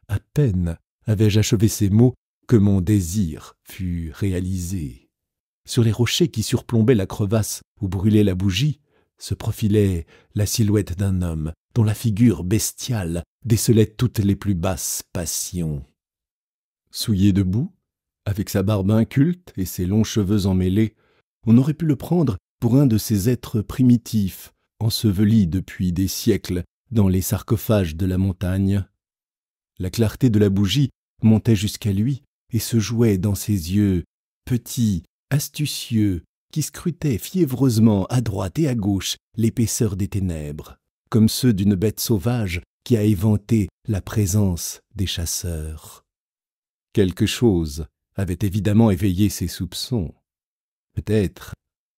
À peine avais-je achevé ces mots que mon désir fut réalisé. Sur les rochers qui surplombaient la crevasse où brûlait la bougie, se profilait la silhouette d'un homme dont la figure bestiale décelait toutes les plus basses passions. Souillé de boue, avec sa barbe inculte et ses longs cheveux emmêlés, on aurait pu le prendre pour un de ces êtres primitifs, ensevelis depuis des siècles dans les sarcophages de la montagne. La clarté de la bougie montait jusqu'à lui et se jouait dans ses yeux, petits, astucieux, qui scrutaient fiévreusement à droite et à gauche l'épaisseur des ténèbres, comme ceux d'une bête sauvage qui a éventé la présence des chasseurs. Quelque chose avait évidemment éveillé ses soupçons. Peut-être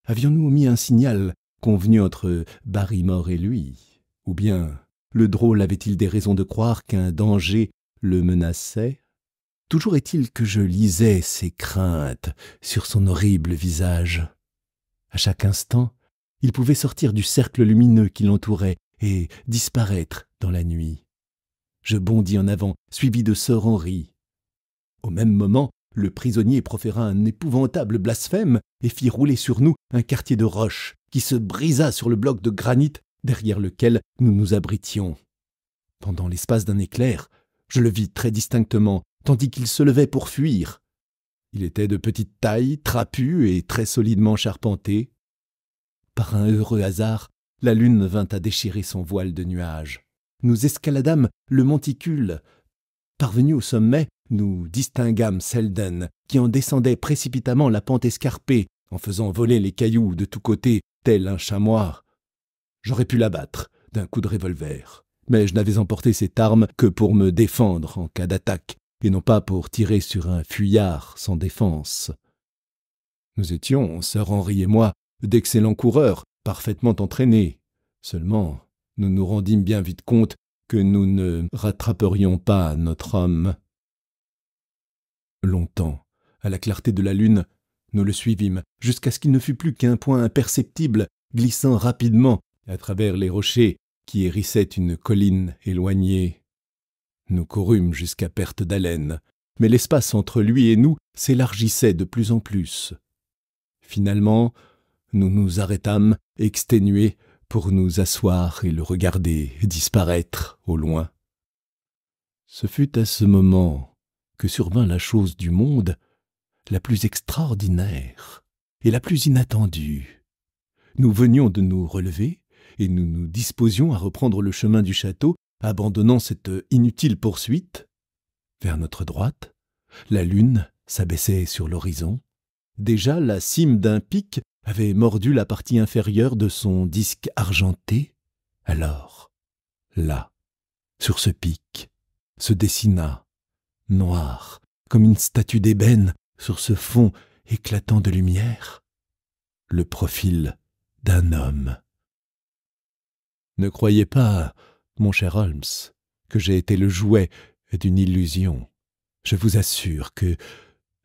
avions-nous omis un signal convenu entre Barrymore et lui, ou bien le drôle avait-il des raisons de croire qu'un danger le menaçait? Toujours est-il que je lisais ses craintes sur son horrible visage. À chaque instant, il pouvait sortir du cercle lumineux qui l'entourait et disparaître dans la nuit. Je bondis en avant, suivi de Sir Henry. Au même moment, le prisonnier proféra un épouvantable blasphème et fit rouler sur nous un quartier de roche qui se brisa sur le bloc de granit derrière lequel nous nous abritions. Pendant l'espace d'un éclair, je le vis très distinctement, tandis qu'il se levait pour fuir. Il était de petite taille, trapu et très solidement charpenté. Par un heureux hasard, la lune vint à déchirer son voile de nuages. Nous escaladâmes le monticule. Parvenus au sommet, nous distinguâmes Selden, qui en descendait précipitamment la pente escarpée, en faisant voler les cailloux de tous côtés, tel un chamois. J'aurais pu l'abattre d'un coup de revolver, mais je n'avais emporté cette arme que pour me défendre en cas d'attaque, et non pas pour tirer sur un fuyard sans défense. Nous étions, Sir Henry et moi, d'excellents coureurs, parfaitement entraînés. Seulement, nous nous rendîmes bien vite compte que nous ne rattraperions pas notre homme. Longtemps, à la clarté de la lune, nous le suivîmes, jusqu'à ce qu'il ne fût plus qu'un point imperceptible, glissant rapidement à travers les rochers qui hérissaient une colline éloignée. Nous courûmes jusqu'à perte d'haleine, mais l'espace entre lui et nous s'élargissait de plus en plus. Finalement, nous nous arrêtâmes, exténués, pour nous asseoir et le regarder disparaître au loin. Ce fut à ce moment que survint la chose du monde la plus extraordinaire et la plus inattendue. Nous venions de nous relever et nous nous disposions à reprendre le chemin du château, abandonnant cette inutile poursuite. Vers notre droite, la lune s'abaissait sur l'horizon. Déjà la cime d'un pic avait mordu la partie inférieure de son disque argenté. Alors, là, sur ce pic, se dessina, noir, comme une statue d'ébène sur ce fond éclatant de lumière, le profil d'un homme. Ne croyez pas, mon cher Holmes, que j'ai été le jouet d'une illusion. Je vous assure que,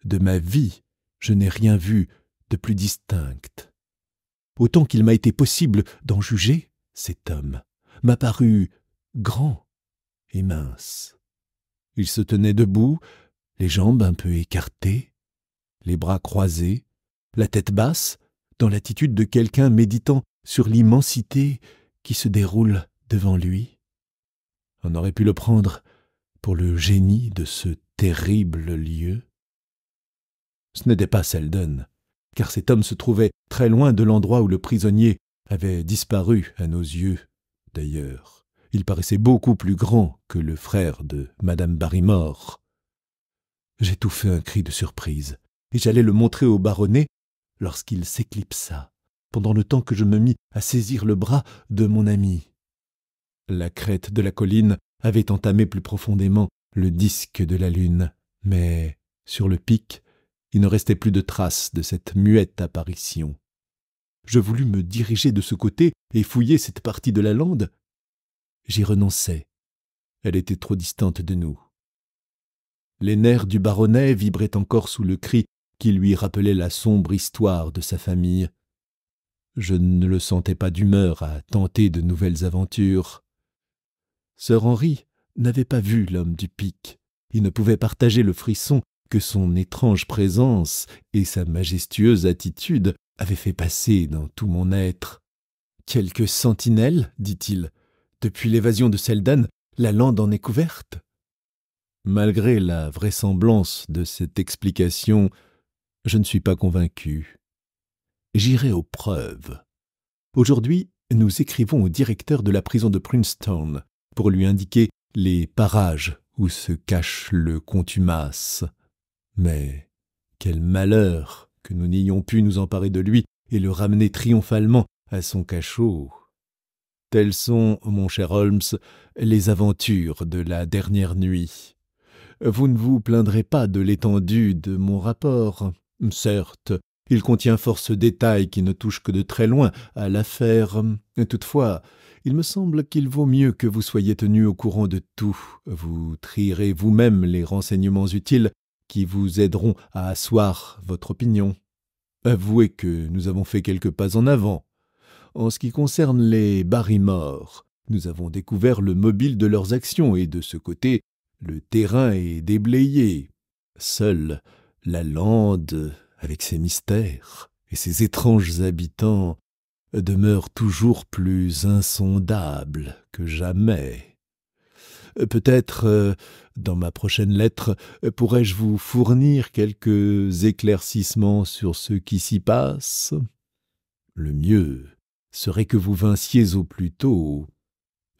de ma vie, je n'ai rien vu de plus distinct. Autant qu'il m'a été possible d'en juger, cet homme m'a paru grand et mince. Il se tenait debout, les jambes un peu écartées, les bras croisés, la tête basse, dans l'attitude de quelqu'un méditant sur l'immensité qui se déroule devant lui. On aurait pu le prendre pour le génie de ce terrible lieu. Ce n'était pas Selden, car cet homme se trouvait très loin de l'endroit où le prisonnier avait disparu à nos yeux. D'ailleurs, il paraissait beaucoup plus grand que le frère de Madame Barrymore. J'étouffai un cri de surprise, et j'allais le montrer au baronnet lorsqu'il s'éclipsa, pendant le temps que je me mis à saisir le bras de mon ami. La crête de la colline avait entamé plus profondément le disque de la lune, mais sur le pic, il ne restait plus de traces de cette muette apparition. Je voulus me diriger de ce côté et fouiller cette partie de la lande. J'y renonçai. Elle était trop distante de nous. Les nerfs du baronnet vibraient encore sous le cri qui lui rappelait la sombre histoire de sa famille. Je ne le sentais pas d'humeur à tenter de nouvelles aventures. Sir Henry n'avait pas vu l'homme du pic. Il ne pouvait partager le frisson que son étrange présence et sa majestueuse attitude avaient fait passer dans tout mon être. « Quelques sentinelles, dit-il. Depuis l'évasion de Seldan, la lande en est couverte. » Malgré la vraisemblance de cette explication, je ne suis pas convaincu. J'irai aux preuves. Aujourd'hui, nous écrivons au directeur de la prison de Princeton pour lui indiquer les parages où se cache le contumace. Mais quel malheur que nous n'ayons pu nous emparer de lui et le ramener triomphalement à son cachot. Telles sont, mon cher Holmes, les aventures de la dernière nuit. Vous ne vous plaindrez pas de l'étendue de mon rapport. Certes, il contient force détails qui ne touchent que de très loin à l'affaire. Toutefois, il me semble qu'il vaut mieux que vous soyez tenu au courant de tout. Vous trierez vous-même les renseignements utiles qui vous aideront à asseoir votre opinion. Avouez que nous avons fait quelques pas en avant. En ce qui concerne les Barrymore, nous avons découvert le mobile de leurs actions et de ce côté, le terrain est déblayé. Seule la lande, avec ses mystères et ses étranges habitants, demeure toujours plus insondable que jamais. Peut-être, dans ma prochaine lettre, pourrais-je vous fournir quelques éclaircissements sur ce qui s'y passe? Le mieux serait que vous vinssiez au plus tôt.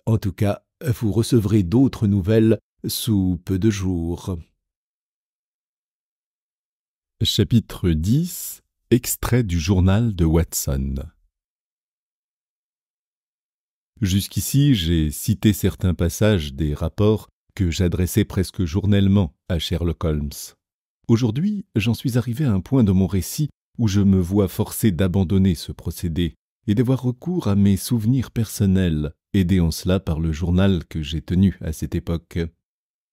En tout cas, vous recevrez d'autres nouvelles sous peu de jours. Chapitre 10. Extrait du journal de Watson. Jusqu'ici, j'ai cité certains passages des rapports que j'adressais presque journellement à Sherlock Holmes. Aujourd'hui, j'en suis arrivé à un point de mon récit où je me vois forcé d'abandonner ce procédé et d'avoir recours à mes souvenirs personnels, aidés en cela par le journal que j'ai tenu à cette époque.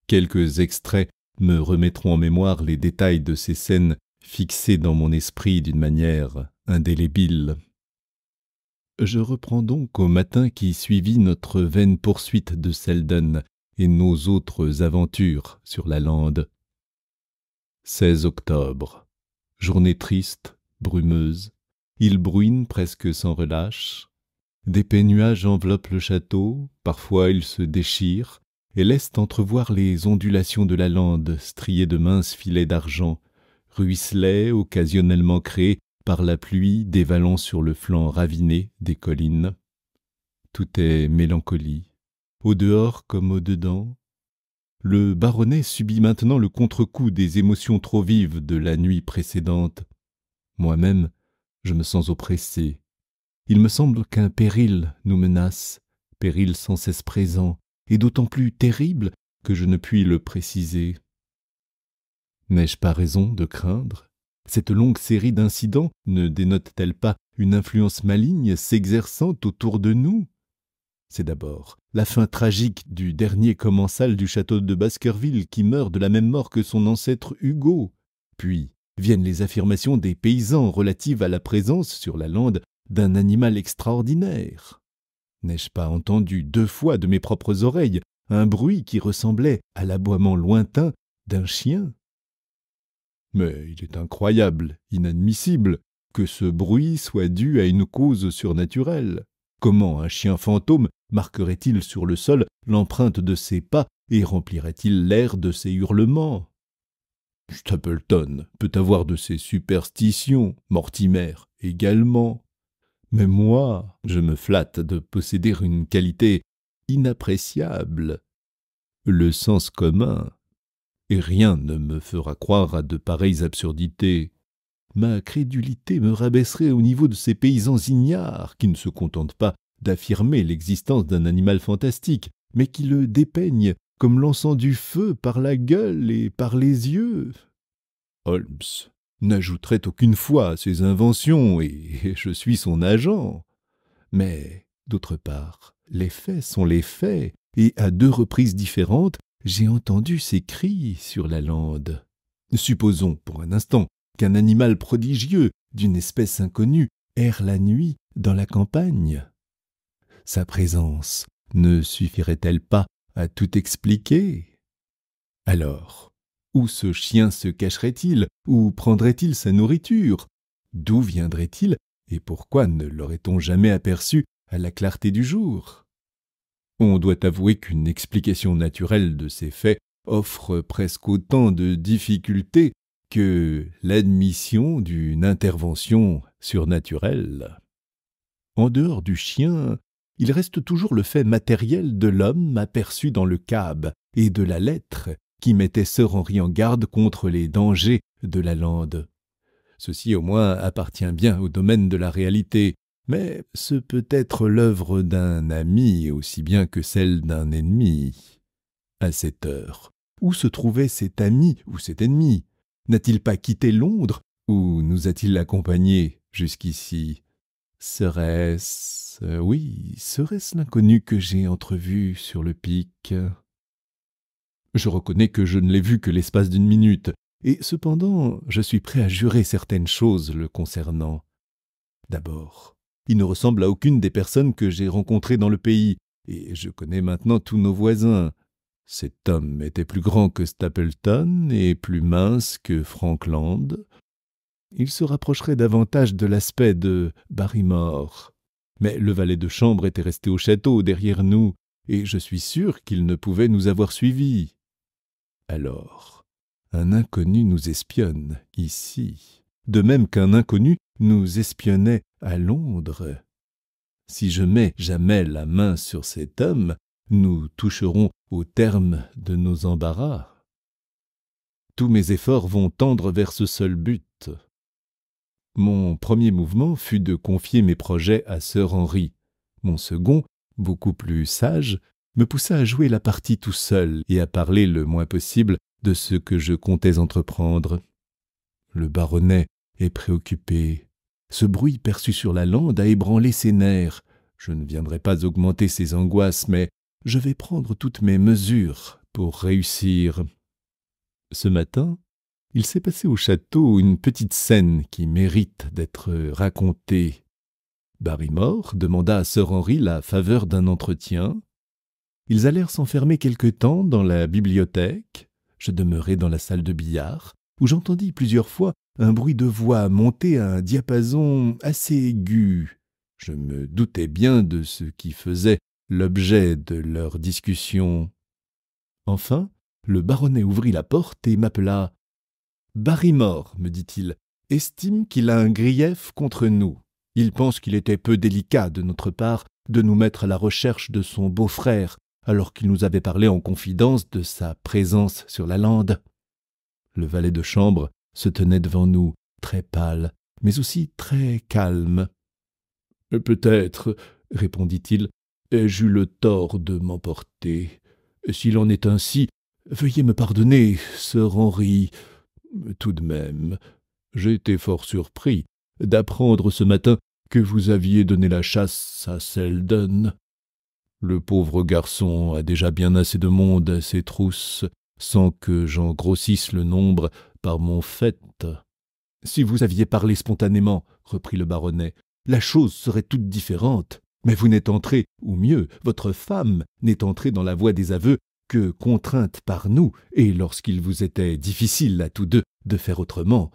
Quelques extraits me remettront en mémoire les détails de ces scènes fixées dans mon esprit d'une manière indélébile. Je reprends donc au matin qui suivit notre vaine poursuite de Selden et nos autres aventures sur la lande. 16 octobre. Journée triste, brumeuse. Il bruine presque sans relâche. D'épais nuages enveloppent le château, parfois ils se déchirent et laissent entrevoir les ondulations de la lande striées de minces filets d'argent, ruisselets occasionnellement créés par la pluie dévalant sur le flanc raviné des collines. Tout est mélancolie, au dehors comme au dedans. Le baronnet subit maintenant le contre-coup des émotions trop vives de la nuit précédente. Moi-même, je me sens oppressé. Il me semble qu'un péril nous menace, péril sans cesse présent, et d'autant plus terrible que je ne puis le préciser. N'ai-je pas raison de craindre? Cette longue série d'incidents ne dénote-t-elle pas une influence maligne s'exerçant autour de nous? C'est d'abord la fin tragique du dernier commensal du château de Baskerville qui meurt de la même mort que son ancêtre Hugo. Puis viennent les affirmations des paysans relatives à la présence sur la lande d'un animal extraordinaire. N'ai-je pas entendu 2 fois de mes propres oreilles un bruit qui ressemblait à l'aboiement lointain d'un chien? Mais il est incroyable, inadmissible, que ce bruit soit dû à une cause surnaturelle. Comment un chien fantôme marquerait-il sur le sol l'empreinte de ses pas et remplirait-il l'air de ses hurlements? Stapleton peut avoir de ses superstitions, Mortimer également. Mais moi, je me flatte de posséder une qualité inappréciable, le sens commun. Et rien ne me fera croire à de pareilles absurdités. Ma crédulité me rabaisserait au niveau de ces paysans ignares qui ne se contentent pas d'affirmer l'existence d'un animal fantastique, mais qui le dépeignent comme lançant du feu par la gueule et par les yeux. Holmes n'ajouterait aucune foi à ses inventions, et je suis son agent. Mais, d'autre part, les faits sont les faits, et à 2 reprises différentes, j'ai entendu ces cris sur la lande. Supposons, pour un instant, qu'un animal prodigieux, d'une espèce inconnue, erre la nuit dans la campagne. Sa présence ne suffirait-elle pas à tout expliquer. Alors, où ce chien se cacherait-il? Où prendrait-il sa nourriture? D'où viendrait-il? Et pourquoi ne l'aurait-on jamais aperçu à la clarté du jour? On doit avouer qu'une explication naturelle de ces faits offre presque autant de difficultés que l'admission d'une intervention surnaturelle. En dehors du chien, il reste toujours le fait matériel de l'homme aperçu dans le cab et de la lettre qui mettait sir Henry en garde contre les dangers de la lande. Ceci au moins appartient bien au domaine de la réalité, mais ce peut être l'œuvre d'un ami aussi bien que celle d'un ennemi. À cette heure, où se trouvait cet ami ou cet ennemi? N'a-t-il pas quitté Londres ou nous a-t-il accompagnés jusqu'ici? Serait-ce l'inconnu que j'ai entrevu sur le pic? Je reconnais que je ne l'ai vu que l'espace d'une minute, et cependant je suis prêt à jurer certaines choses le concernant. D'abord, il ne ressemble à aucune des personnes que j'ai rencontrées dans le pays, et je connais maintenant tous nos voisins. Cet homme était plus grand que Stapleton et plus mince que Frankland. Il se rapprocherait davantage de l'aspect de Barrymore. Mais le valet de chambre était resté au château derrière nous, et je suis sûr qu'il ne pouvait nous avoir suivis. Alors, un inconnu nous espionne ici, de même qu'un inconnu nous espionnait à Londres. Si je mets jamais la main sur cet homme, nous toucherons au terme de nos embarras. Tous mes efforts vont tendre vers ce seul but. Mon premier mouvement fut de confier mes projets à sir Henry. Mon second, beaucoup plus sage, me poussa à jouer la partie tout seul et à parler le moins possible de ce que je comptais entreprendre. Le baronnet est préoccupé. Ce bruit perçu sur la lande a ébranlé ses nerfs. Je ne viendrai pas augmenter ses angoisses, mais je vais prendre toutes mes mesures pour réussir. Ce matin, il s'est passé au château une petite scène qui mérite d'être racontée. Barrymore demanda à sir Henry la faveur d'un entretien. Ils allèrent s'enfermer quelque temps dans la bibliothèque. Je demeurai dans la salle de billard, où j'entendis plusieurs fois un bruit de voix monter à un diapason assez aigu. Je me doutais bien de ce qui faisait l'objet de leur discussion. Enfin, le baronnet ouvrit la porte et m'appela. « Barrymore, me dit-il, estime qu'il a un grief contre nous. Il pense qu'il était peu délicat de notre part de nous mettre à la recherche de son beau-frère, alors qu'il nous avait parlé en confidence de sa présence sur la lande. » Le valet de chambre se tenait devant nous, très pâle, mais aussi très calme. « Peut-être, répondit-il, ai-je eu le tort de m'emporter. S'il en est ainsi, veuillez me pardonner, sir Henry. Tout de même, j'ai été fort surpris d'apprendre ce matin que vous aviez donné la chasse à Selden. Le pauvre garçon a déjà bien assez de monde à ses trousses, sans que j'en grossisse le nombre par mon fait. »« Si vous aviez parlé spontanément, reprit le baronnet, la chose serait toute différente. Mais vous n'êtes entré, ou mieux, votre femme n'est entrée dans la voie des aveux que contrainte par nous, et lorsqu'il vous était difficile à tous deux de faire autrement.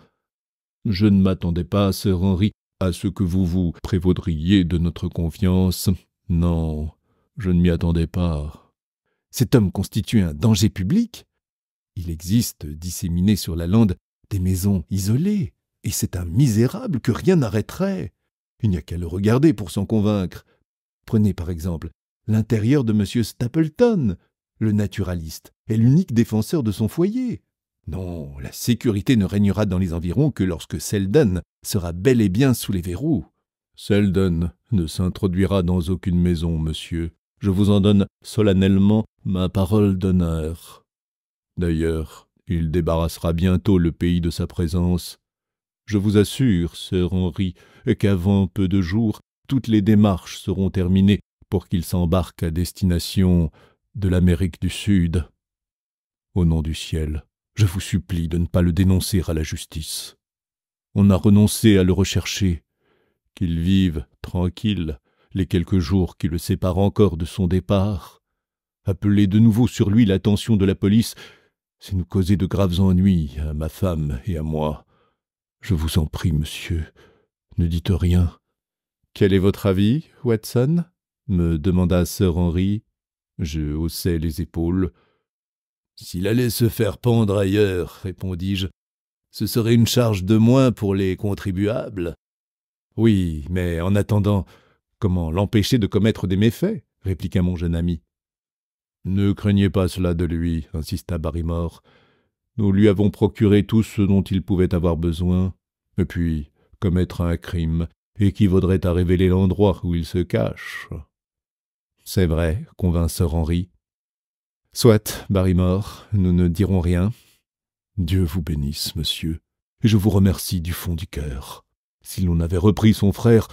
Je ne m'attendais pas, sir Henry, à ce que vous vous prévaudriez de notre confiance. Non, je ne m'y attendais pas. Cet homme constitue un danger public. Il existe, disséminé sur la lande, des maisons isolées, et c'est un misérable que rien n'arrêterait. Il n'y a qu'à le regarder pour s'en convaincre. Prenez par exemple l'intérieur de M. Stapleton. Le naturaliste est l'unique défenseur de son foyer. Non, la sécurité ne régnera dans les environs que lorsque Selden sera bel et bien sous les verrous. Selden ne s'introduira dans aucune maison, monsieur. Je vous en donne solennellement ma parole d'honneur. D'ailleurs, il débarrassera bientôt le pays de sa présence. Je vous assure, sir Henry, qu'avant peu de jours, toutes les démarches seront terminées pour qu'il s'embarque à destination de l'Amérique du Sud. Au nom du ciel, je vous supplie de ne pas le dénoncer à la justice. On a renoncé à le rechercher. Qu'il vive tranquille les quelques jours qui le séparent encore de son départ. Appeler de nouveau sur lui l'attention de la police, c'est nous causer de graves ennuis à ma femme et à moi. Je vous en prie, monsieur, ne dites rien. »« Quel est votre avis, Watson ?» me demanda Sir Henry. Je haussai les épaules. « S'il allait se faire pendre ailleurs, répondis-je, ce serait une charge de moins pour les contribuables. »« Oui, mais en attendant, comment l'empêcher de commettre des méfaits ?» répliqua mon jeune ami. « Ne craignez pas cela de lui, » insista Barrymore. « Nous lui avons procuré tout ce dont il pouvait avoir besoin. Et puis, commettre un crime équivaudrait à révéler l'endroit où il se cache. »« C'est vrai, » convint Sir Henry. « Soit, Barrymore, nous ne dirons rien. Dieu vous bénisse, monsieur, et je vous remercie du fond du cœur. Si l'on avait repris son frère,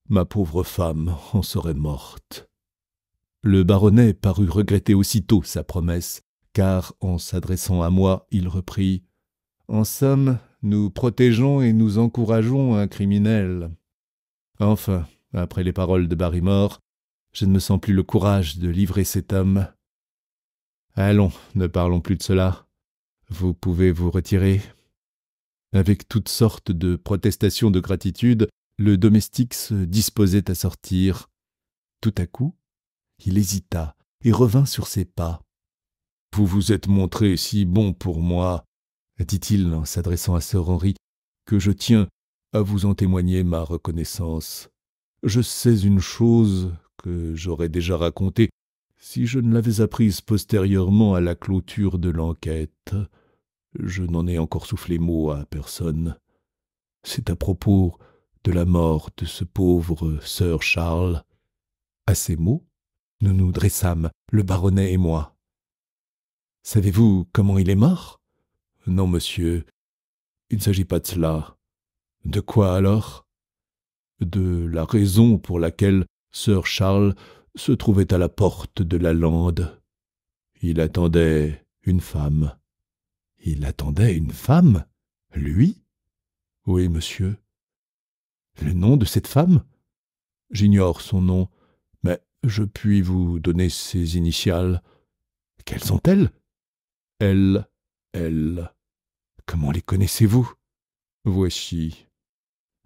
ma pauvre femme en serait morte. » Le baronnet parut regretter aussitôt sa promesse, car, en s'adressant à moi, il reprit « En somme, nous protégeons et nous encourageons un criminel. Enfin, après les paroles de Barrymore, je ne me sens plus le courage de livrer cet homme. Allons, ne parlons plus de cela. Vous pouvez vous retirer. » Avec toutes sortes de protestations de gratitude, le domestique se disposait à sortir. Tout à coup, il hésita et revint sur ses pas. « Vous vous êtes montré si bon pour moi, » dit-il en s'adressant à Sir Henry, « que je tiens à vous en témoigner ma reconnaissance. Je sais une chose que j'aurais déjà racontée si je ne l'avais apprise postérieurement à la clôture de l'enquête. Je n'en ai encore soufflé mot à personne. C'est à propos de la mort de ce pauvre Sir Charles. » À ces mots, nous nous dressâmes, le baronnet et moi. « Savez-vous comment il est mort ?»« Non, monsieur, il ne s'agit pas de cela. »« De quoi alors ?»« De la raison pour laquelle Sir Charles se trouvait à la porte de la lande. Il attendait une femme. »« Il attendait une femme ? Lui ? » ?»« Oui, monsieur. »« Le nom de cette femme ? » ?»« J'ignore son nom, mais je puis vous donner ses initiales. »« Quelles sont-elles ? » ?»« L. L. »« Comment les connaissez-vous ? » ?»« Voici.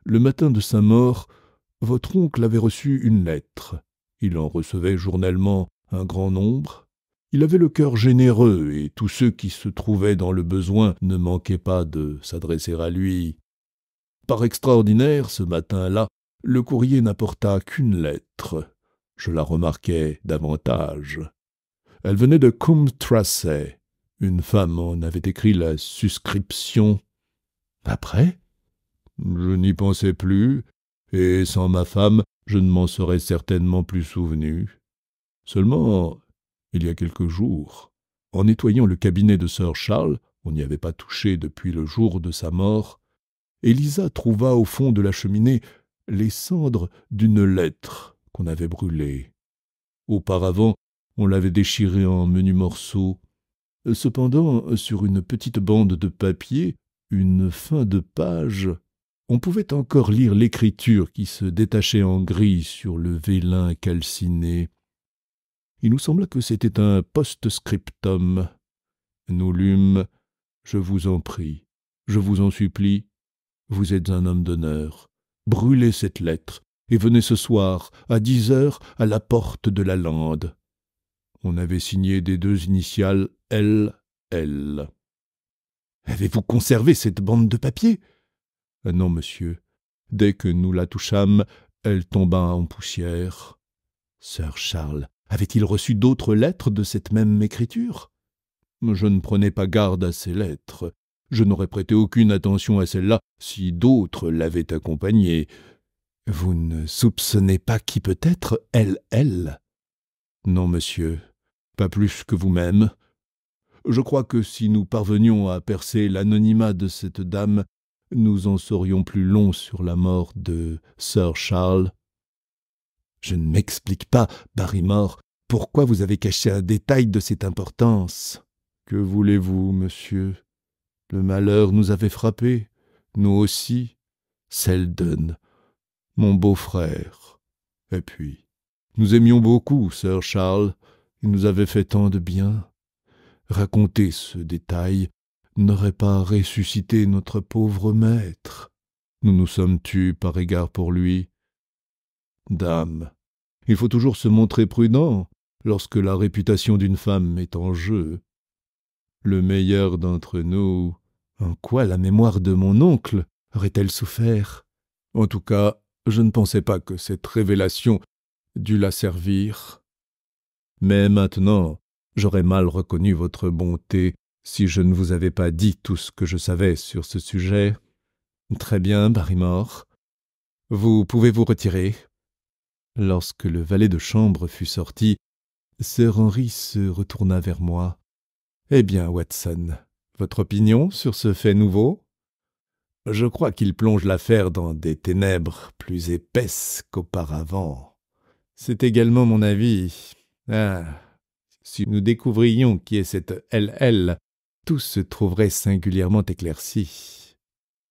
Le matin de sa mort, votre oncle avait reçu une lettre. Il en recevait journellement un grand nombre. Il avait le cœur généreux, et tous ceux qui se trouvaient dans le besoin ne manquaient pas de s'adresser à lui. Par extraordinaire, ce matin-là, le courrier n'apporta qu'une lettre. Je la remarquai davantage. Elle venait de Coombe-Tracey. Une femme en avait écrit la suscription. Après, je n'y pensais plus, et sans ma femme, je ne m'en serais certainement plus souvenu. Seulement, il y a quelques jours, en nettoyant le cabinet de Sir Charles, on n'y avait pas touché depuis le jour de sa mort, Élisa trouva au fond de la cheminée les cendres d'une lettre qu'on avait brûlée. Auparavant, on l'avait déchirée en menus morceaux. Cependant, sur une petite bande de papier, une fin de page, on pouvait encore lire l'écriture qui se détachait en gris sur le vélin calciné. Il nous sembla que c'était un post-scriptum. Nous lûmes « Je vous en prie, je vous en supplie, vous êtes un homme d'honneur. Brûlez cette lettre et venez ce soir, à 10 heures, à la porte de la lande. » On avait signé des 2 initiales L. L. « Avez-vous conservé cette bande de papier ?»« Non, monsieur. Dès que nous la touchâmes, elle tomba en poussière. » Sir Charles avait-il reçu d'autres lettres de cette même écriture ? Je ne prenais pas garde à ces lettres. Je n'aurais prêté aucune attention à celle-là si d'autres l'avaient accompagnée. Vous ne soupçonnez pas qui peut être L. Non, monsieur, pas plus que vous-même. Je crois que si nous parvenions à percer l'anonymat de cette dame, nous en saurions plus long sur la mort de Sir Charles. Je ne m'explique pas, Barrymore, pourquoi vous avez caché un détail de cette importance. Que voulez-vous, monsieur ? Le malheur nous avait frappés, nous aussi. Selden, mon beau-frère. Et puis, nous aimions beaucoup Sir Charles, Il nous avait fait tant de bien. Raconter ce détail n'aurait pas ressuscité notre pauvre maître. Nous nous sommes tus par égard pour lui. Dame, il faut toujours se montrer prudent lorsque la réputation d'une femme est en jeu. Le meilleur d'entre nous, en quoi la mémoire de mon oncle aurait-elle souffert? En tout cas, je ne pensais pas que cette révélation dût la servir. Mais maintenant, j'aurais mal reconnu votre bonté si je ne vous avais pas dit tout ce que je savais sur ce sujet. Très bien, Barrymore. Vous pouvez vous retirer. Lorsque le valet de chambre fut sorti, Sir Henry se retourna vers moi. « Eh bien, Watson, votre opinion sur ce fait nouveau ?» Je crois qu'il plonge l'affaire dans des ténèbres plus épaisses qu'auparavant. C'est également mon avis. Ah, si nous découvrions qui est cette LL, tout se trouverait singulièrement éclairci.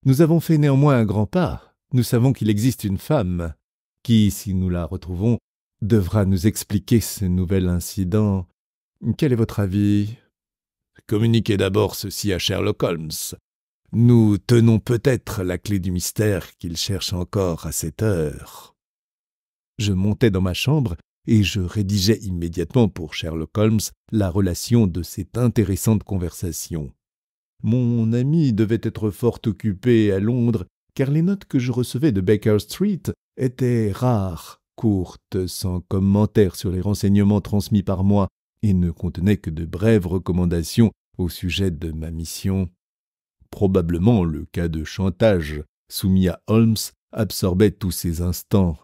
Nous avons fait néanmoins un grand pas. Nous savons qu'il existe une femme qui, si nous la retrouvons, devra nous expliquer ce nouvel incident. Quel est votre avis? Communiquez d'abord ceci à Sherlock Holmes. Nous tenons peut-être la clé du mystère qu'il cherche encore à cette heure. Je montai dans ma chambre et je rédigeai immédiatement pour Sherlock Holmes la relation de cette intéressante conversation. Mon ami devait être fort occupé à Londres, car les notes que je recevais de Baker Street étaient rares, courtes, sans commentaire sur les renseignements transmis par moi, et ne contenaient que de brèves recommandations au sujet de ma mission. Probablement le cas de chantage soumis à Holmes absorbait tous ces instants.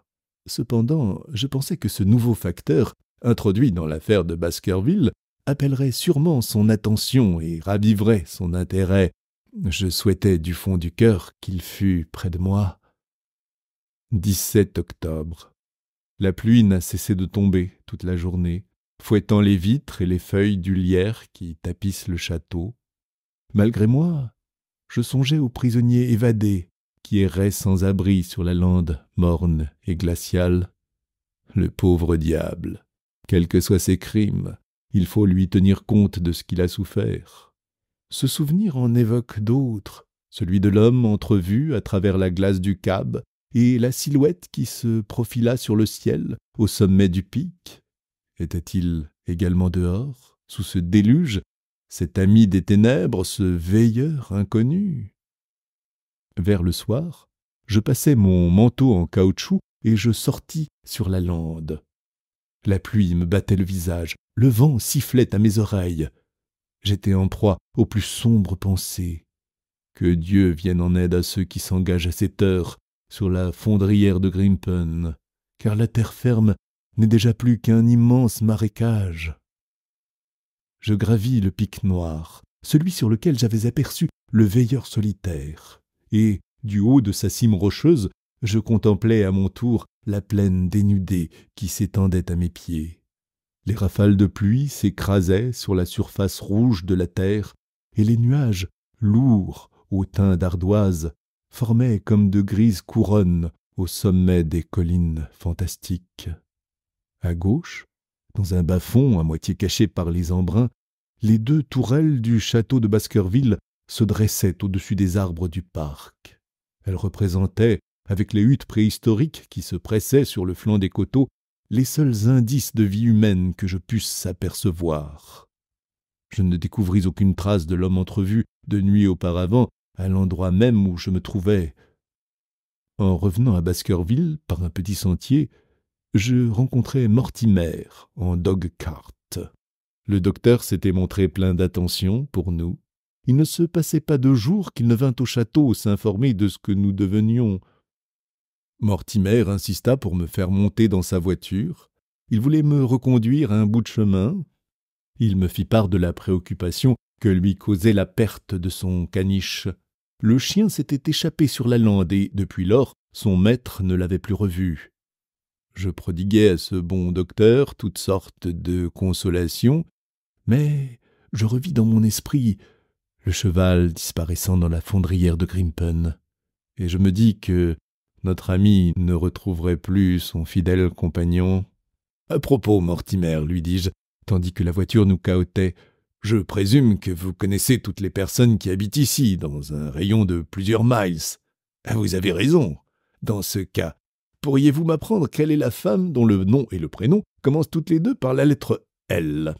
Cependant, je pensais que ce nouveau facteur, introduit dans l'affaire de Baskerville, appellerait sûrement son attention et raviverait son intérêt. Je souhaitais du fond du cœur qu'il fût près de moi. 17 octobre. La pluie n'a cessé de tomber toute la journée, fouettant les vitres et les feuilles du lierre qui tapissent le château. Malgré moi, je songeais aux prisonniers évadés qui erraient sans abri sur la lande morne et glaciale. Le pauvre diable, quels que soient ses crimes, il faut lui tenir compte de ce qu'il a souffert. Ce souvenir en évoque d'autres, celui de l'homme entrevu à travers la glace du cab et la silhouette qui se profila sur le ciel au sommet du pic. Était-il également dehors, sous ce déluge, cet ami des ténèbres, ce veilleur inconnu? Vers le soir, je passai mon manteau en caoutchouc et je sortis sur la lande. La pluie me battait le visage, le vent sifflait à mes oreilles. J'étais en proie aux plus sombres pensées. Que Dieu vienne en aide à ceux qui s'engagent à cette heure sur la fondrière de Grimpen, car la terre ferme n'est déjà plus qu'un immense marécage. Je gravis le pic noir, celui sur lequel j'avais aperçu le veilleur solitaire, et, du haut de sa cime rocheuse, je contemplais à mon tour la plaine dénudée qui s'étendait à mes pieds. Les rafales de pluie s'écrasaient sur la surface rouge de la terre, et les nuages, lourds au teint d'ardoise, formaient comme de grises couronnes au sommet des collines fantastiques. À gauche, dans un bas-fond à moitié caché par les embruns, les 2 tourelles du château de Baskerville se dressaient au-dessus des arbres du parc. Elles représentaient, avec les huttes préhistoriques qui se pressaient sur le flanc des coteaux, les seuls indices de vie humaine que je pusse apercevoir. Je ne découvris aucune trace de l'homme entrevu de nuit auparavant à l'endroit même où je me trouvais. En revenant à Baskerville par un petit sentier, je rencontrai Mortimer en dog-cart. Le docteur s'était montré plein d'attention pour nous. Il ne se passait pas 2 jours qu'il ne vint au château s'informer de ce que nous devenions. Mortimer insista pour me faire monter dans sa voiture. Il voulait me reconduire un bout de chemin. Il me fit part de la préoccupation que lui causait la perte de son caniche. Le chien s'était échappé sur la lande et, depuis lors, son maître ne l'avait plus revu. Je prodiguai à ce bon docteur toutes sortes de consolations, mais je revis dans mon esprit le cheval disparaissant dans la fondrière de Grimpen, et je me dis que notre ami ne retrouverait plus son fidèle compagnon. « À propos, Mortimer, lui dis-je, tandis que la voiture nous cahotait. « Je présume que vous connaissez toutes les personnes qui habitent ici, dans un rayon de plusieurs miles. » « Vous avez raison. Dans ce cas, pourriez-vous m'apprendre quelle est la femme dont le nom et le prénom commencent toutes les deux par la lettre L ?»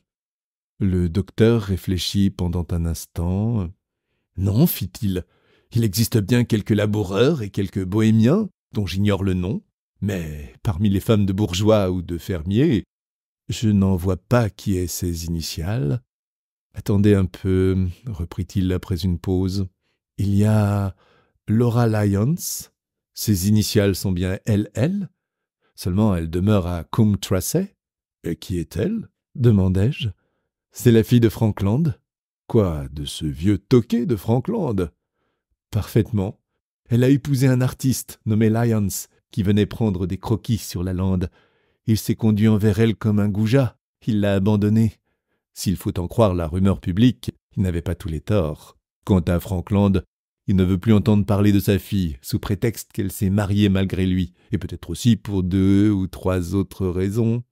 Le docteur réfléchit pendant un instant. « Non, fit-il. Il existe bien quelques laboureurs et quelques bohémiens, dont j'ignore le nom, mais parmi les femmes de bourgeois ou de fermiers, je n'en vois pas qui ait ces initiales. » « Attendez un peu, reprit-il après une pause. Il y a Laura Lyons. Ses initiales sont bien LL. Seulement elle demeure à Coombe-Tracey. Et qui est-elle ? Demandai-je. C'est la fille de Frankland. Quoi, de ce vieux toquet de Frankland ? Parfaitement. Elle a épousé un artiste nommé Lyons, qui venait prendre des croquis sur la lande. Il s'est conduit envers elle comme un goujat. Il l'a abandonnée. S'il faut en croire la rumeur publique, il n'avait pas tous les torts. Quant à Frankland, il ne veut plus entendre parler de sa fille, sous prétexte qu'elle s'est mariée malgré lui, et peut-être aussi pour 2 ou 3 autres raisons.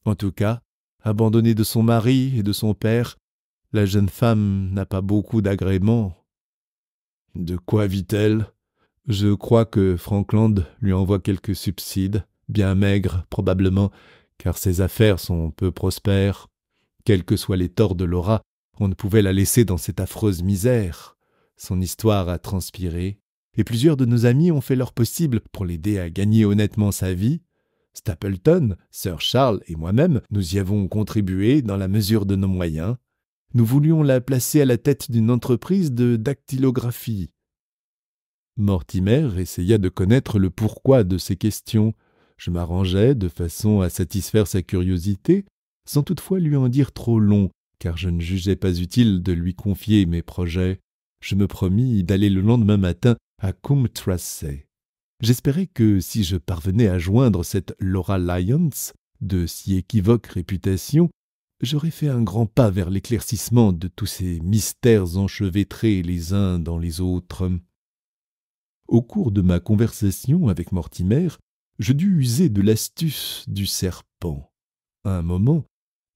En tout cas, abandonnée de son mari et de son père, la jeune femme n'a pas beaucoup d'agréments. De quoi vit-elle ? Je crois que Frankland lui envoie quelques subsides, bien maigres probablement, car ses affaires sont peu prospères. Quels que soient les torts de Laura, on ne pouvait la laisser dans cette affreuse misère. Son histoire a transpiré, et plusieurs de nos amis ont fait leur possible pour l'aider à gagner honnêtement sa vie. Stapleton, Sir Charles et moi-même, nous y avons contribué dans la mesure de nos moyens. Nous voulions la placer à la tête d'une entreprise de dactylographie. Mortimer essaya de connaître le pourquoi de ces questions. Je m'arrangeai de façon à satisfaire sa curiosité, sans toutefois lui en dire trop long, car je ne jugeais pas utile de lui confier mes projets. Je me promis d'aller le lendemain matin à Coombe-Tracey. J'espérais que si je parvenais à joindre cette Laura Lyons, de si équivoque réputation, j'aurais fait un grand pas vers l'éclaircissement de tous ces mystères enchevêtrés les uns dans les autres. Au cours de ma conversation avec Mortimer, je dus user de l'astuce du serpent. À un moment,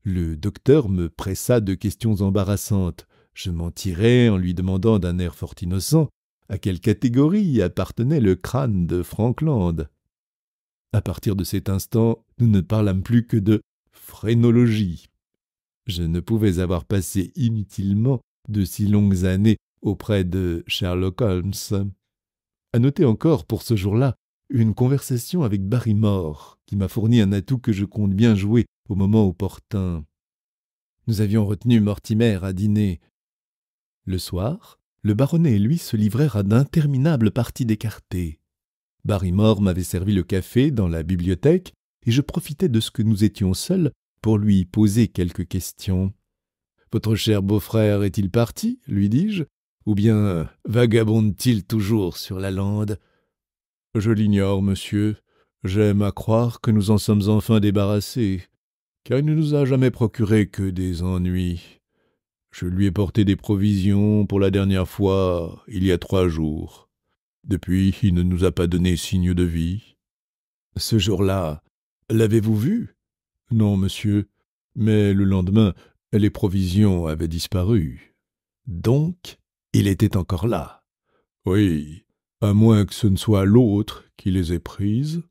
le docteur me pressa de questions embarrassantes. Je m'en tirai en lui demandant d'un air fort innocent à quelle catégorie appartenait le crâne de Frankland. À partir de cet instant, nous ne parlâmes plus que de phrénologie. Je ne pouvais avoir passé inutilement de si longues années auprès de Sherlock Holmes. À noter encore pour ce jour-là une conversation avec Barrymore, qui m'a fourni un atout que je compte bien jouer au moment opportun. Nous avions retenu Mortimer à dîner. Le soir, le baronnet et lui se livrèrent à d'interminables parties d'écarté. Barrymore m'avait servi le café dans la bibliothèque, et je profitais de ce que nous étions seuls pour lui poser quelques questions. « Votre cher beau-frère est-il parti ?» lui dis-je. « Ou bien vagabonde-t-il toujours sur la lande ?»« Je l'ignore, monsieur. J'aime à croire que nous en sommes enfin débarrassés, car il ne nous a jamais procuré que des ennuis. Je lui ai porté des provisions pour la dernière fois, il y a 3 jours. Depuis, il ne nous a pas donné signe de vie. Ce jour-là, l'avez-vous vu ? Non, monsieur, mais le lendemain, les provisions avaient disparu. Donc, il était encore là. Oui, à moins que ce ne soit l'autre qui les ait prises.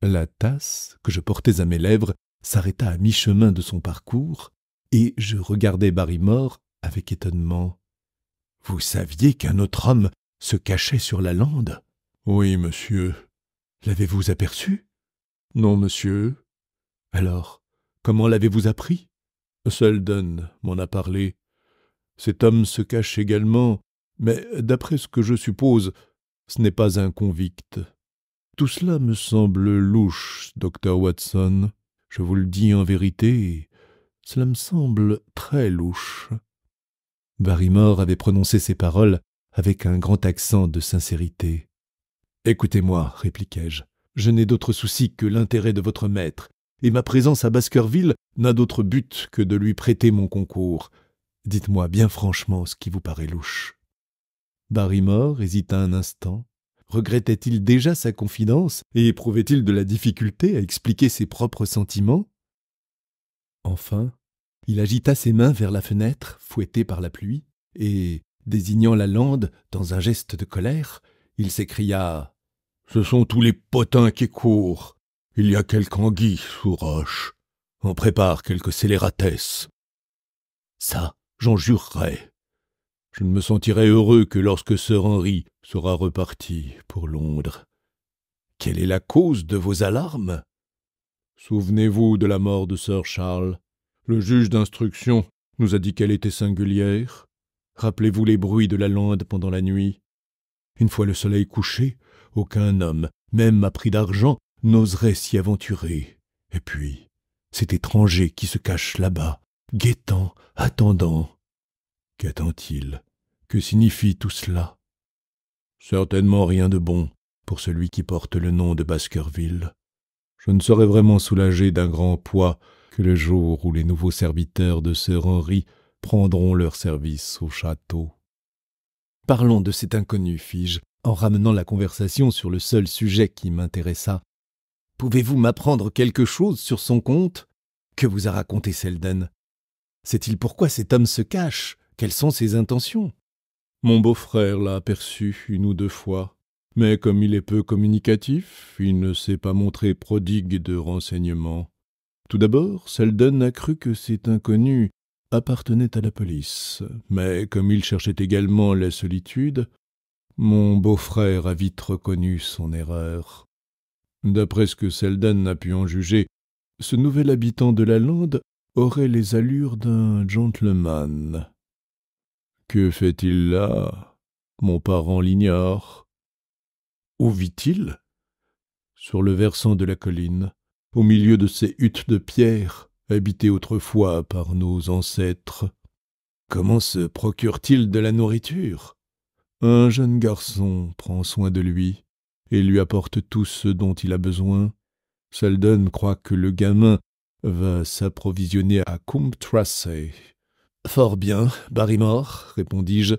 La tasse que je portais à mes lèvres s'arrêta à mi-chemin de son parcours, et je regardai Barrymore avec étonnement. « Vous saviez qu'un autre homme se cachait sur la lande ?»« Oui, monsieur. »« L'avez-vous aperçu ?»« Non, monsieur. »« Alors, comment l'avez-vous appris ?»« Selden m'en a parlé. Cet homme se cache également, mais d'après ce que je suppose, ce n'est pas un convict. Tout cela me semble louche, docteur Watson. Je vous le dis en vérité, cela me semble très louche. » Barrymore avait prononcé ces paroles avec un grand accent de sincérité. « Écoutez-moi, répliquai-je, je n'ai d'autre souci que l'intérêt de votre maître, et ma présence à Baskerville n'a d'autre but que de lui prêter mon concours. Dites-moi bien franchement ce qui vous paraît louche. » Barrymore hésita un instant. Regrettait-il déjà sa confidence et éprouvait-il de la difficulté à expliquer ses propres sentiments ? Enfin, Il agita ses mains vers la fenêtre, fouetté par la pluie, et, désignant la lande dans un geste de colère, il s'écria « Ce sont tous les potins qui courent. Il y a quelque anguille sous roche. On prépare quelques scélératesses. Ça, j'en jurerais. Je ne me sentirai heureux que lorsque Sir Henry sera reparti pour Londres. Quelle est la cause de vos alarmes? Souvenez-vous de la mort de Sir Charles. Le juge d'instruction nous a dit qu'elle était singulière. Rappelez-vous les bruits de la lande pendant la nuit. Une fois le soleil couché, aucun homme, même à prix d'argent, n'oserait s'y aventurer. Et puis, cet étranger qui se cache là-bas, guettant, attendant. Qu'attend-il? Que signifie tout cela? Certainement rien de bon pour celui qui porte le nom de Baskerville. Je ne serai vraiment soulagé d'un grand poids que le jour où les nouveaux serviteurs de Sir Henry prendront leur service au château. Parlons de cet inconnu, fis-je, en ramenant la conversation sur le seul sujet qui m'intéressa. Pouvez-vous m'apprendre quelque chose sur son compte? Que vous a raconté Selden? Sait-il pourquoi cet homme se cache? Quelles sont ses intentions? Mon beau-frère l'a aperçu une ou deux fois, mais comme il est peu communicatif, il ne s'est pas montré prodigue de renseignements. Tout d'abord, Selden a cru que cet inconnu appartenait à la police, mais comme il cherchait également la solitude, mon beau-frère a vite reconnu son erreur. D'après ce que Selden a pu en juger, ce nouvel habitant de la lande aurait les allures d'un gentleman. Que fait-il là? Mon parent l'ignore. Où vit-il? Sur le versant de la colline, au milieu de ces huttes de pierre, habitées autrefois par nos ancêtres. Comment se procure-t-il de la nourriture? Un jeune garçon prend soin de lui et lui apporte tout ce dont il a besoin. Selden croit que le gamin va s'approvisionner à Coombe-Tracey. « Fort bien, Barrymore, répondis-je.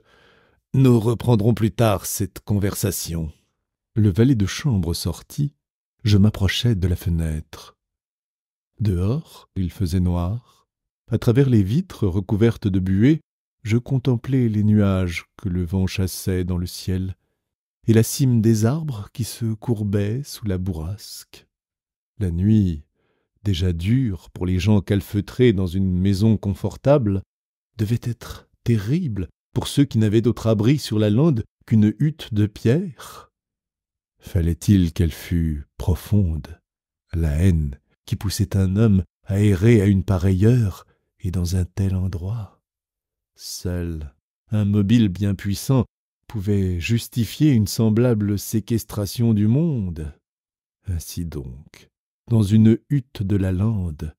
Nous reprendrons plus tard cette conversation. » Le valet de chambre sortit. Je m'approchai de la fenêtre. Dehors, il faisait noir. À travers les vitres recouvertes de buée, je contemplais les nuages que le vent chassait dans le ciel et la cime des arbres qui se courbaient sous la bourrasque. La nuit, déjà dure pour les gens calfeutrés dans une maison confortable, devait être terrible pour ceux qui n'avaient d'autre abri sur la lande qu'une hutte de pierre. Fallait-il qu'elle fût profonde, la haine qui poussait un homme à errer à une pareille heure et dans un tel endroit? Seul un mobile bien puissant pouvait justifier une semblable séquestration du monde. Ainsi donc, dans une hutte de la lande,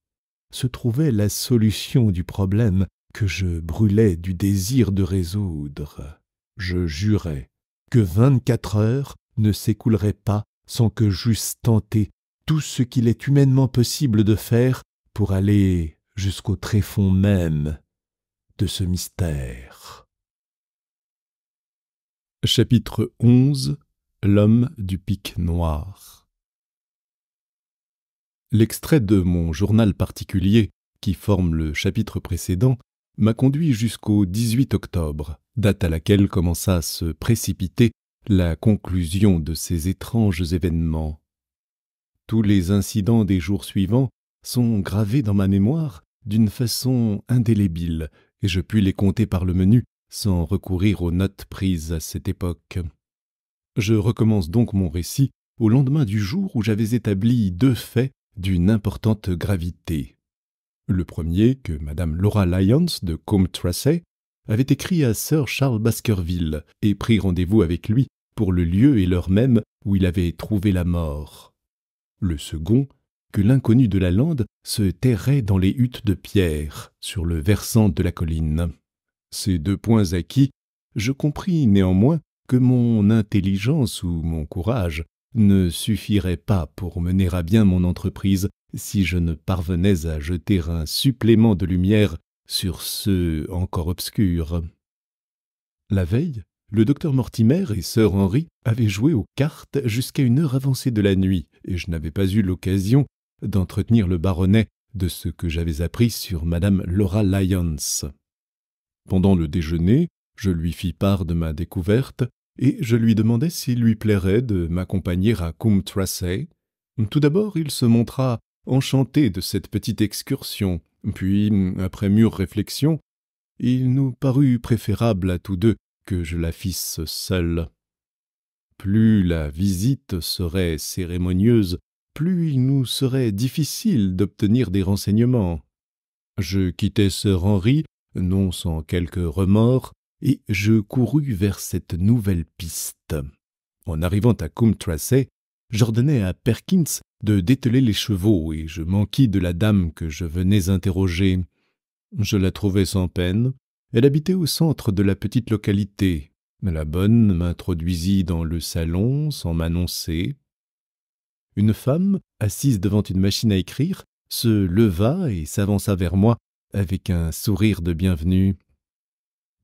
se trouvait la solution du problème que je brûlais du désir de résoudre. Je jurais que 24 heures ne s'écouleraient pas sans que j'eusse tenté tout ce qu'il est humainement possible de faire pour aller jusqu'au tréfonds même de ce mystère. Chapitre 11. L'homme du pic noir. L'extrait de mon journal particulier, qui forme le chapitre précédent, m'a conduit jusqu'au 18 octobre, date à laquelle commença à se précipiter la conclusion de ces étranges événements. Tous les incidents des jours suivants sont gravés dans ma mémoire d'une façon indélébile, et je puis les compter par le menu sans recourir aux notes prises à cette époque. Je recommence donc mon récit au lendemain du jour où j'avais établi 2 faits d'une importante gravité. Le premier, que Madame Laura Lyons de Coombe-Tracey avait écrit à Sir Charles Baskerville et pris rendez-vous avec lui pour le lieu et l'heure même où il avait trouvé la mort. Le second, que l'inconnu de la lande se terrait dans les huttes de pierre sur le versant de la colline. Ces 2 points acquis, je compris néanmoins que mon intelligence ou mon courage ne suffirait pas pour mener à bien mon entreprise si je ne parvenais à jeter un supplément de lumière sur ceux encore obscurs. La veille, le docteur Mortimer et Sir Henry avaient joué aux cartes jusqu'à une heure avancée de la nuit, et je n'avais pas eu l'occasion d'entretenir le baronnet de ce que j'avais appris sur Madame Laura Lyons. Pendant le déjeuner, je lui fis part de ma découverte et je lui demandai s'il lui plairait de m'accompagner à Coombe Tracey. Tout d'abord, il se montra enchanté de cette petite excursion, puis, après mûre réflexion, il nous parut préférable à tous deux que je la fisse seule. Plus la visite serait cérémonieuse, plus il nous serait difficile d'obtenir des renseignements. Je quittai Sir Henry, non sans quelque remords, et je courus vers cette nouvelle piste. En arrivant à Coombe Tracey, j'ordonnai à Perkins de dételer les chevaux et je m'enquis de la dame que je venais interroger. Je la trouvai sans peine. Elle habitait au centre de la petite localité. La bonne m'introduisit dans le salon sans m'annoncer. Une femme, assise devant une machine à écrire, se leva et s'avança vers moi avec un sourire de bienvenue.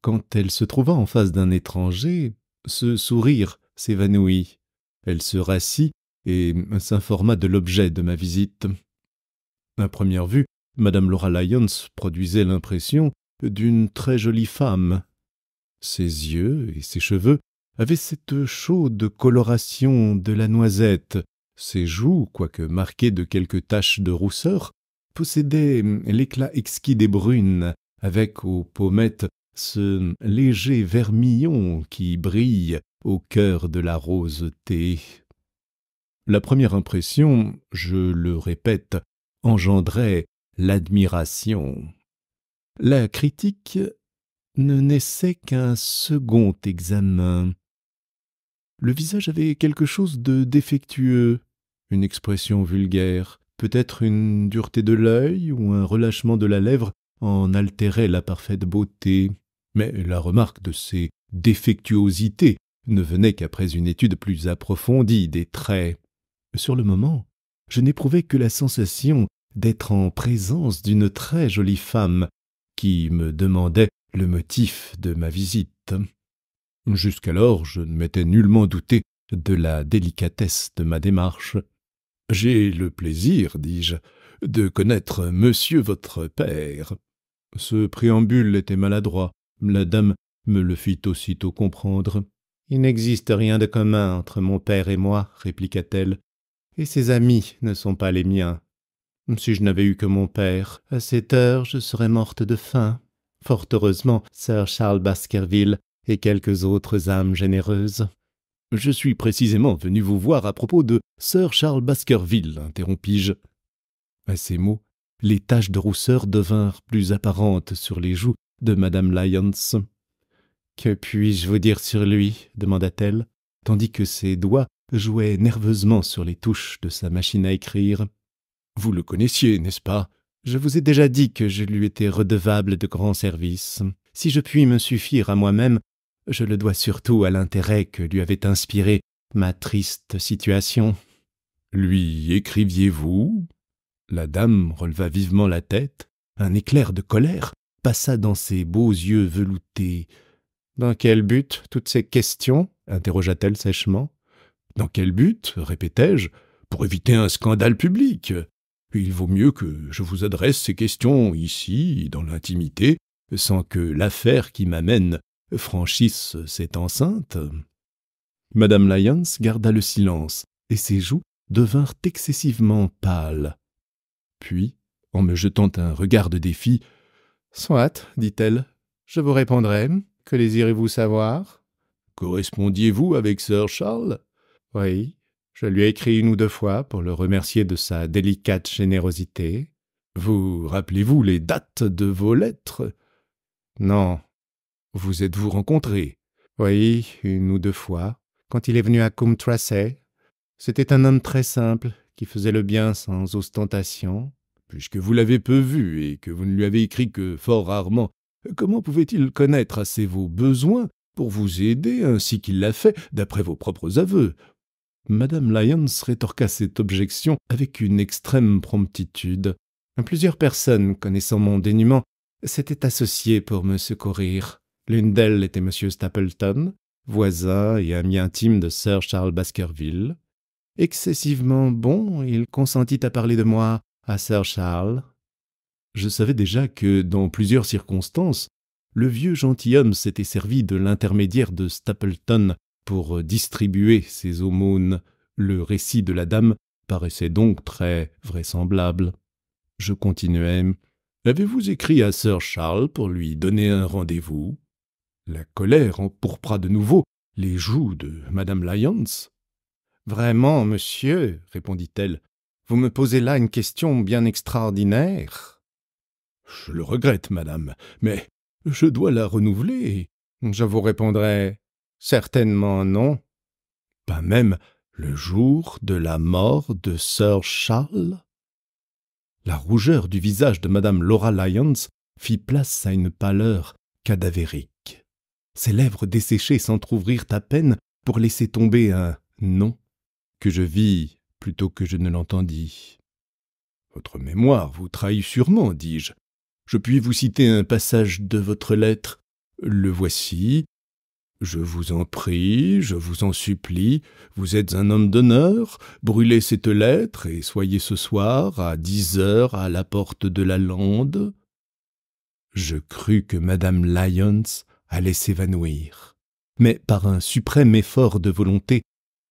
Quand elle se trouva en face d'un étranger, ce sourire s'évanouit. Elle se rassit et s'informa de l'objet de ma visite. À première vue, Madame Laura Lyons produisait l'impression d'une très jolie femme. Ses yeux et ses cheveux avaient cette chaude coloration de la noisette. Ses joues, quoique marquées de quelques taches de rousseur, possédaient l'éclat exquis des brunes, avec aux pommettes ce léger vermillon qui brille au cœur de la roseté. La première impression, je le répète, engendrait l'admiration. La critique ne naissait qu'un second examen. Le visage avait quelque chose de défectueux, une expression vulgaire, peut-être une dureté de l'œil ou un relâchement de la lèvre en altérait la parfaite beauté. Mais la remarque de ces défectuosités ne venait qu'après une étude plus approfondie des traits. Sur le moment, je n'éprouvais que la sensation d'être en présence d'une très jolie femme qui me demandait le motif de ma visite. Jusqu'alors, je ne m'étais nullement douté de la délicatesse de ma démarche. « J'ai le plaisir, dis-je, de connaître monsieur votre père. » Ce préambule était maladroit. La dame me le fit aussitôt comprendre. « Il n'existe rien de commun entre mon père et moi, » répliqua-t-elle, « et ses amis ne sont pas les miens. Si je n'avais eu que mon père, à cette heure je serais morte de faim. Fort heureusement, Sir Charles Baskerville et quelques autres âmes généreuses. »« Je suis précisément venu vous voir à propos de Sir Charles Baskerville, » interrompis-je. À ces mots, les taches de rousseur devinrent plus apparentes sur les joues de Madame Lyons. « Que puis-je vous dire sur lui ?» demanda-t-elle, tandis que ses doigts jouaient nerveusement sur les touches de sa machine à écrire. « Vous le connaissiez, n'est-ce pas ? Je vous ai déjà dit que je lui étais redevable de grands services. Si je puis me suffire à moi-même, je le dois surtout à l'intérêt que lui avait inspiré ma triste situation. »« Lui écriviez-vous » La dame releva vivement la tête. Un éclair de colère passa dans ses beaux yeux veloutés. « Dans quel but toutes ces questions ?» interrogea-t-elle sèchement. « Dans quel but ?» répétai-je. « Pour éviter un scandale public. Il vaut mieux que je vous adresse ces questions ici, dans l'intimité, sans que l'affaire qui m'amène franchisse cette enceinte. » Madame Lyons garda le silence, et ses joues devinrent excessivement pâles. Puis, en me jetant un regard de défi, « Soit, dit-elle, je vous répondrai. Que désirez-vous savoir ? » « Correspondiez-vous avec Sir Charles ? » ?»« Oui, je lui ai écrit 1 ou 2 fois pour le remercier de sa délicate générosité. »« Vous rappelez-vous les dates de vos lettres ? » ?»« Non. »« Vous êtes-vous rencontrés ? » ?»« Oui, 1 ou 2 fois, quand il est venu à Coombe Tracey. C'était un homme très simple, qui faisait le bien sans ostentation. » « Puisque vous l'avez peu vu et que vous ne lui avez écrit que fort rarement, comment pouvait-il connaître assez vos besoins pour vous aider ainsi qu'il l'a fait, d'après vos propres aveux ?» Madame Lyons rétorqua cette objection avec une extrême promptitude. Plusieurs personnes, connaissant mon dénûment, s'étaient associées pour me secourir. L'une d'elles était M. Stapleton, voisin et ami intime de Sir Charles Baskerville. Excessivement bon, il consentit à parler de moi à Sir Charles, Je savais déjà que, dans plusieurs circonstances, le vieux gentilhomme s'était servi de l'intermédiaire de Stapleton pour distribuer ses aumônes. Le récit de la dame paraissait donc très vraisemblable. Je continuai. « Avez-vous écrit à Sir Charles pour lui donner un rendez-vous » La colère empourpra de nouveau les joues de Madame Lyons. « Vraiment, monsieur, répondit-elle, vous me posez là une question bien extraordinaire. »« Je le regrette, madame, mais je dois la renouveler. » Je vous répondrai « Certainement non. » « Pas même le jour de la mort de Sir Charles ?» La rougeur du visage de Madame Laura Lyons fit place à une pâleur cadavérique. Ses lèvres desséchées s'entr'ouvrirent à peine pour laisser tomber un « non » que je vis plutôt que je ne l'entendis. « Votre mémoire vous trahit sûrement, dis-je. Je puis vous citer un passage de votre lettre. Le voici. Je vous en prie, je vous en supplie, vous êtes un homme d'honneur, brûlez cette lettre et soyez ce soir à 10 heures à la porte de la lande. » Je crus que Madame Lyons allait s'évanouir, mais par un suprême effort de volonté,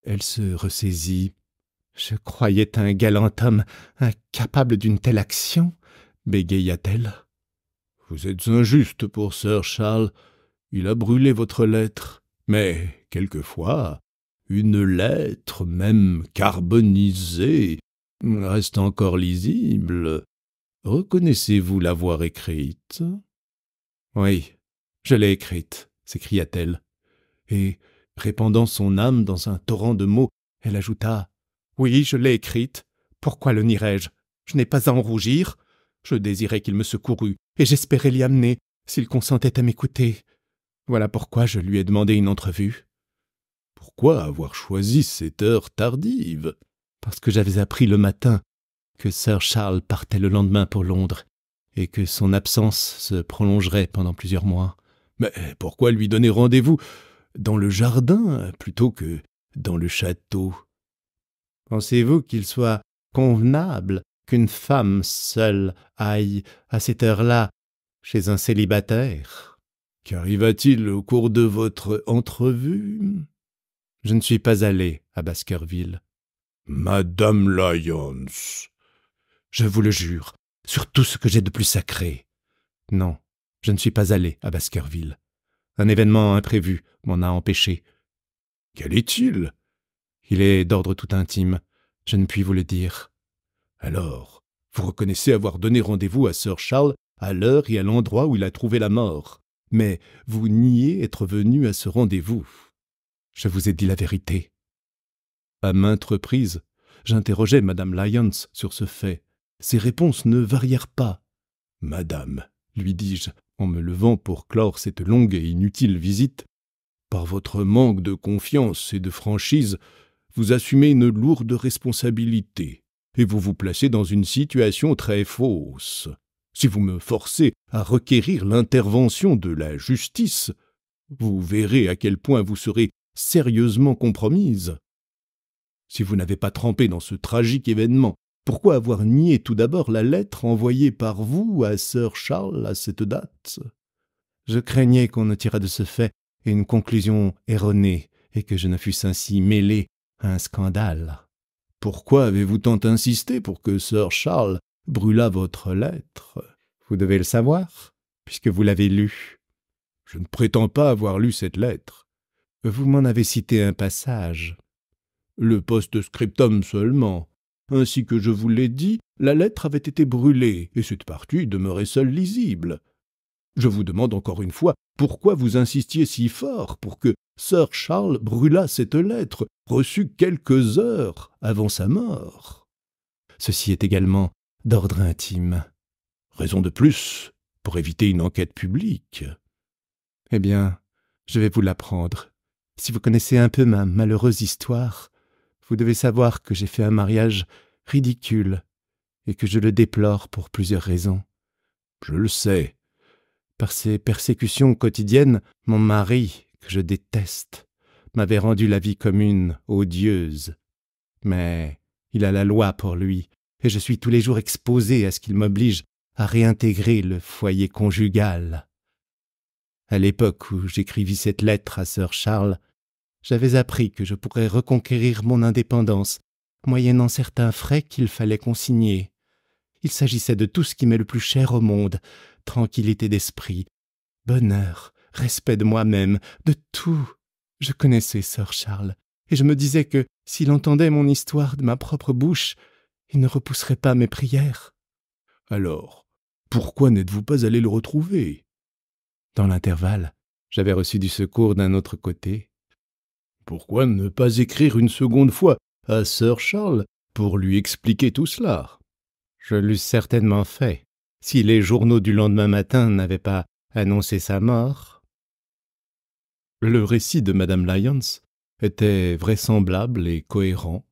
elle se ressaisit. « Je croyais un galant homme incapable d'une telle action, » bégaya-t-elle. « Vous êtes injuste pour Sir Charles. Il a brûlé votre lettre, mais quelquefois, une lettre, même carbonisée, reste encore lisible. Reconnaissez-vous l'avoir écrite ?»« Oui, je l'ai écrite, » s'écria-t-elle. Et, répandant son âme dans un torrent de mots, elle ajouta « Oui, je l'ai écrite. Pourquoi le nierais-je? Je n'ai pas à en rougir. Je désirais qu'il me secourût, et j'espérais l'y amener, s'il consentait à m'écouter. Voilà pourquoi je lui ai demandé une entrevue. »« Pourquoi avoir choisi cette heure tardive ?»« Parce que j'avais appris le matin que Sir Charles partait le lendemain pour Londres, et que son absence se prolongerait pendant plusieurs mois. »« Mais pourquoi lui donner rendez-vous dans le jardin plutôt que dans le château ? Pensez-vous qu'il soit convenable qu'une femme seule aille à cette heure-là chez un célibataire ? Qu'arriva-t-il au cours de votre entrevue ? Je ne suis pas allé à Baskerville. »« Madame Lyons !»« Je vous le jure, sur tout ce que j'ai de plus sacré. »« Non, je ne suis pas allé à Baskerville. Un événement imprévu m'en a empêché. »« Quel est-il ? » ?»« Il est d'ordre tout intime. Je ne puis vous le dire. »« Alors, vous reconnaissez avoir donné rendez-vous à Sir Charles à l'heure et à l'endroit où il a trouvé la mort. Mais vous niez être venu à ce rendez-vous. Je vous ai dit la vérité. » À maintes reprises, j'interrogeai Madame Lyons sur ce fait. Ses réponses ne varièrent pas. « Madame, lui dis-je, en me levant pour clore cette longue et inutile visite, par votre manque de confiance et de franchise, vous assumez une lourde responsabilité, et vous vous placez dans une situation très fausse. Si vous me forcez à requérir l'intervention de la justice, vous verrez à quel point vous serez sérieusement compromise. Si vous n'avez pas trempé dans ce tragique événement, pourquoi avoir nié tout d'abord la lettre envoyée par vous à Sir Charles à cette date ? Je craignais qu'on ne tirât de ce fait une conclusion erronée et que je ne fusse ainsi mêlé à un scandale. Pourquoi avez-vous tant insisté pour que Sir Charles brûlât votre lettre ? Vous devez le savoir, puisque vous l'avez lue. Je ne prétends pas avoir lu cette lettre. Vous m'en avez cité un passage. Le post-scriptum seulement. Ainsi que je vous l'ai dit, la lettre avait été brûlée, et cette partie demeurait seule lisible. Je vous demande encore une fois, pourquoi vous insistiez si fort pour que Sir Charles brûlât cette lettre, reçue quelques heures avant sa mort ? Ceci est également d'ordre intime. Raison de plus pour éviter une enquête publique. Eh bien, je vais vous l'apprendre. Si vous connaissez un peu ma malheureuse histoire, vous devez savoir que j'ai fait un mariage ridicule et que je le déplore pour plusieurs raisons. Je le sais. Par ces persécutions quotidiennes, mon mari, que je déteste, m'avait rendu la vie commune odieuse. Mais il a la loi pour lui, et je suis tous les jours exposé à ce qu'il m'oblige à réintégrer le foyer conjugal. À l'époque où j'écrivis cette lettre à Sir Charles, j'avais appris que je pourrais reconquérir mon indépendance, moyennant certains frais qu'il fallait consigner. Il s'agissait de tout ce qui m'est le plus cher au monde, tranquillité d'esprit, bonheur, respect de moi-même, de tout. Je connaissais Sir Charles, et je me disais que, s'il entendait mon histoire de ma propre bouche, il ne repousserait pas mes prières. Alors, pourquoi n'êtes-vous pas allé le retrouver? Dans l'intervalle, j'avais reçu du secours d'un autre côté. Pourquoi ne pas écrire une seconde fois à Sir Charles pour lui expliquer tout cela? Je l'eusse certainement fait, si les journaux du lendemain matin n'avaient pas annoncé sa mort. Le récit de Madame Lyons était vraisemblable et cohérent.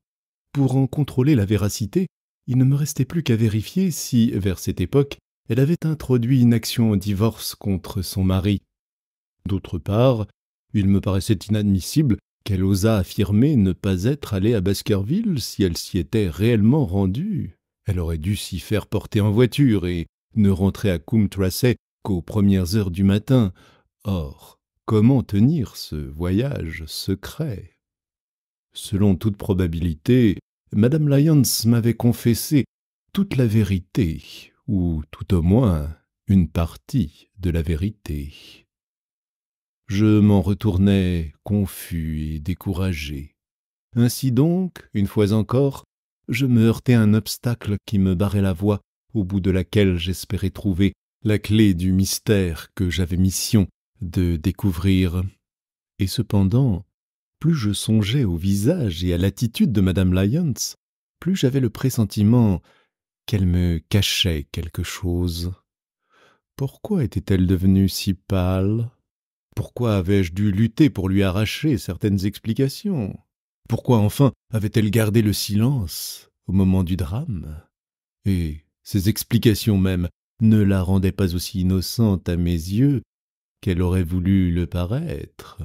Pour en contrôler la véracité, il ne me restait plus qu'à vérifier si, vers cette époque, elle avait introduit une action en divorce contre son mari. D'autre part, il me paraissait inadmissible qu'elle osât affirmer ne pas être allée à Baskerville si elle s'y était réellement rendue. Elle aurait dû s'y faire porter en voiture et ne rentrer à Coombe Tracey qu'aux premières heures du matin. Or, comment tenir ce voyage secret? Selon toute probabilité, Madame Lyons m'avait confessé toute la vérité, ou tout au moins une partie de la vérité. Je m'en retournais confus et découragé. Ainsi donc, une fois encore, je me heurtai à un obstacle qui me barrait la voie, au bout de laquelle j'espérais trouver la clé du mystère que j'avais mission de découvrir. Et cependant, plus je songeais au visage et à l'attitude de Madame Lyons, plus j'avais le pressentiment qu'elle me cachait quelque chose. Pourquoi était-elle devenue si pâle? Pourquoi avais-je dû lutter pour lui arracher certaines explications? Pourquoi enfin avait-elle gardé le silence au moment du drame? Et ces explications même ne la rendaient pas aussi innocente à mes yeux qu'elle aurait voulu le paraître.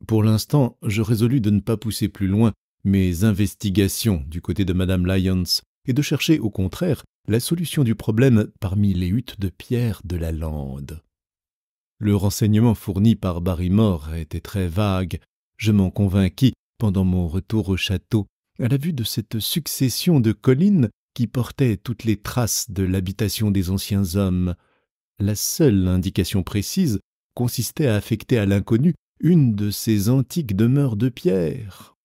Pour l'instant, je résolus de ne pas pousser plus loin mes investigations du côté de Madame Lyons et de chercher, au contraire, la solution du problème parmi les huttes de pierre de la lande. Le renseignement fourni par Barrymore était très vague. Je m'en convainquis pendant mon retour au château, à la vue de cette succession de collines qui portaient toutes les traces de l'habitation des anciens hommes. La seule indication précise consistait à affecter à l'inconnu une de ces antiques demeures de pierre.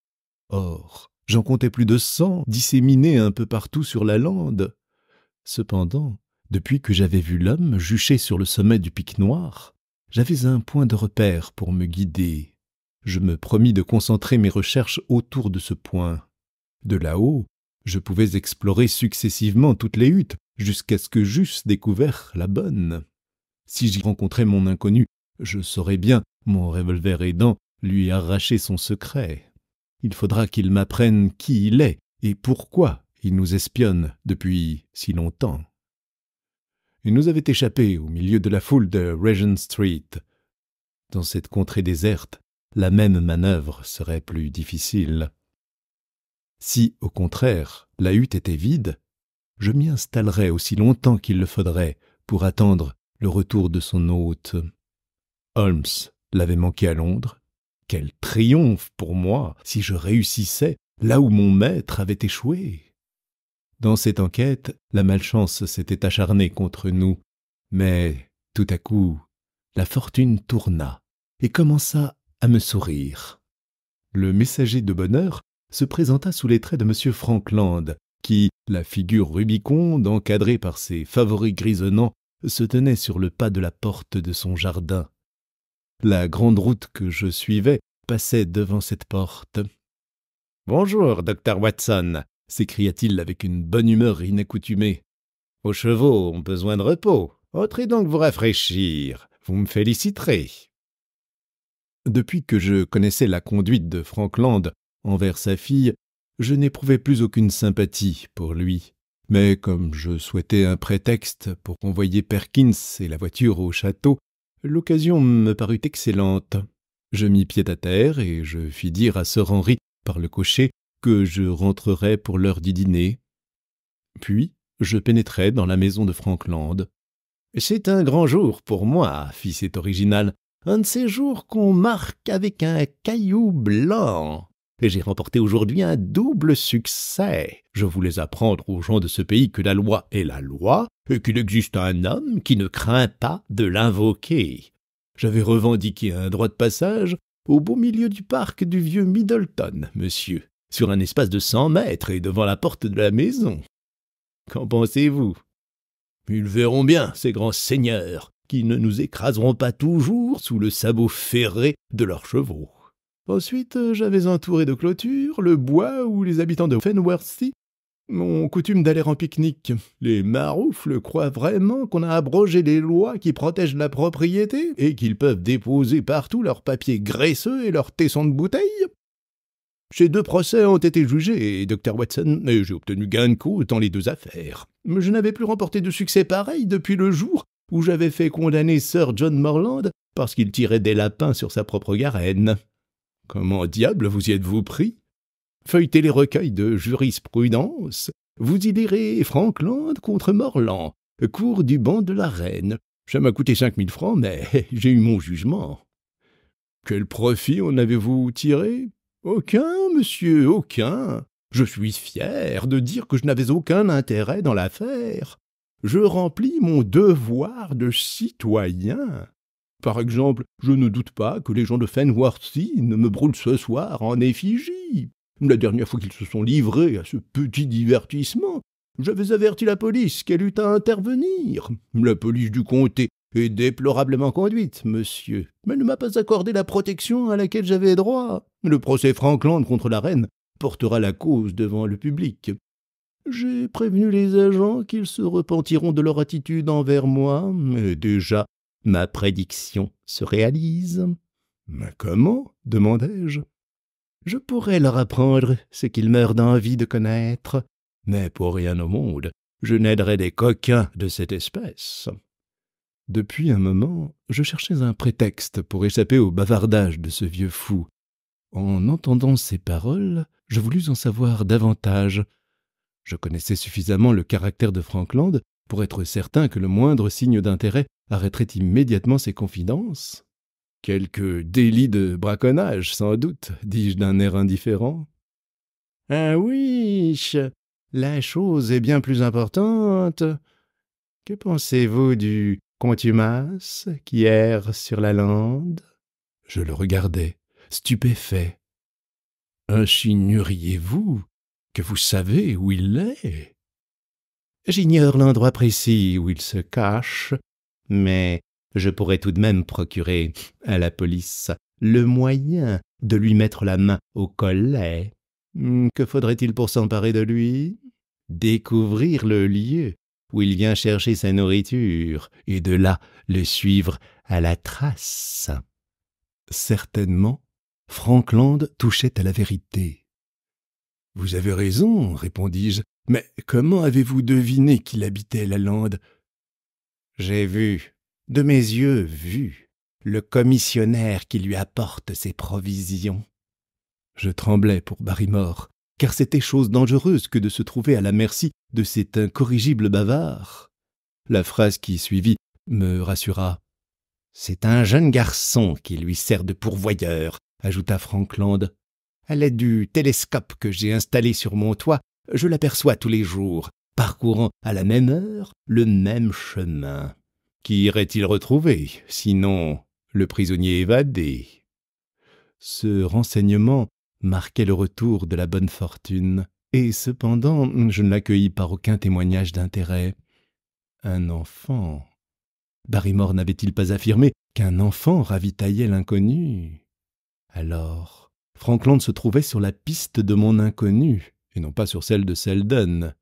Or, j'en comptais plus de 100 disséminées un peu partout sur la lande. Cependant, depuis que j'avais vu l'homme juché sur le sommet du pic noir, j'avais un point de repère pour me guider. Je me promis de concentrer mes recherches autour de ce point. De là-haut, je pouvais explorer successivement toutes les huttes jusqu'à ce que j'eusse découvert la bonne. Si j'y rencontrais mon inconnu, je saurais bien, mon revolver aidant, lui arracher son secret. Il faudra qu'il m'apprenne qui il est et pourquoi il nous espionne depuis si longtemps. Il nous avait échappé au milieu de la foule de Regent Street. Dans cette contrée déserte, la même manœuvre serait plus difficile. Si, au contraire, la hutte était vide, je m'y installerais aussi longtemps qu'il le faudrait pour attendre le retour de son hôte. Holmes l'avait manqué à Londres. Quel triomphe pour moi si je réussissais là où mon maître avait échoué! Dans cette enquête, la malchance s'était acharnée contre nous, mais tout à coup, la fortune tourna et commença à me sourire. Le messager de bonheur se présenta sous les traits de M. Frankland, qui, la figure rubiconde encadrée par ses favoris grisonnants, se tenait sur le pas de la porte de son jardin. La grande route que je suivais passait devant cette porte. « Bonjour, Dr. Watson !» s'écria-t-il avec une bonne humeur inaccoutumée. « Vos chevaux ont besoin de repos. Entrez donc vous rafraîchir. Vous me féliciterez. » Depuis que je connaissais la conduite de Frankland envers sa fille, je n'éprouvais plus aucune sympathie pour lui. Mais comme je souhaitais un prétexte pour envoyer Perkins et la voiture au château, l'occasion me parut excellente. Je mis pied à terre et je fis dire à Sir Henry par le cocher que je rentrerais pour l'heure du dîner. Puis, je pénétrai dans la maison de Frankland. « C'est un grand jour pour moi, » fit cet original. « Un de ces jours qu'on marque avec un caillou blanc. Et j'ai remporté aujourd'hui un double succès. Je voulais apprendre aux gens de ce pays que la loi est la loi et qu'il existe un homme qui ne craint pas de l'invoquer. J'avais revendiqué un droit de passage au beau milieu du parc du vieux Middleton, monsieur, sur un espace de 100 mètres et devant la porte de la maison. Qu'en pensez-vous? Ils verront bien, ces grands seigneurs, qui ne nous écraseront pas toujours sous le sabot ferré de leurs chevaux. Ensuite, j'avais entouré de clôtures le bois où les habitants de Fenworthy ont coutume d'aller en pique-nique. Les maroufles croient vraiment qu'on a abrogé les lois qui protègent la propriété et qu'ils peuvent déposer partout leurs papiers graisseux et leurs tessons de bouteille. Ces 2 procès ont été jugés, Dr. Watson, et j'ai obtenu gain de cause dans les 2 affaires. Mais je n'avais plus remporté de succès pareil depuis le jour où j'avais fait condamner Sir John Morland parce qu'il tirait des lapins sur sa propre garenne. Comment diable vous y êtes-vous pris? Feuilletez les recueils de jurisprudence. Vous y lirez Frankland contre Morland, cours du banc de la reine. Ça m'a coûté 5 000 francs, mais j'ai eu mon jugement. Quel profit en avez-vous tiré? Aucun, monsieur, aucun. Je suis fier de dire que je n'avais aucun intérêt dans l'affaire. Je remplis mon devoir de citoyen. Par exemple, je ne doute pas que les gens de Fenworthy ne me brûlent ce soir en effigie. La dernière fois qu'ils se sont livrés à ce petit divertissement, j'avais averti la police qu'elle eût à intervenir. La police du comté est déplorablement conduite, monsieur, mais ne m'a pas accordé la protection à laquelle j'avais droit. Le procès Frankland contre la reine portera la cause devant le public. J'ai prévenu les agents qu'ils se repentiront de leur attitude envers moi, mais déjà, ma prédiction se réalise. « Mais comment ?» demandai-je. « Je pourrais leur apprendre ce qu'ils meurent d'envie de connaître, mais pour rien au monde, je n'aiderais des coquins de cette espèce. » Depuis un moment, je cherchais un prétexte pour échapper au bavardage de ce vieux fou. En entendant ces paroles, je voulus en savoir davantage. Je connaissais suffisamment le caractère de Frankland pour être certain que le moindre signe d'intérêt arrêterait immédiatement ses confidences. « Quelque délit de braconnage, sans doute, dis-je d'un air indifférent. « Ah oui, la chose est bien plus importante. Que pensez-vous du contumace qui erre sur la lande ?» Je le regardais, stupéfait. « Insinueriez-vous que vous savez où il est ?»« J'ignore l'endroit précis où il se cache, mais je pourrais tout de même procurer à la police le moyen de lui mettre la main au collet. Que faudrait-il pour s'emparer de lui? Découvrir le lieu où il vient chercher sa nourriture, et de là le suivre à la trace. » Certainement, Frankland touchait à la vérité. « Vous avez raison, répondis-je, mais comment avez-vous deviné qu'il habitait la lande? »« J'ai vu, de mes yeux vu, le commissionnaire qui lui apporte ses provisions. » Je tremblais pour Barrymore, car c'était chose dangereuse que de se trouver à la merci de cet incorrigible bavard. La phrase qui suivit me rassura. « C'est un jeune garçon qui lui sert de pourvoyeur, » ajouta Frankland. « À l'aide du télescope que j'ai installé sur mon toit, je l'aperçois tous les jours, parcourant à la même heure le même chemin. Qui irait-il retrouver, sinon le prisonnier évadé ?» Ce renseignement marquait le retour de la bonne fortune, et cependant je ne l'accueillis par aucun témoignage d'intérêt. Un enfant. Barrymore n'avait-il pas affirmé qu'un enfant ravitaillait l'inconnu? Alors, Frankland se trouvait sur la piste de mon inconnu, et non pas sur celle de Selden.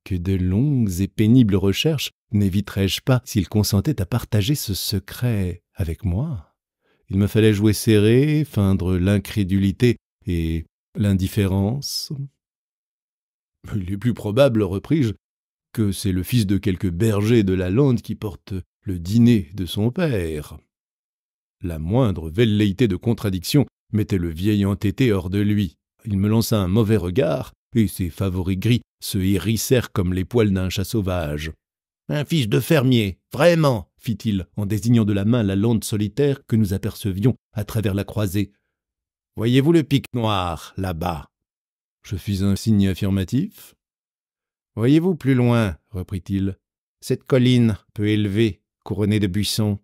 Que de longues et pénibles recherches n'éviterais-je pas s'il consentait à partager ce secret avec moi? Il me fallait jouer serré, feindre l'incrédulité et l'indifférence. « Il est plus probable, repris-je, que c'est le fils de quelque berger de la lande qui porte le dîner de son père. » La moindre velléité de contradiction mettait le vieil entêté hors de lui. Il me lança un mauvais regard et ses favoris gris se hérissèrent comme les poils d'un chat sauvage. « Un fils de fermier, vraiment !» fit-il, en désignant de la main la lande solitaire que nous apercevions à travers la croisée. « Voyez-vous le pic noir, là-bas ?» Je fis un signe affirmatif. « Voyez-vous plus loin, reprit-il, cette colline peu élevée, couronnée de buissons.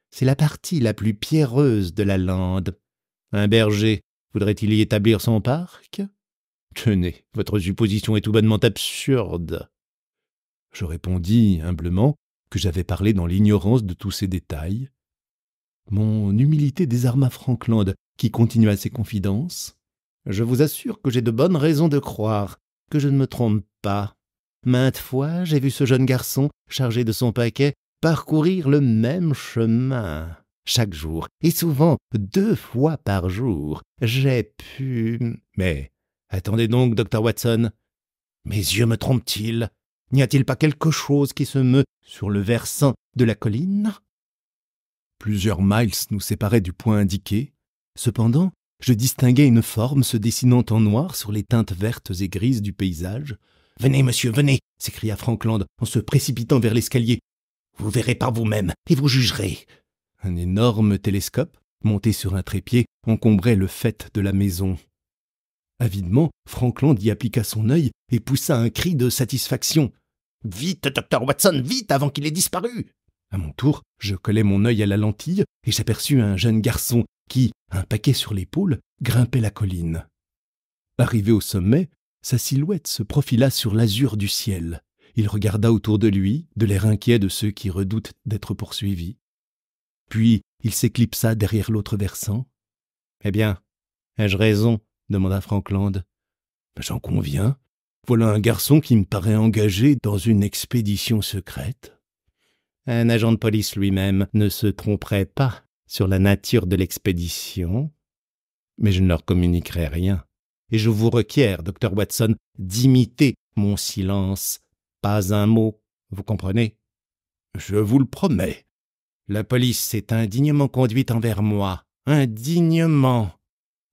C'est la partie la plus pierreuse de la lande. Un berger voudrait-il y établir son parc? Tenez, votre supposition est tout bonnement absurde. » Je répondis humblement que j'avais parlé dans l'ignorance de tous ces détails. Mon humilité désarma Frankland, qui continua ses confidences. « Je vous assure que j'ai de bonnes raisons de croire que je ne me trompe pas. Maintes fois, j'ai vu ce jeune garçon, chargé de son paquet, parcourir le même chemin. Chaque jour, et souvent 2 fois par jour, j'ai pu... Mais attendez donc, Dr. Watson. Mes yeux me trompent-ils? N'y a-t-il pas quelque chose qui se meut sur le versant de la colline? Plusieurs miles nous séparaient du point indiqué. Cependant, je distinguais une forme se dessinant en noir sur les teintes vertes et grises du paysage. « Venez, monsieur, venez !» s'écria Frankland en se précipitant vers l'escalier. « Vous verrez par vous-même et vous jugerez. » Un énorme télescope, monté sur un trépied, encombrait le faîte de la maison. Avidement, Frankland y appliqua son œil et poussa un cri de satisfaction. « Vite, Dr. Watson, vite, avant qu'il ait disparu !» À mon tour, je collai mon œil à la lentille et j'aperçus un jeune garçon qui, un paquet sur l'épaule, grimpait la colline. Arrivé au sommet, sa silhouette se profila sur l'azur du ciel. Il regarda autour de lui, de l'air inquiet de ceux qui redoutent d'être poursuivis. Puis il s'éclipsa derrière l'autre versant. « Eh bien, ai-je raison ?» demanda Frankland. « J'en conviens. Voilà un garçon qui me paraît engagé dans une expédition secrète. » Un agent de police lui-même ne se tromperait pas sur la nature de l'expédition. Mais je ne leur communiquerai rien. Et je vous requiers, Dr. Watson, d'imiter mon silence. Pas un mot, vous comprenez? Je vous le promets. La police s'est indignement conduite envers moi. Indignement.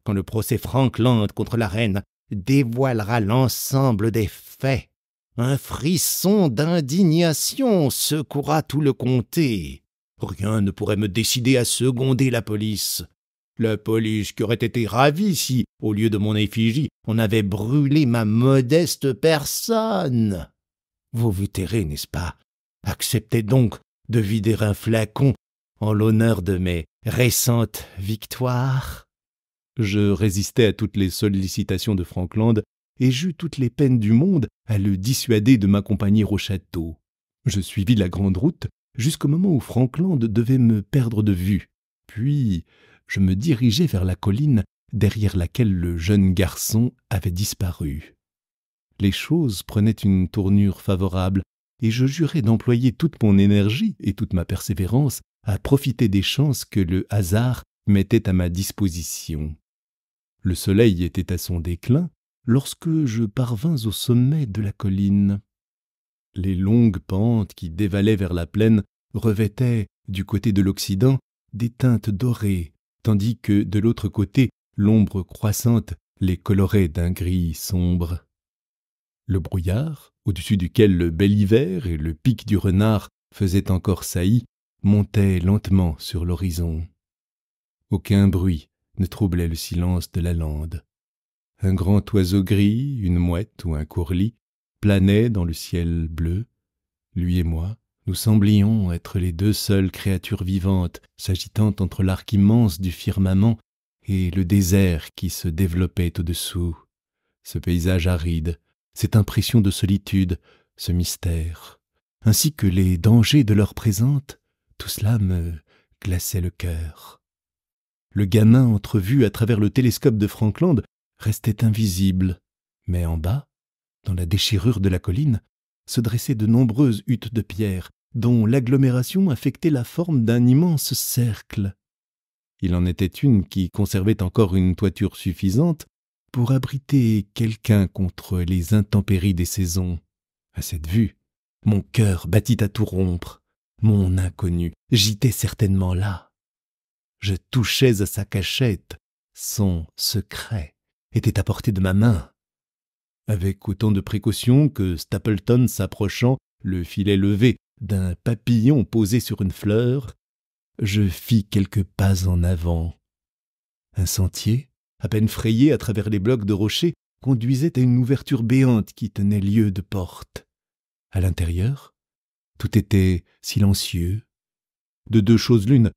Quand le procès Frankland contre la reine dévoilera l'ensemble des faits, un frisson d'indignation secouera tout le comté. Rien ne pourrait me décider à seconder la police. La police qui aurait été ravie si, au lieu de mon effigie, on avait brûlé ma modeste personne. Vous vous tairez, n'est-ce pas? Acceptez donc de vider un flacon en l'honneur de mes récentes victoires. Je résistai à toutes les sollicitations de Frankland et j'eus toutes les peines du monde à le dissuader de m'accompagner au château. Je suivis la grande route jusqu'au moment où Frankland devait me perdre de vue. Puis je me dirigeai vers la colline derrière laquelle le jeune garçon avait disparu. Les choses prenaient une tournure favorable, et je jurai d'employer toute mon énergie et toute ma persévérance à profiter des chances que le hasard mettait à ma disposition. Le soleil était à son déclin lorsque je parvins au sommet de la colline. Les longues pentes qui dévalaient vers la plaine revêtaient, du côté de l'Occident, des teintes dorées, tandis que, de l'autre côté, l'ombre croissante les colorait d'un gris sombre. Le brouillard, au-dessus duquel le bel hiver et le pic du renard faisaient encore saillie, montait lentement sur l'horizon. Aucun bruit ne troublait le silence de la lande. Un grand oiseau gris, une mouette ou un courlis planaient dans le ciel bleu. Lui et moi, nous semblions être les 2 seules créatures vivantes s'agitant entre l'arc immense du firmament et le désert qui se développait au-dessous. Ce paysage aride, cette impression de solitude, ce mystère, ainsi que les dangers de l'heure présente, tout cela me glaçait le cœur. Le gamin entrevu à travers le télescope de Frankland restait invisible, mais en bas, dans la déchirure de la colline, se dressaient de nombreuses huttes de pierre, dont l'agglomération affectait la forme d'un immense cercle. Il en était une qui conservait encore une toiture suffisante pour abriter quelqu'un contre les intempéries des saisons. À cette vue, mon cœur battit à tout rompre. Mon inconnu gîtait certainement là. Je touchais à sa cachette. Son secret était à portée de ma main. avec autant de précaution que Stapleton s'approchant, le filet levé, d'un papillon posé sur une fleur, je fis quelques pas en avant. Un sentier, à peine frayé à travers les blocs de rochers, conduisait à une ouverture béante qui tenait lieu de porte. À l'intérieur, tout était silencieux. De deux choses l'une,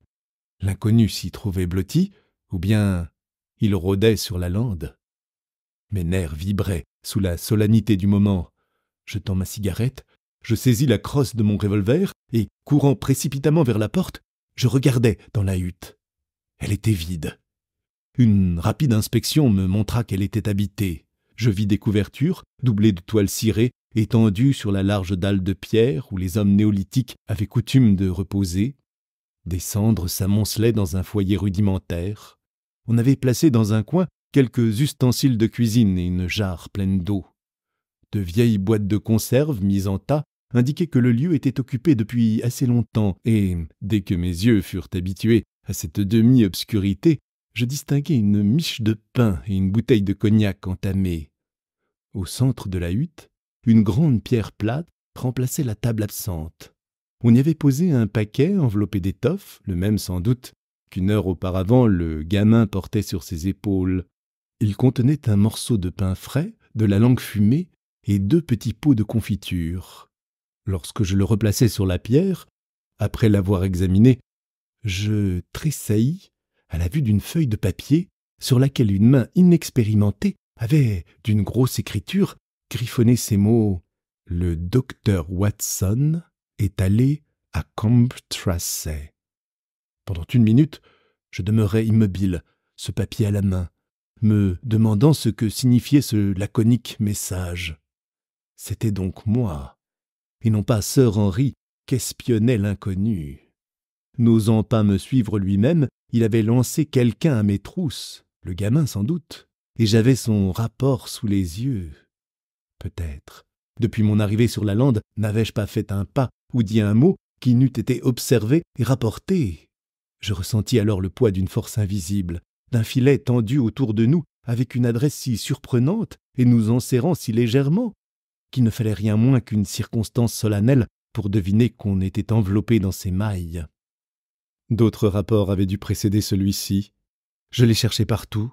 l'inconnu s'y trouvait blotti, ou bien il rôdait sur la lande. Mes nerfs vibraient sous la solennité du moment. Jetant ma cigarette, je saisis la crosse de mon revolver et, courant précipitamment vers la porte, je regardai dans la hutte. Elle était vide. Une rapide inspection me montra qu'elle était habitée. Je vis des couvertures, doublées de toiles cirées, étendues sur la large dalle de pierre où les hommes néolithiques avaient coutume de reposer. Des cendres s'amoncelaient dans un foyer rudimentaire. On avait placé dans un coin quelques ustensiles de cuisine et une jarre pleine d'eau. De vieilles boîtes de conserve mises en tas indiquaient que le lieu était occupé depuis assez longtemps, et, dès que mes yeux furent habitués à cette demi-obscurité, je distinguai une miche de pain et une bouteille de cognac entamée. Au centre de la hutte, une grande pierre plate remplaçait la table absente. On y avait posé un paquet enveloppé d'étoffe, le même sans doute qu'une heure auparavant le gamin portait sur ses épaules. Il contenait un morceau de pain frais, de la langue fumée et 2 petits pots de confiture. Lorsque je le replaçai sur la pierre, après l'avoir examiné, je tressaillis à la vue d'une feuille de papier sur laquelle une main inexpérimentée avait, d'une grosse écriture, griffonné ces mots « Le docteur Watson est allé à Coombe-Tracey ». Pendant 1 minute, je demeurai immobile, ce papier à la main, me demandant ce que signifiait ce laconique message. C'était donc moi, et non pas Sir Henry, qu'espionnait l'inconnu. N'osant pas me suivre lui-même, il avait lancé quelqu'un à mes trousses, le gamin sans doute, et j'avais son rapport sous les yeux. Peut-être, depuis mon arrivée sur la lande, n'avais-je pas fait un pas ou dit un mot qui n'eût été observé et rapporté. Je ressentis alors le poids d'une force invisible, d'un filet tendu autour de nous avec une adresse si surprenante et nous enserrant si légèrement qu'il ne fallait rien moins qu'une circonstance solennelle pour deviner qu'on était enveloppé dans ses mailles. D'autres rapports avaient dû précéder celui-ci. Je les cherchai partout.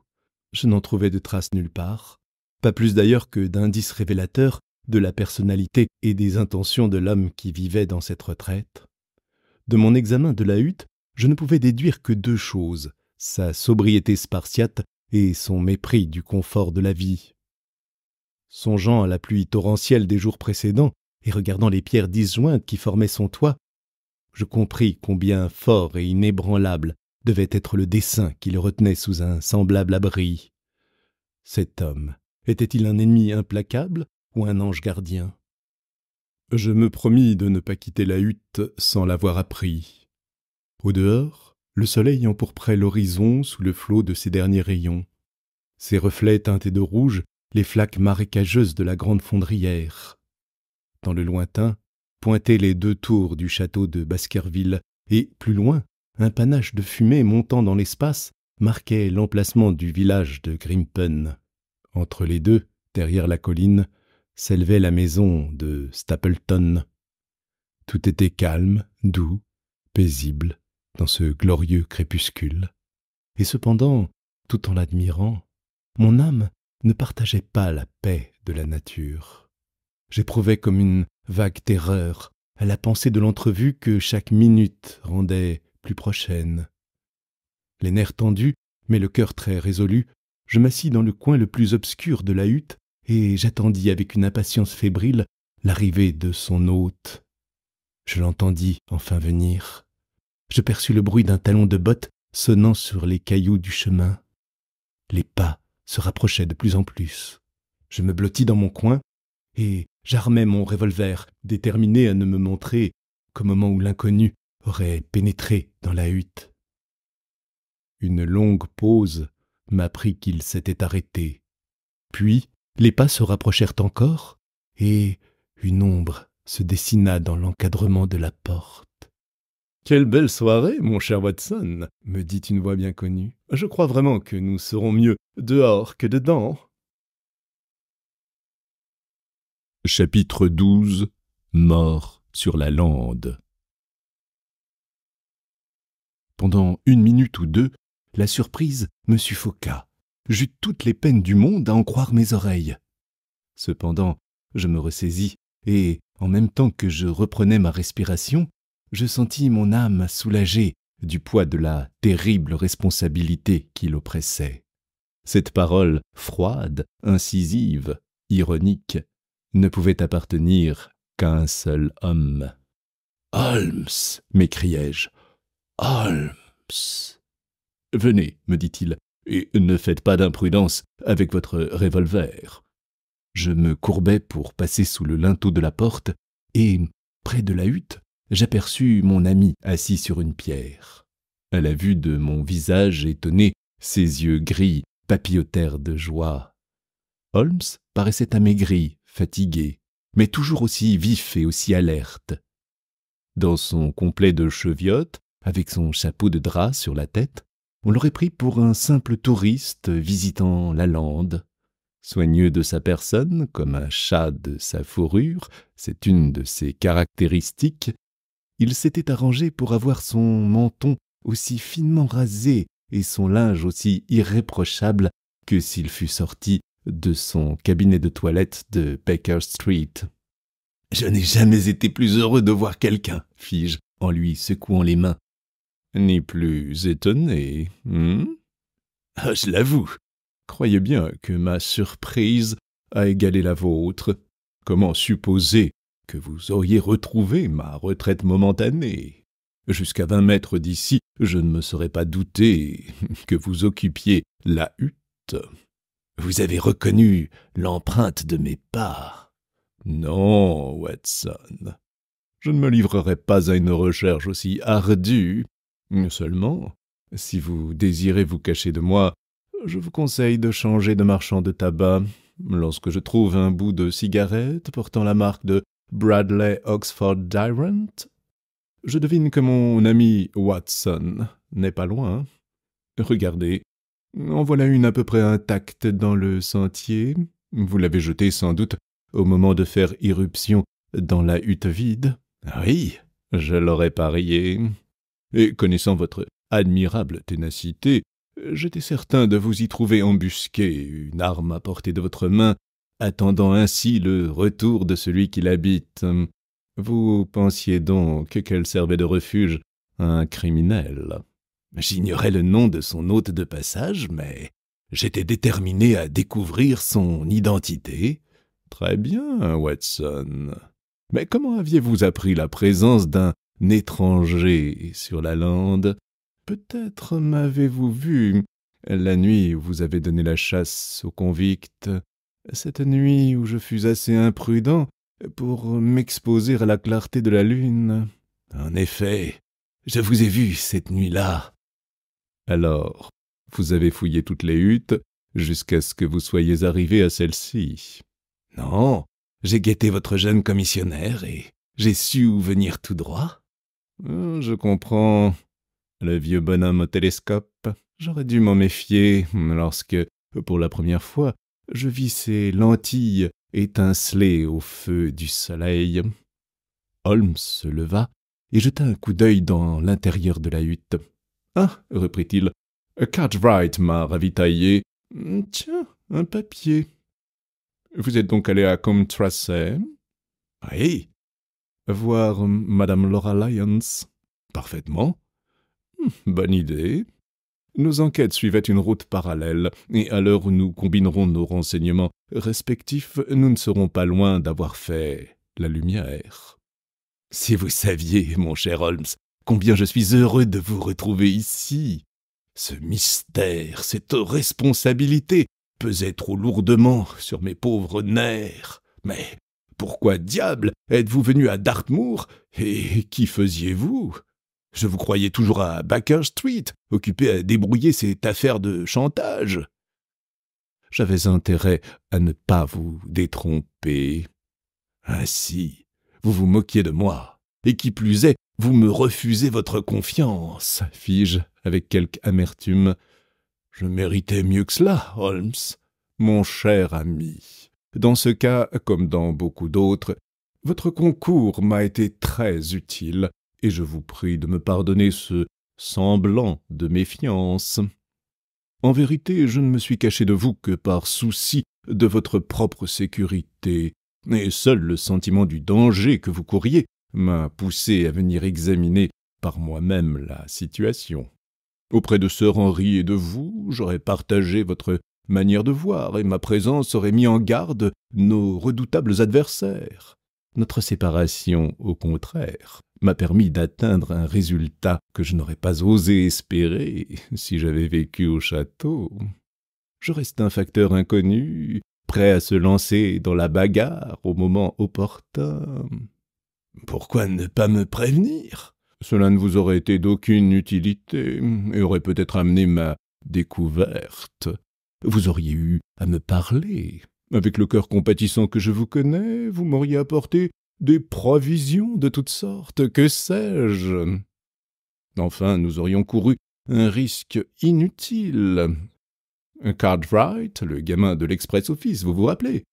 Je n'en trouvai de traces nulle part. Pas plus d'ailleurs que d'indices révélateurs de la personnalité et des intentions de l'homme qui vivait dans cette retraite. De mon examen de la hutte, je ne pouvais déduire que 2 choses, sa sobriété spartiate et son mépris du confort de la vie. Songeant à la pluie torrentielle des jours précédents et regardant les pierres disjointes qui formaient son toit, je compris combien fort et inébranlable devait être le dessein qui le retenait sous un semblable abri. Cet homme était-il un ennemi implacable ou un ange gardien? Je me promis de ne pas quitter la hutte sans l'avoir appris. Au dehors, le soleil empourprait l'horizon sous le flot de ses derniers rayons. Ses reflets teintaient de rouge les flaques marécageuses de la grande fondrière. Dans le lointain, pointaient les 2 tours du château de Baskerville, et, plus loin, un panache de fumée montant dans l'espace marquait l'emplacement du village de Grimpen. Entre les deux, derrière la colline, s'élevait la maison de Stapleton. Tout était calme, doux, paisible, dans ce glorieux crépuscule. Et cependant, tout en l'admirant, mon âme ne partageait pas la paix de la nature. J'éprouvais comme une vague terreur à la pensée de l'entrevue que chaque minute rendait plus prochaine. Les nerfs tendus, mais le cœur très résolu, je m'assis dans le coin le plus obscur de la hutte et j'attendis avec une impatience fébrile l'arrivée de son hôte. Je l'entendis enfin venir. Je perçus le bruit d'un talon de botte sonnant sur les cailloux du chemin. Les pas se rapprochaient de plus en plus. Je me blottis dans mon coin et j'armai mon revolver, déterminé à ne me montrer qu'au moment où l'inconnu aurait pénétré dans la hutte. Une longue pause m'apprit qu'il s'était arrêté. Puis les pas se rapprochèrent encore et une ombre se dessina dans l'encadrement de la porte. « Quelle belle soirée, mon cher Watson !» me dit une voix bien connue. « Je crois vraiment que nous serons mieux dehors que dedans. » Chapitre 12. Mort sur la lande. Pendant 1 minute ou 2, la surprise me suffoqua. J'eus toutes les peines du monde à en croire mes oreilles. Cependant, je me ressaisis, et, en même temps que je reprenais ma respiration, je sentis mon âme soulagée du poids de la terrible responsabilité qui l'oppressait. Cette parole froide, incisive, ironique, ne pouvait appartenir qu'à un seul homme. « Holmes !» m'écriai-je. « Holmes !»« Venez, me dit-il, et ne faites pas d'imprudence avec votre revolver. » Je me courbai pour passer sous le linteau de la porte, et, près de la hutte, j'aperçus mon ami assis sur une pierre. À la vue de mon visage étonné, ses yeux gris papillotèrent de joie. Holmes paraissait amaigri, fatigué, mais toujours aussi vif et aussi alerte. Dans son complet de cheviote, avec son chapeau de drap sur la tête, on l'aurait pris pour un simple touriste visitant la lande. Soigneux de sa personne, comme un chat de sa fourrure, c'est une de ses caractéristiques, il s'était arrangé pour avoir son menton aussi finement rasé et son linge aussi irréprochable que s'il fût sorti de son cabinet de toilette de Baker Street. « Je n'ai jamais été plus heureux de voir quelqu'un, » fis-je en lui secouant les mains. « Ni plus étonné, Ah, je l'avoue. Croyez bien que ma surprise a égalé la vôtre. Comment supposer que vous auriez retrouvé ma retraite momentanée? Jusqu'à 20 mètres d'ici, je ne me serais pas douté que vous occupiez la hutte. Vous avez reconnu l'empreinte de mes pas. Non, Watson, je ne me livrerai pas à une recherche aussi ardue. Seulement, si vous désirez vous cacher de moi, je vous conseille de changer de marchand de tabac. Lorsque je trouve un bout de cigarette portant la marque de Bradley Oxford Dyrant, je devine que mon ami Watson n'est pas loin. Regardez, en voilà une à peu près intacte dans le sentier. Vous l'avez jetée sans doute au moment de faire irruption dans la hutte vide. Oui, je l'aurais parié. Et connaissant votre admirable ténacité, j'étais certain de vous y trouver embusqué, une arme à portée de votre main, attendant ainsi le retour de celui qui l'habite. Vous pensiez donc qu'elle servait de refuge à un criminel. J'ignorais le nom de son hôte de passage, mais j'étais déterminé à découvrir son identité. Très bien, Watson. Mais comment aviez-vous appris la présence d'un étranger sur la lande? Peut-être m'avez-vous vu la nuit où vous avez donné la chasse aux convicts, cette nuit où je fus assez imprudent pour m'exposer à la clarté de la lune. En effet, je vous ai vu cette nuit-là. Alors, vous avez fouillé toutes les huttes jusqu'à ce que vous soyez arrivé à celle-ci. Non, j'ai guetté votre jeune commissionnaire et j'ai su où venir tout droit. Je comprends. Le vieux bonhomme au télescope. J'aurais dû m'en méfier lorsque, pour la première fois, je vis ces lentilles étinceler au feu du soleil. Holmes se leva et jeta un coup d'œil dans l'intérieur de la hutte. « Ah !» reprit-il, « Cartwright m'a ravitaillé. Tiens, un papier. Vous êtes donc allé à Comtracey? »« Oui. »« Voir Madame Laura Lyons. »« Parfaitement. » Bonne idée. Nos enquêtes suivaient une route parallèle, et à l'heure où nous combinerons nos renseignements respectifs, nous ne serons pas loin d'avoir fait la lumière. Si vous saviez, mon cher Holmes, combien je suis heureux de vous retrouver ici. Ce mystère, cette responsabilité pesait trop lourdement sur mes pauvres nerfs. Mais pourquoi diable êtes-vous venu à Dartmoor, et qui faisiez-vous ? Je vous croyais toujours à Baker Street, occupé à débrouiller cette affaire de chantage. J'avais intérêt à ne pas vous détromper. Ainsi, vous vous moquiez de moi, et qui plus est, vous me refusez votre confiance, fis-je avec quelque amertume. Je méritais mieux que cela, Holmes, mon cher ami. dans ce cas, comme dans beaucoup d'autres, votre concours m'a été très utile, et je vous prie de me pardonner ce semblant de méfiance. En vérité, je ne me suis caché de vous que par souci de votre propre sécurité, et seul le sentiment du danger que vous couriez m'a poussé à venir examiner par moi-même la situation. Auprès de sœur Henri et de vous, j'aurais partagé votre manière de voir, et ma présence aurait mis en garde nos redoutables adversaires. Notre séparation, au contraire, m'a permis d'atteindre un résultat que je n'aurais pas osé espérer si j'avais vécu au château. Je reste un facteur inconnu, prêt à se lancer dans la bagarre au moment opportun. Pourquoi ne pas me prévenir? Cela ne vous aurait été d'aucune utilité et aurait peut-être amené ma découverte. Vous auriez eu à me parler. Avec le cœur compatissant que je vous connais, vous m'auriez apporté des provisions de toutes sortes, que sais-je? Enfin, nous aurions couru un risque inutile. Cartwright, le gamin de l'Express-Office, vous vous rappelez,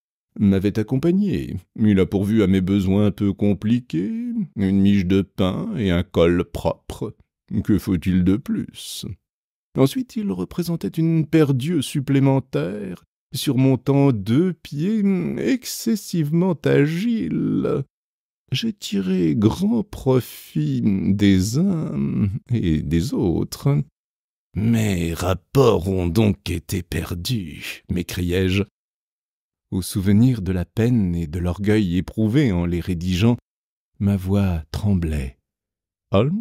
m'avait accompagné. Il a pourvu à mes besoins peu compliqués, une miche de pain et un col propre. Que faut-il de plus? Ensuite, il représentait une paire d'yeux supplémentaires, surmontant 2 pieds excessivement agiles. J'ai tiré grand profit des uns et des autres. « Mes rapports ont donc été perdus » m'écriai-je. Au souvenir de la peine et de l'orgueil éprouvés en les rédigeant, ma voix tremblait. Holmes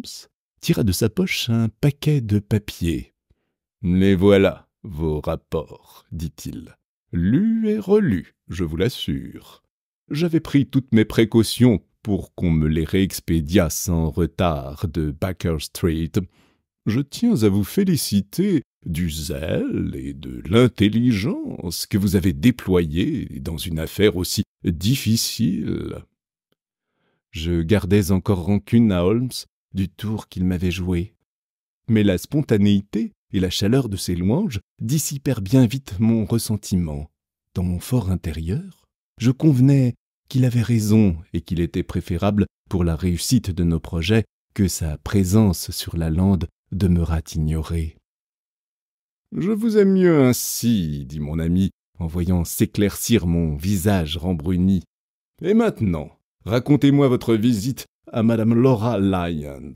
tira de sa poche un paquet de papiers. « Les voilà, vos rapports, dit-il. Lus et relus, je vous l'assure. J'avais pris toutes mes précautions pour qu'on me les réexpédiât sans retard de Baker Street. Je tiens à vous féliciter du zèle et de l'intelligence que vous avez déployés dans une affaire aussi difficile. » Je gardais encore rancune à Holmes du tour qu'il m'avait joué. Mais la spontanéité et la chaleur de ses louanges dissipèrent bien vite mon ressentiment. Dans mon fort intérieur, je convenais qu'il avait raison et qu'il était préférable pour la réussite de nos projets que sa présence sur la lande demeurât ignorée. « Je vous aime mieux ainsi, dit mon ami, en voyant s'éclaircir mon visage rembruni. Et maintenant, racontez-moi votre visite à Madame Laura Lyons.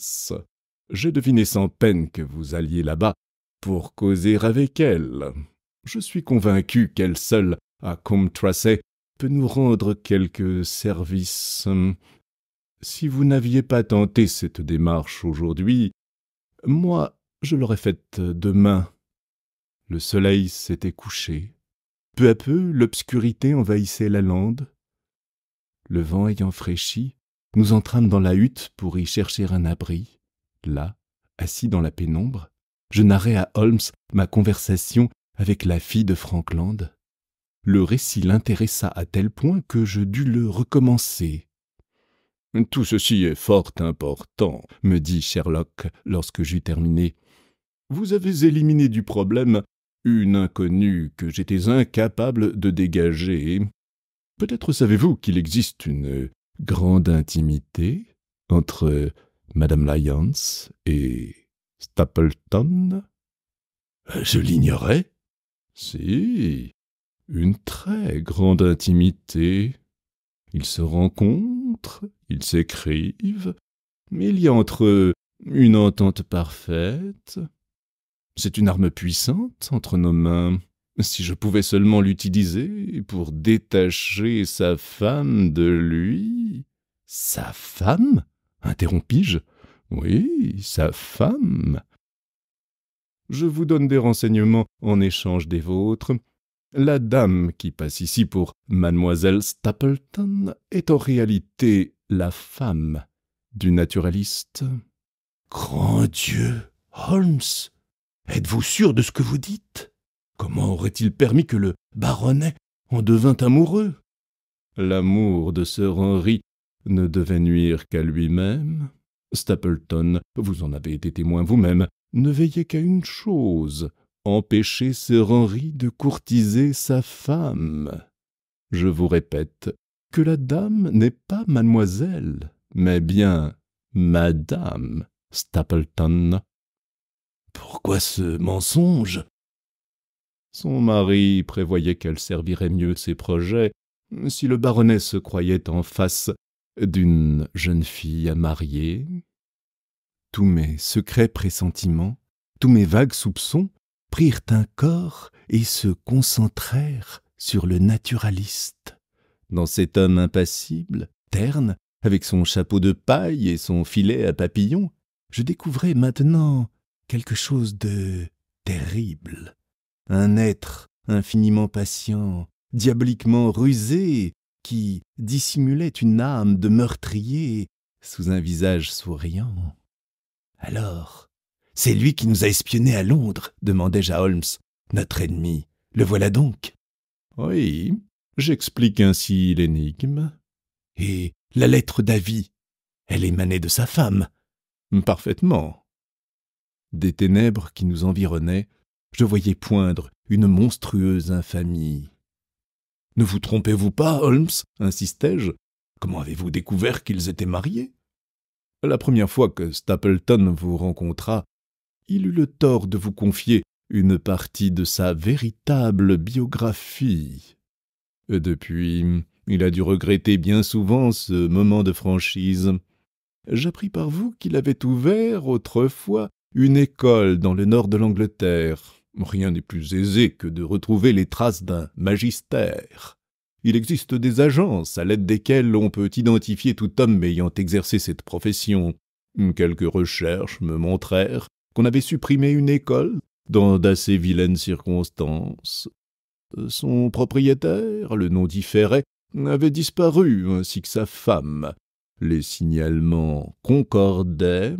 J'ai deviné sans peine que vous alliez là-bas pour causer avec elle. Je suis convaincu qu'elle seule, à Coombe-Tracey, peut nous rendre quelques services. Si vous n'aviez pas tenté cette démarche aujourd'hui, moi, je l'aurais faite demain. » Le soleil s'était couché. Peu à peu, l'obscurité envahissait la lande. Le vent ayant fraîchi, nous entrâmes dans la hutte pour y chercher un abri. Là, assis dans la pénombre, je narrai à Holmes ma conversation avec la fille de Frankland. Le récit l'intéressa à tel point que je dus le recommencer. « Tout ceci est fort important, » me dit Sherlock lorsque j'eus terminé. « Vous avez éliminé du problème une inconnue que j'étais incapable de dégager. Peut-être savez-vous qu'il existe une grande intimité entre Madame Lyons et Stapleton? » Je l'ignorais. « Si, une très grande intimité. Ils se rencontrent, ils s'écrivent, mais il y a entre eux une entente parfaite. C'est une arme puissante entre nos mains. Si je pouvais seulement l'utiliser pour détacher sa femme de lui... »« Sa femme » interrompis-je. « Oui, sa femme. Je vous donne des renseignements en échange des vôtres. La dame qui passe ici pour Mademoiselle Stapleton est en réalité la femme du naturaliste. »« Grand Dieu, Holmes, êtes-vous sûr de ce que vous dites? Comment aurait-il permis que le baronnet en devint amoureux? » L'amour de Sir Henry ne devait nuire qu'à lui-même. Stapleton, vous en avez été témoin vous-même, ne veillait qu'à une chose, empêcher Sir Henry de courtiser sa femme. Je vous répète que la dame n'est pas mademoiselle, mais bien Madame Stapleton. » Pourquoi ce mensonge? Son mari prévoyait qu'elle servirait mieux ses projets si le baronnet se croyait en face d'une jeune fille à marier. Tous mes secrets pressentiments, tous mes vagues soupçons prirent un corps et se concentrèrent sur le naturaliste. Dans cet homme impassible, terne, avec son chapeau de paille et son filet à papillons, je découvrais maintenant quelque chose de terrible. Un être infiniment patient, diaboliquement rusé, qui dissimulait une âme de meurtrier sous un visage souriant. « Alors, c'est lui qui nous a espionnés à Londres ?» demandai-je à Holmes. « Notre ennemi, le voilà donc ?» »« Oui, j'explique ainsi l'énigme. »« Et la lettre d'avis, elle émanait de sa femme ?»« Parfaitement. » Des ténèbres qui nous environnaient, je voyais poindre une monstrueuse infamie. « Ne vous trompez-vous pas, Holmes ?» insistai-je. « Comment avez-vous découvert qu'ils étaient mariés ?» La première fois que Stapleton vous rencontra, il eut le tort de vous confier une partie de sa véritable biographie. Depuis, il a dû regretter bien souvent ce moment de franchise. J'appris par vous qu'il avait ouvert autrefois une école dans le nord de l'Angleterre. Rien n'est plus aisé que de retrouver les traces d'un magistère. Il existe des agences à l'aide desquelles on peut identifier tout homme ayant exercé cette profession. Quelques recherches me montrèrent qu'on avait supprimé une école dans d'assez vilaines circonstances. Son propriétaire, le nom différait, avait disparu, ainsi que sa femme. Les signalements concordaient.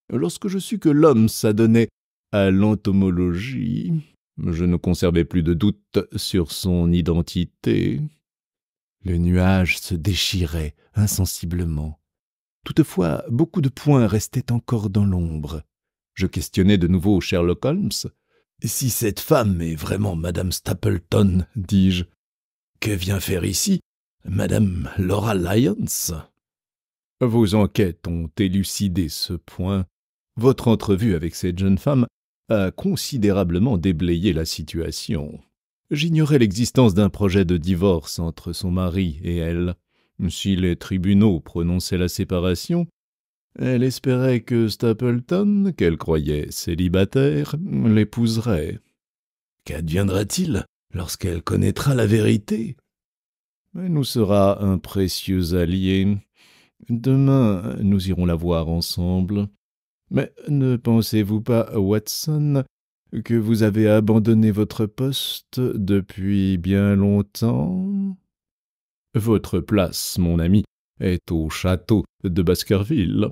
Lorsque je sus que l'homme s'adonnait à l'entomologie, je ne conservais plus de doute sur son identité. Le nuage se déchirait insensiblement. Toutefois, beaucoup de points restaient encore dans l'ombre. Je questionnai de nouveau Sherlock Holmes. « Si cette femme est vraiment Madame Stapleton, dis-je, que vient faire ici Madame Laura Lyons ?» Vos enquêtes ont élucidé ce point. Votre entrevue avec cette jeune femme a considérablement déblayé la situation. J'ignorais l'existence d'un projet de divorce entre son mari et elle. Si les tribunaux prononçaient la séparation, elle espérait que Stapleton, qu'elle croyait célibataire, l'épouserait. Qu'adviendra-t-il lorsqu'elle connaîtra la vérité? Elle nous sera un précieux allié. Demain, nous irons la voir ensemble. Mais ne pensez-vous pas, Watson, que vous avez abandonné votre poste depuis bien longtemps? Votre place, mon ami, est au château de Baskerville.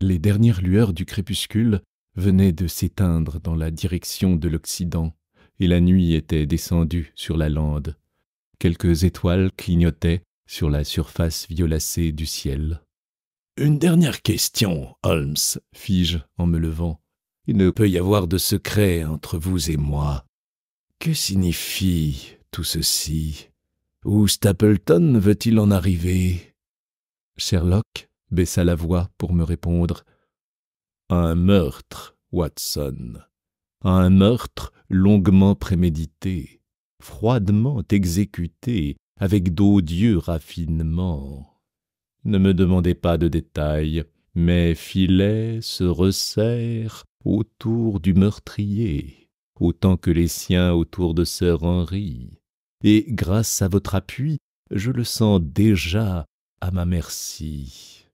Les dernières lueurs du crépuscule venaient de s'éteindre dans la direction de l'Occident, et la nuit était descendue sur la lande. Quelques étoiles clignotaient sur la surface violacée du ciel. « Une dernière question, Holmes, fis-je en me levant. Il ne peut y avoir de secret entre vous et moi. Que signifie tout ceci? Où Stapleton veut-il en arriver ?» Sherlock baissa la voix pour me répondre. « Un meurtre, Watson. Un meurtre longuement prémédité, froidement exécuté, avec d'odieux raffinements. Ne me demandez pas de détails, mes filets se resserrent autour du meurtrier, autant que les siens autour de Sir Henry, et grâce à votre appui, je le sens déjà à ma merci.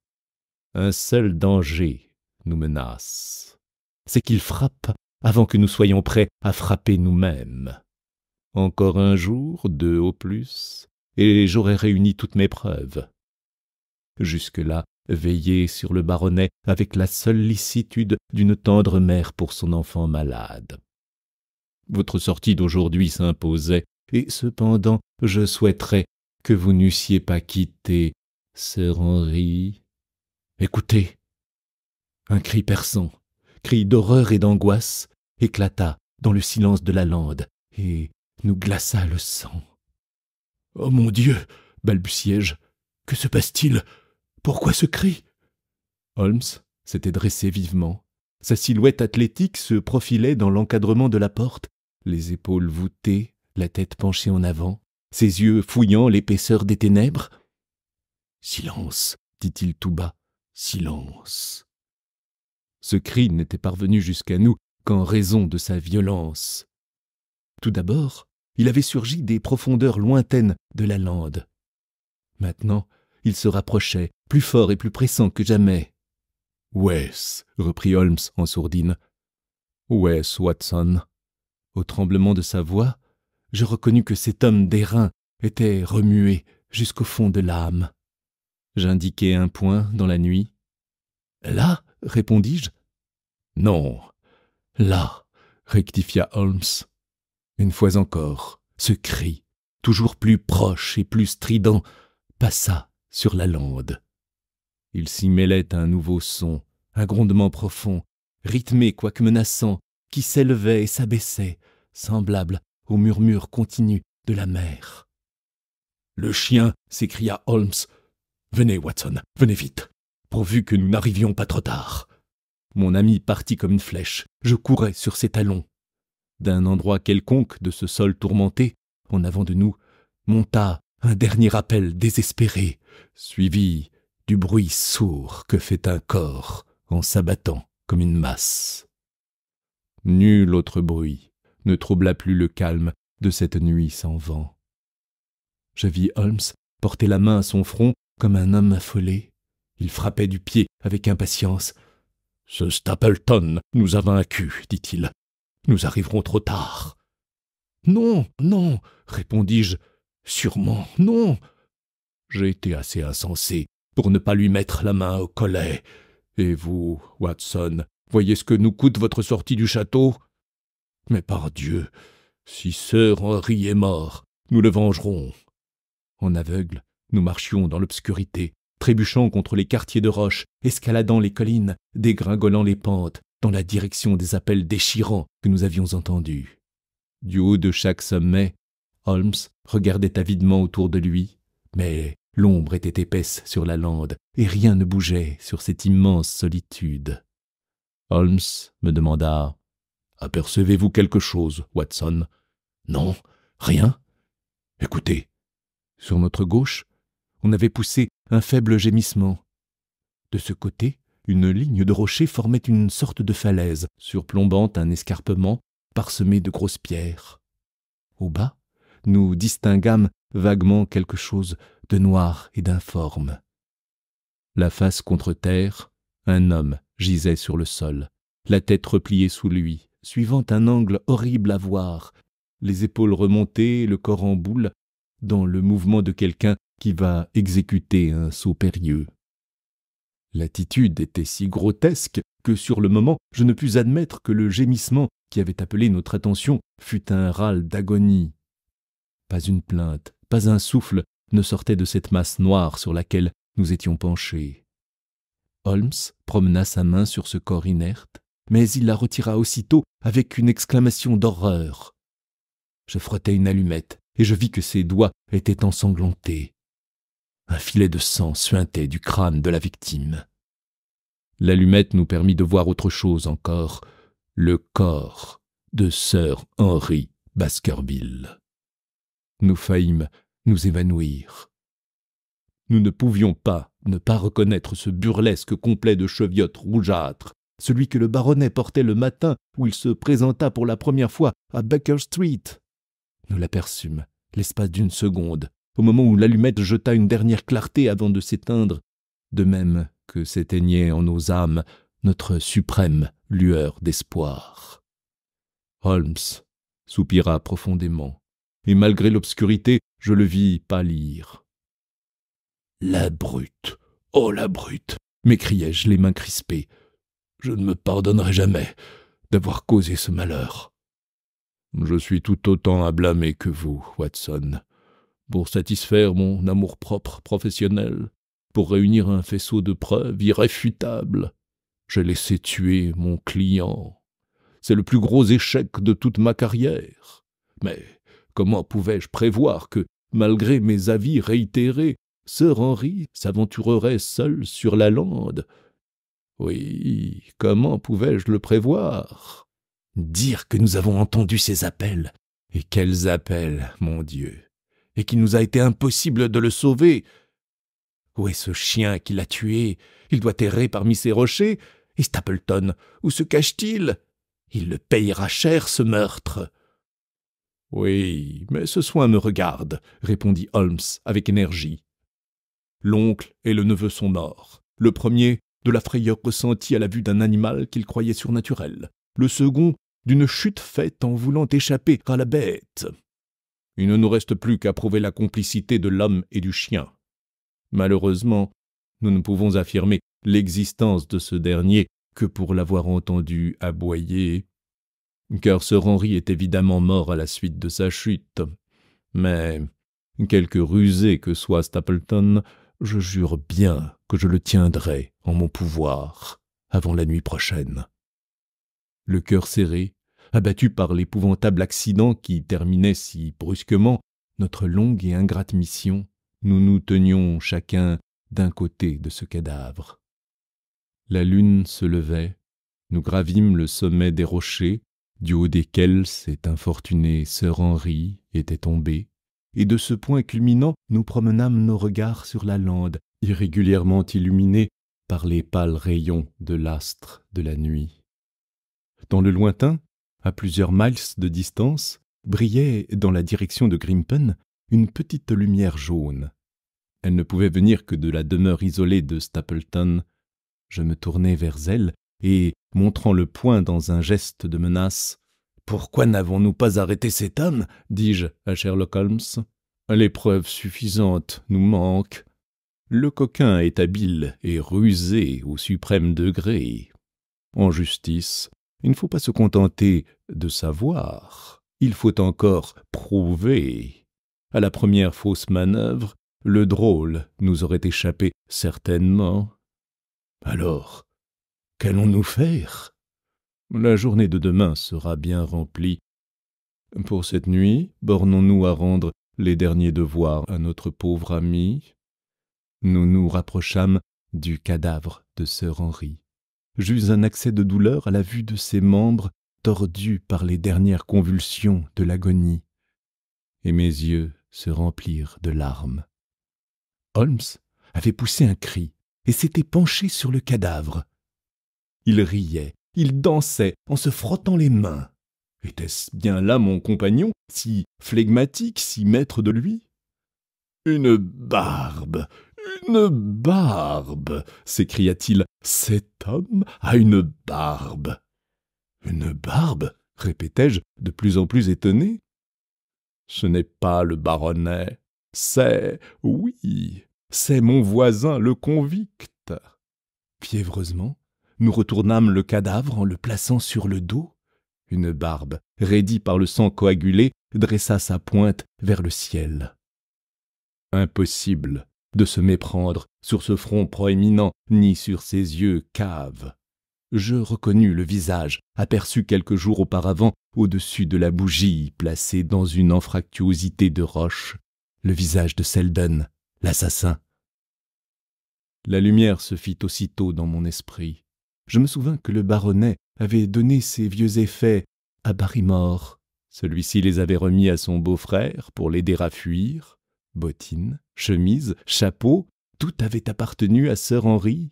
Un seul danger nous menace, c'est qu'il frappe avant que nous soyons prêts à frapper nous-mêmes. Encore un jour, 2 au plus, et j'aurai réuni toutes mes preuves. Jusque-là, veillez sur le baronnet avec la seule licitude d'une tendre mère pour son enfant malade. Votre sortie d'aujourd'hui s'imposait, et cependant je souhaiterais que vous n'eussiez pas quitté Sir Henry. Écoutez !» Un cri perçant, cri d'horreur et d'angoisse, éclata dans le silence de la lande et nous glaça le sang. « Oh mon Dieu !» balbutiai-je. « Que se passe-t-il? Pourquoi ce cri ?» Holmes s'était dressé vivement. Sa silhouette athlétique se profilait dans l'encadrement de la porte, les épaules voûtées, la tête penchée en avant, ses yeux fouillant l'épaisseur des ténèbres. « Silence !» dit-il tout bas. « Silence !» Ce cri n'était parvenu jusqu'à nous qu'en raison de sa violence. Tout d'abord, il avait surgi des profondeurs lointaines de la lande. Maintenant, il se rapprochait, plus fort et plus pressant que jamais. « Wes !» reprit Holmes en sourdine. « Wes, Watson !» Au tremblement de sa voix, je reconnus que cet homme d'airain était remué jusqu'au fond de l'âme. J'indiquai un point dans la nuit. « Là ?» répondis-je. « Non, là !» rectifia Holmes. Une fois encore, ce cri, toujours plus proche et plus strident, passa sur la lande. Il s'y mêlait un nouveau son, un grondement profond, rythmé quoique menaçant, qui s'élevait et s'abaissait, semblable au murmure continu de la mer. « Le chien !» s'écria Holmes. « Venez, Watson, venez vite, pourvu que nous n'arrivions pas trop tard. » Mon ami partit comme une flèche. Je courais sur ses talons. D'un endroit quelconque de ce sol tourmenté, en avant de nous, monta un dernier appel désespéré, suivi du bruit sourd que fait un corps en s'abattant comme une masse. Nul autre bruit ne troubla plus le calme de cette nuit sans vent. Je vis Holmes porter la main à son front comme un homme affolé. Il frappait du pied avec impatience. « Ce Stapleton nous a vaincus, dit-il. Nous arriverons trop tard. »« Non, non, répondis-je. Sûrement, non. J'ai été assez insensé pour ne pas lui mettre la main au collet. Et vous, Watson, voyez ce que nous coûte votre sortie du château. Mais par Dieu, si Sir Henry est mort, nous le vengerons. » En aveugle, nous marchions dans l'obscurité, trébuchant contre les quartiers de roche, escaladant les collines, dégringolant les pentes, dans la direction des appels déchirants que nous avions entendus. Du haut de chaque sommet, Holmes regardait avidement autour de lui, mais l'ombre était épaisse sur la lande et rien ne bougeait sur cette immense solitude. Holmes me demanda « Apercevez-vous quelque chose, Watson ?»« Non, rien. » « Écoutez. » Sur notre gauche, on avait poussé un faible gémissement. De ce côté, une ligne de rochers formait une sorte de falaise, surplombant un escarpement parsemé de grosses pierres. Au bas, nous distinguâmes vaguement quelque chose de noir et d'informe. La face contre terre, un homme gisait sur le sol, la tête repliée sous lui, suivant un angle horrible à voir, les épaules remontées, le corps en boule, dans le mouvement de quelqu'un qui va exécuter un saut périlleux. L'attitude était si grotesque que sur le moment, je ne pus admettre que le gémissement qui avait appelé notre attention fût un râle d'agonie. Pas une plainte, pas un souffle ne sortait de cette masse noire sur laquelle nous étions penchés. Holmes promena sa main sur ce corps inerte, mais il la retira aussitôt avec une exclamation d'horreur. Je frottai une allumette et je vis que ses doigts étaient ensanglantés. Un filet de sang suintait du crâne de la victime. L'allumette nous permit de voir autre chose encore, le corps de Sir Henry Baskerville. Nous faillîmes nous évanouir. Nous ne pouvions pas ne pas reconnaître ce burlesque complet de cheviote rougeâtre, celui que le baronnet portait le matin où il se présenta pour la première fois à Baker Street. Nous l'aperçûmes, l'espace d'une seconde, au moment où l'allumette jeta une dernière clarté avant de s'éteindre, de même que s'éteignait en nos âmes notre suprême lueur d'espoir. Holmes soupira profondément, et malgré l'obscurité, je le vis pâlir. « La brute! Oh, la brute !» m'écriai-je, les mains crispées. « Je ne me pardonnerai jamais d'avoir causé ce malheur. » « Je suis tout autant à blâmer que vous, Watson. Pour satisfaire mon amour-propre professionnel, pour réunir un faisceau de preuves irréfutables, j'ai laissé tuer mon client. C'est le plus gros échec de toute ma carrière. Mais comment pouvais-je prévoir que, malgré mes avis réitérés, Sir Henry s'aventurerait seul sur la lande. Oui, comment pouvais-je le prévoir? Dire que nous avons entendu ses appels. Et quels appels, mon Dieu! Et qu'il nous a été impossible de le sauver. Où est ce chien qui l'a tué? Il doit errer parmi ces rochers. Et Stapleton, où se cache-t-il? Il le payera cher, ce meurtre. Oui, mais ce soin me regarde, répondit Holmes avec énergie. L'oncle et le neveu sont morts. Le premier, de la frayeur ressentie à la vue d'un animal qu'il croyait surnaturel. Le second, d'une chute faite en voulant échapper à la bête. Il ne nous reste plus qu'à prouver la complicité de l'homme et du chien. Malheureusement, nous ne pouvons affirmer l'existence de ce dernier que pour l'avoir entendu aboyer, car Sir Henry est évidemment mort à la suite de sa chute. Mais, quelque rusé que soit Stapleton, je jure bien que je le tiendrai en mon pouvoir avant la nuit prochaine. Le cœur serré, abattu par l'épouvantable accident qui terminait si brusquement notre longue et ingrate mission, nous nous tenions chacun d'un côté de ce cadavre. La lune se levait, nous gravîmes le sommet des rochers, du haut desquels cet infortuné Sir Henry était tombé, et de ce point culminant, nous promenâmes nos regards sur la lande, irrégulièrement illuminée par les pâles rayons de l'astre de la nuit. Dans le lointain, à plusieurs miles de distance, brillait, dans la direction de Grimpen, une petite lumière jaune. Elle ne pouvait venir que de la demeure isolée de Stapleton. Je me tournai vers elle, et, montrant le poing dans un geste de menace, « Pourquoi n'avons-nous pas arrêté cet homme ?» dis-je à Sherlock Holmes. « Les preuves suffisantes nous manquent. Le coquin est habile et rusé au suprême degré. En justice, il ne faut pas se contenter de savoir, il faut encore prouver. À la première fausse manœuvre, le drôle nous aurait échappé certainement. Alors, qu'allons-nous faire? La journée de demain sera bien remplie. Pour cette nuit, bornons-nous à rendre les derniers devoirs à notre pauvre ami. » Nous nous rapprochâmes du cadavre de Sir Henry. J'eus un accès de douleur à la vue de ses membres tordus par les dernières convulsions de l'agonie, et mes yeux se remplirent de larmes. Holmes avait poussé un cri et s'était penché sur le cadavre. Il riait, il dansait en se frottant les mains. Était-ce bien là mon compagnon, si flegmatique, si maître de lui? « Une barbe! Une barbe !» s'écria-t-il. « Cet homme a une barbe !»« Une barbe ?» répétai-je, de plus en plus étonné. « Ce n'est pas le baronnet, oui, c'est mon voisin le convict. » Fiévreusement, nous retournâmes le cadavre en le plaçant sur le dos. Une barbe, raidie par le sang coagulé, dressa sa pointe vers le ciel. Impossible de se méprendre sur ce front proéminent, ni sur ces yeux caves. Je reconnus le visage, aperçu quelques jours auparavant au-dessus de la bougie placée dans une anfractuosité de roche, le visage de Selden, l'assassin. La lumière se fit aussitôt dans mon esprit. Je me souvins que le baronnet avait donné ses vieux effets à Barrymore. Celui-ci les avait remis à son beau-frère pour l'aider à fuir. Bottines, chemises, chapeau, tout avait appartenu à Sir Henry.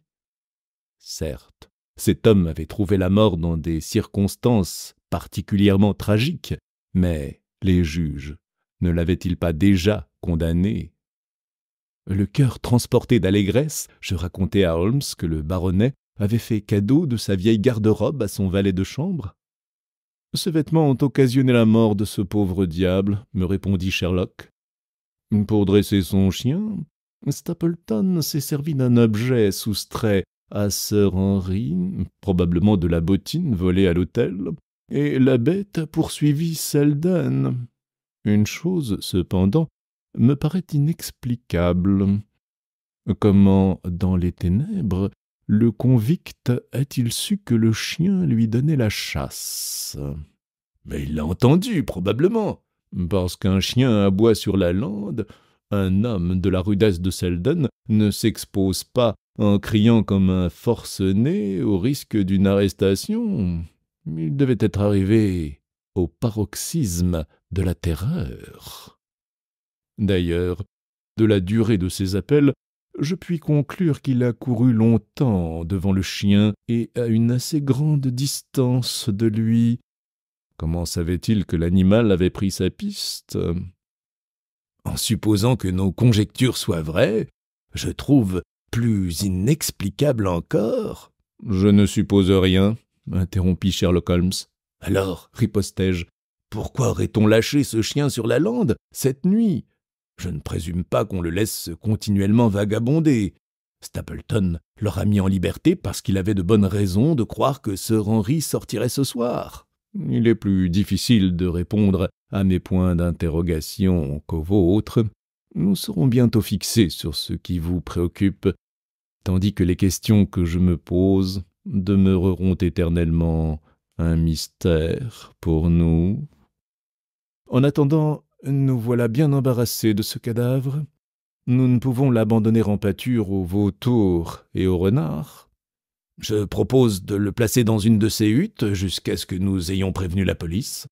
Certes, cet homme avait trouvé la mort dans des circonstances particulièrement tragiques, mais les juges ne l'avaient-ils pas déjà condamné? Le cœur transporté d'allégresse, je racontai à Holmes que le baronnet avait fait cadeau de sa vieille garde-robe à son valet de chambre. « Ces vêtements ont occasionné la mort de ce pauvre diable, » me répondit Sherlock. Pour dresser son chien, Stapleton s'est servi d'un objet soustrait à Sir Henry, probablement de la bottine volée à l'hôtel, et la bête poursuivit Selden. Une chose, cependant, me paraît inexplicable. Comment, dans les ténèbres, le convict a-t-il su que le chien lui donnait la chasse? Mais il l'a entendu, probablement. Parce qu'un chien aboie sur la lande, un homme de la rudesse de Selden ne s'expose pas en criant comme un forcené au risque d'une arrestation. Il devait être arrivé au paroxysme de la terreur. D'ailleurs, de la durée de ses appels, je puis conclure qu'il a couru longtemps devant le chien et à une assez grande distance de lui. Comment savait-il que l'animal avait pris sa piste ? En supposant que nos conjectures soient vraies, je trouve plus inexplicable encore. « Je ne suppose rien, » interrompit Sherlock Holmes. « Alors, ripostai-je, pourquoi aurait-on lâché ce chien sur la lande cette nuit ? Je ne présume pas qu'on le laisse continuellement vagabonder. Stapleton l'aura mis en liberté parce qu'il avait de bonnes raisons de croire que Sir Henry sortirait ce soir. Il est plus difficile de répondre à mes points d'interrogation qu'aux vôtres. Nous serons bientôt fixés sur ce qui vous préoccupe, tandis que les questions que je me pose demeureront éternellement un mystère pour nous. En attendant, nous voilà bien embarrassés de ce cadavre. Nous ne pouvons l'abandonner en pâture aux vautours et aux renards. Je propose de le placer dans une de ces huttes jusqu'à ce que nous ayons prévenu la police.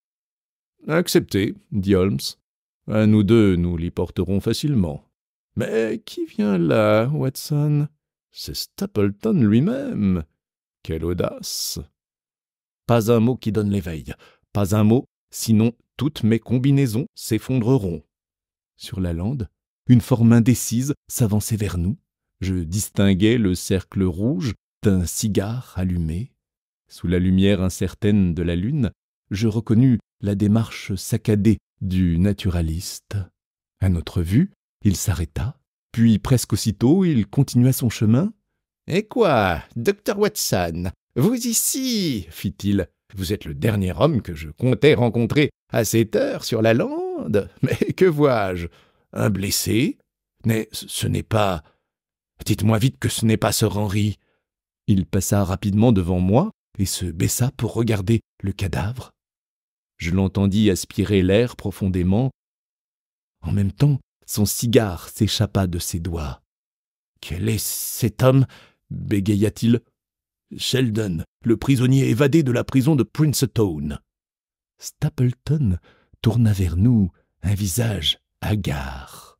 « Accepté, » dit Holmes. « À nous deux, nous l'y porterons facilement. Mais qui vient là, Watson ? C'est Stapleton lui-même. Quelle audace !» Pas un mot qui donne l'éveil, pas un mot, sinon toutes mes combinaisons s'effondreront. Sur la lande, une forme indécise s'avançait vers nous. Je distinguais le cercle rouge d'un cigare allumé. Sous la lumière incertaine de la lune, je reconnus la démarche saccadée du naturaliste. À notre vue, il s'arrêta, puis presque aussitôt il continua son chemin. « Eh quoi, Dr. Watson, vous ici » fit-il. « Vous êtes le dernier homme que je comptais rencontrer à cette heure sur la lande. Mais que vois-je ? Un blessé ? Mais ce n'est pas... Dites-moi vite que ce n'est pas Sir Henry. » Il passa rapidement devant moi et se baissa pour regarder le cadavre. Je l'entendis aspirer l'air profondément. En même temps, son cigare s'échappa de ses doigts. « Quel est cet homme ?» bégaya-t-il. « Sheldon, le prisonnier évadé de la prison de Princetown. » Stapleton tourna vers nous un visage hagard.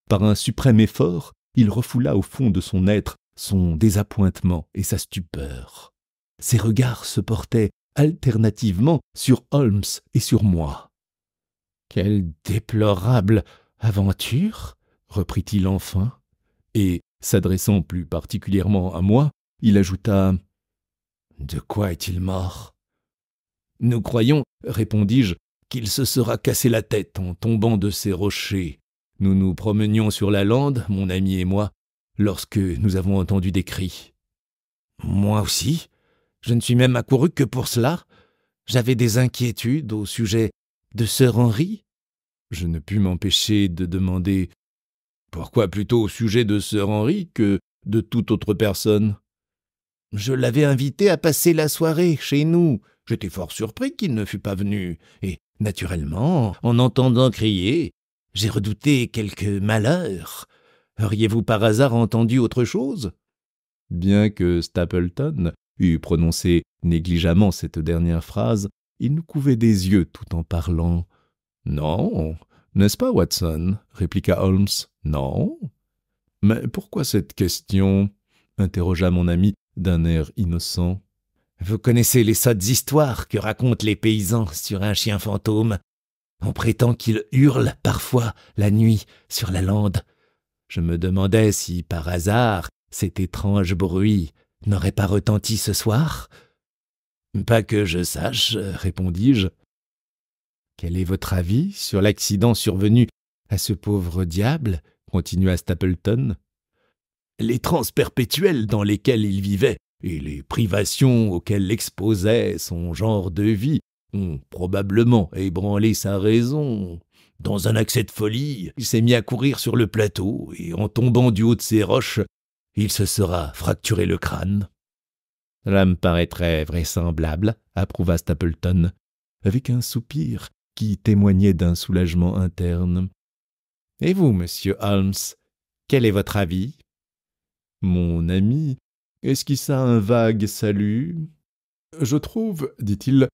Par un suprême effort, il refoula au fond de son être son désappointement et sa stupeur. Ses regards se portaient alternativement sur Holmes et sur moi. « Quelle déplorable aventure !» reprit-il enfin, et, s'adressant plus particulièrement à moi, il ajouta « De quoi est-il mort ?»« Nous croyons, répondis-je, qu'il se sera cassé la tête en tombant de ces rochers. Nous nous promenions sur la lande, mon ami et moi, lorsque nous avons entendu des cris. »« Moi aussi. Je ne suis même accouru que pour cela. J'avais des inquiétudes au sujet de Sir Henry. » Je ne pus m'empêcher de demander « Pourquoi plutôt au sujet de Sir Henry que de toute autre personne ?» Je l'avais invité à passer la soirée chez nous. J'étais fort surpris qu'il ne fût pas venu. Et, naturellement, en entendant crier, j'ai redouté quelque malheur. Auriez-vous par hasard entendu autre chose ? Bien que Stapleton eût prononcé négligemment cette dernière phrase, il nous couvait des yeux tout en parlant. « Non, n'est-ce pas, Watson ?» répliqua Holmes. « Non. »« Mais pourquoi cette question ?» interrogea mon ami d'un air innocent. « Vous connaissez les sottes histoires que racontent les paysans sur un chien fantôme. On prétend qu'il hurle parfois la nuit sur la lande. Je me demandais si, par hasard, cet étrange bruit n'aurait pas retenti ce soir. »« Pas que je sache, » répondis-je. « Quel est votre avis sur l'accident survenu à ce pauvre diable ?» continua Stapleton. « Les transes perpétuelles dans lesquelles il vivait et les privations auxquelles l'exposait son genre de vie ont probablement ébranlé sa raison. Dans un accès de folie, il s'est mis à courir sur le plateau et en tombant du haut de ces roches, il se sera fracturé le crâne. »« Cela me paraît très vraisemblable, » approuva Stapleton, avec un soupir qui témoignait d'un soulagement interne. « Et vous, monsieur Holmes, quel est votre avis ?» Mon ami esquissa un vague salut. « Je trouve, dit-il,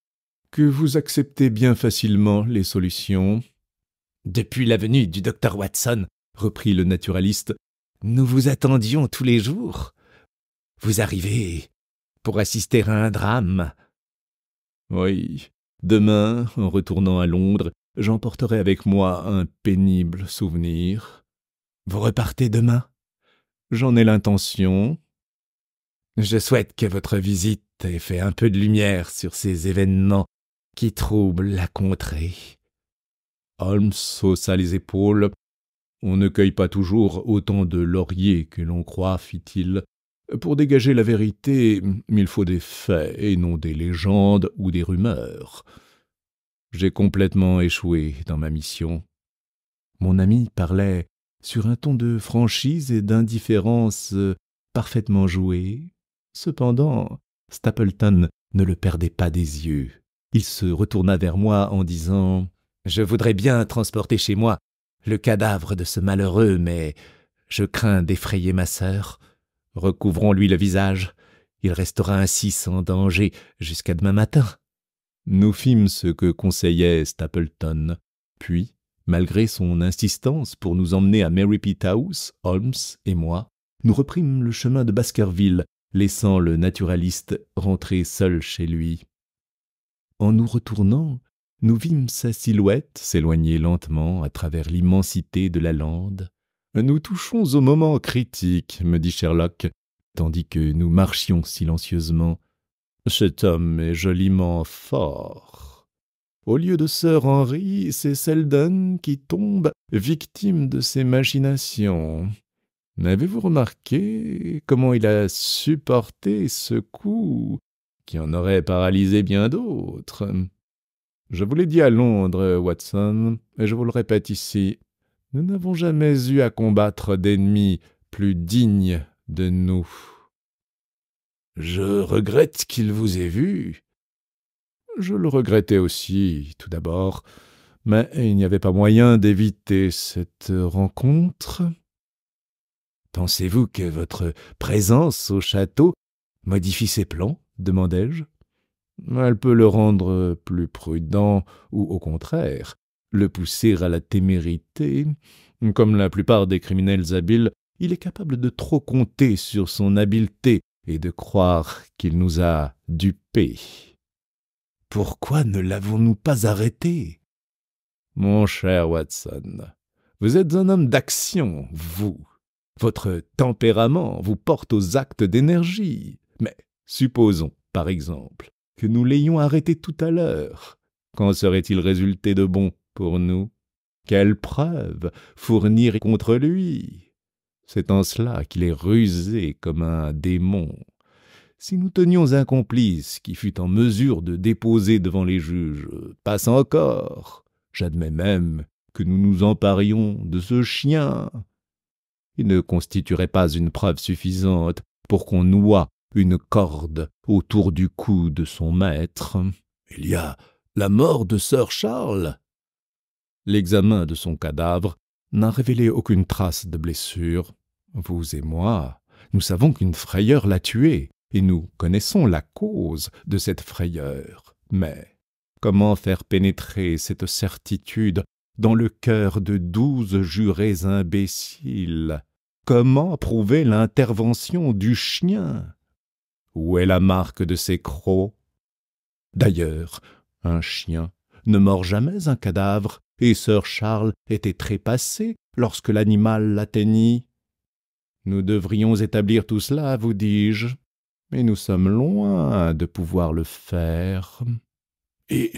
que vous acceptez bien facilement les solutions. »« Depuis la venue du docteur Watson, reprit le naturaliste, nous vous attendions tous les jours. Vous arrivez pour assister à un drame. » Oui, demain, en retournant à Londres, j'emporterai avec moi un pénible souvenir. Vous repartez demain? J'en ai l'intention. Je souhaite que votre visite ait fait un peu de lumière sur ces événements qui troublent la contrée. Holmes haussa les épaules. On ne cueille pas toujours autant de lauriers que l'on croit, fit-il. Pour dégager la vérité, il faut des faits et non des légendes ou des rumeurs. J'ai complètement échoué dans ma mission. Mon ami parlait sur un ton de franchise et d'indifférence parfaitement joué. Cependant, Stapleton ne le perdait pas des yeux. Il se retourna vers moi en disant « Je voudrais bien transporter chez moi le cadavre de ce malheureux, mais je crains d'effrayer ma sœur. Recouvrons-lui le visage. Il restera ainsi sans danger jusqu'à demain matin. » Nous fîmes ce que conseillait Stapleton. Puis, malgré son insistance pour nous emmener à Merripit House, Holmes et moi, nous reprîmes le chemin de Baskerville, laissant le naturaliste rentrer seul chez lui. En nous retournant, nous vîmes sa silhouette s'éloigner lentement à travers l'immensité de la lande. « Nous touchons au moment critique, » me dit Sherlock, tandis que nous marchions silencieusement. « Cet homme est joliment fort. Au lieu de Sir Henry, c'est Selden qui tombe victime de ses machinations. Avez-vous remarqué comment il a supporté ce coup qui en aurait paralysé bien d'autres? Je vous l'ai dit à Londres, Watson, et je vous le répète ici. Nous n'avons jamais eu à combattre d'ennemis plus dignes de nous. » « Je regrette qu'il vous ait vu. »« Je le regrettais aussi, tout d'abord, mais il n'y avait pas moyen d'éviter cette rencontre. »« Pensez-vous que votre présence au château modifie ses plans ?» demandai-je. « Elle peut le rendre plus prudent ou, au contraire, le pousser à la témérité. Comme la plupart des criminels habiles, il est capable de trop compter sur son habileté et de croire qu'il nous a dupés. Pourquoi ne l'avons-nous pas arrêté? Mon cher Watson, vous êtes un homme d'action, vous. Votre tempérament vous porte aux actes d'énergie. Mais supposons, par exemple, que nous l'ayons arrêté tout à l'heure. Qu'en serait-il résulté de bon pour nous? Quelles preuves fournir contre lui? C'est en cela qu'il est rusé comme un démon. Si nous tenions un complice qui fût en mesure de déposer devant les juges, passe encore. J'admets même que nous nous emparions de ce chien. Il ne constituerait pas une preuve suffisante pour qu'on nouât une corde autour du cou de son maître. Il y a la mort de Sir Charles. L'examen de son cadavre n'a révélé aucune trace de blessure. Vous et moi, nous savons qu'une frayeur l'a tué, et nous connaissons la cause de cette frayeur. Mais comment faire pénétrer cette certitude dans le cœur de 12 jurés imbéciles? Comment prouver l'intervention du chien? Où est la marque de ses crocs? D'ailleurs, un chien ne mord jamais un cadavre, et Sir Charles était trépassé lorsque l'animal l'atteignit. Nous devrions établir tout cela, vous dis-je, mais nous sommes loin de pouvoir le faire. Et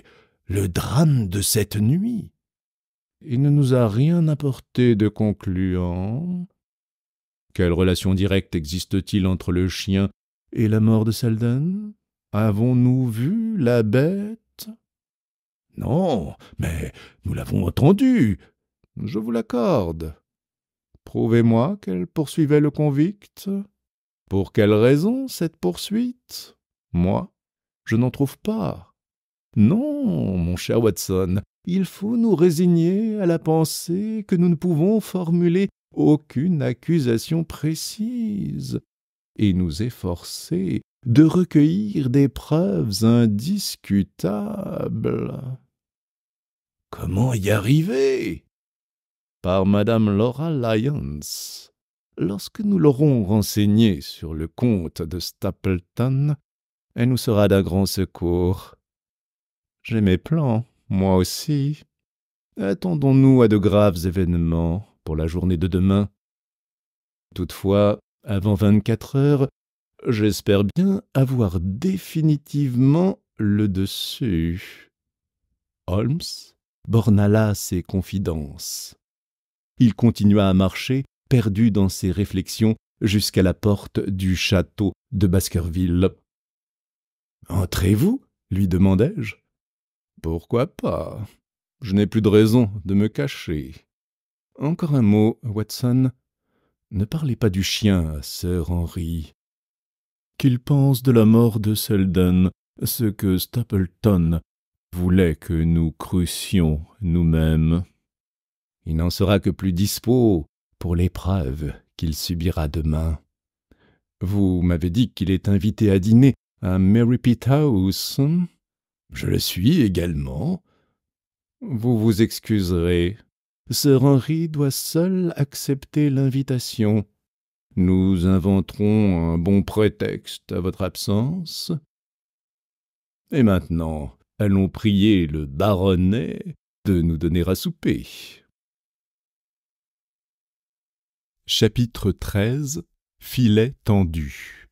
le drame de cette nuit? Il ne nous a rien apporté de concluant. Quelle relation directe existe-t-il entre le chien et la mort de Selden? Avons-nous vu la bête? Non, mais nous l'avons entendue. Je vous l'accorde. Prouvez-moi qu'elle poursuivait le convict. Pour quelle raison cette poursuite? Moi, je n'en trouve pas. Non, mon cher Watson, il faut nous résigner à la pensée que nous ne pouvons formuler aucune accusation précise et nous efforcer de recueillir des preuves indiscutables. Comment y arriver? Par Madame Laura Lyons. Lorsque nous l'aurons renseignée sur le comte de Stapleton, elle nous sera d'un grand secours. J'ai mes plans, moi aussi. Attendons-nous à de graves événements pour la journée de demain. Toutefois, avant 24 heures, j'espère bien avoir définitivement le dessus. Holmes borna là ses confidences. Il continua à marcher, perdu dans ses réflexions, jusqu'à la porte du château de Baskerville. « Entrez-vous » lui demandai-je. « Pourquoi pas? Je n'ai plus de raison de me cacher. Encore un mot, Watson. Ne parlez pas du chien à Sir Henry. Qu'il pense de la mort de Selden ce que Stapleton voulait que nous crussions nous-mêmes. Il n'en sera que plus dispos pour l'épreuve qu'il subira demain. Vous m'avez dit qu'il est invité à dîner à Merripit House. Je le suis également. Vous vous excuserez. Sir Henry doit seul accepter l'invitation. Nous inventerons un bon prétexte à votre absence. Et maintenant, allons prier le baronnet de nous donner à souper. » Chapitre 13. Filet tendu.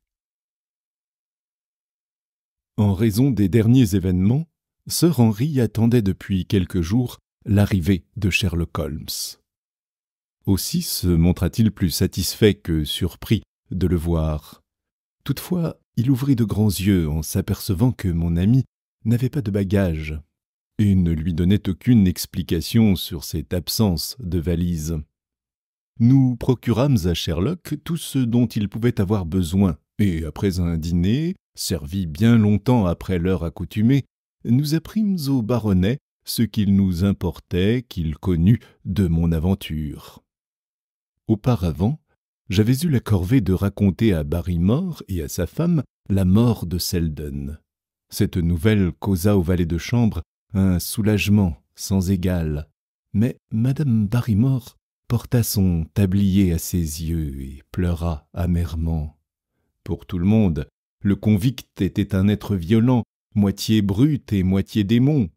En raison des derniers événements, Sir Henry attendait depuis quelques jours l'arrivée de Sherlock Holmes. Aussi se montra-t-il plus satisfait que surpris de le voir. Toutefois, il ouvrit de grands yeux en s'apercevant que mon ami n'avait pas de bagages et ne lui donnait aucune explication sur cette absence de valise. Nous procurâmes à Sherlock tout ce dont il pouvait avoir besoin, et après un dîner, servi bien longtemps après l'heure accoutumée, nous apprîmes au baronnet ce qu'il nous importait qu'il connût de mon aventure. Auparavant, j'avais eu la corvée de raconter à Barrymore et à sa femme la mort de Selden. Cette nouvelle causa au valet de chambre un soulagement sans égal, mais Madame Barrymore porta son tablier à ses yeux et pleura amèrement. Pour tout le monde, le convict était un être violent, moitié brute et moitié démon.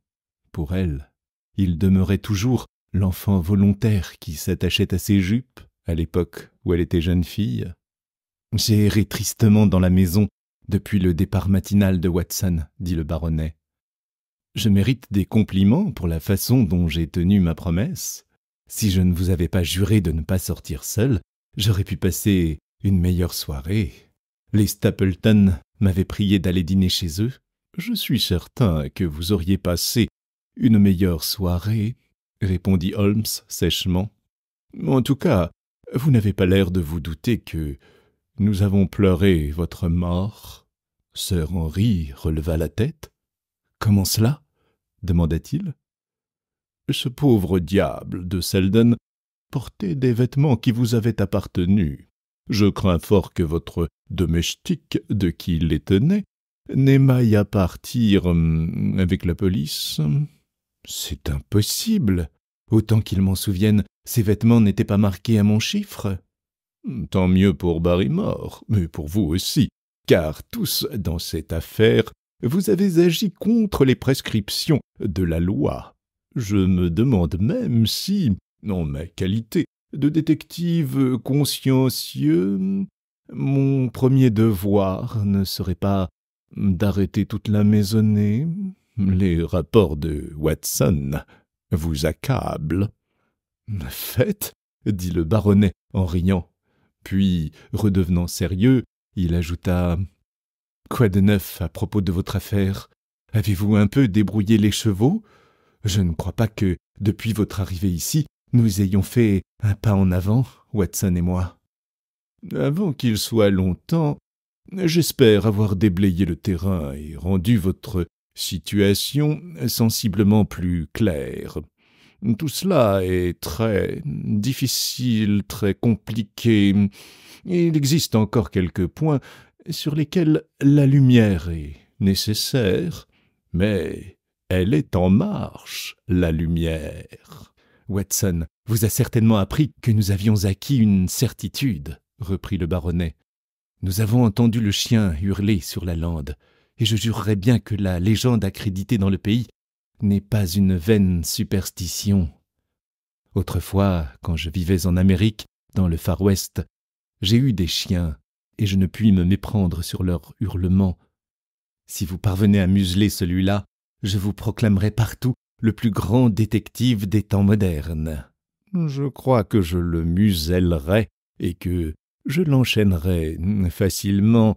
Pour elle, il demeurait toujours l'enfant volontaire qui s'attachait à ses jupes à l'époque où elle était jeune fille. J'ai erré tristement dans la maison depuis le départ matinal de Watson, dit le baronnet. Je mérite des compliments pour la façon dont j'ai tenu ma promesse. Si je ne vous avais pas juré de ne pas sortir seul, j'aurais pu passer une meilleure soirée. Les Stapleton m'avaient prié d'aller dîner chez eux. Je suis certain que vous auriez passé une meilleure soirée, répondit Holmes sèchement. En tout cas, vous n'avez pas l'air de vous douter que nous avons pleuré votre mort. Sir Henry releva la tête. « Comment cela ?» demanda-t-il. « Ce pauvre diable de Selden portait des vêtements qui vous avaient appartenu. Je crains fort que votre domestique, de qui il les tenait, n'émaille à partir avec la police. »« C'est impossible. Autant qu'il m'en souvienne, ces vêtements n'étaient pas marqués à mon chiffre. »« Tant mieux pour Barrymore, mais pour vous aussi, car tous, dans cette affaire, vous avez agi contre les prescriptions de la loi. Je me demande même si, en ma qualité de détective consciencieux, mon premier devoir ne serait pas d'arrêter toute la maisonnée. Les rapports de Watson vous accablent. »« Faites, dit le baronnet en riant. Puis, redevenant sérieux, il ajouta « Quoi de neuf à propos de votre affaire? Avez-vous un peu débrouillé les chevaux? Je ne crois pas que, depuis votre arrivée ici, nous ayons fait un pas en avant, Watson et moi. »« Avant qu'il soit longtemps, j'espère avoir déblayé le terrain et rendu votre situation sensiblement plus claire. Tout cela est très difficile, très compliqué. Il existe encore quelques points sur lesquels la lumière est nécessaire, mais elle est en marche, la lumière. Watson vous a certainement appris que nous avions acquis une certitude, reprit le baronnet. Nous avons entendu le chien hurler sur la lande, et je jurerais bien que la légende accréditée dans le pays n'est pas une vaine superstition. Autrefois, quand je vivais en Amérique, dans le Far West, j'ai eu des chiens, et je ne puis me méprendre sur leurs hurlements. Si vous parvenez à museler celui-là, je vous proclamerai partout le plus grand détective des temps modernes. Je crois que je le musellerai et que je l'enchaînerai facilement,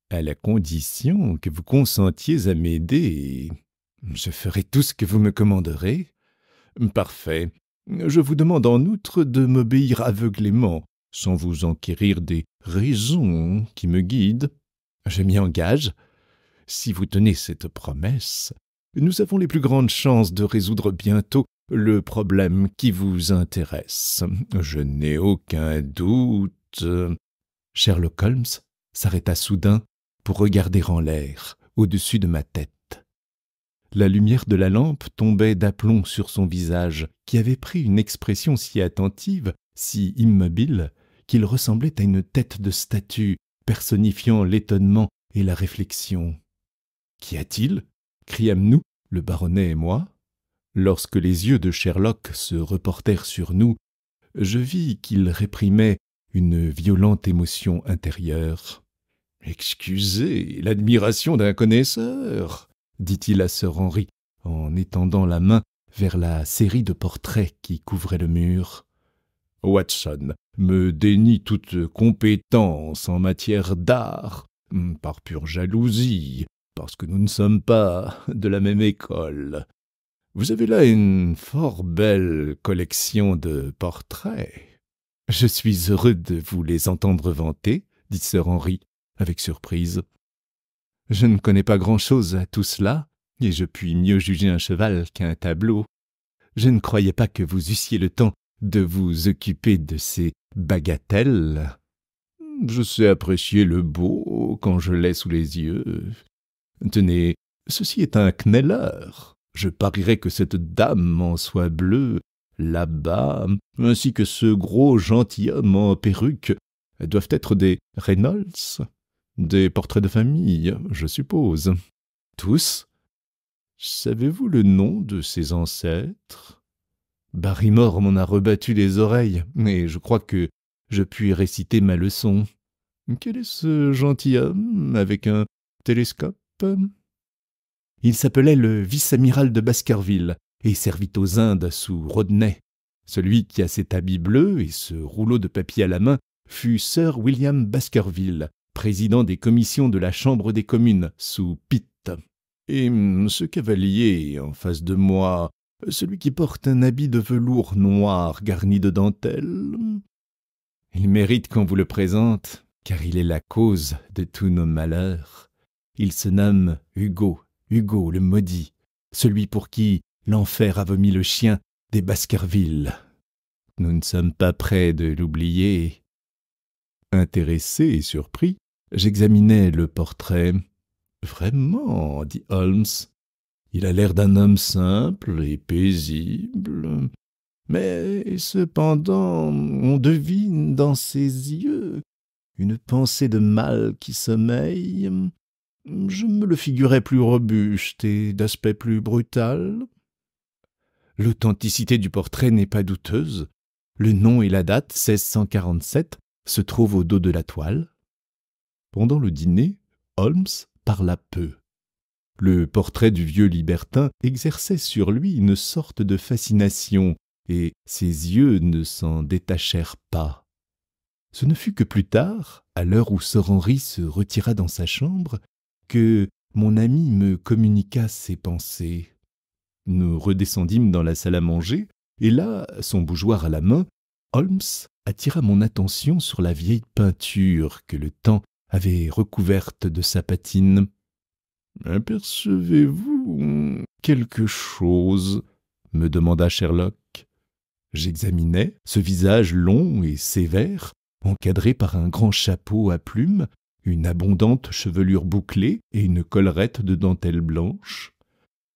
à la condition que vous consentiez à m'aider. Je ferai tout ce que vous me commanderez. Parfait. Je vous demande en outre de m'obéir aveuglément, sans vous enquérir des raisons qui me guident. Je m'y engage. Si vous tenez cette promesse, nous avons les plus grandes chances de résoudre bientôt le problème qui vous intéresse. Je n'ai aucun doute. Sherlock Holmes s'arrêta soudain pour regarder en l'air, au-dessus de ma tête. La lumière de la lampe tombait d'aplomb sur son visage, qui avait pris une expression si attentive, si immobile, qu'il ressemblait à une tête de statue, personnifiant l'étonnement et la réflexion. « Qu'y a-t-il » criâmes-nous, le baronnet et moi. Lorsque les yeux de Sherlock se reportèrent sur nous, je vis qu'il réprimait une violente émotion intérieure. « Excusez l'admiration d'un connaisseur » dit-il à Sir Henry, en étendant la main vers la série de portraits qui couvrait le mur. « Watson me dénie toute compétence en matière d'art, par pure jalousie, parce que nous ne sommes pas de la même école. Vous avez là une fort belle collection de portraits. »« Je suis heureux de vous les entendre vanter, » dit Sir Henry, avec surprise. « Je ne connais pas grand-chose à tout cela, et je puis mieux juger un cheval qu'un tableau. Je ne croyais pas que vous eussiez le temps de vous occuper de ces bagatelles. »« Je sais apprécier le beau quand je l'ai sous les yeux. Tenez, ceci est un Kneller. Je parierais que cette dame en soie bleue, là-bas, ainsi que ce gros gentilhomme en perruque, doivent être des Reynolds. Des portraits de famille, je suppose. »« Tous. » »« Savez-vous le nom de ses ancêtres ?»« Barrymore m'en a rebattu les oreilles, et je crois que je puis réciter ma leçon. »« Quel est ce gentilhomme avec un télescope ?»« Il s'appelait le vice-amiral de Baskerville, et servit aux Indes sous Rodney. Celui qui a cet habit bleu et ce rouleau de papier à la main fut Sir William Baskerville, président des commissions de la Chambre des communes sous Pitt. »« Et ce cavalier en face de moi, celui qui porte un habit de velours noir garni de dentelle ?»« Il mérite qu'on vous le présente, car il est la cause de tous nos malheurs. Il se nomme Hugo le maudit, celui pour qui l'enfer a vomi le chien des Baskerville. Nous ne sommes pas près de l'oublier. » Intéressé et surpris, j'examinais le portrait. « Vraiment, dit Holmes, il a l'air d'un homme simple et paisible, mais cependant on devine dans ses yeux une pensée de mal qui sommeille. Je me le figurais plus robuste et d'aspect plus brutal. » L'authenticité du portrait n'est pas douteuse. Le nom et la date, 1647, se trouvent au dos de la toile. Pendant le dîner, Holmes parla peu. Le portrait du vieux libertin exerçait sur lui une sorte de fascination, et ses yeux ne s'en détachèrent pas. Ce ne fut que plus tard, à l'heure où Sir Henry se retira dans sa chambre, que mon ami me communiqua ses pensées. Nous redescendîmes dans la salle à manger, et là, son bougeoir à la main, Holmes attira mon attention sur la vieille peinture que le temps avait recouverte de sa patine. « Apercevez-vous ou quelque chose ?» me demanda Sherlock. J'examinai ce visage long et sévère, encadré par un grand chapeau à plumes, une abondante chevelure bouclée et une collerette de dentelle blanche.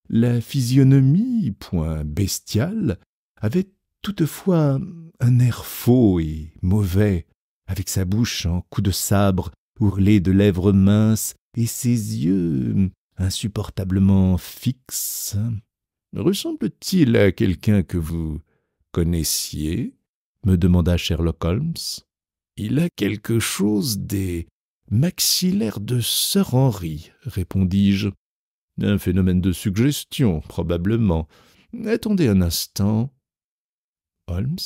La physionomie, point bestiale, avait toutefois un air faux et mauvais, avec sa bouche en coup de sabre, ourlée de lèvres minces, et ses yeux insupportablement fixes. « Ressemble-t-il à quelqu'un que vous connaissiez ?» me demanda Sherlock Holmes. « Il a quelque chose des maxillaires de Sir Henry, répondis-je. Un phénomène de suggestion, probablement. Attendez un instant. » Holmes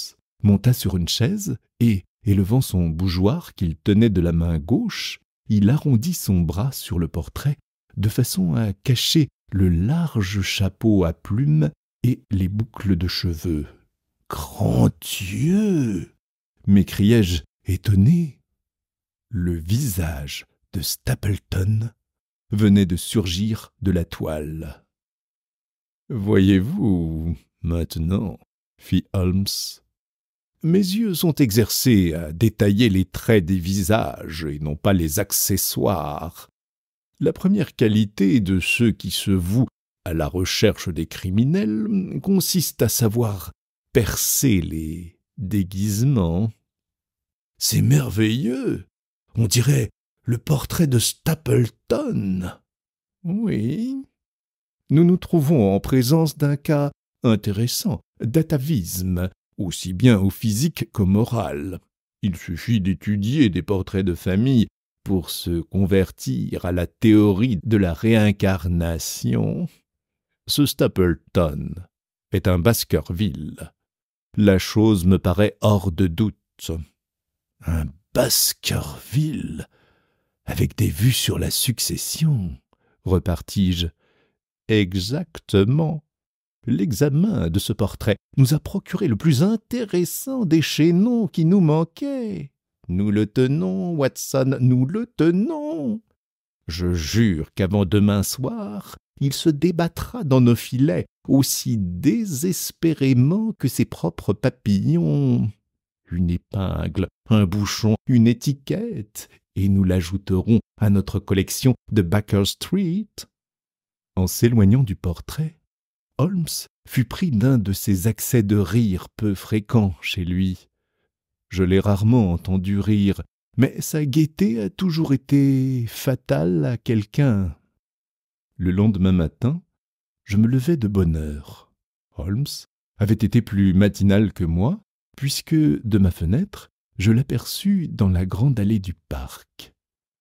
monta sur une chaise et, élevant son bougeoir qu'il tenait de la main gauche, il arrondit son bras sur le portrait de façon à cacher le large chapeau à plumes et les boucles de cheveux. « Grand Dieu !» m'écriai-je, étonné. Le visage de Stapleton venait de surgir de la toile. « Voyez-vous, maintenant, » fit Holmes, « mes yeux sont exercés à détailler les traits des visages et non pas les accessoires. La première qualité de ceux qui se vouent à la recherche des criminels consiste à savoir percer les déguisements. »« C'est merveilleux. On dirait le portrait de Stapleton. » »« Oui. Nous nous trouvons en présence d'un cas intéressant, d'atavisme, aussi bien au physique qu'au moral. Il suffit d'étudier des portraits de famille pour se convertir à la théorie de la réincarnation. Ce Stapleton est un Baskerville. La chose me paraît hors de doute. »« Un Baskerville avec des vues sur la succession, » repartis-je. « Exactement. L'examen de ce portrait nous a procuré le plus intéressant des chaînons qui nous manquaient. Nous le tenons, Watson, nous le tenons. Je jure qu'avant demain soir, il se débattra dans nos filets aussi désespérément que ses propres papillons. Une épingle, un bouchon, une étiquette, et nous l'ajouterons à notre collection de Baker Street. » En s'éloignant du portrait, Holmes fut pris d'un de ces accès de rire peu fréquents chez lui. Je l'ai rarement entendu rire, mais sa gaieté a toujours été fatale à quelqu'un. Le lendemain matin, je me levai de bonne heure. Holmes avait été plus matinal que moi, puisque, de ma fenêtre, je l'aperçus dans la grande allée du parc.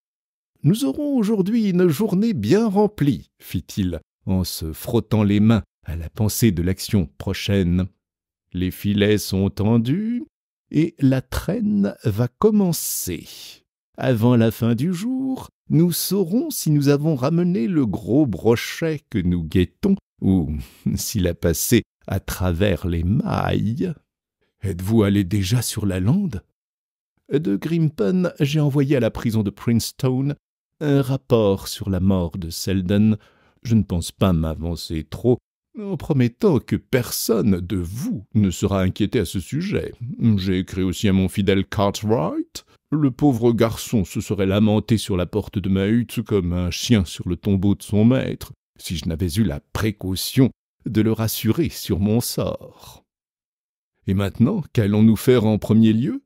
« Nous aurons aujourd'hui une journée bien remplie, » fit-il, en se frottant les mains à la pensée de l'action prochaine. « Les filets sont tendus et la traîne va commencer. Avant la fin du jour, nous saurons si nous avons ramené le gros brochet que nous guettons ou s'il a passé à travers les mailles. Êtes-vous allé déjà sur la lande ? De Grimpen, j'ai envoyé à la prison de Princetown un rapport sur la mort de Selden. Je ne pense pas m'avancer trop, en promettant que personne de vous ne sera inquiété à ce sujet. J'ai écrit aussi à mon fidèle Cartwright. Le pauvre garçon se serait lamenté sur la porte de ma hutte comme un chien sur le tombeau de son maître, si je n'avais eu la précaution de le rassurer sur mon sort. Et maintenant, qu'allons-nous faire en premier lieu ?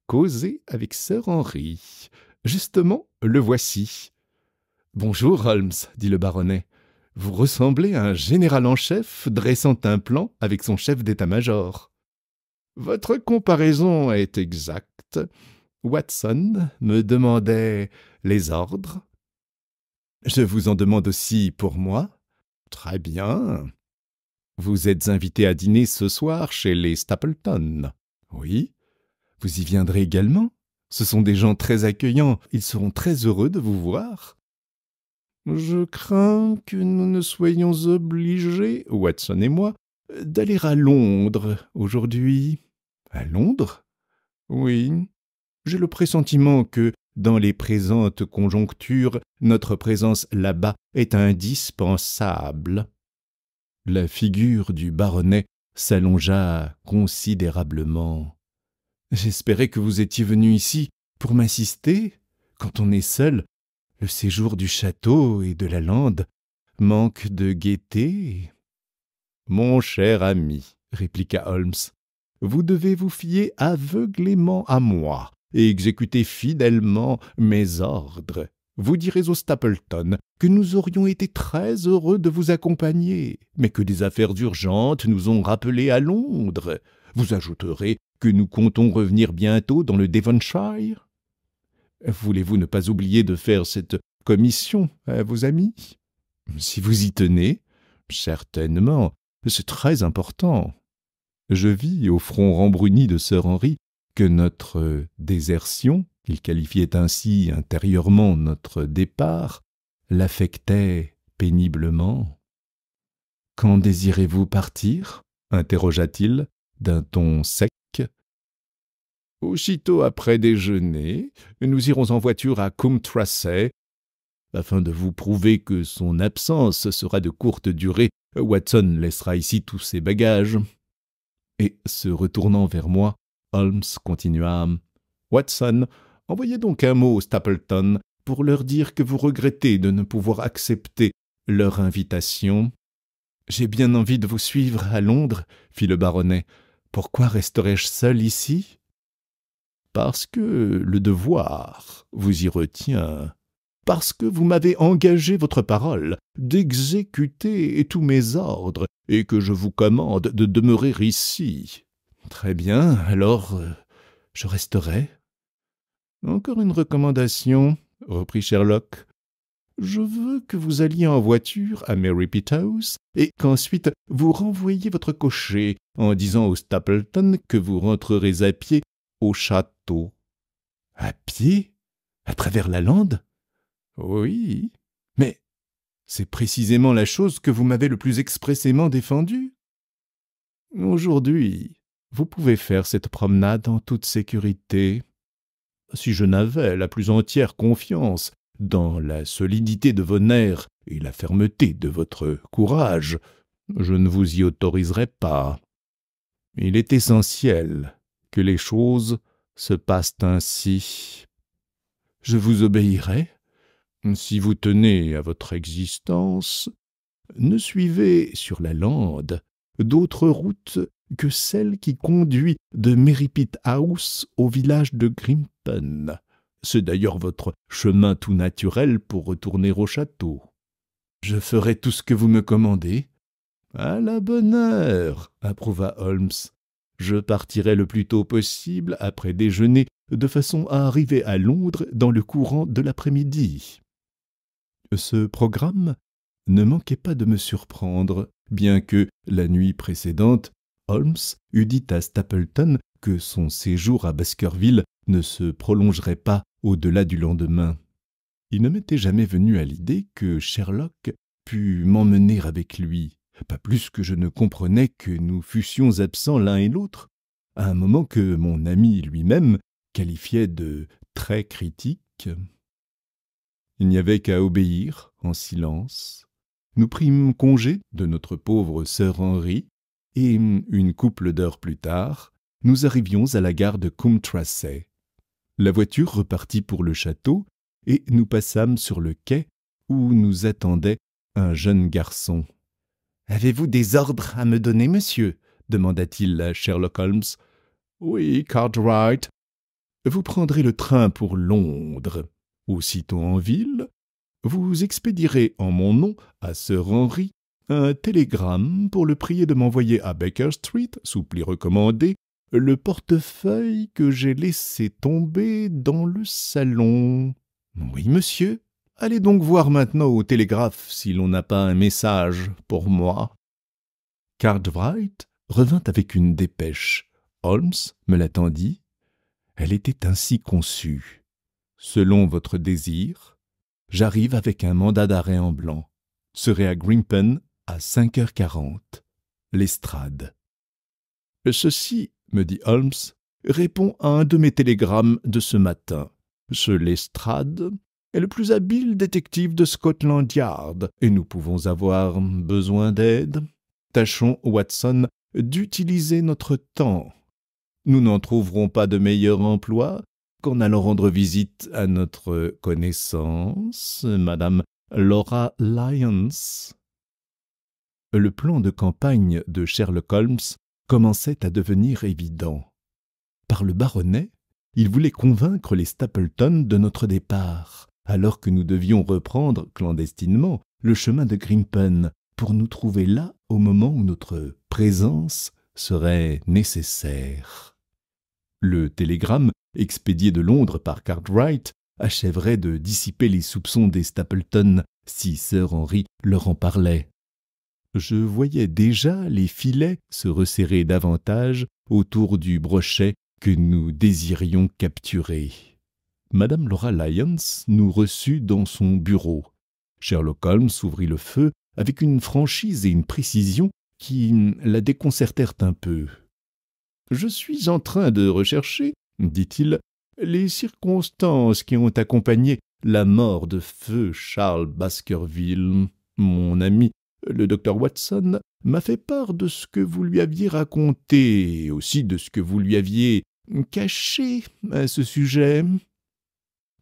Causer avec Sir Henry. Justement, le voici. « Bonjour, Holmes, » dit le baronnet. « Vous ressemblez à un général en chef dressant un plan avec son chef d'état-major. »« Votre comparaison est exacte. Watson me demandait les ordres. »« Je vous en demande aussi pour moi. »« Très bien. Vous êtes invité à dîner ce soir chez les Stapleton. »« Oui. Vous y viendrez également. Ce sont des gens très accueillants. Ils seront très heureux de vous voir. »« Je crains que nous ne soyons obligés, Watson et moi, d'aller à Londres aujourd'hui. »« À Londres ? Oui. J'ai le pressentiment que dans les présentes conjonctures, notre présence là-bas est indispensable. » La figure du baronnet s'allongea considérablement. « J'espérais que vous étiez venu ici pour m'assister. Quand on est seul, le séjour du château et de la lande manque de gaieté. »« Mon cher ami, répliqua Holmes, vous devez vous fier aveuglément à moi et exécuter fidèlement mes ordres. Vous direz aux Stapleton que nous aurions été très heureux de vous accompagner, mais que des affaires urgentes nous ont rappelés à Londres. Vous ajouterez que nous comptons revenir bientôt dans le Devonshire. Voulez-vous ne pas oublier de faire cette commission à vos amis? Si vous y tenez, certainement, c'est très important. » Je vis au front rembruni de Sir Henry que notre désertion, il qualifiait ainsi intérieurement notre départ, l'affectait péniblement. « Quand désirez-vous partir » interrogea-t-il d'un ton sec. « Aussitôt après déjeuner, nous irons en voiture à Coombe-Tracey. Afin de vous prouver que son absence sera de courte durée, Watson laissera ici tous ses bagages. » Et se retournant vers moi, Holmes continua. « Watson, envoyez donc un mot aux Stapleton pour leur dire que vous regrettez de ne pouvoir accepter leur invitation. »« J'ai bien envie de vous suivre à Londres, » fit le baronnet. « Pourquoi resterais-je seul ici ?»« Parce que le devoir vous y retient. Parce que vous m'avez engagé votre parole d'exécuter tous mes ordres et que je vous commande de demeurer ici. »« Très bien, alors je resterai. »« Encore une recommandation, » reprit Sherlock. « Je veux que vous alliez en voiture à Merripit House et qu'ensuite vous renvoyiez votre cocher en disant aux Stapleton que vous rentrerez à pied au château. »« À pied? À travers la lande ? » ?»« Oui, mais c'est précisément la chose que vous m'avez le plus expressément défendue. Aujourd'hui, vous pouvez faire cette promenade en toute sécurité. Si je n'avais la plus entière confiance dans la solidité de vos nerfs et la fermeté de votre courage, je ne vous y autoriserais pas. Il est essentiel que les choses se passent ainsi. Je vous obéirai. Si vous tenez à votre existence, ne suivez sur la lande d'autre route que celle qui conduit de Merripit House au village de Grimpen. C'est d'ailleurs votre chemin tout naturel pour retourner au château. Je ferai tout ce que vous me commandez. »« À la bonne heure, » approuva Holmes. « Je partirai le plus tôt possible après déjeuner, de façon à arriver à Londres dans le courant de l'après-midi. » Ce programme ne manquait pas de me surprendre, bien que, la nuit précédente, Holmes eût dit à Stapleton que son séjour à Baskerville ne se prolongerait pas au-delà du lendemain. Il ne m'était jamais venu à l'idée que Sherlock pût m'emmener avec lui, pas plus que je ne comprenais que nous fussions absents l'un et l'autre, à un moment que mon ami lui-même qualifiait de très critique. Il n'y avait qu'à obéir, en silence. Nous prîmes congé de notre pauvre Sir Henry, et une couple d'heures plus tard, nous arrivions à la gare de Coombe-Tracey. La voiture repartit pour le château, et nous passâmes sur le quai où nous attendait un jeune garçon. « Avez-vous des ordres à me donner, monsieur ?» demanda-t-il à Sherlock Holmes. « Oui, Cartwright. Vous prendrez le train pour Londres. Aussitôt en ville, vous expédierez en mon nom à Sir Henry un télégramme pour le prier de m'envoyer à Baker Street, sous pli recommandé, le portefeuille que j'ai laissé tomber dans le salon. »« Oui, monsieur. Allez donc voir maintenant au télégraphe si l'on n'a pas un message pour moi. » Cartwright revint avec une dépêche. Holmes me l'attendit. Elle était ainsi conçue. « Selon votre désir, j'arrive avec un mandat d'arrêt en blanc. Serai à Grimpen à 5h40. L'Estrade. » « Ceci, me dit Holmes, répond à un de mes télégrammes de ce matin. Ce Lestrade est le plus habile détective de Scotland Yard, et nous pouvons avoir besoin d'aide. Tâchons, Watson, d'utiliser notre temps. Nous n'en trouverons pas de meilleur emploi qu'en allant rendre visite à notre connaissance, Madame Laura Lyons. Le plan de campagne de Sherlock Holmes commençait à devenir évident. Par le baronnet, il voulait convaincre les Stapleton de notre départ, alors que nous devions reprendre clandestinement le chemin de Grimpen pour nous trouver là au moment où notre présence serait nécessaire. Le télégramme, expédié de Londres par Cartwright, achèverait de dissiper les soupçons des Stapleton si Sir Henry leur en parlait. Je voyais déjà les filets se resserrer davantage autour du brochet que nous désirions capturer. Madame Laura Lyons nous reçut dans son bureau. Sherlock Holmes ouvrit le feu avec une franchise et une précision qui la déconcertèrent un peu. « Je suis en train de rechercher, dit-il, les circonstances qui ont accompagné la mort de feu Charles Baskerville. Mon ami, le docteur Watson, m'a fait part de ce que vous lui aviez raconté, et aussi de ce que vous lui aviez caché à ce sujet. »«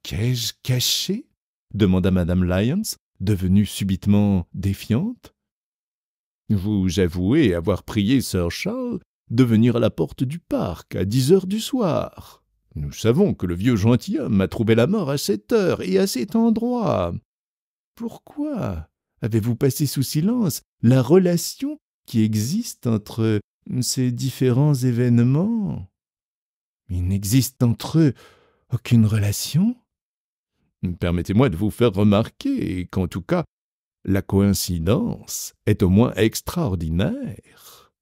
Qu'ai-je caché ?» demanda Madame Lyons, devenue subitement défiante. « Vous avouez avoir prié Sir Charles de venir à la porte du parc à 10 heures du soir. Nous savons que le vieux gentilhomme a trouvé la mort à cette heure et à cet endroit. Pourquoi avez-vous passé sous silence la relation qui existe entre ces différents événements? Il n'existe entre eux aucune relation? Permettez-moi de vous faire remarquer qu'en tout cas, la coïncidence est au moins extraordinaire.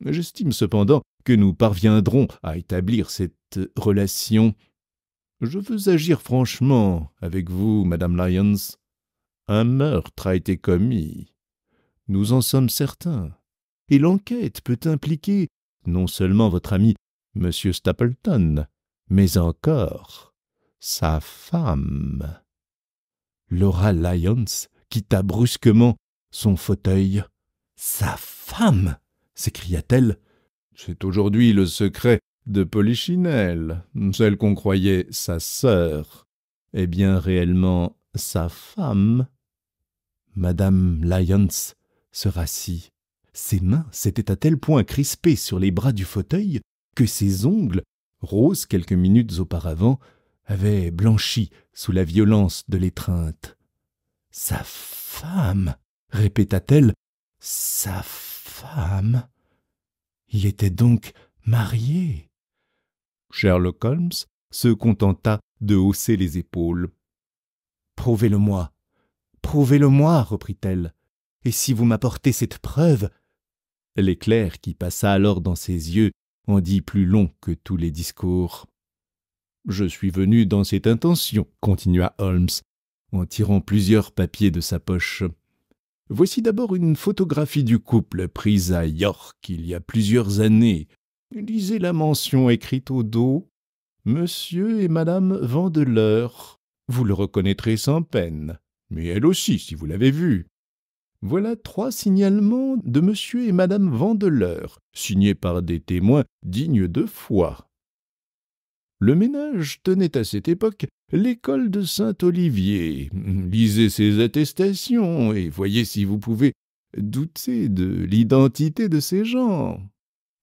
J'estime cependant que nous parviendrons à établir cette relation. Je veux agir franchement avec vous, Madame Lyons. Un meurtre a été commis. Nous en sommes certains. Et l'enquête peut impliquer non seulement votre ami, M. Stapleton, mais encore sa femme. Laura Lyons quitta brusquement son fauteuil. « Sa femme !» s'écria-t-elle. « C'est aujourd'hui le secret de Polichinelle. Celle qu'on croyait sa sœur est bien réellement sa femme. » Madame Lyons se rassit. Ses mains s'étaient à tel point crispées sur les bras du fauteuil que ses ongles, roses quelques minutes auparavant, avaient blanchi sous la violence de l'étreinte. « Sa femme !» répéta-t-elle. « Sa femme !» Il était donc marié. Sherlock Holmes se contenta de hausser les épaules. « Prouvez-le-moi, prouvez-le-moi, reprit-elle. Et si vous m'apportez cette preuve... » L'éclair qui passa alors dans ses yeux en dit plus long que tous les discours. « Je suis venu dans cette intention, continua Holmes, en tirant plusieurs papiers de sa poche. Voici d'abord une photographie du couple prise à York il y a plusieurs années. Lisez la mention écrite au dos. Monsieur et Madame Vandeleur. Vous le reconnaîtrez sans peine, mais elle aussi, si vous l'avez vue. Voilà 3 signalements de Monsieur et Madame Vandeleur, signés par des témoins dignes de foi. Le ménage tenait à cette époque l'école de Saint-Olivier. Lisez ces attestations et voyez si vous pouvez douter de l'identité de ces gens. »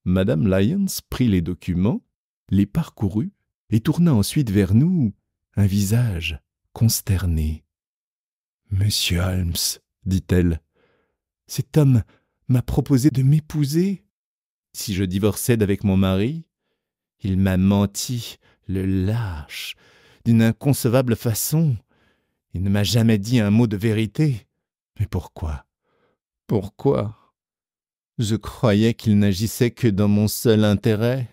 Madame Lyons prit les documents, les parcourut et tourna ensuite vers nous un visage consterné. « Monsieur Holmes, dit-elle, cet homme m'a proposé de m'épouser. Si je divorçais d'avec mon mari, il m'a menti, le lâche, d'une inconcevable façon. Il ne m'a jamais dit un mot de vérité. Mais pourquoi? Pourquoi? Je croyais qu'il n'agissait que dans mon seul intérêt.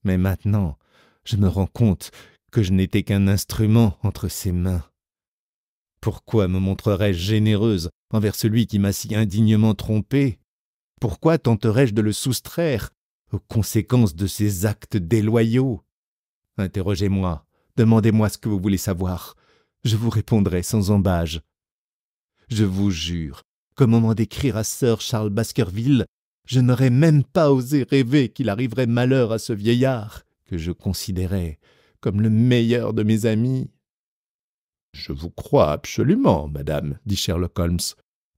Mais maintenant, je me rends compte que je n'étais qu'un instrument entre ses mains. Pourquoi me montrerais-je généreuse envers celui qui m'a si indignement trompée? Pourquoi tenterais-je de le soustraire aux conséquences de ses actes déloyaux? Interrogez-moi Demandez-moi ce que vous voulez savoir. Je vous répondrai sans embâge. Je vous jure qu'au moment d'écrire à Sir Charles Baskerville, je n'aurais même pas osé rêver qu'il arriverait malheur à ce vieillard, que je considérais comme le meilleur de mes amis. « Je vous crois absolument, madame, dit Sherlock Holmes.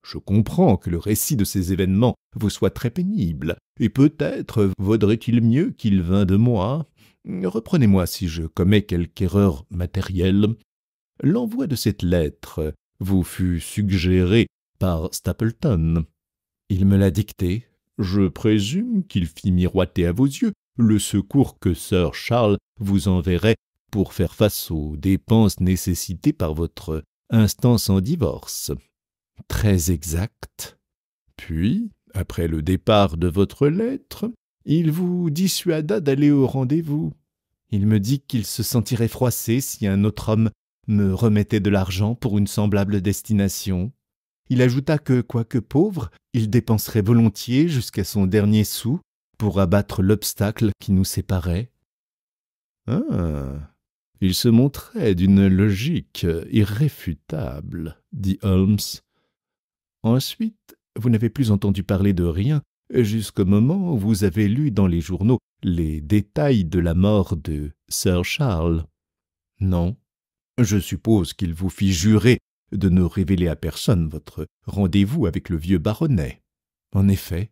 Je comprends que le récit de ces événements vous soit très pénible, et peut-être vaudrait-il mieux qu'il vînt de moi. Reprenez-moi si je commets quelque erreur matérielle. L'envoi de cette lettre vous fut suggéré par Stapleton. Il me l'a dicté. Je présume qu'il fit miroiter à vos yeux le secours que Sir Charles vous enverrait pour faire face aux dépenses nécessitées par votre instance en divorce. » « Très exact. Puis, après le départ de votre lettre, il vous dissuada d'aller au rendez-vous. Il me dit qu'il se sentirait froissé si un autre homme me remettait de l'argent pour une semblable destination. Il ajouta que, quoique pauvre, il dépenserait volontiers jusqu'à son dernier sou pour abattre l'obstacle qui nous séparait. »« Ah, il se montrait d'une logique irréfutable, dit Holmes. Ensuite, vous n'avez plus entendu parler de rien jusqu'au moment où vous avez lu dans les journaux les détails de la mort de Sir Charles. Non, je suppose qu'il vous fit jurer de ne révéler à personne votre rendez-vous avec le vieux baronnet. En effet,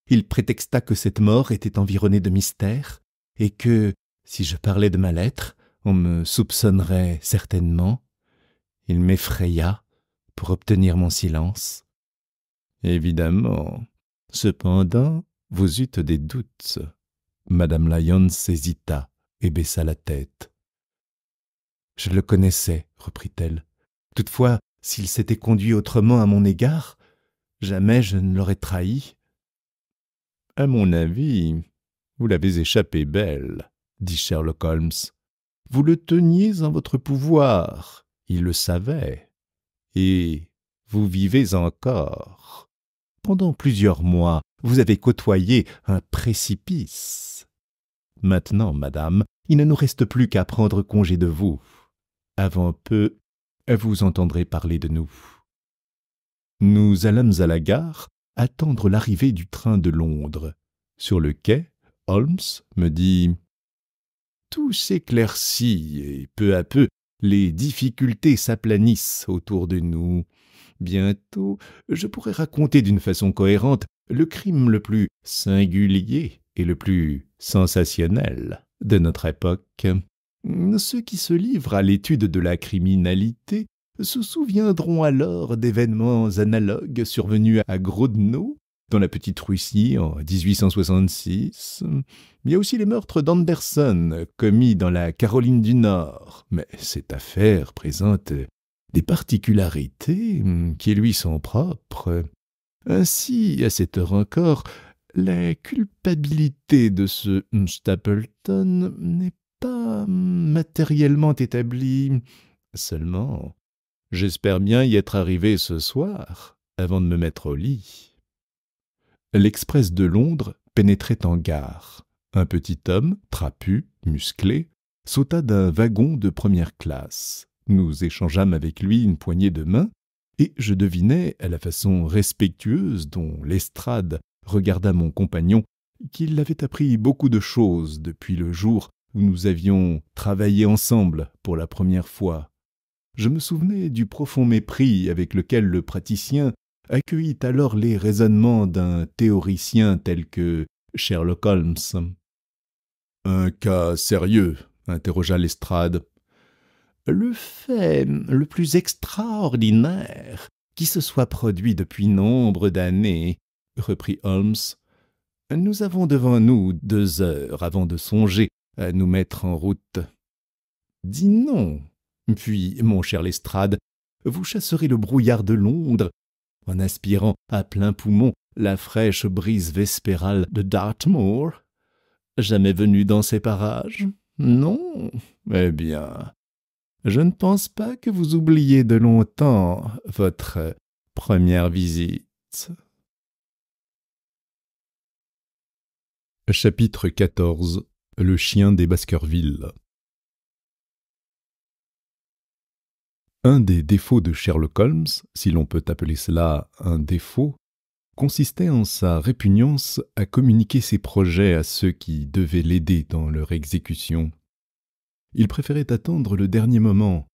il prétexta que cette mort était environnée de mystère et que, si je parlais de ma lettre, on me soupçonnerait certainement. Il m'effraya pour obtenir mon silence. Évidemment. Cependant, vous eûtes des doutes. Madame Lyons hésita et baissa la tête. « Je le connaissais, reprit-elle. Toutefois, s'il s'était conduit autrement à mon égard, jamais je ne l'aurais trahi. »« À mon avis, vous l'avez échappé belle, dit Sherlock Holmes. Vous le teniez en votre pouvoir, il le savait. Et vous vivez encore. Pendant plusieurs mois, vous avez côtoyé un précipice. Maintenant, madame, il ne nous reste plus qu'à prendre congé de vous. Avant peu, vous entendrez parler de nous. » Nous allâmes à la gare attendre l'arrivée du train de Londres. Sur le quai, Holmes me dit « Tout s'éclaircit et peu à peu, les difficultés s'aplanissent autour de nous. Bientôt, je pourrai raconter d'une façon cohérente le crime le plus singulier et le plus sensationnel de notre époque. Ceux qui se livrent à l'étude de la criminalité se souviendront alors d'événements analogues survenus à Grodno, dans la petite Russie en 1866. Il y a aussi les meurtres d'Anderson, commis dans la Caroline du Nord. Mais cette affaire présente des particularités qui lui sont propres. Ainsi, à cette heure encore, la culpabilité de ce Stapleton n'est pas matériellement établie. Seulement, j'espère bien y être arrivé ce soir, avant de me mettre au lit. L'Express de Londres pénétrait en gare. Un petit homme, trapu, musclé, sauta d'un wagon de première classe. Nous échangeâmes avec lui une poignée de main, et je devinais, à la façon respectueuse dont Lestrade regarda mon compagnon, qu'il avait appris beaucoup de choses depuis le jour où nous avions travaillé ensemble pour la première fois. Je me souvenais du profond mépris avec lequel le praticien accueillit alors les raisonnements d'un théoricien tel que Sherlock Holmes. « Un cas sérieux ?» interrogea Lestrade. « Le fait le plus extraordinaire qui se soit produit depuis nombre d'années, » reprit Holmes. « Nous avons devant nous 2 heures avant de songer à nous mettre en route. Dis non, puis, mon cher Lestrade, vous chasserez le brouillard de Londres en aspirant à plein poumon la fraîche brise vespérale de Dartmoor. Jamais venu dans ces parages? Non? Eh bien, je ne pense pas que vous oubliez de longtemps votre première visite. » Chapitre 14. Le chien des Baskerville. Un des défauts de Sherlock Holmes, si l'on peut appeler cela un défaut, consistait en sa répugnance à communiquer ses projets à ceux qui devaient l'aider dans leur exécution. Il préférait attendre le dernier moment.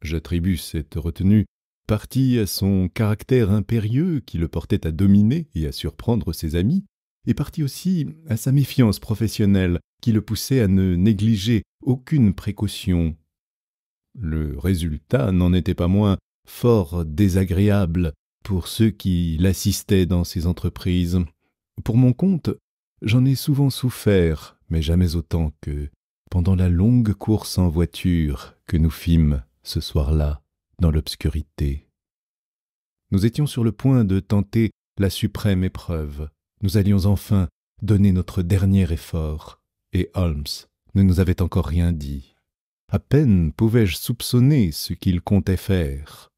J'attribue cette retenue partie à son caractère impérieux qui le portait à dominer et à surprendre ses amis, et partie aussi à sa méfiance professionnelle qui le poussait à ne négliger aucune précaution. Le résultat n'en était pas moins fort désagréable pour ceux qui l'assistaient dans ses entreprises. Pour mon compte, j'en ai souvent souffert, mais jamais autant que pendant la longue course en voiture que nous fîmes ce soir-là dans l'obscurité. Nous étions sur le point de tenter la suprême épreuve. Nous allions enfin donner notre dernier effort, et Holmes ne nous avait encore rien dit. À peine pouvais-je soupçonner ce qu'il comptait faire.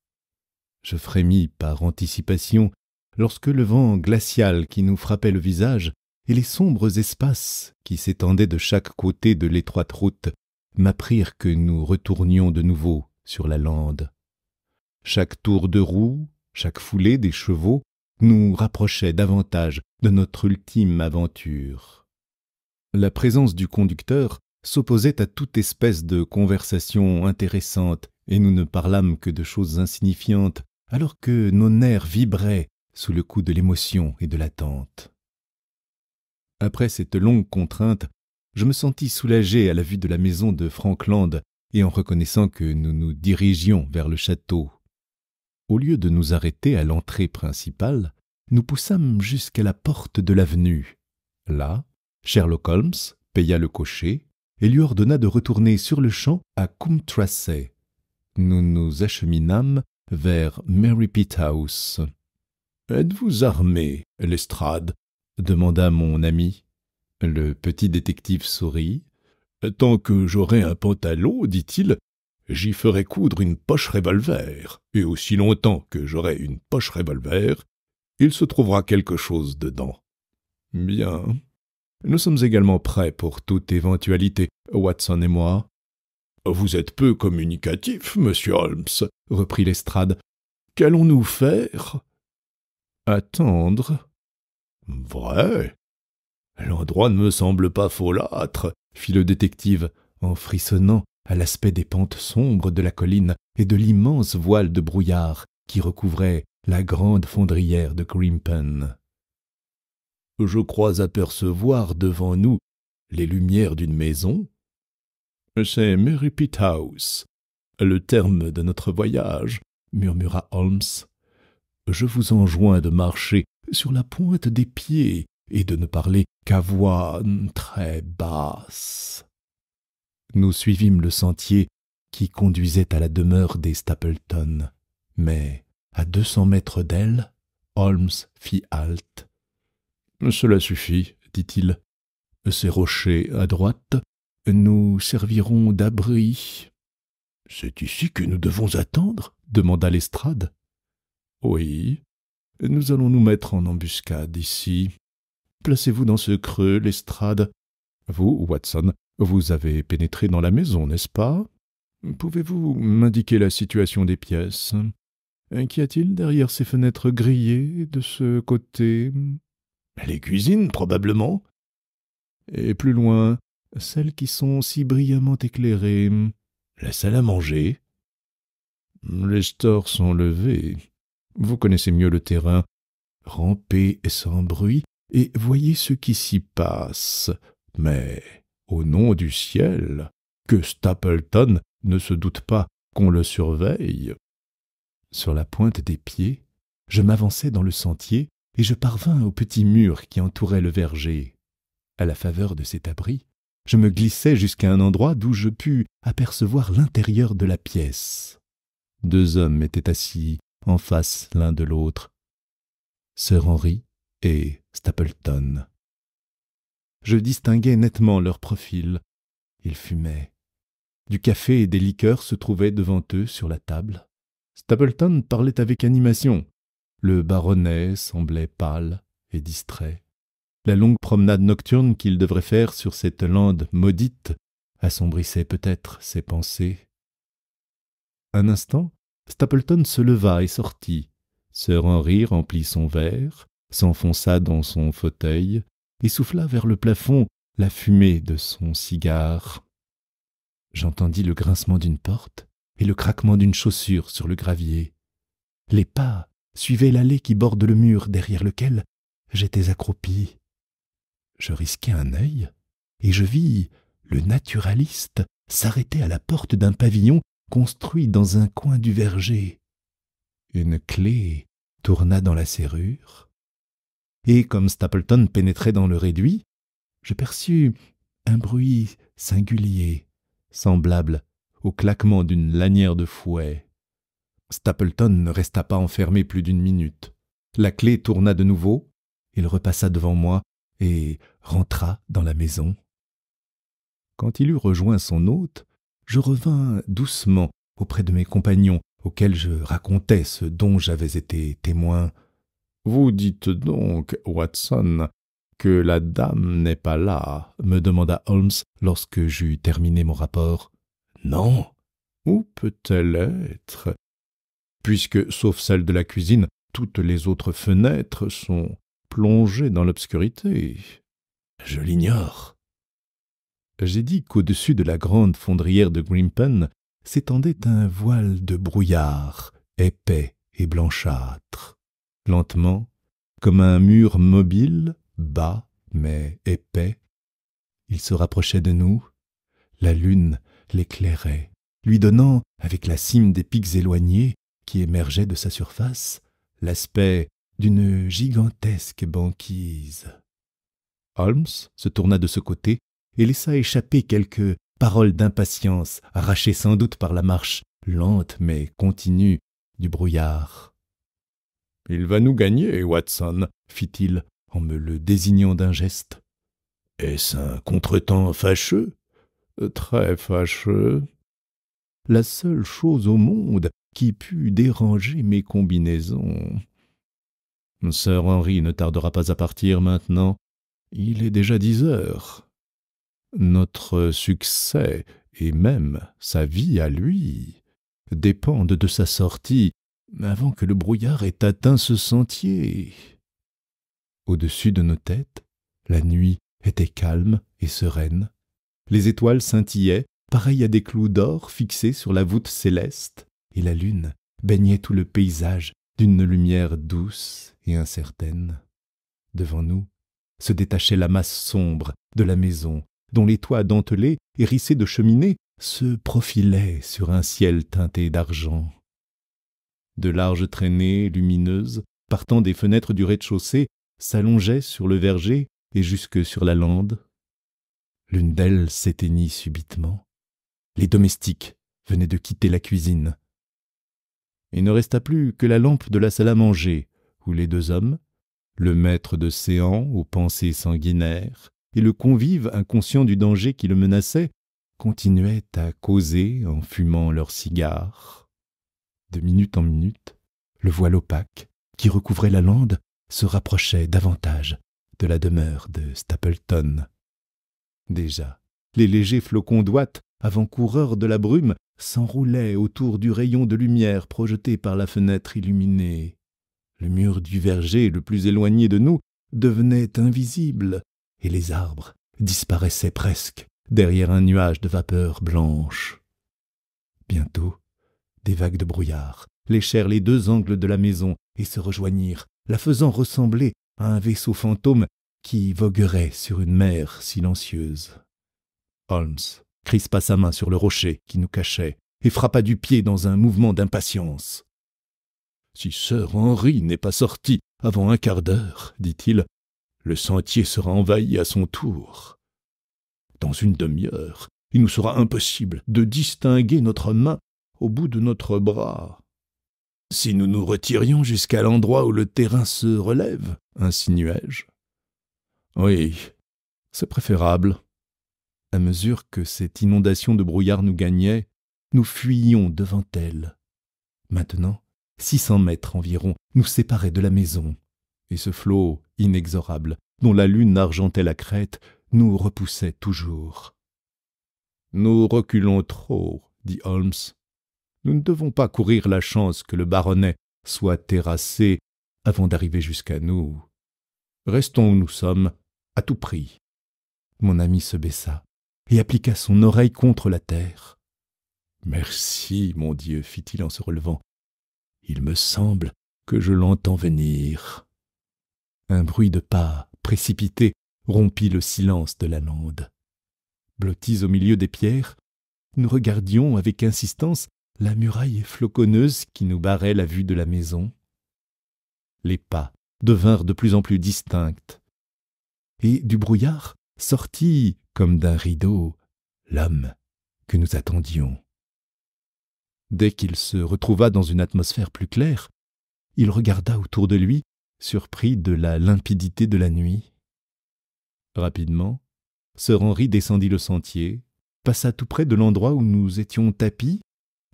Je frémis par anticipation lorsque le vent glacial qui nous frappait le visage et les sombres espaces qui s'étendaient de chaque côté de l'étroite route m'apprirent que nous retournions de nouveau sur la lande. Chaque tour de roue, chaque foulée des chevaux nous rapprochait davantage de notre ultime aventure. La présence du conducteur s'opposait à toute espèce de conversation intéressante, et nous ne parlâmes que de choses insignifiantes, alors que nos nerfs vibraient sous le coup de l'émotion et de l'attente. Après cette longue contrainte, je me sentis soulagé à la vue de la maison de Frankland et en reconnaissant que nous nous dirigions vers le château. Au lieu de nous arrêter à l'entrée principale, nous poussâmes jusqu'à la porte de l'avenue. Là, Sherlock Holmes paya le cocher et lui ordonna de retourner sur-le-champ à Coombe-Tracey. Nous nous acheminâmes vers Merripit House. « Êtes-vous armé, Lestrade ?» demanda mon ami. Le petit détective sourit. « Tant que j'aurai un pantalon, dit-il, j'y ferai coudre une poche revolver, et aussi longtemps que j'aurai une poche revolver, il se trouvera quelque chose dedans. » Bien. Nous sommes également prêts pour toute éventualité, Watson et moi. « Vous êtes peu communicatif, monsieur Holmes, » reprit Lestrade. « Qu'allons-nous faire ?»« Attendre. »« Vrai ? L'endroit ne me semble pas folâtre, » fit le détective, en frissonnant à l'aspect des pentes sombres de la colline et de l'immense voile de brouillard qui recouvrait la grande fondrière de Grimpen. « Je crois apercevoir devant nous les lumières d'une maison. »« C'est Merripit House, le terme de notre voyage, » murmura Holmes. « Je vous enjoins de marcher sur la pointe des pieds et de ne parler qu'à voix très basse. » Nous suivîmes le sentier qui conduisait à la demeure des Stapleton, mais à 200 mètres d'elle, Holmes fit halte. « Cela suffit, dit-il. Ces rochers à droite nous serviront d'abri. »« C'est ici que nous devons attendre ?» demanda Lestrade. « Oui, nous allons nous mettre en embuscade ici. Placez-vous dans ce creux, Lestrade. Vous, Watson, vous avez pénétré dans la maison, n'est-ce pas? Pouvez-vous m'indiquer la situation des pièces? Qu'y a-t-il derrière ces fenêtres grillées de ce côté? Les cuisines, probablement. Et plus loin, celles qui sont si brillamment éclairées. La salle à manger. Les stores sont levés. Vous connaissez mieux le terrain. Rampez sans bruit et voyez ce qui s'y passe. Mais, au nom du ciel, que Stapleton ne se doute pas qu'on le surveille. Sur la pointe des pieds, je m'avançai dans le sentier et je parvins au petit mur qui entourait le verger. À la faveur de cet abri, je me glissai jusqu'à un endroit d'où je pus apercevoir l'intérieur de la pièce. 2 hommes étaient assis en face l'un de l'autre, Sir Henry et Stapleton. Je distinguai nettement leur profil. Ils fumaient. Du café et des liqueurs se trouvaient devant eux sur la table. Stapleton parlait avec animation. Le baronnet semblait pâle et distrait. La longue promenade nocturne qu'il devrait faire sur cette lande maudite assombrissait peut-être ses pensées. Un instant, Stapleton se leva et sortit. Sir Henry remplit son verre, s'enfonça dans son fauteuil et souffla vers le plafond la fumée de son cigare. J'entendis le grincement d'une porte et le craquement d'une chaussure sur le gravier. Les pas suivaient l'allée qui borde le mur derrière lequel j'étais accroupi. Je risquai un œil et je vis le naturaliste s'arrêter à la porte d'un pavillon construit dans un coin du verger. Une clé tourna dans la serrure, et comme Stapleton pénétrait dans le réduit, je perçus un bruit singulier, semblable au claquement d'une lanière de fouet. Stapleton ne resta pas enfermé plus d'une minute. La clé tourna de nouveau, il repassa devant moi et rentra dans la maison. Quand il eut rejoint son hôte, je revins doucement auprès de mes compagnons, auxquels je racontai ce dont j'avais été témoin. « Vous dites donc, Watson, que la dame n'est pas là ?» me demanda Holmes lorsque j'eus terminé mon rapport. « Non. Où peut-elle être? Puisque, sauf celle de la cuisine, toutes les autres fenêtres sont plongées dans l'obscurité. » « Je l'ignore. » J'ai dit qu'au-dessus de la grande fondrière de Grimpen s'étendait un voile de brouillard, épais et blanchâtre. Lentement, comme un mur mobile, bas mais épais, il se rapprochait de nous. La lune l'éclairait, lui donnant, avec la cime des pics éloignés qui émergeaient de sa surface, l'aspect d'une gigantesque banquise. Holmes se tourna de ce côté et laissa échapper quelques paroles d'impatience, arrachées sans doute par la marche lente mais continue du brouillard. « Il va nous gagner, Watson, fit-il, en me le désignant d'un geste. « Est-ce un contretemps fâcheux? »« Très fâcheux. La seule chose au monde qui pût déranger mes combinaisons. Sir Henry ne tardera pas à partir maintenant. Il est déjà 10 heures. Notre succès, et même sa vie à lui, dépendent de sa sortie avant que le brouillard ait atteint ce sentier. » Au-dessus de nos têtes, la nuit était calme et sereine. Les étoiles scintillaient, pareilles à des clous d'or fixés sur la voûte céleste, et la lune baignait tout le paysage d'une lumière douce et incertaine. Devant nous se détachait la masse sombre de la maison, dont les toits dentelés, hérissés de cheminées, se profilaient sur un ciel teinté d'argent. De larges traînées lumineuses, partant des fenêtres du rez-de-chaussée, s'allongeaient sur le verger et jusque sur la lande. L'une d'elles s'éteignit subitement. Les domestiques venaient de quitter la cuisine. Il ne resta plus que la lampe de la salle à manger, où les 2 hommes, le maître de séant aux pensées sanguinaires et le convive inconscient du danger qui le menaçait, continuaient à causer en fumant leurs cigares. De minute en minute, le voile opaque qui recouvrait la lande se rapprochait davantage de la demeure de Stapleton. Déjà, les légers flocons d'ouate, avant-coureurs de la brume, s'enroulaient autour du rayon de lumière projeté par la fenêtre illuminée. Le mur du verger le plus éloigné de nous devenait invisible, et les arbres disparaissaient presque derrière un nuage de vapeur blanche. Bientôt, des vagues de brouillard léchèrent les 2 angles de la maison et se rejoignirent, la faisant ressembler à un vaisseau fantôme qui voguerait sur une mer silencieuse. Holmes crispa sa main sur le rocher qui nous cachait et frappa du pied dans un mouvement d'impatience. « Si Sir Henry n'est pas sorti avant un quart d'heure, dit-il, le sentier sera envahi à son tour. Dans une demi-heure, il nous sera impossible de distinguer notre main au bout de notre bras. Si nous nous retirions jusqu'à l'endroit où le terrain se relève, insinuai-je. Oui, c'est préférable. » À mesure que cette inondation de brouillard nous gagnait, nous fuyions devant elle. Maintenant, 600 mètres environ nous séparaient de la maison, et ce flot inexorable, dont la lune argentait la crête, nous repoussait toujours. « Nous reculons trop, » dit Holmes. « Nous ne devons pas courir la chance que le baronnet soit terrassé avant d'arriver jusqu'à nous. Restons où nous sommes, à tout prix. » Mon ami se baissa et appliqua son oreille contre la terre. « Merci, mon Dieu, fit-il en se relevant. Il me semble que je l'entends venir. » Un bruit de pas précipité rompit le silence de la lande. Blottis au milieu des pierres, nous regardions avec insistance la muraille floconneuse qui nous barrait la vue de la maison. Les pas devinrent de plus en plus distincts, et du brouillard sortit, comme d'un rideau, l'homme que nous attendions. Dès qu'il se retrouva dans une atmosphère plus claire, il regarda autour de lui, surpris de la limpidité de la nuit. Rapidement, sir Henry descendit le sentier, passa tout près de l'endroit où nous étions tapis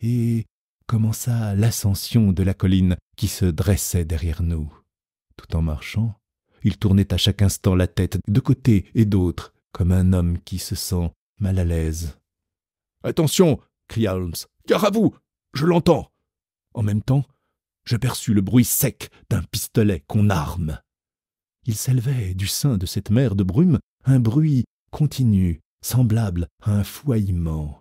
et commença l'ascension de la colline qui se dressait derrière nous. Tout en marchant, il tournait à chaque instant la tête de côté et d'autre, comme un homme qui se sent mal à l'aise. « Attention !» cria Holmes. « Gare à vous ! Je l'entends !» En même temps, j'aperçus le bruit sec d'un pistolet qu'on arme. Il s'élevait du sein de cette mer de brume un bruit continu, semblable à un fouaillement.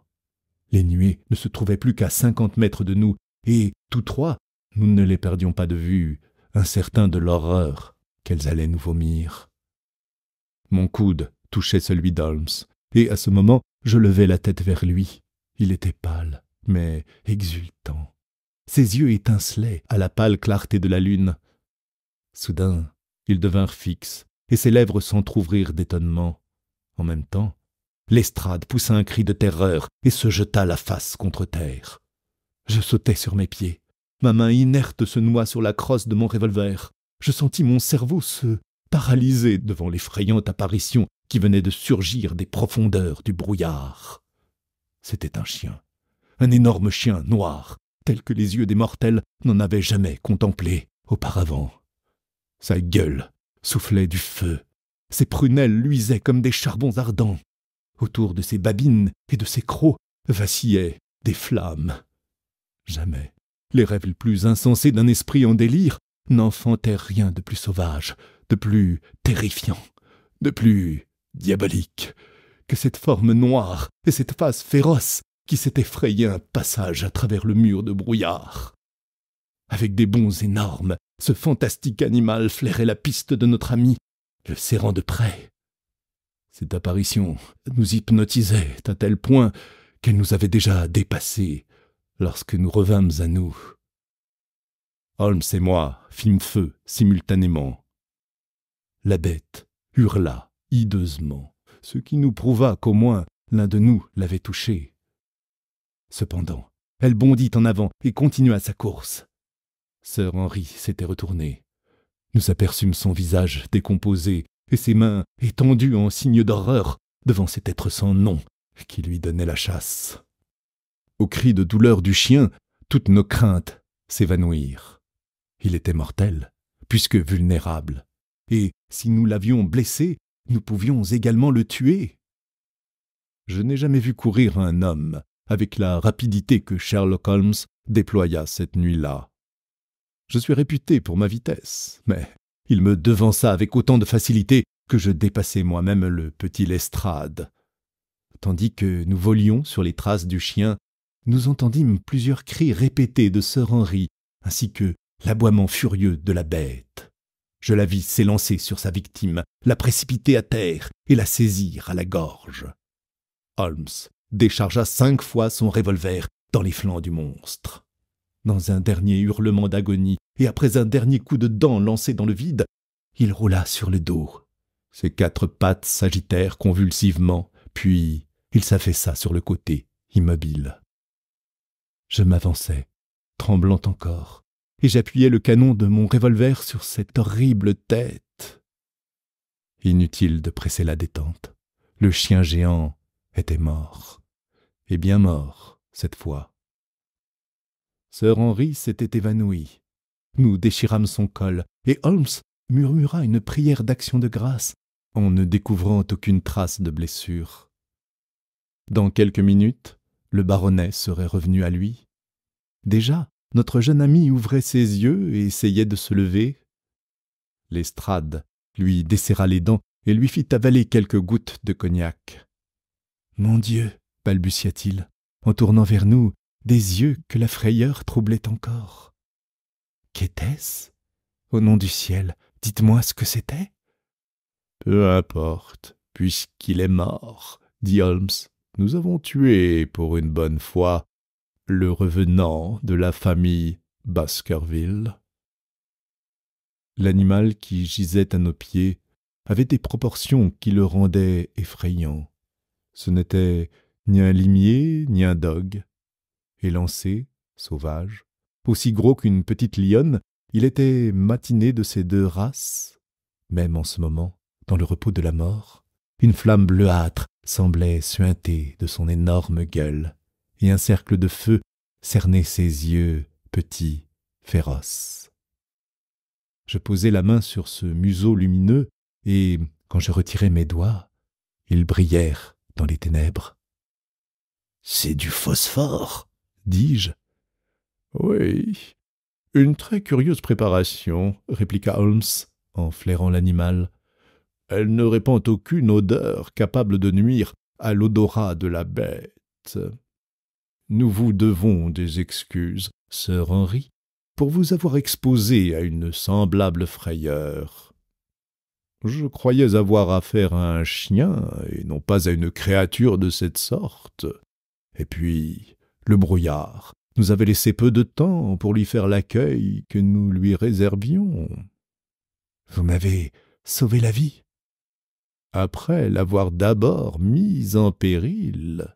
Les nuées ne se trouvaient plus qu'à 50 mètres de nous, et, tous trois, nous ne les perdions pas de vue, incertains de l'horreur qu'elles allaient nous vomir. Mon coude touchait celui d'Holmes, et à ce moment, je levai la tête vers lui. Il était pâle, mais exultant. Ses yeux étincelaient à la pâle clarté de la lune. Soudain, ils devinrent fixes, et ses lèvres s'entr'ouvrirent d'étonnement. En même temps, Lestrade poussa un cri de terreur et se jeta la face contre terre. Je sautai sur mes pieds. Ma main inerte se noua sur la crosse de mon revolver. Je sentis mon cerveau se paralyser devant l'effrayante apparition qui venait de surgir des profondeurs du brouillard. C'était un chien, un énorme chien noir, tel que les yeux des mortels n'en avaient jamais contemplé auparavant. Sa gueule soufflait du feu, ses prunelles luisaient comme des charbons ardents. Autour de ses babines et de ses crocs vacillaient des flammes. Jamais les rêves les plus insensés d'un esprit en délire n'enfantèrent rien de plus sauvage, de plus terrifiant, de plus diabolique que cette forme noire et cette face féroce qui s'était frayé un passage à travers le mur de brouillard. Avec des bonds énormes, ce fantastique animal flairait la piste de notre ami, le serrant de près. Cette apparition nous hypnotisait à tel point qu'elle nous avait déjà dépassés lorsque nous revînmes à nous. Holmes et moi fîmes feu simultanément. La bête hurla hideusement, ce qui nous prouva qu'au moins l'un de nous l'avait touchée. Cependant, elle bondit en avant et continua sa course. Sir Henry s'était retourné. Nous aperçûmes son visage décomposé et ses mains étendues en signe d'horreur devant cet être sans nom qui lui donnait la chasse. Au cri de douleur du chien, toutes nos craintes s'évanouirent. Il était mortel, puisque vulnérable, et si nous l'avions blessé, nous pouvions également le tuer. Je n'ai jamais vu courir un homme avec la rapidité que Sherlock Holmes déploya cette nuit-là. Je suis réputé pour ma vitesse, mais il me devança avec autant de facilité que je dépassais moi-même le petit Lestrade. Tandis que nous volions sur les traces du chien, nous entendîmes plusieurs cris répétés de Sir Henry, ainsi que l'aboiement furieux de la bête. Je la vis s'élancer sur sa victime, la précipiter à terre et la saisir à la gorge. Holmes déchargea 5 fois son revolver dans les flancs du monstre. Dans un dernier hurlement d'agonie et après un dernier coup de dent lancé dans le vide, il roula sur le dos. Ses 4 pattes s'agitèrent convulsivement, puis il s'affaissa sur le côté, immobile. Je m'avançai, tremblant encore, et j'appuyai le canon de mon revolver sur cette horrible tête. Inutile de presser la détente. Le chien géant était mort, et bien mort cette fois. Sir Henry s'était évanoui. Nous déchirâmes son col, et Holmes murmura une prière d'action de grâce en ne découvrant aucune trace de blessure. Dans quelques minutes, le baronnet serait revenu à lui. Déjà, notre jeune ami ouvrait ses yeux et essayait de se lever. Lestrade lui desserra les dents et lui fit avaler quelques gouttes de cognac. « Mon Dieu !» balbutia-t-il, en tournant vers nous des yeux que la frayeur troublait encore. « Qu'était-ce ? Au nom du ciel, dites-moi ce que c'était !»« Peu importe, puisqu'il est mort, » dit Holmes. « Nous avons tué, pour une bonne fois, le revenant de la famille Baskerville. » L'animal qui gisait à nos pieds avait des proportions qui le rendaient effrayant. Ce n'était ni un limier, ni un dogue. Élancé, sauvage, aussi gros qu'une petite lionne, il était matiné de ces deux races. Même en ce moment, dans le repos de la mort, une flamme bleuâtre semblait suinter de son énorme gueule, et un cercle de feu cernait ses yeux petits, féroces. Je posai la main sur ce museau lumineux, et, quand je retirai mes doigts, ils brillèrent dans les ténèbres. « C'est du phosphore !» dis-je. « Oui, une très curieuse préparation, » répliqua Holmes, en flairant l'animal. « Elle ne répand aucune odeur capable de nuire à l'odorat de la bête. Nous vous devons des excuses, Sir Henry, pour vous avoir exposé à une semblable frayeur. Je croyais avoir affaire à un chien, et non pas à une créature de cette sorte. Et puis, le brouillard nous avait laissé peu de temps pour lui faire l'accueil que nous lui réservions. Vous m'avez sauvé la vie. Après l'avoir d'abord mise en péril.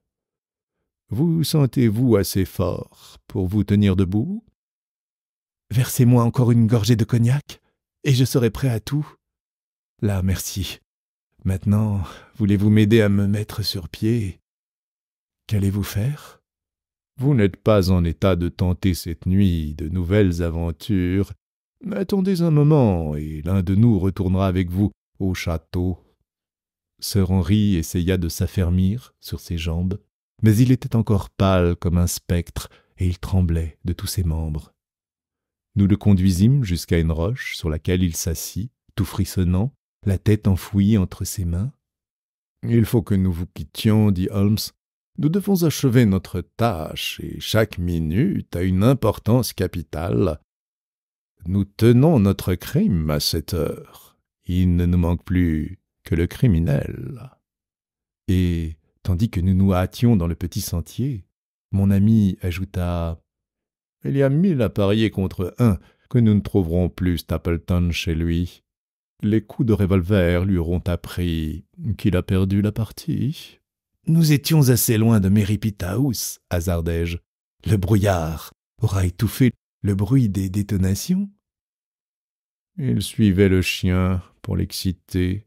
Vous sentez-vous assez fort pour vous tenir debout? Versez-moi encore une gorgée de cognac, et je serai prêt à tout. Là, merci. Maintenant, voulez-vous m'aider à me mettre sur pied? Qu'allez-vous faire? Vous n'êtes pas en état de tenter cette nuit de nouvelles aventures. Attendez un moment, et l'un de nous retournera avec vous au château. Sir Henry essaya de s'affermir sur ses jambes, mais il était encore pâle comme un spectre, et il tremblait de tous ses membres. Nous le conduisîmes jusqu'à une roche sur laquelle il s'assit, tout frissonnant, la tête enfouie entre ses mains. « Il faut que nous vous quittions, » dit Holmes. « Nous devons achever notre tâche, et chaque minute a une importance capitale. Nous tenons notre crime à cette heure. Il ne nous manque plus que le criminel. » Et, tandis que nous nous hâtions dans le petit sentier, mon ami ajouta « Il y a 1000 à parier contre 1 que nous ne trouverons plus Stapleton chez lui. Les coups de revolver lui auront appris qu'il a perdu la partie. » Nous étions assez loin de Merripit House, hasardai-je. Le brouillard aura étouffé le bruit des détonations. Il suivait le chien pour l'exciter.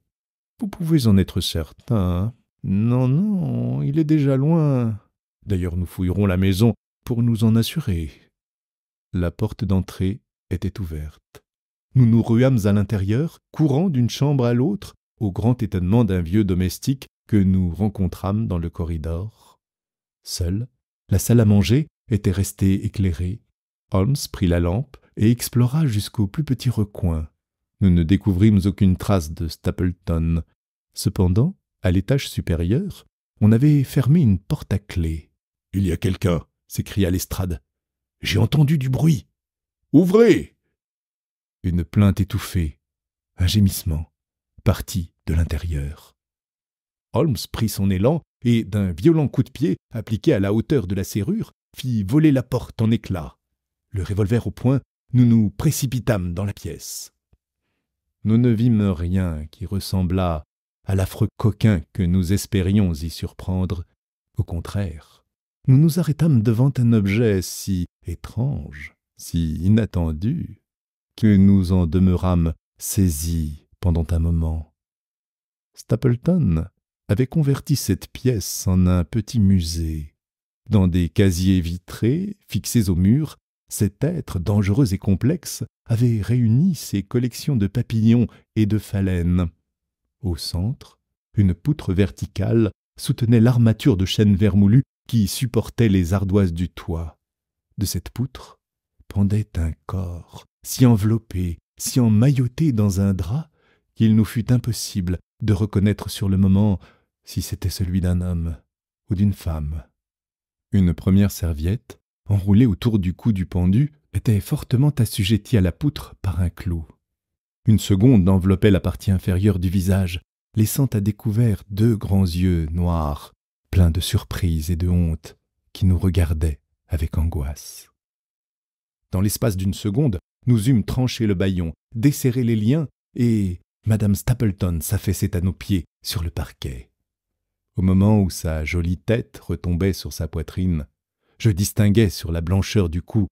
Vous pouvez en être certain. Non, non, il est déjà loin. D'ailleurs, nous fouillerons la maison pour nous en assurer. La porte d'entrée était ouverte. Nous nous ruâmes à l'intérieur, courant d'une chambre à l'autre, au grand étonnement d'un vieux domestique que nous rencontrâmes dans le corridor. Seule, la salle à manger était restée éclairée. Holmes prit la lampe et explora jusqu'au plus petit recoin. Nous ne découvrîmes aucune trace de Stapleton. Cependant, à l'étage supérieur, on avait fermé une porte à clé. « Il y a quelqu'un !» s'écria Lestrade. « J'ai entendu du bruit. Ouvrez !» Une plainte étouffée, un gémissement, partit de l'intérieur. Holmes prit son élan et, d'un violent coup de pied, appliqué à la hauteur de la serrure, fit voler la porte en éclats. Le revolver au poing, nous nous précipitâmes dans la pièce. Nous ne vîmes rien qui ressemblât à l'affreux coquin que nous espérions y surprendre. Au contraire, nous nous arrêtâmes devant un objet si étrange, si inattendu, que nous en demeurâmes saisis pendant un moment. Stapleton avait converti cette pièce en un petit musée. Dans des casiers vitrés, fixés au mur, cet être dangereux et complexe avait réuni ses collections de papillons et de phalènes. Au centre, une poutre verticale soutenait l'armature de chêne vermoulu qui supportait les ardoises du toit. de cette poutre pendait un corps, si enveloppé, si emmailloté dans un drap, qu'il nous fut impossible de reconnaître sur le moment si c'était celui d'un homme ou d'une femme. Une première serviette, enroulée autour du cou du pendu, était fortement assujettie à la poutre par un clou. Une seconde enveloppait la partie inférieure du visage, laissant à découvert 2 grands yeux noirs, pleins de surprise et de honte, qui nous regardaient avec angoisse. Dans l'espace d'une seconde, nous eûmes tranché le bâillon, desserré les liens, et Madame Stapleton s'affaissait à nos pieds sur le parquet. Au moment où sa jolie tête retombait sur sa poitrine, je distinguais sur la blancheur du cou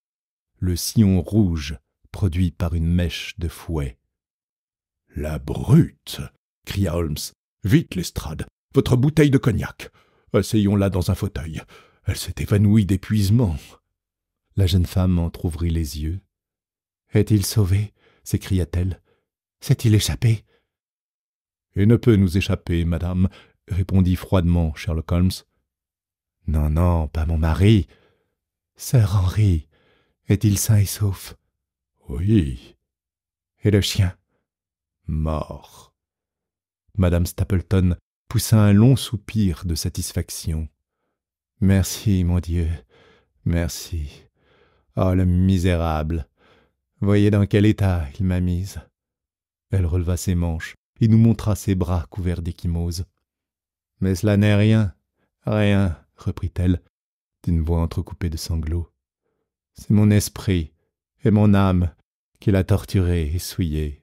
le sillon rouge produit par une mèche de fouet. « La brute !» cria Holmes. « Vite, Lestrade, votre bouteille de cognac. Asseyons-la dans un fauteuil. Elle s'est évanouie d'épuisement. » La jeune femme entr'ouvrit les yeux. « Est-il sauvé ?» s'écria-t-elle. « S'est-il échappé ?»« Il ne peut nous échapper, madame, » répondit froidement Sherlock Holmes. « Non, non, pas mon mari. Sir Henry, est-il sain et sauf ?»« Oui. »« Et le chien ?»« Mort. » Madame Stapleton poussa un long soupir de satisfaction. « Merci, mon Dieu, merci. Oh, le misérable! Voyez dans quel état il m'a mise. » Elle releva ses manches et nous montra ses bras couverts d'ecchymoses. « Mais cela n'est rien, rien, » reprit-elle, d'une voix entrecoupée de sanglots. « C'est mon esprit et mon âme qui l'a torturé et souillé.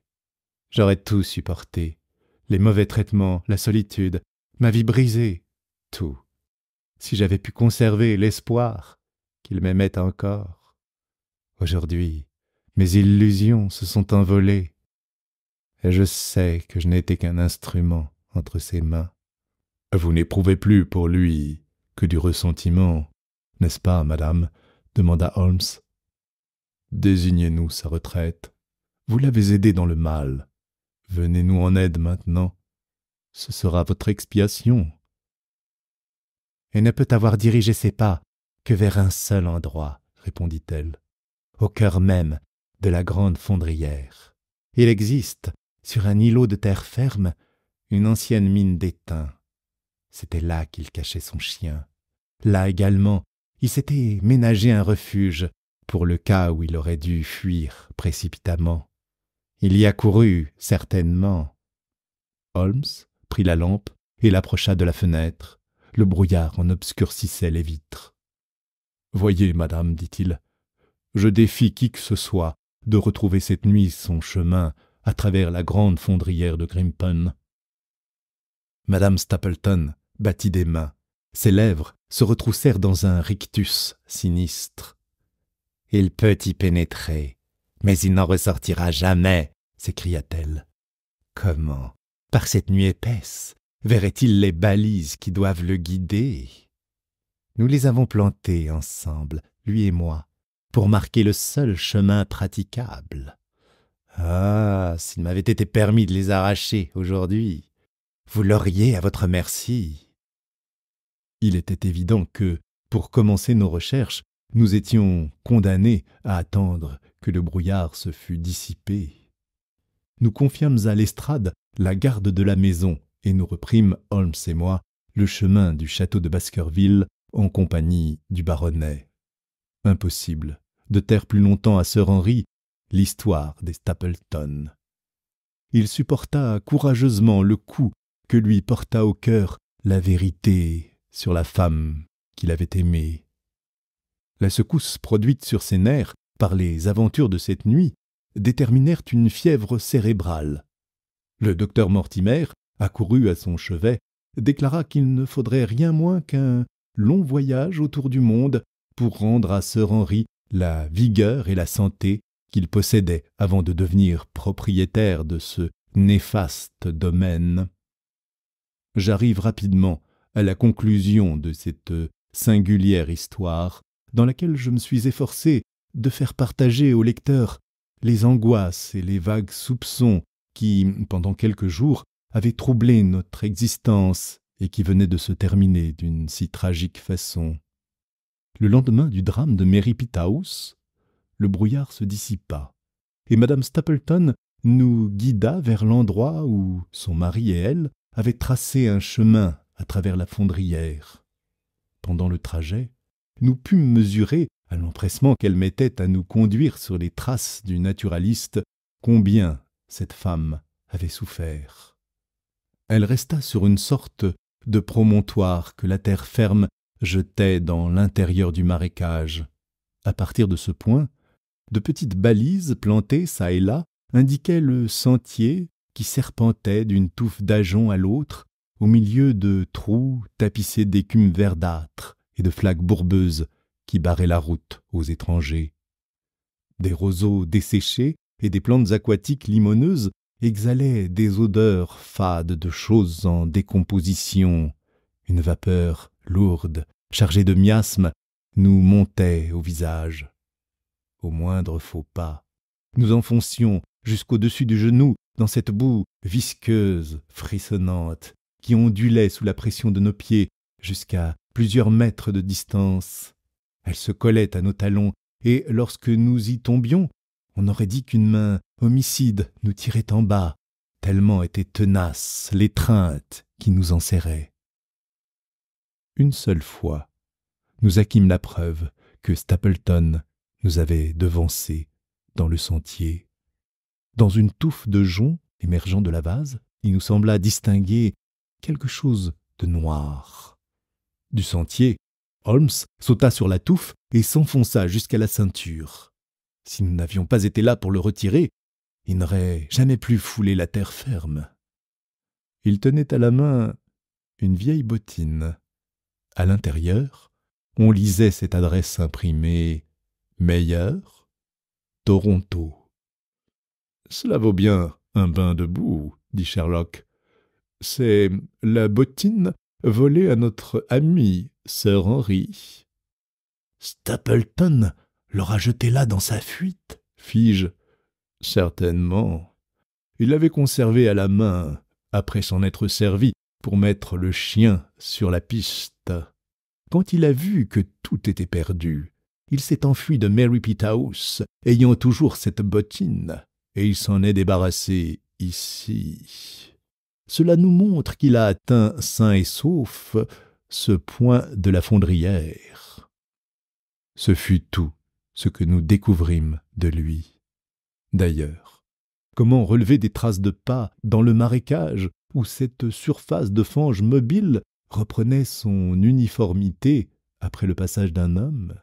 J'aurais tout supporté, les mauvais traitements, la solitude, ma vie brisée, tout, si j'avais pu conserver l'espoir qu'il m'aimait encore. Aujourd'hui, mes illusions se sont envolées, et je sais que je n'étais qu'un instrument entre ses mains. Vous n'éprouvez plus pour lui que du ressentiment, n'est-ce pas, madame ? Demanda Holmes. Désignez-nous sa retraite. Vous l'avez aidé dans le mal. Venez-nous en aide maintenant. Ce sera votre expiation. Il ne peut avoir dirigé ses pas que vers un seul endroit, répondit-elle, au cœur même de la grande fondrière. Il existe, sur un îlot de terre ferme, une ancienne mine d'étain. C'était là qu'il cachait son chien. Là également, il s'était ménagé un refuge pour le cas où il aurait dû fuir précipitamment. Il y a couru, certainement. Holmes prit la lampe et l'approcha de la fenêtre. Le brouillard en obscurcissait les vitres. « Voyez, madame, dit-il, je défie qui que ce soit de retrouver cette nuit son chemin à travers la grande fondrière de Grimpen. » Madame Stapleton battit des mains. Ses lèvres se retroussèrent dans un rictus sinistre. « Il peut y pénétrer, mais il n'en ressortira jamais !» s'écria-t-elle. « Comment, par cette nuit épaisse, verrait-il les balises qui doivent le guider ? Nous les avons plantées ensemble, lui et moi, pour marquer le seul chemin praticable. Ah, s'il m'avait été permis de les arracher aujourd'hui, vous l'auriez à votre merci. » Il était évident que, pour commencer nos recherches, nous étions condamnés à attendre que le brouillard se fût dissipé. Nous confiâmes à Lestrade la garde de la maison et nous reprîmes, Holmes et moi, le chemin du château de Baskerville en compagnie du baronnet. Impossible de taire plus longtemps à Sir Henry l'histoire des Stapleton. Il supporta courageusement le coup que lui porta au cœur la vérité sur la femme qu'il avait aimée. La secousse produite sur ses nerfs par les aventures de cette nuit déterminèrent une fièvre cérébrale. Le docteur Mortimer, accouru à son chevet, déclara qu'il ne faudrait rien moins qu'un long voyage autour du monde pour rendre à Sir Henry la vigueur et la santé qu'il possédait avant de devenir propriétaire de ce néfaste domaine. J'arrive rapidement à la conclusion de cette singulière histoire, dans laquelle je me suis efforcé de faire partager au lecteur les angoisses et les vagues soupçons qui, pendant quelques jours, avaient troublé notre existence et qui venaient de se terminer d'une si tragique façon. Le lendemain du drame de Merripit House, le brouillard se dissipa, et Madame Stapleton nous guida vers l'endroit où son mari et elle avaient tracé un chemin à travers la fondrière. Pendant le trajet, nous pûmes mesurer, à l'empressement qu'elle mettait à nous conduire sur les traces du naturaliste, combien cette femme avait souffert. Elle resta sur une sorte de promontoire que la terre ferme jetait dans l'intérieur du marécage. À partir de ce point, de petites balises plantées çà et là indiquaient le sentier qui serpentait d'une touffe d'ajoncs à l'autre au milieu de trous tapissés d'écume verdâtre et de flaques bourbeuses qui barraient la route aux étrangers. Des roseaux desséchés et des plantes aquatiques limoneuses exhalaient des odeurs fades de choses en décomposition. Une vapeur lourde, chargée de miasmes, nous montait au visage. Au moindre faux pas, nous enfoncions jusqu'au-dessus du genou dans cette boue visqueuse, frissonnante, qui ondulait sous la pression de nos pieds jusqu'à plusieurs mètres de distance. Elle se collait à nos talons, et lorsque nous y tombions, on aurait dit qu'une main homicide nous tirait en bas, tellement était tenace l'étreinte qui nous enserrait. Une seule fois, nous acquîmes la preuve que Stapleton nous avait devancés dans le sentier. Dans une touffe de joncs émergeant de la vase, il nous sembla distinguer quelque chose de noir. Du sentier, Holmes sauta sur la touffe et s'enfonça jusqu'à la ceinture. Si nous n'avions pas été là pour le retirer, il n'aurait jamais plus foulé la terre ferme. Il tenait à la main une vieille bottine. À l'intérieur, on lisait cette adresse imprimée « Meyer, Toronto ». « Cela vaut bien un bain de boue, » dit Sherlock. « C'est la bottine volée à notre ami, Sir Henry. »« Stapleton l'aura jetée là dans sa fuite, fis-je. « Certainement. Il l'avait conservée à la main, après s'en être servi pour mettre le chien sur la piste. Quand il a vu que tout était perdu, il s'est enfui de Merripit House, ayant toujours cette bottine, et il s'en est débarrassé ici. Cela nous montre qu'il a atteint sain et sauf ce point de la fondrière. » Ce fut tout ce que nous découvrîmes de lui. D'ailleurs, comment relever des traces de pas dans le marécage où cette surface de fange mobile reprenait son uniformité après le passage d'un homme?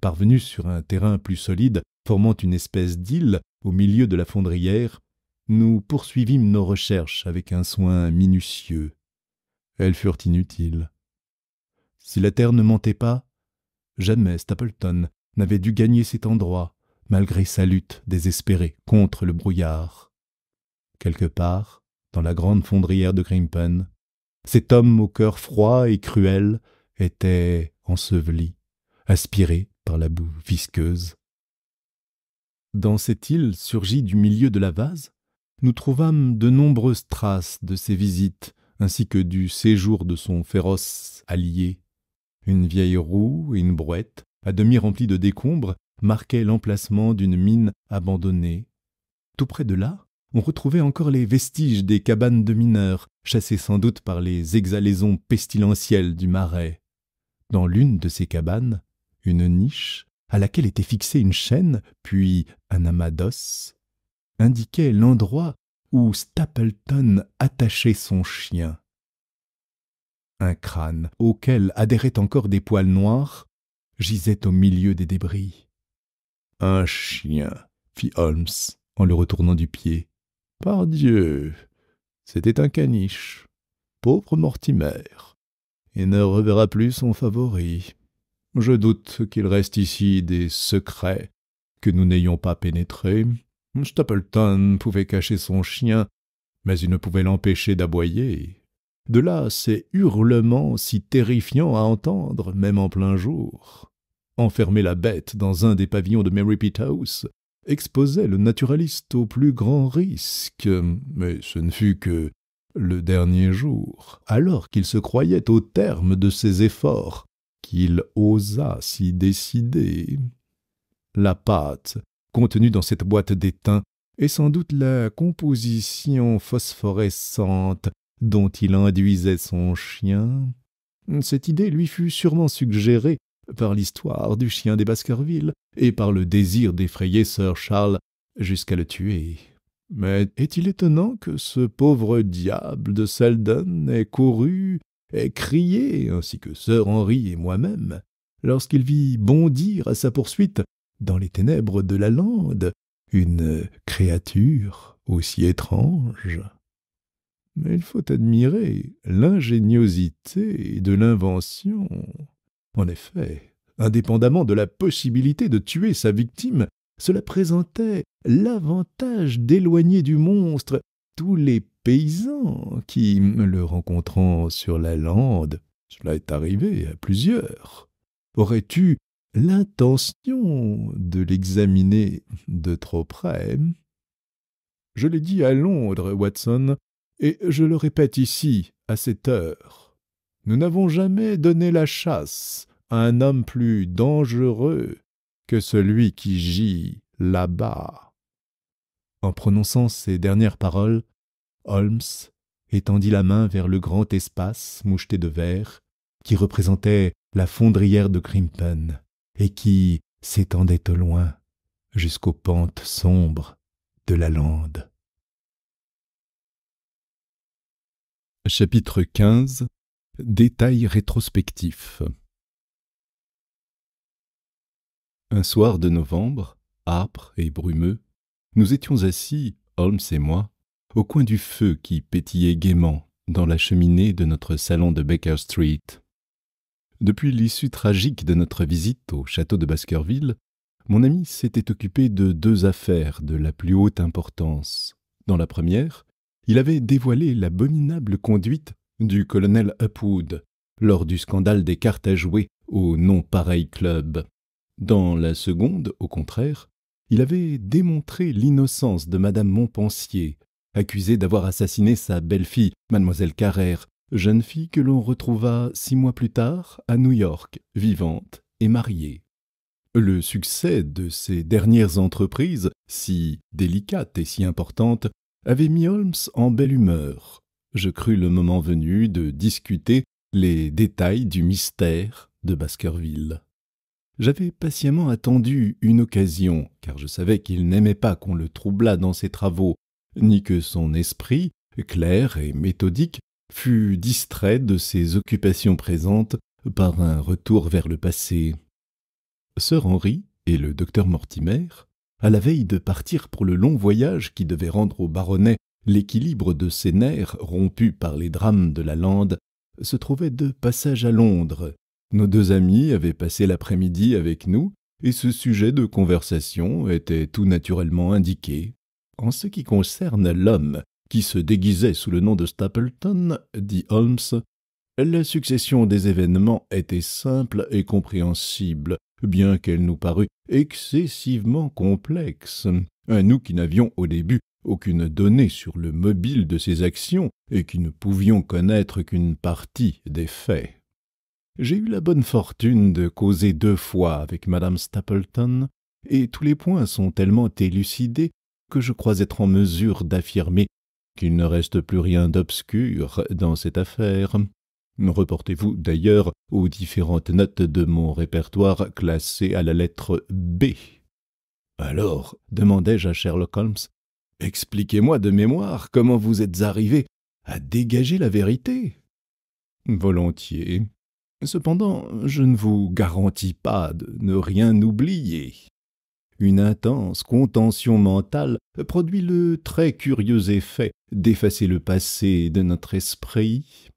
Parvenus sur un terrain plus solide, formant une espèce d'île au milieu de la fondrière, nous poursuivîmes nos recherches avec un soin minutieux. Elles furent inutiles. Si la terre ne mentait pas, jamais Stapleton n'avait dû gagner cet endroit, malgré sa lutte désespérée contre le brouillard. Quelque part, dans la grande fondrière de Grimpen, cet homme au cœur froid et cruel était enseveli, aspiré par la boue visqueuse. Dans cette île surgie du milieu de la vase, nous trouvâmes de nombreuses traces de ses visites, ainsi que du séjour de son féroce allié. Une vieille roue et une brouette, à demi remplies de décombres, marquaient l'emplacement d'une mine abandonnée. Tout près de là, on retrouvait encore les vestiges des cabanes de mineurs, chassées sans doute par les exhalaisons pestilentielles du marais. Dans l'une de ces cabanes, une niche, à laquelle était fixée une chaîne, puis un amas d'os, indiquait l'endroit où Stapleton attachait son chien. Un crâne, auquel adhéraient encore des poils noirs, gisait au milieu des débris. « Un chien !» fit Holmes en le retournant du pied. « Pardieu, c'était un caniche. Pauvre Mortimer. Il ne reverra plus son favori. Je doute qu'il reste ici des secrets que nous n'ayons pas pénétrés. Stapleton pouvait cacher son chien, mais il ne pouvait l'empêcher d'aboyer. De là ces hurlements si terrifiants à entendre, même en plein jour. Enfermer la bête dans un des pavillons de Merripit House exposait le naturaliste au plus grand risque, mais ce ne fut que le dernier jour, alors qu'il se croyait au terme de ses efforts, qu'il osât s'y décider. La pâte contenue dans cette boîte d'étain est sans doute la composition phosphorescente dont il induisait son chien. Cette idée lui fut sûrement suggérée par l'histoire du chien des Baskerville et par le désir d'effrayer Sir Charles jusqu'à le tuer. Mais est-il étonnant que ce pauvre diable de Selden ait couru, ait crié, ainsi que Sir Henry et moi-même, lorsqu'il vit bondir à sa poursuite, dans les ténèbres de la lande, une créature aussi étrange? Mais il faut admirer l'ingéniosité de l'invention. En effet, indépendamment de la possibilité de tuer sa victime, cela présentait l'avantage d'éloigner du monstre tous les paysans qui, le rencontrant sur la lande, cela est arrivé à plusieurs, auraient eu l'intention de l'examiner de trop près. Je l'ai dit à Londres, Watson, et je le répète ici, à cette heure. Nous n'avons jamais donné la chasse à un homme plus dangereux que celui qui gît là-bas. En prononçant ces dernières paroles, Holmes étendit la main vers le grand espace moucheté de verre qui représentait la fondrière de Grimpen et qui s'étendait au loin jusqu'aux pentes sombres de la lande. Chapitre 15. Détails rétrospectifs. Un soir de novembre, âpre et brumeux, nous étions assis, Holmes et moi, au coin du feu qui pétillait gaiement dans la cheminée de notre salon de Baker Street. Depuis l'issue tragique de notre visite au château de Baskerville, mon ami s'était occupé de 2 affaires de la plus haute importance. Dans la première, il avait dévoilé l'abominable conduite du colonel Upwood lors du scandale des cartes à jouer au non-pareil club. Dans la seconde, au contraire, il avait démontré l'innocence de Madame Montpensier, accusée d'avoir assassiné sa belle-fille, Mademoiselle Carrère, jeune fille que l'on retrouva 6 mois plus tard à New York, vivante et mariée. Le succès de ces dernières entreprises, si délicates et si importantes, avait mis Holmes en belle humeur. Je crus le moment venu de discuter les détails du mystère de Baskerville. J'avais patiemment attendu une occasion, car je savais qu'il n'aimait pas qu'on le troublât dans ses travaux, ni que son esprit, clair et méthodique, fût distrait de ses occupations présentes par un retour vers le passé. Sir Henry et le docteur Mortimer, à la veille de partir pour le long voyage qui devait rendre au baronnet l'équilibre de ses nerfs rompus par les drames de la lande, se trouvaient de passage à Londres. Nos 2 amis avaient passé l'après-midi avec nous, et ce sujet de conversation était tout naturellement indiqué. En ce qui concerne l'homme qui se déguisait sous le nom de Stapleton, dit Holmes, la succession des événements était simple et compréhensible, bien qu'elle nous parût excessivement complexe, à nous qui n'avions au début aucune donnée sur le mobile de ses actions et qui ne pouvions connaître qu'une partie des faits. J'ai eu la bonne fortune de causer 2 fois avec Madame Stapleton, et tous les points sont tellement élucidés que je crois être en mesure d'affirmer qu'il ne reste plus rien d'obscur dans cette affaire. Reportez-vous d'ailleurs aux différentes notes de mon répertoire classées à la lettre B. Alors, demandai-je à Sherlock Holmes, expliquez-moi de mémoire comment vous êtes arrivé à dégager la vérité. Volontiers. Cependant, je ne vous garantis pas de ne rien oublier. Une intense contention mentale produit le très curieux effet d'effacer le passé de notre esprit.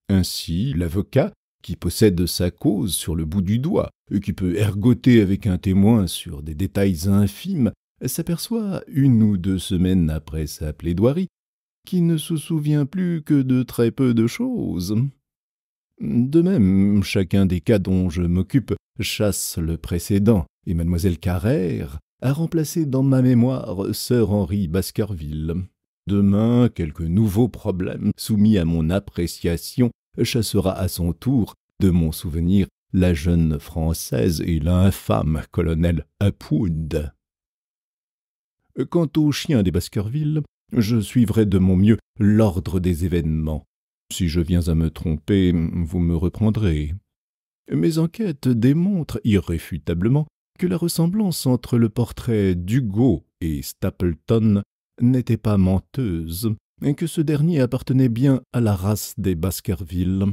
Ainsi, l'avocat, qui possède sa cause sur le bout du doigt et qui peut ergoter avec un témoin sur des détails infimes, s'aperçoit 1 ou 2 semaines après sa plaidoirie qu'il ne se souvient plus que de très peu de choses. De même, chacun des cas dont je m'occupe chasse le précédent, et Mademoiselle Carrère a remplacé dans ma mémoire Sir Henry Baskerville. Demain, quelque nouveau problème soumis à mon appréciation chassera à son tour de mon souvenir la jeune Française et l'infâme colonel Hapwood. Quant au chien des Baskerville, je suivrai de mon mieux l'ordre des événements. Si je viens à me tromper, vous me reprendrez. Mes enquêtes démontrent irréfutablement que la ressemblance entre le portrait d'Hugo et Stapleton n'était pas menteuse, et que ce dernier appartenait bien à la race des Baskerville.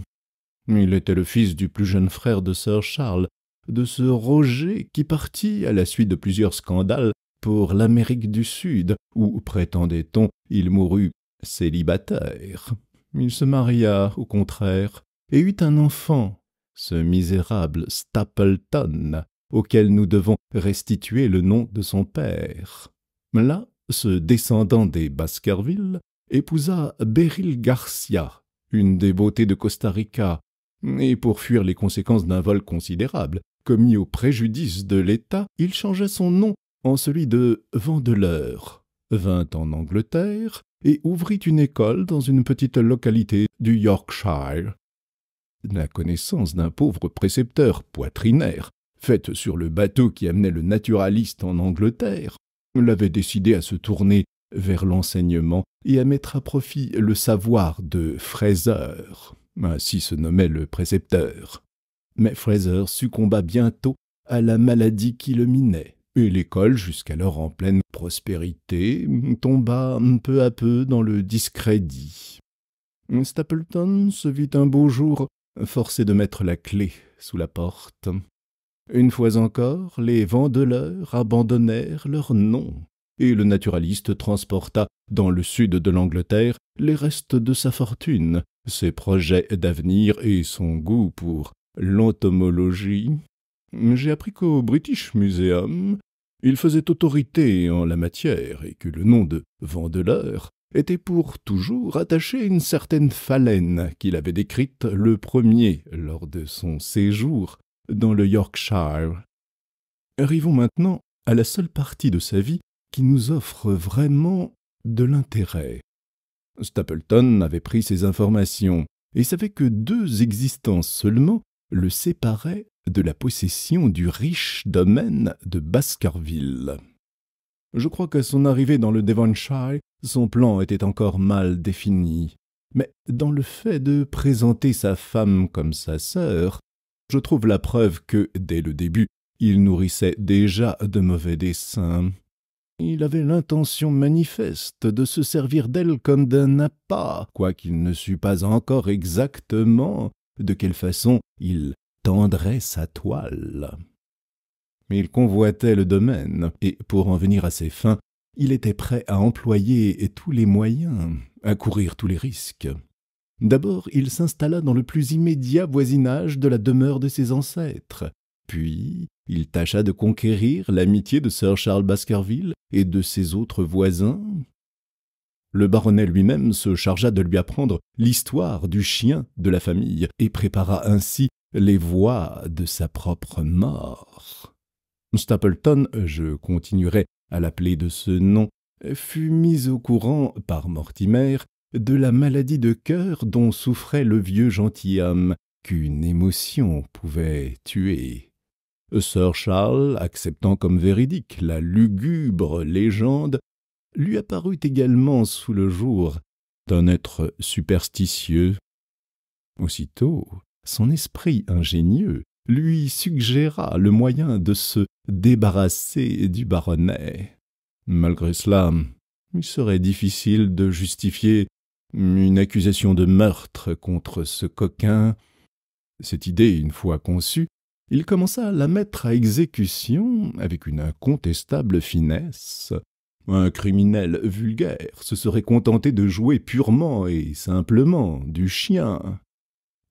Il était le fils du plus jeune frère de Sir Charles, de ce Roger qui partit à la suite de plusieurs scandales pour l'Amérique du Sud, où, prétendait-on, il mourut célibataire. Il se maria, au contraire, et eut un enfant, ce misérable Stapleton, auquel nous devons restituer le nom de son père. Là, ce descendant des Baskerville épousa Beryl Garcia, une des beautés de Costa Rica, et pour fuir les conséquences d'un vol considérable, commis au préjudice de l'État, il changea son nom en celui de Vandeleur, vint en Angleterre et ouvrit une école dans une petite localité du Yorkshire. La connaissance d'un pauvre précepteur poitrinaire, faite sur le bateau qui amenait le naturaliste en Angleterre, l'avait décidé à se tourner vers l'enseignement et à mettre à profit le savoir de Fraser, ainsi se nommait le précepteur. Mais Fraser succomba bientôt à la maladie qui le minait, et l'école, jusqu'alors en pleine prospérité, tomba peu à peu dans le discrédit. Stapleton se vit un beau jour forcé de mettre la clé sous la porte. Une fois encore, les Vandeleur abandonnèrent leur nom, et le naturaliste transporta dans le sud de l'Angleterre les restes de sa fortune, ses projets d'avenir et son goût pour l'entomologie. J'ai appris qu'au British Museum, il faisait autorité en la matière et que le nom de Vandeleur était pour toujours attaché à une certaine phalène qu'il avait décrite le premier lors de son séjour dans le Yorkshire. Arrivons maintenant à la seule partie de sa vie qui nous offre vraiment de l'intérêt. Stapleton avait pris ces informations et savait que 2 existences seulement le séparaient de la possession du riche domaine de Baskerville. Je crois qu'à son arrivée dans le Devonshire, son plan était encore mal défini. Mais dans le fait de présenter sa femme comme sa sœur, je trouve la preuve que, dès le début, il nourrissait déjà de mauvais desseins. Il avait l'intention manifeste de se servir d'elle comme d'un appât, quoiqu'il ne sût pas encore exactement de quelle façon il tendrait sa toile. Mais il convoitait le domaine, et pour en venir à ses fins, il était prêt à employer tous les moyens, à courir tous les risques. D'abord, il s'installa dans le plus immédiat voisinage de la demeure de ses ancêtres. Puis, il tâcha de conquérir l'amitié de Sir Charles Baskerville et de ses autres voisins. Le baronnet lui-même se chargea de lui apprendre l'histoire du chien de la famille et prépara ainsi les voies de sa propre mort. Stapleton, je continuerai à l'appeler de ce nom, fut mis au courant par Mortimer de la maladie de cœur dont souffrait le vieux gentilhomme, qu'une émotion pouvait tuer. Sir Charles, acceptant comme véridique la lugubre légende, lui apparut également sous le jour d'un être superstitieux. Aussitôt, son esprit ingénieux lui suggéra le moyen de se débarrasser du baronnet. Malgré cela, il serait difficile de justifier une accusation de meurtre contre ce coquin. Cette idée, une fois conçue, il commença à la mettre à exécution avec une incontestable finesse. Un criminel vulgaire se serait contenté de jouer purement et simplement du chien.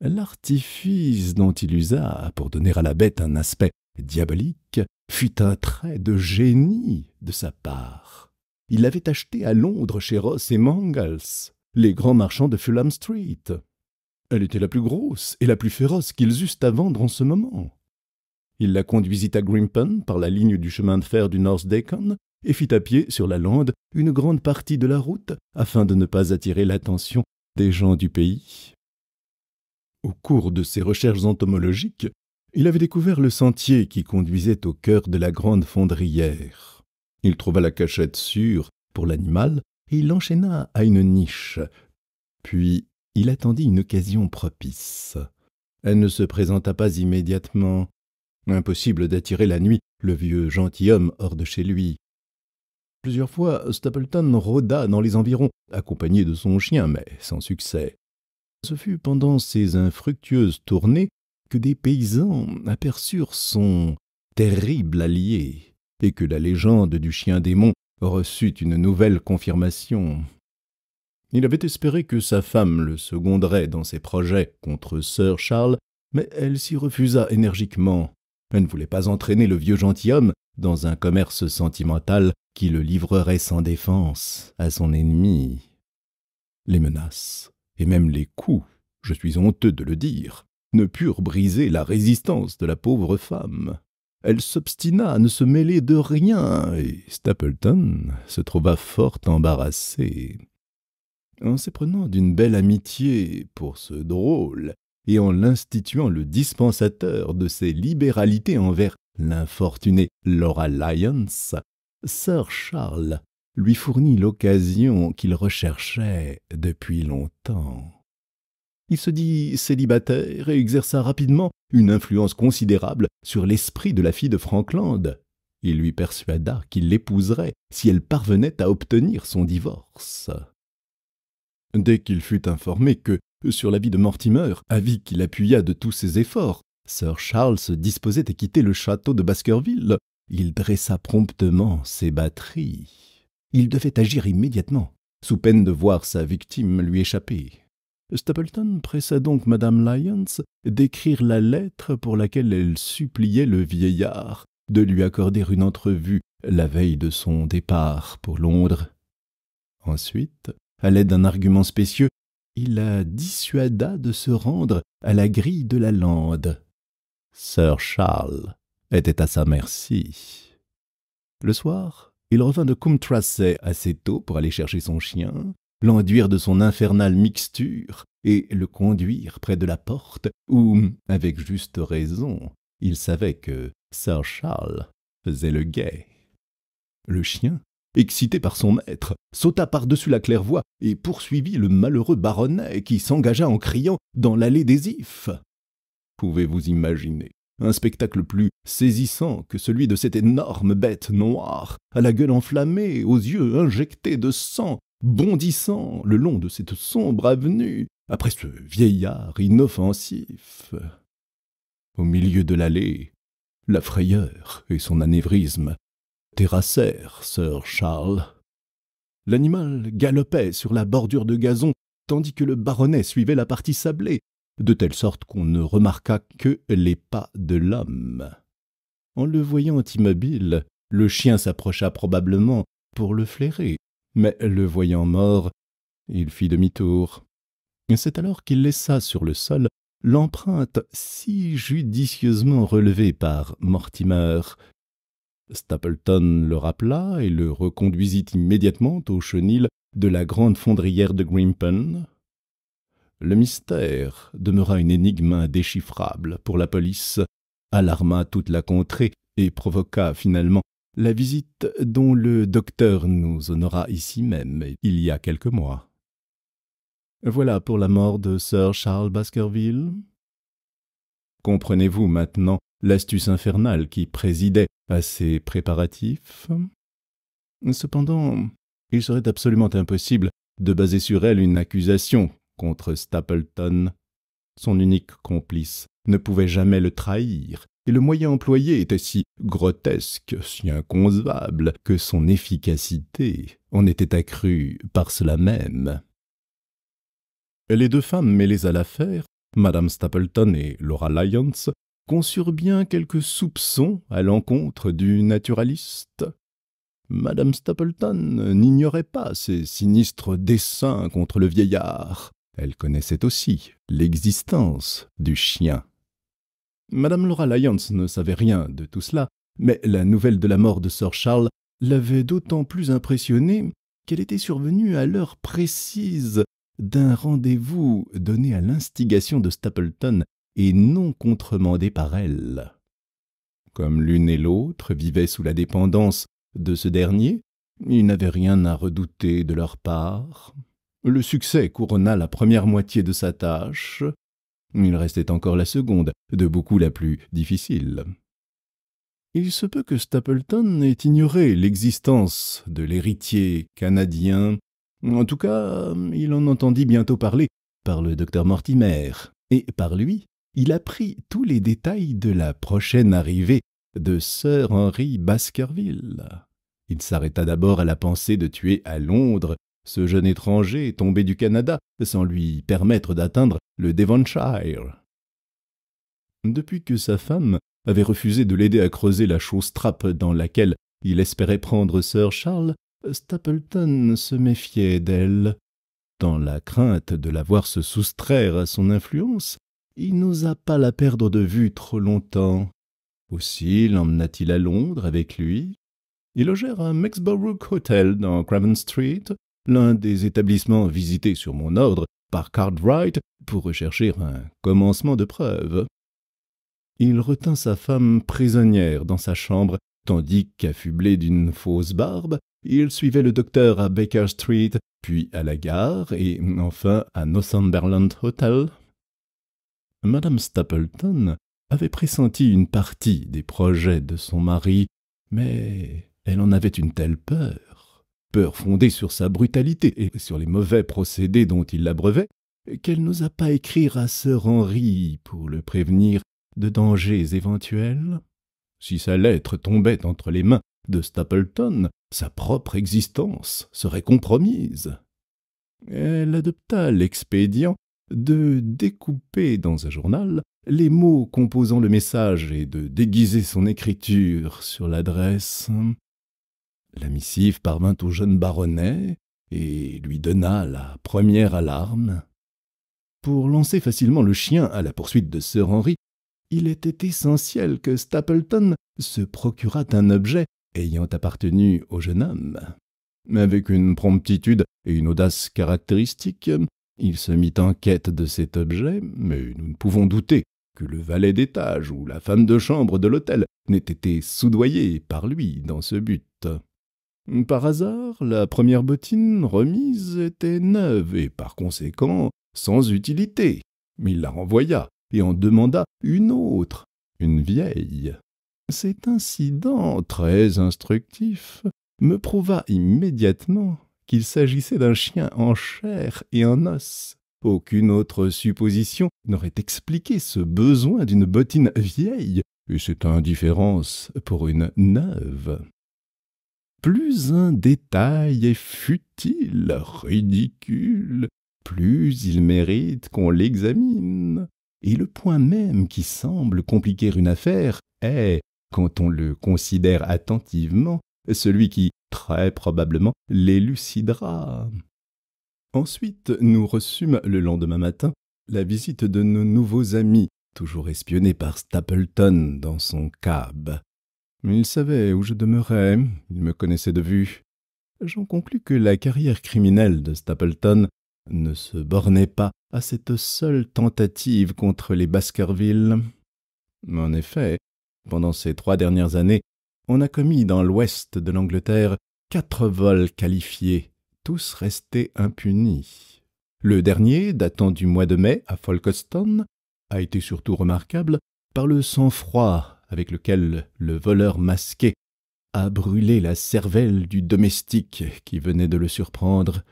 L'artifice dont il usa pour donner à la bête un aspect diabolique fut un trait de génie de sa part. Il l'avait acheté à Londres chez Ross et Mangles, les grands marchands de Fulham Street. Elle était la plus grosse et la plus féroce qu'ils eussent à vendre en ce moment. Il la conduisit à Grimpen par la ligne du chemin de fer du North Deccan et fit à pied sur la lande une grande partie de la route afin de ne pas attirer l'attention des gens du pays. Au cours de ses recherches entomologiques, Il avait découvert le sentier qui conduisait au cœur de la grande fondrière. Il trouva la cachette sûre pour l'animal et il l'enchaîna à une niche. Puis il attendit une occasion propice. Elle ne se présenta pas immédiatement. Impossible d'attirer la nuit le vieux gentilhomme hors de chez lui. Plusieurs fois, Stapleton rôda dans les environs, accompagné de son chien, mais sans succès. Ce fut pendant ces infructueuses tournées que des paysans aperçurent son terrible allié, et que la légende du chien démon reçut une nouvelle confirmation. Il avait espéré que sa femme le seconderait dans ses projets contre Sir Charles, mais elle s'y refusa énergiquement. Elle ne voulait pas entraîner le vieux gentilhomme dans un commerce sentimental qui le livrerait sans défense à son ennemi. Les menaces, et même les coups, je suis honteux de le dire, ne purent briser la résistance de la pauvre femme. Elle s'obstina à ne se mêler de rien, et Stapleton se trouva fort embarrassé. En s'éprenant d'une belle amitié pour ce drôle, et en l'instituant le dispensateur de ses libéralités envers l'infortunée Laura Lyons, Sir Charles lui fournit l'occasion qu'il recherchait depuis longtemps. Il se dit célibataire et exerça rapidement une influence considérable sur l'esprit de la fille de Frankland. Il lui persuada qu'il l'épouserait si elle parvenait à obtenir son divorce. Dès qu'il fut informé que, sur l'avis de Mortimer, avis qu'il appuya de tous ses efforts, Sir Charles se disposait à quitter le château de Baskerville, il dressa promptement ses batteries. Il devait agir immédiatement, sous peine de voir sa victime lui échapper. Stapleton pressa donc Madame Lyons d'écrire la lettre pour laquelle elle suppliait le vieillard de lui accorder une entrevue la veille de son départ pour Londres. Ensuite, à l'aide d'un argument spécieux, il la dissuada de se rendre à la grille de la lande. Sir Charles était à sa merci. Le soir, il revint de Coombe-Tracey assez tôt pour aller chercher son chien, l'enduire de son infernale mixture et le conduire près de la porte où, avec juste raison, il savait que Sir Charles faisait le guet. Le chien, excité par son maître, sauta par-dessus la claire-voie et poursuivit le malheureux baronnet qui s'engagea en criant dans l'allée des Ifs. Pouvez-vous imaginer un spectacle plus saisissant que celui de cette énorme bête noire, à la gueule enflammée, aux yeux injectés de sang, bondissant le long de cette sombre avenue, après ce vieillard inoffensif? Au milieu de l'allée, la frayeur et son anévrisme terrassèrent Sir Charles. L'animal galopait sur la bordure de gazon, tandis que le baronnet suivait la partie sablée, de telle sorte qu'on ne remarqua que les pas de l'homme. En le voyant immobile, le chien s'approcha probablement pour le flairer, mais le voyant mort, il fit demi-tour. C'est alors qu'il laissa sur le sol l'empreinte si judicieusement relevée par Mortimer. Stapleton le rappela et le reconduisit immédiatement au chenil de la grande fondrière de Grimpen. Le mystère demeura une énigme indéchiffrable pour la police, alarma toute la contrée et provoqua finalement la visite dont le docteur nous honora ici même il y a quelques mois. Voilà pour la mort de Sir Charles Baskerville. Comprenez-vous maintenant l'astuce infernale qui présidait à ces préparatifs? Cependant, il serait absolument impossible de baser sur elle une accusation contre Stapleton. Son unique complice ne pouvait jamais le trahir, et le moyen employé était si grotesque, si inconcevable, que son efficacité en était accrue par cela même. Les deux femmes mêlées à l'affaire, Madame Stapleton et Laura Lyons, conçurent bien quelques soupçons à l'encontre du naturaliste. Madame Stapleton n'ignorait pas ses sinistres desseins contre le vieillard. Elle connaissait aussi l'existence du chien. Madame Laura Lyons ne savait rien de tout cela, mais la nouvelle de la mort de Sir Charles l'avait d'autant plus impressionnée qu'elle était survenue à l'heure précise d'un rendez-vous donné à l'instigation de Stapleton et non contremandé par elle. Comme l'une et l'autre vivaient sous la dépendance de ce dernier, il n'avait rien à redouter de leur part. Le succès couronna la première moitié de sa tâche. Il restait encore la seconde, de beaucoup la plus difficile. Il se peut que Stapleton ait ignoré l'existence de l'héritier canadien. En tout cas, il en entendit bientôt parler par le docteur Mortimer, et par lui, il apprit tous les détails de la prochaine arrivée de Sir Henry Baskerville. Il s'arrêta d'abord à la pensée de tuer à Londres ce jeune étranger tombé du Canada sans lui permettre d'atteindre le Devonshire. Depuis que sa femme avait refusé de l'aider à creuser la chausse trappe dans laquelle il espérait prendre Sir Charles, Stapleton se méfiait d'elle. Dans la crainte de la voir se soustraire à son influence, il n'osa pas la perdre de vue trop longtemps. Aussi l'emmena-t-il à Londres avec lui. Ils logèrent à Mexborough Hotel dans Craven Street, l'un des établissements visités sur mon ordre par Cartwright pour rechercher un commencement de preuve. Il retint sa femme prisonnière dans sa chambre, tandis qu'affublé d'une fausse barbe, il suivait le docteur à Baker Street, puis à la gare et enfin à Northumberland Hotel. Madame Stapleton avait pressenti une partie des projets de son mari, mais elle en avait une telle peur fondée sur sa brutalité et sur les mauvais procédés dont il l'abreuvait, qu'elle n'osa pas écrire à Sir Henry pour le prévenir de dangers éventuels. Si sa lettre tombait entre les mains de Stapleton, sa propre existence serait compromise. Elle adopta l'expédient de découper dans un journal les mots composant le message et de déguiser son écriture sur l'adresse. La missive parvint au jeune baronnet et lui donna la première alarme. Pour lancer facilement le chien à la poursuite de Sir Henry, il était essentiel que Stapleton se procurât un objet ayant appartenu au jeune homme. Avec une promptitude et une audace caractéristiques, il se mit en quête de cet objet, mais nous ne pouvons douter que le valet d'étage ou la femme de chambre de l'hôtel n'ait été soudoyé par lui dans ce but. Par hasard, la première bottine remise était neuve et par conséquent sans utilité. Il la renvoya et en demanda une autre, une vieille. Cet incident très instructif me prouva immédiatement qu'il s'agissait d'un chien en chair et en os. Aucune autre supposition n'aurait expliqué ce besoin d'une bottine vieille et cette indifférence pour une neuve. Plus un détail est futile, ridicule, plus il mérite qu'on l'examine. Et le point même qui semble compliquer une affaire est, quand on le considère attentivement, celui qui, très probablement, l'élucidera. Ensuite, nous reçûmes le lendemain matin la visite de nos nouveaux amis, toujours espionnés par Stapleton dans son cab. Il savait où je demeurais, il me connaissait de vue. J'en conclus que la carrière criminelle de Stapleton ne se bornait pas à cette seule tentative contre les Baskerville. En effet, pendant ces 3 dernières années, on a commis dans l'ouest de l'Angleterre 4 vols qualifiés, tous restés impunis. Le dernier, datant du mois de mai à Folkestone, a été surtout remarquable par le sang-froid avec lequel le voleur masqué a brûlé la cervelle du domestique qui venait de le surprendre.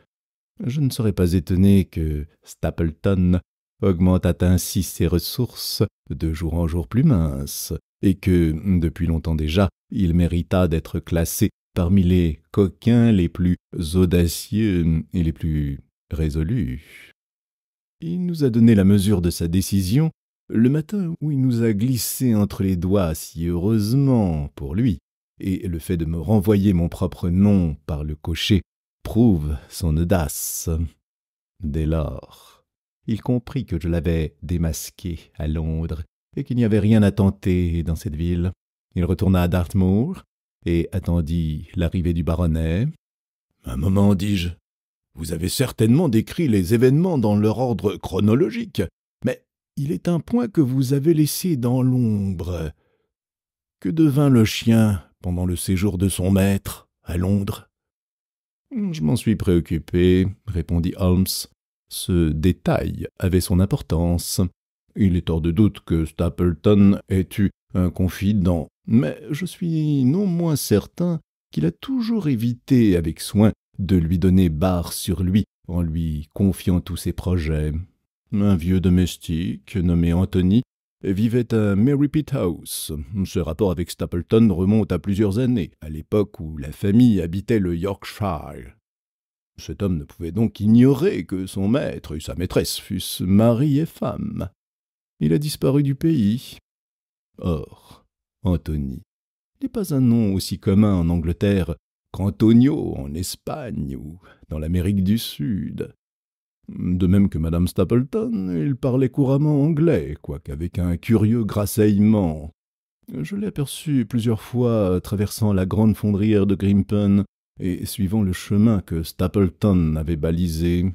Je ne serais pas étonné que Stapleton augmentât ainsi ses ressources de jour en jour plus minces, et que, depuis longtemps déjà, il méritât d'être classé parmi les coquins les plus audacieux et les plus résolus. Il nous a donné la mesure de sa décision le matin où il nous a glissé entre les doigts si heureusement pour lui, et le fait de me renvoyer mon propre nom par le cocher prouve son audace. Dès lors, il comprit que je l'avais démasqué à Londres et qu'il n'y avait rien à tenter dans cette ville. Il retourna à Dartmoor et attendit l'arrivée du baronnet. « Un moment, dis-je, vous avez certainement décrit les événements dans leur ordre chronologique, mais il est un point que vous avez laissé dans l'ombre. Que devint le chien pendant le séjour de son maître à Londres? Je m'en suis préoccupé, répondit Holmes. Ce détail avait son importance. Il est hors de doute que Stapleton ait eu un confident, mais je suis non moins certain qu'il a toujours évité avec soin de lui donner barre sur lui en lui confiant tous ses projets. Un vieux domestique nommé Anthony vivait à Merripit House. Ce rapport avec Stapleton remonte à plusieurs années, à l'époque où la famille habitait le Yorkshire. Cet homme ne pouvait donc ignorer que son maître et sa maîtresse fussent mari et femme. Il a disparu du pays. Or, Anthony n'est pas un nom aussi commun en Angleterre qu'Antonio en Espagne ou dans l'Amérique du Sud. De même que Madame Stapleton, il parlait couramment anglais, quoiqu'avec un curieux grasseyement. Je l'ai aperçu plusieurs fois traversant la grande fondrière de Grimpen et suivant le chemin que Stapleton avait balisé.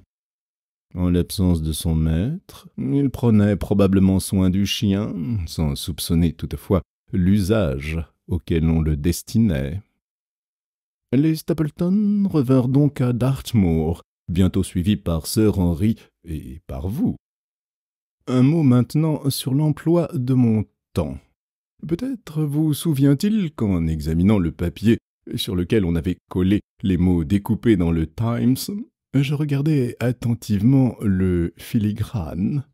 En l'absence de son maître, il prenait probablement soin du chien, sans soupçonner toutefois l'usage auquel on le destinait. Les Stapleton revinrent donc à Dartmoor, bientôt suivis par Sir Henry et par vous. Un mot maintenant sur l'emploi de mon temps. Peut-être vous souvient-il qu'en examinant le papier sur lequel on avait collé les mots découpés dans le Times, je regardais attentivement le filigrane.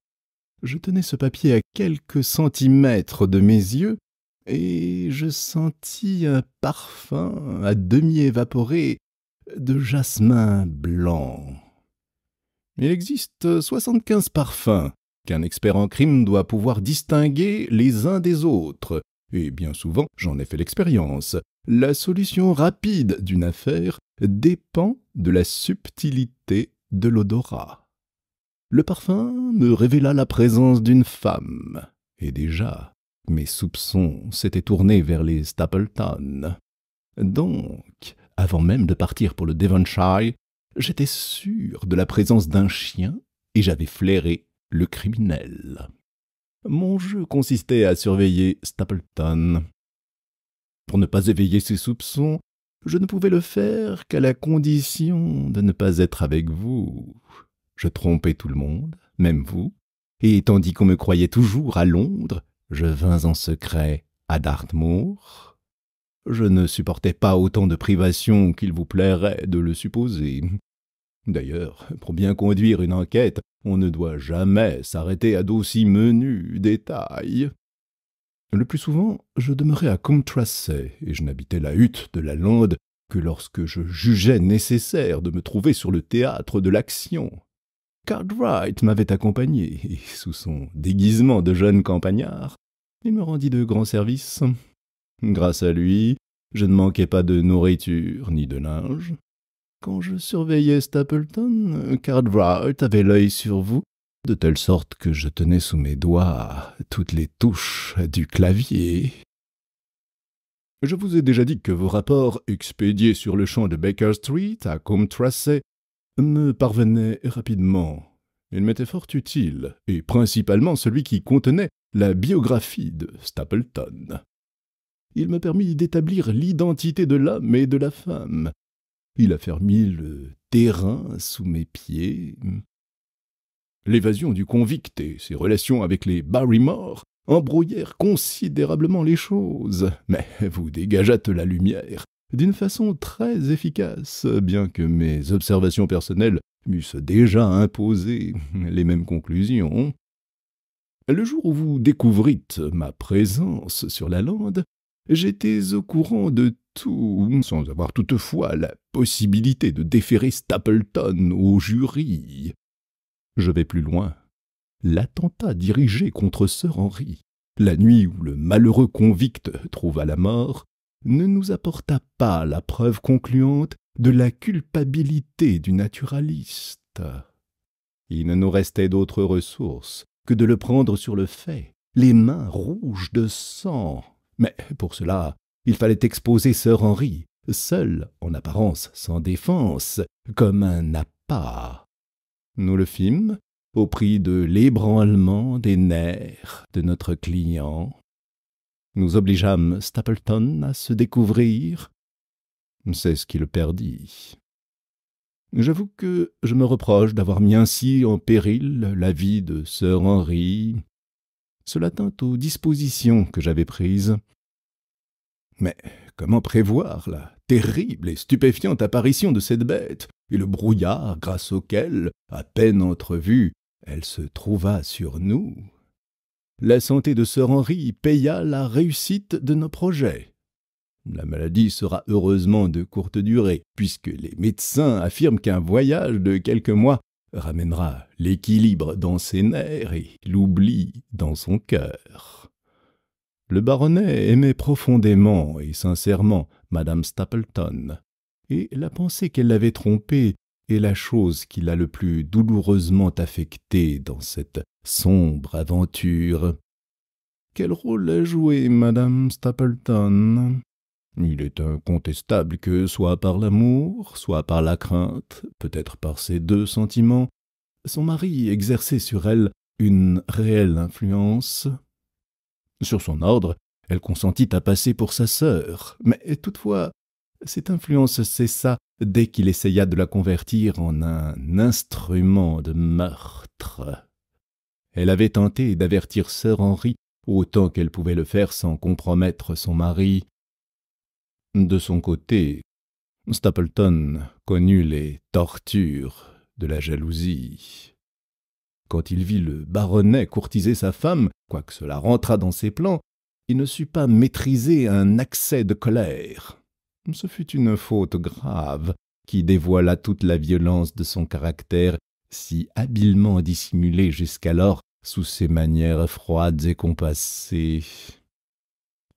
Je tenais ce papier à quelques centimètres de mes yeux, et je sentis un parfum à demi évaporé de jasmin blanc. Il existe 75 parfums qu'un expert en crime doit pouvoir distinguer les uns des autres, et bien souvent, j'en ai fait l'expérience, la solution rapide d'une affaire dépend de la subtilité de l'odorat. Le parfum me révéla la présence d'une femme, et déjà, mes soupçons s'étaient tournés vers les Stapleton. Donc, avant même de partir pour le Devonshire, j'étais sûr de la présence d'un chien et j'avais flairé le criminel. Mon jeu consistait à surveiller Stapleton. Pour ne pas éveiller ses soupçons, je ne pouvais le faire qu'à la condition de ne pas être avec vous. Je trompais tout le monde, même vous, et tandis qu'on me croyait toujours à Londres, je vins en secret à Dartmoor. Je ne supportais pas autant de privations qu'il vous plairait de le supposer. D'ailleurs, pour bien conduire une enquête, on ne doit jamais s'arrêter à d'aussi menus détails. Le plus souvent, je demeurais à Comtracey, et je n'habitais la hutte de la lande que lorsque je jugeais nécessaire de me trouver sur le théâtre de l'action. Cartwright m'avait accompagné, et sous son déguisement de jeune campagnard, il me rendit de grands services. Grâce à lui, je ne manquais pas de nourriture ni de linge. Quand je surveillais Stapleton, Cartwright avait l'œil sur vous, de telle sorte que je tenais sous mes doigts toutes les touches du clavier. Je vous ai déjà dit que vos rapports expédiés sur le champ de Baker Street à Comtracey me parvenaient rapidement. Ils m'étaient fort utiles, et principalement celui qui contenait la biographie de Stapleton. Il me permit d'établir l'identité de l'homme et de la femme. Il a fermi le terrain sous mes pieds. L'évasion du convict et ses relations avec les Barrymore embrouillèrent considérablement les choses, mais vous dégageâtes la lumière d'une façon très efficace, bien que mes observations personnelles m'eussent déjà imposé les mêmes conclusions. Le jour où vous découvrîtes ma présence sur la lande, j'étais au courant de tout, sans avoir toutefois la possibilité de déférer Stapleton au jury. Je vais plus loin. L'attentat dirigé contre Sir Henry, la nuit où le malheureux convict trouva la mort, ne nous apporta pas la preuve concluante de la culpabilité du naturaliste. Il ne nous restait d'autre ressource que de le prendre sur le fait, les mains rouges de sang. Mais pour cela, il fallait exposer Sir Henry, seul, en apparence sans défense, comme un appât. Nous le fîmes, au prix de l'ébranlement des nerfs de notre client. Nous obligeâmes Stapleton à se découvrir. C'est ce qui le perdit. J'avoue que je me reproche d'avoir mis ainsi en péril la vie de Sir Henry. Cela tint aux dispositions que j'avais prises. Mais comment prévoir la terrible et stupéfiante apparition de cette bête et le brouillard grâce auquel, à peine entrevue, elle se trouva sur nous? La santé de Sir Henry paya la réussite de nos projets. La maladie sera heureusement de courte durée, puisque les médecins affirment qu'un voyage de quelques mois ramènera l'équilibre dans ses nerfs et l'oubli dans son cœur. Le baronnet aimait profondément et sincèrement Madame Stapleton, et la pensée qu'elle l'avait trompé est la chose qui l'a le plus douloureusement affecté dans cette sombre aventure. Quel rôle a joué Madame Stapleton? Il est incontestable que, soit par l'amour, soit par la crainte, peut-être par ces deux sentiments, son mari exerçait sur elle une réelle influence. Sur son ordre, elle consentit à passer pour sa sœur, mais toutefois, cette influence cessa dès qu'il essaya de la convertir en un instrument de meurtre. Elle avait tenté d'avertir Sir Henry autant qu'elle pouvait le faire sans compromettre son mari. De son côté, Stapleton connut les tortures de la jalousie. Quand il vit le baronnet courtiser sa femme, quoique cela rentrât dans ses plans, il ne sut pas maîtriser un accès de colère. Ce fut une faute grave qui dévoila toute la violence de son caractère, si habilement dissimulé jusqu'alors sous ses manières froides et compassées.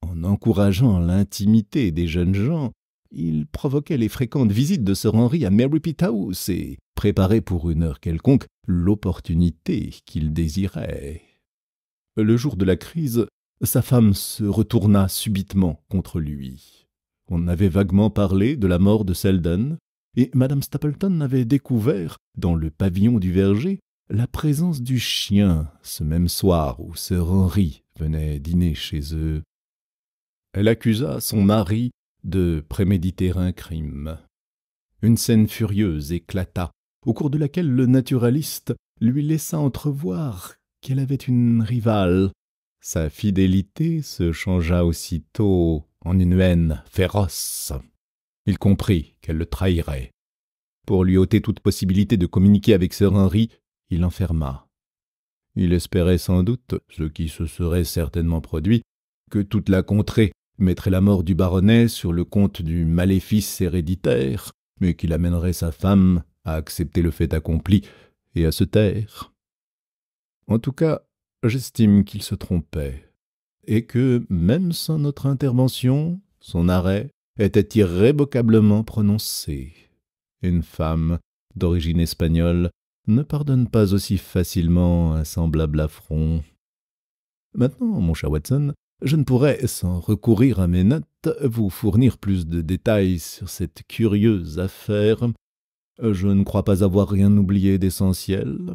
En encourageant l'intimité des jeunes gens, il provoquait les fréquentes visites de Sir Henry à Merripit House et préparait pour une heure quelconque l'opportunité qu'il désirait. Le jour de la crise, sa femme se retourna subitement contre lui. On avait vaguement parlé de la mort de Selden, et Madame Stapleton avait découvert, dans le pavillon du verger, la présence du chien ce même soir où Sir Henry venait dîner chez eux. Elle accusa son mari de préméditer un crime. Une scène furieuse éclata, au cours de laquelle le naturaliste lui laissa entrevoir qu'elle avait une rivale. Sa fidélité se changea aussitôt en une haine féroce. Il comprit qu'elle le trahirait. Pour lui ôter toute possibilité de communiquer avec Sir Henry, il l'enferma. Il espérait sans doute, ce qui se serait certainement produit, que toute la contrée mettrait la mort du baronnet sur le compte du maléfice héréditaire, mais qu'il amènerait sa femme à accepter le fait accompli et à se taire. En tout cas, j'estime qu'il se trompait, et que, même sans notre intervention, son arrêt était irrévocablement prononcé. Une femme d'origine espagnole ne pardonne pas aussi facilement un semblable affront. Maintenant, mon cher Watson, je ne pourrais, sans recourir à mes notes, vous fournir plus de détails sur cette curieuse affaire. Je ne crois pas avoir rien oublié d'essentiel.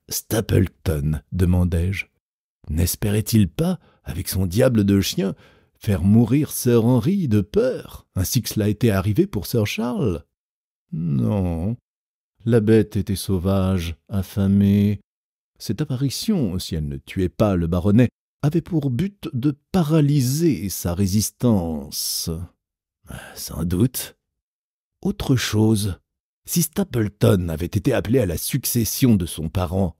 Stapleton, demandai-je, n'espérait-il pas, avec son diable de chien, faire mourir Sir Henry de peur, ainsi que cela était arrivé pour Sir Charles? Non, la bête était sauvage, affamée. Cette apparition, si elle ne tuait pas le baronnet, avait pour but de paralyser sa résistance. Sans doute. Autre chose, si Stapleton avait été appelé à la succession de son parent,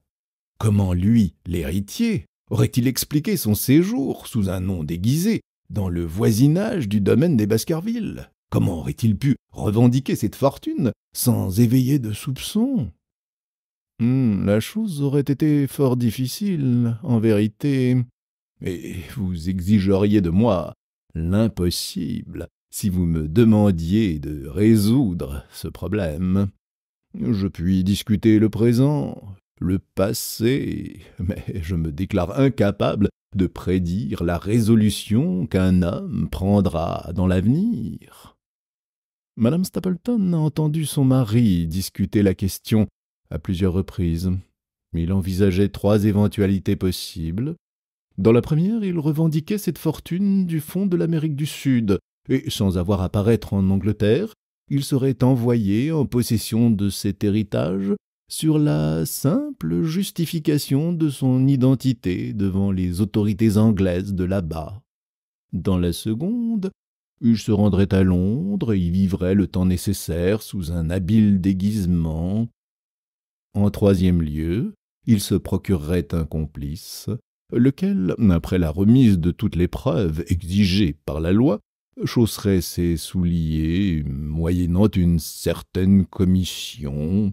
comment lui, l'héritier, aurait-il expliqué son séjour sous un nom déguisé dans le voisinage du domaine des Baskerville? Comment aurait-il pu revendiquer cette fortune sans éveiller de soupçons? La chose aurait été fort difficile, en vérité. Et vous exigeriez de moi l'impossible si vous me demandiez de résoudre ce problème. Je puis discuter le présent, le passé, mais je me déclare incapable de prédire la résolution qu'un homme prendra dans l'avenir. Madame Stapleton a entendu son mari discuter la question à plusieurs reprises. Il envisageait 3 éventualités possibles. Dans la première, il revendiquait cette fortune du fond de l'Amérique du Sud, et sans avoir à paraître en Angleterre, il serait envoyé en possession de cet héritage sur la simple justification de son identité devant les autorités anglaises de là-bas. Dans la seconde, il se rendrait à Londres et y vivrait le temps nécessaire sous un habile déguisement. En troisième lieu, il se procurerait un complice, lequel, après la remise de toutes les preuves exigées par la loi, chausserait ses souliers, moyennant une certaine commission.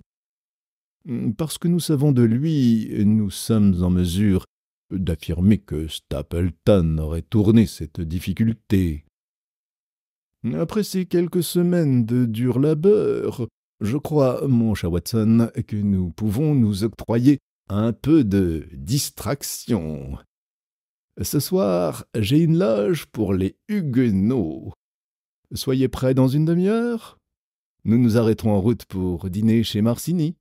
Parce que nous savons de lui, nous sommes en mesure d'affirmer que Stapleton aurait tourné cette difficulté. Après ces quelques semaines de dur labeur, je crois, mon cher Watson, que nous pouvons nous octroyer un peu de distraction. Ce soir, j'ai une loge pour les Huguenots. Soyez prêts dans une demi-heure. Nous nous arrêterons en route pour dîner chez Marcini.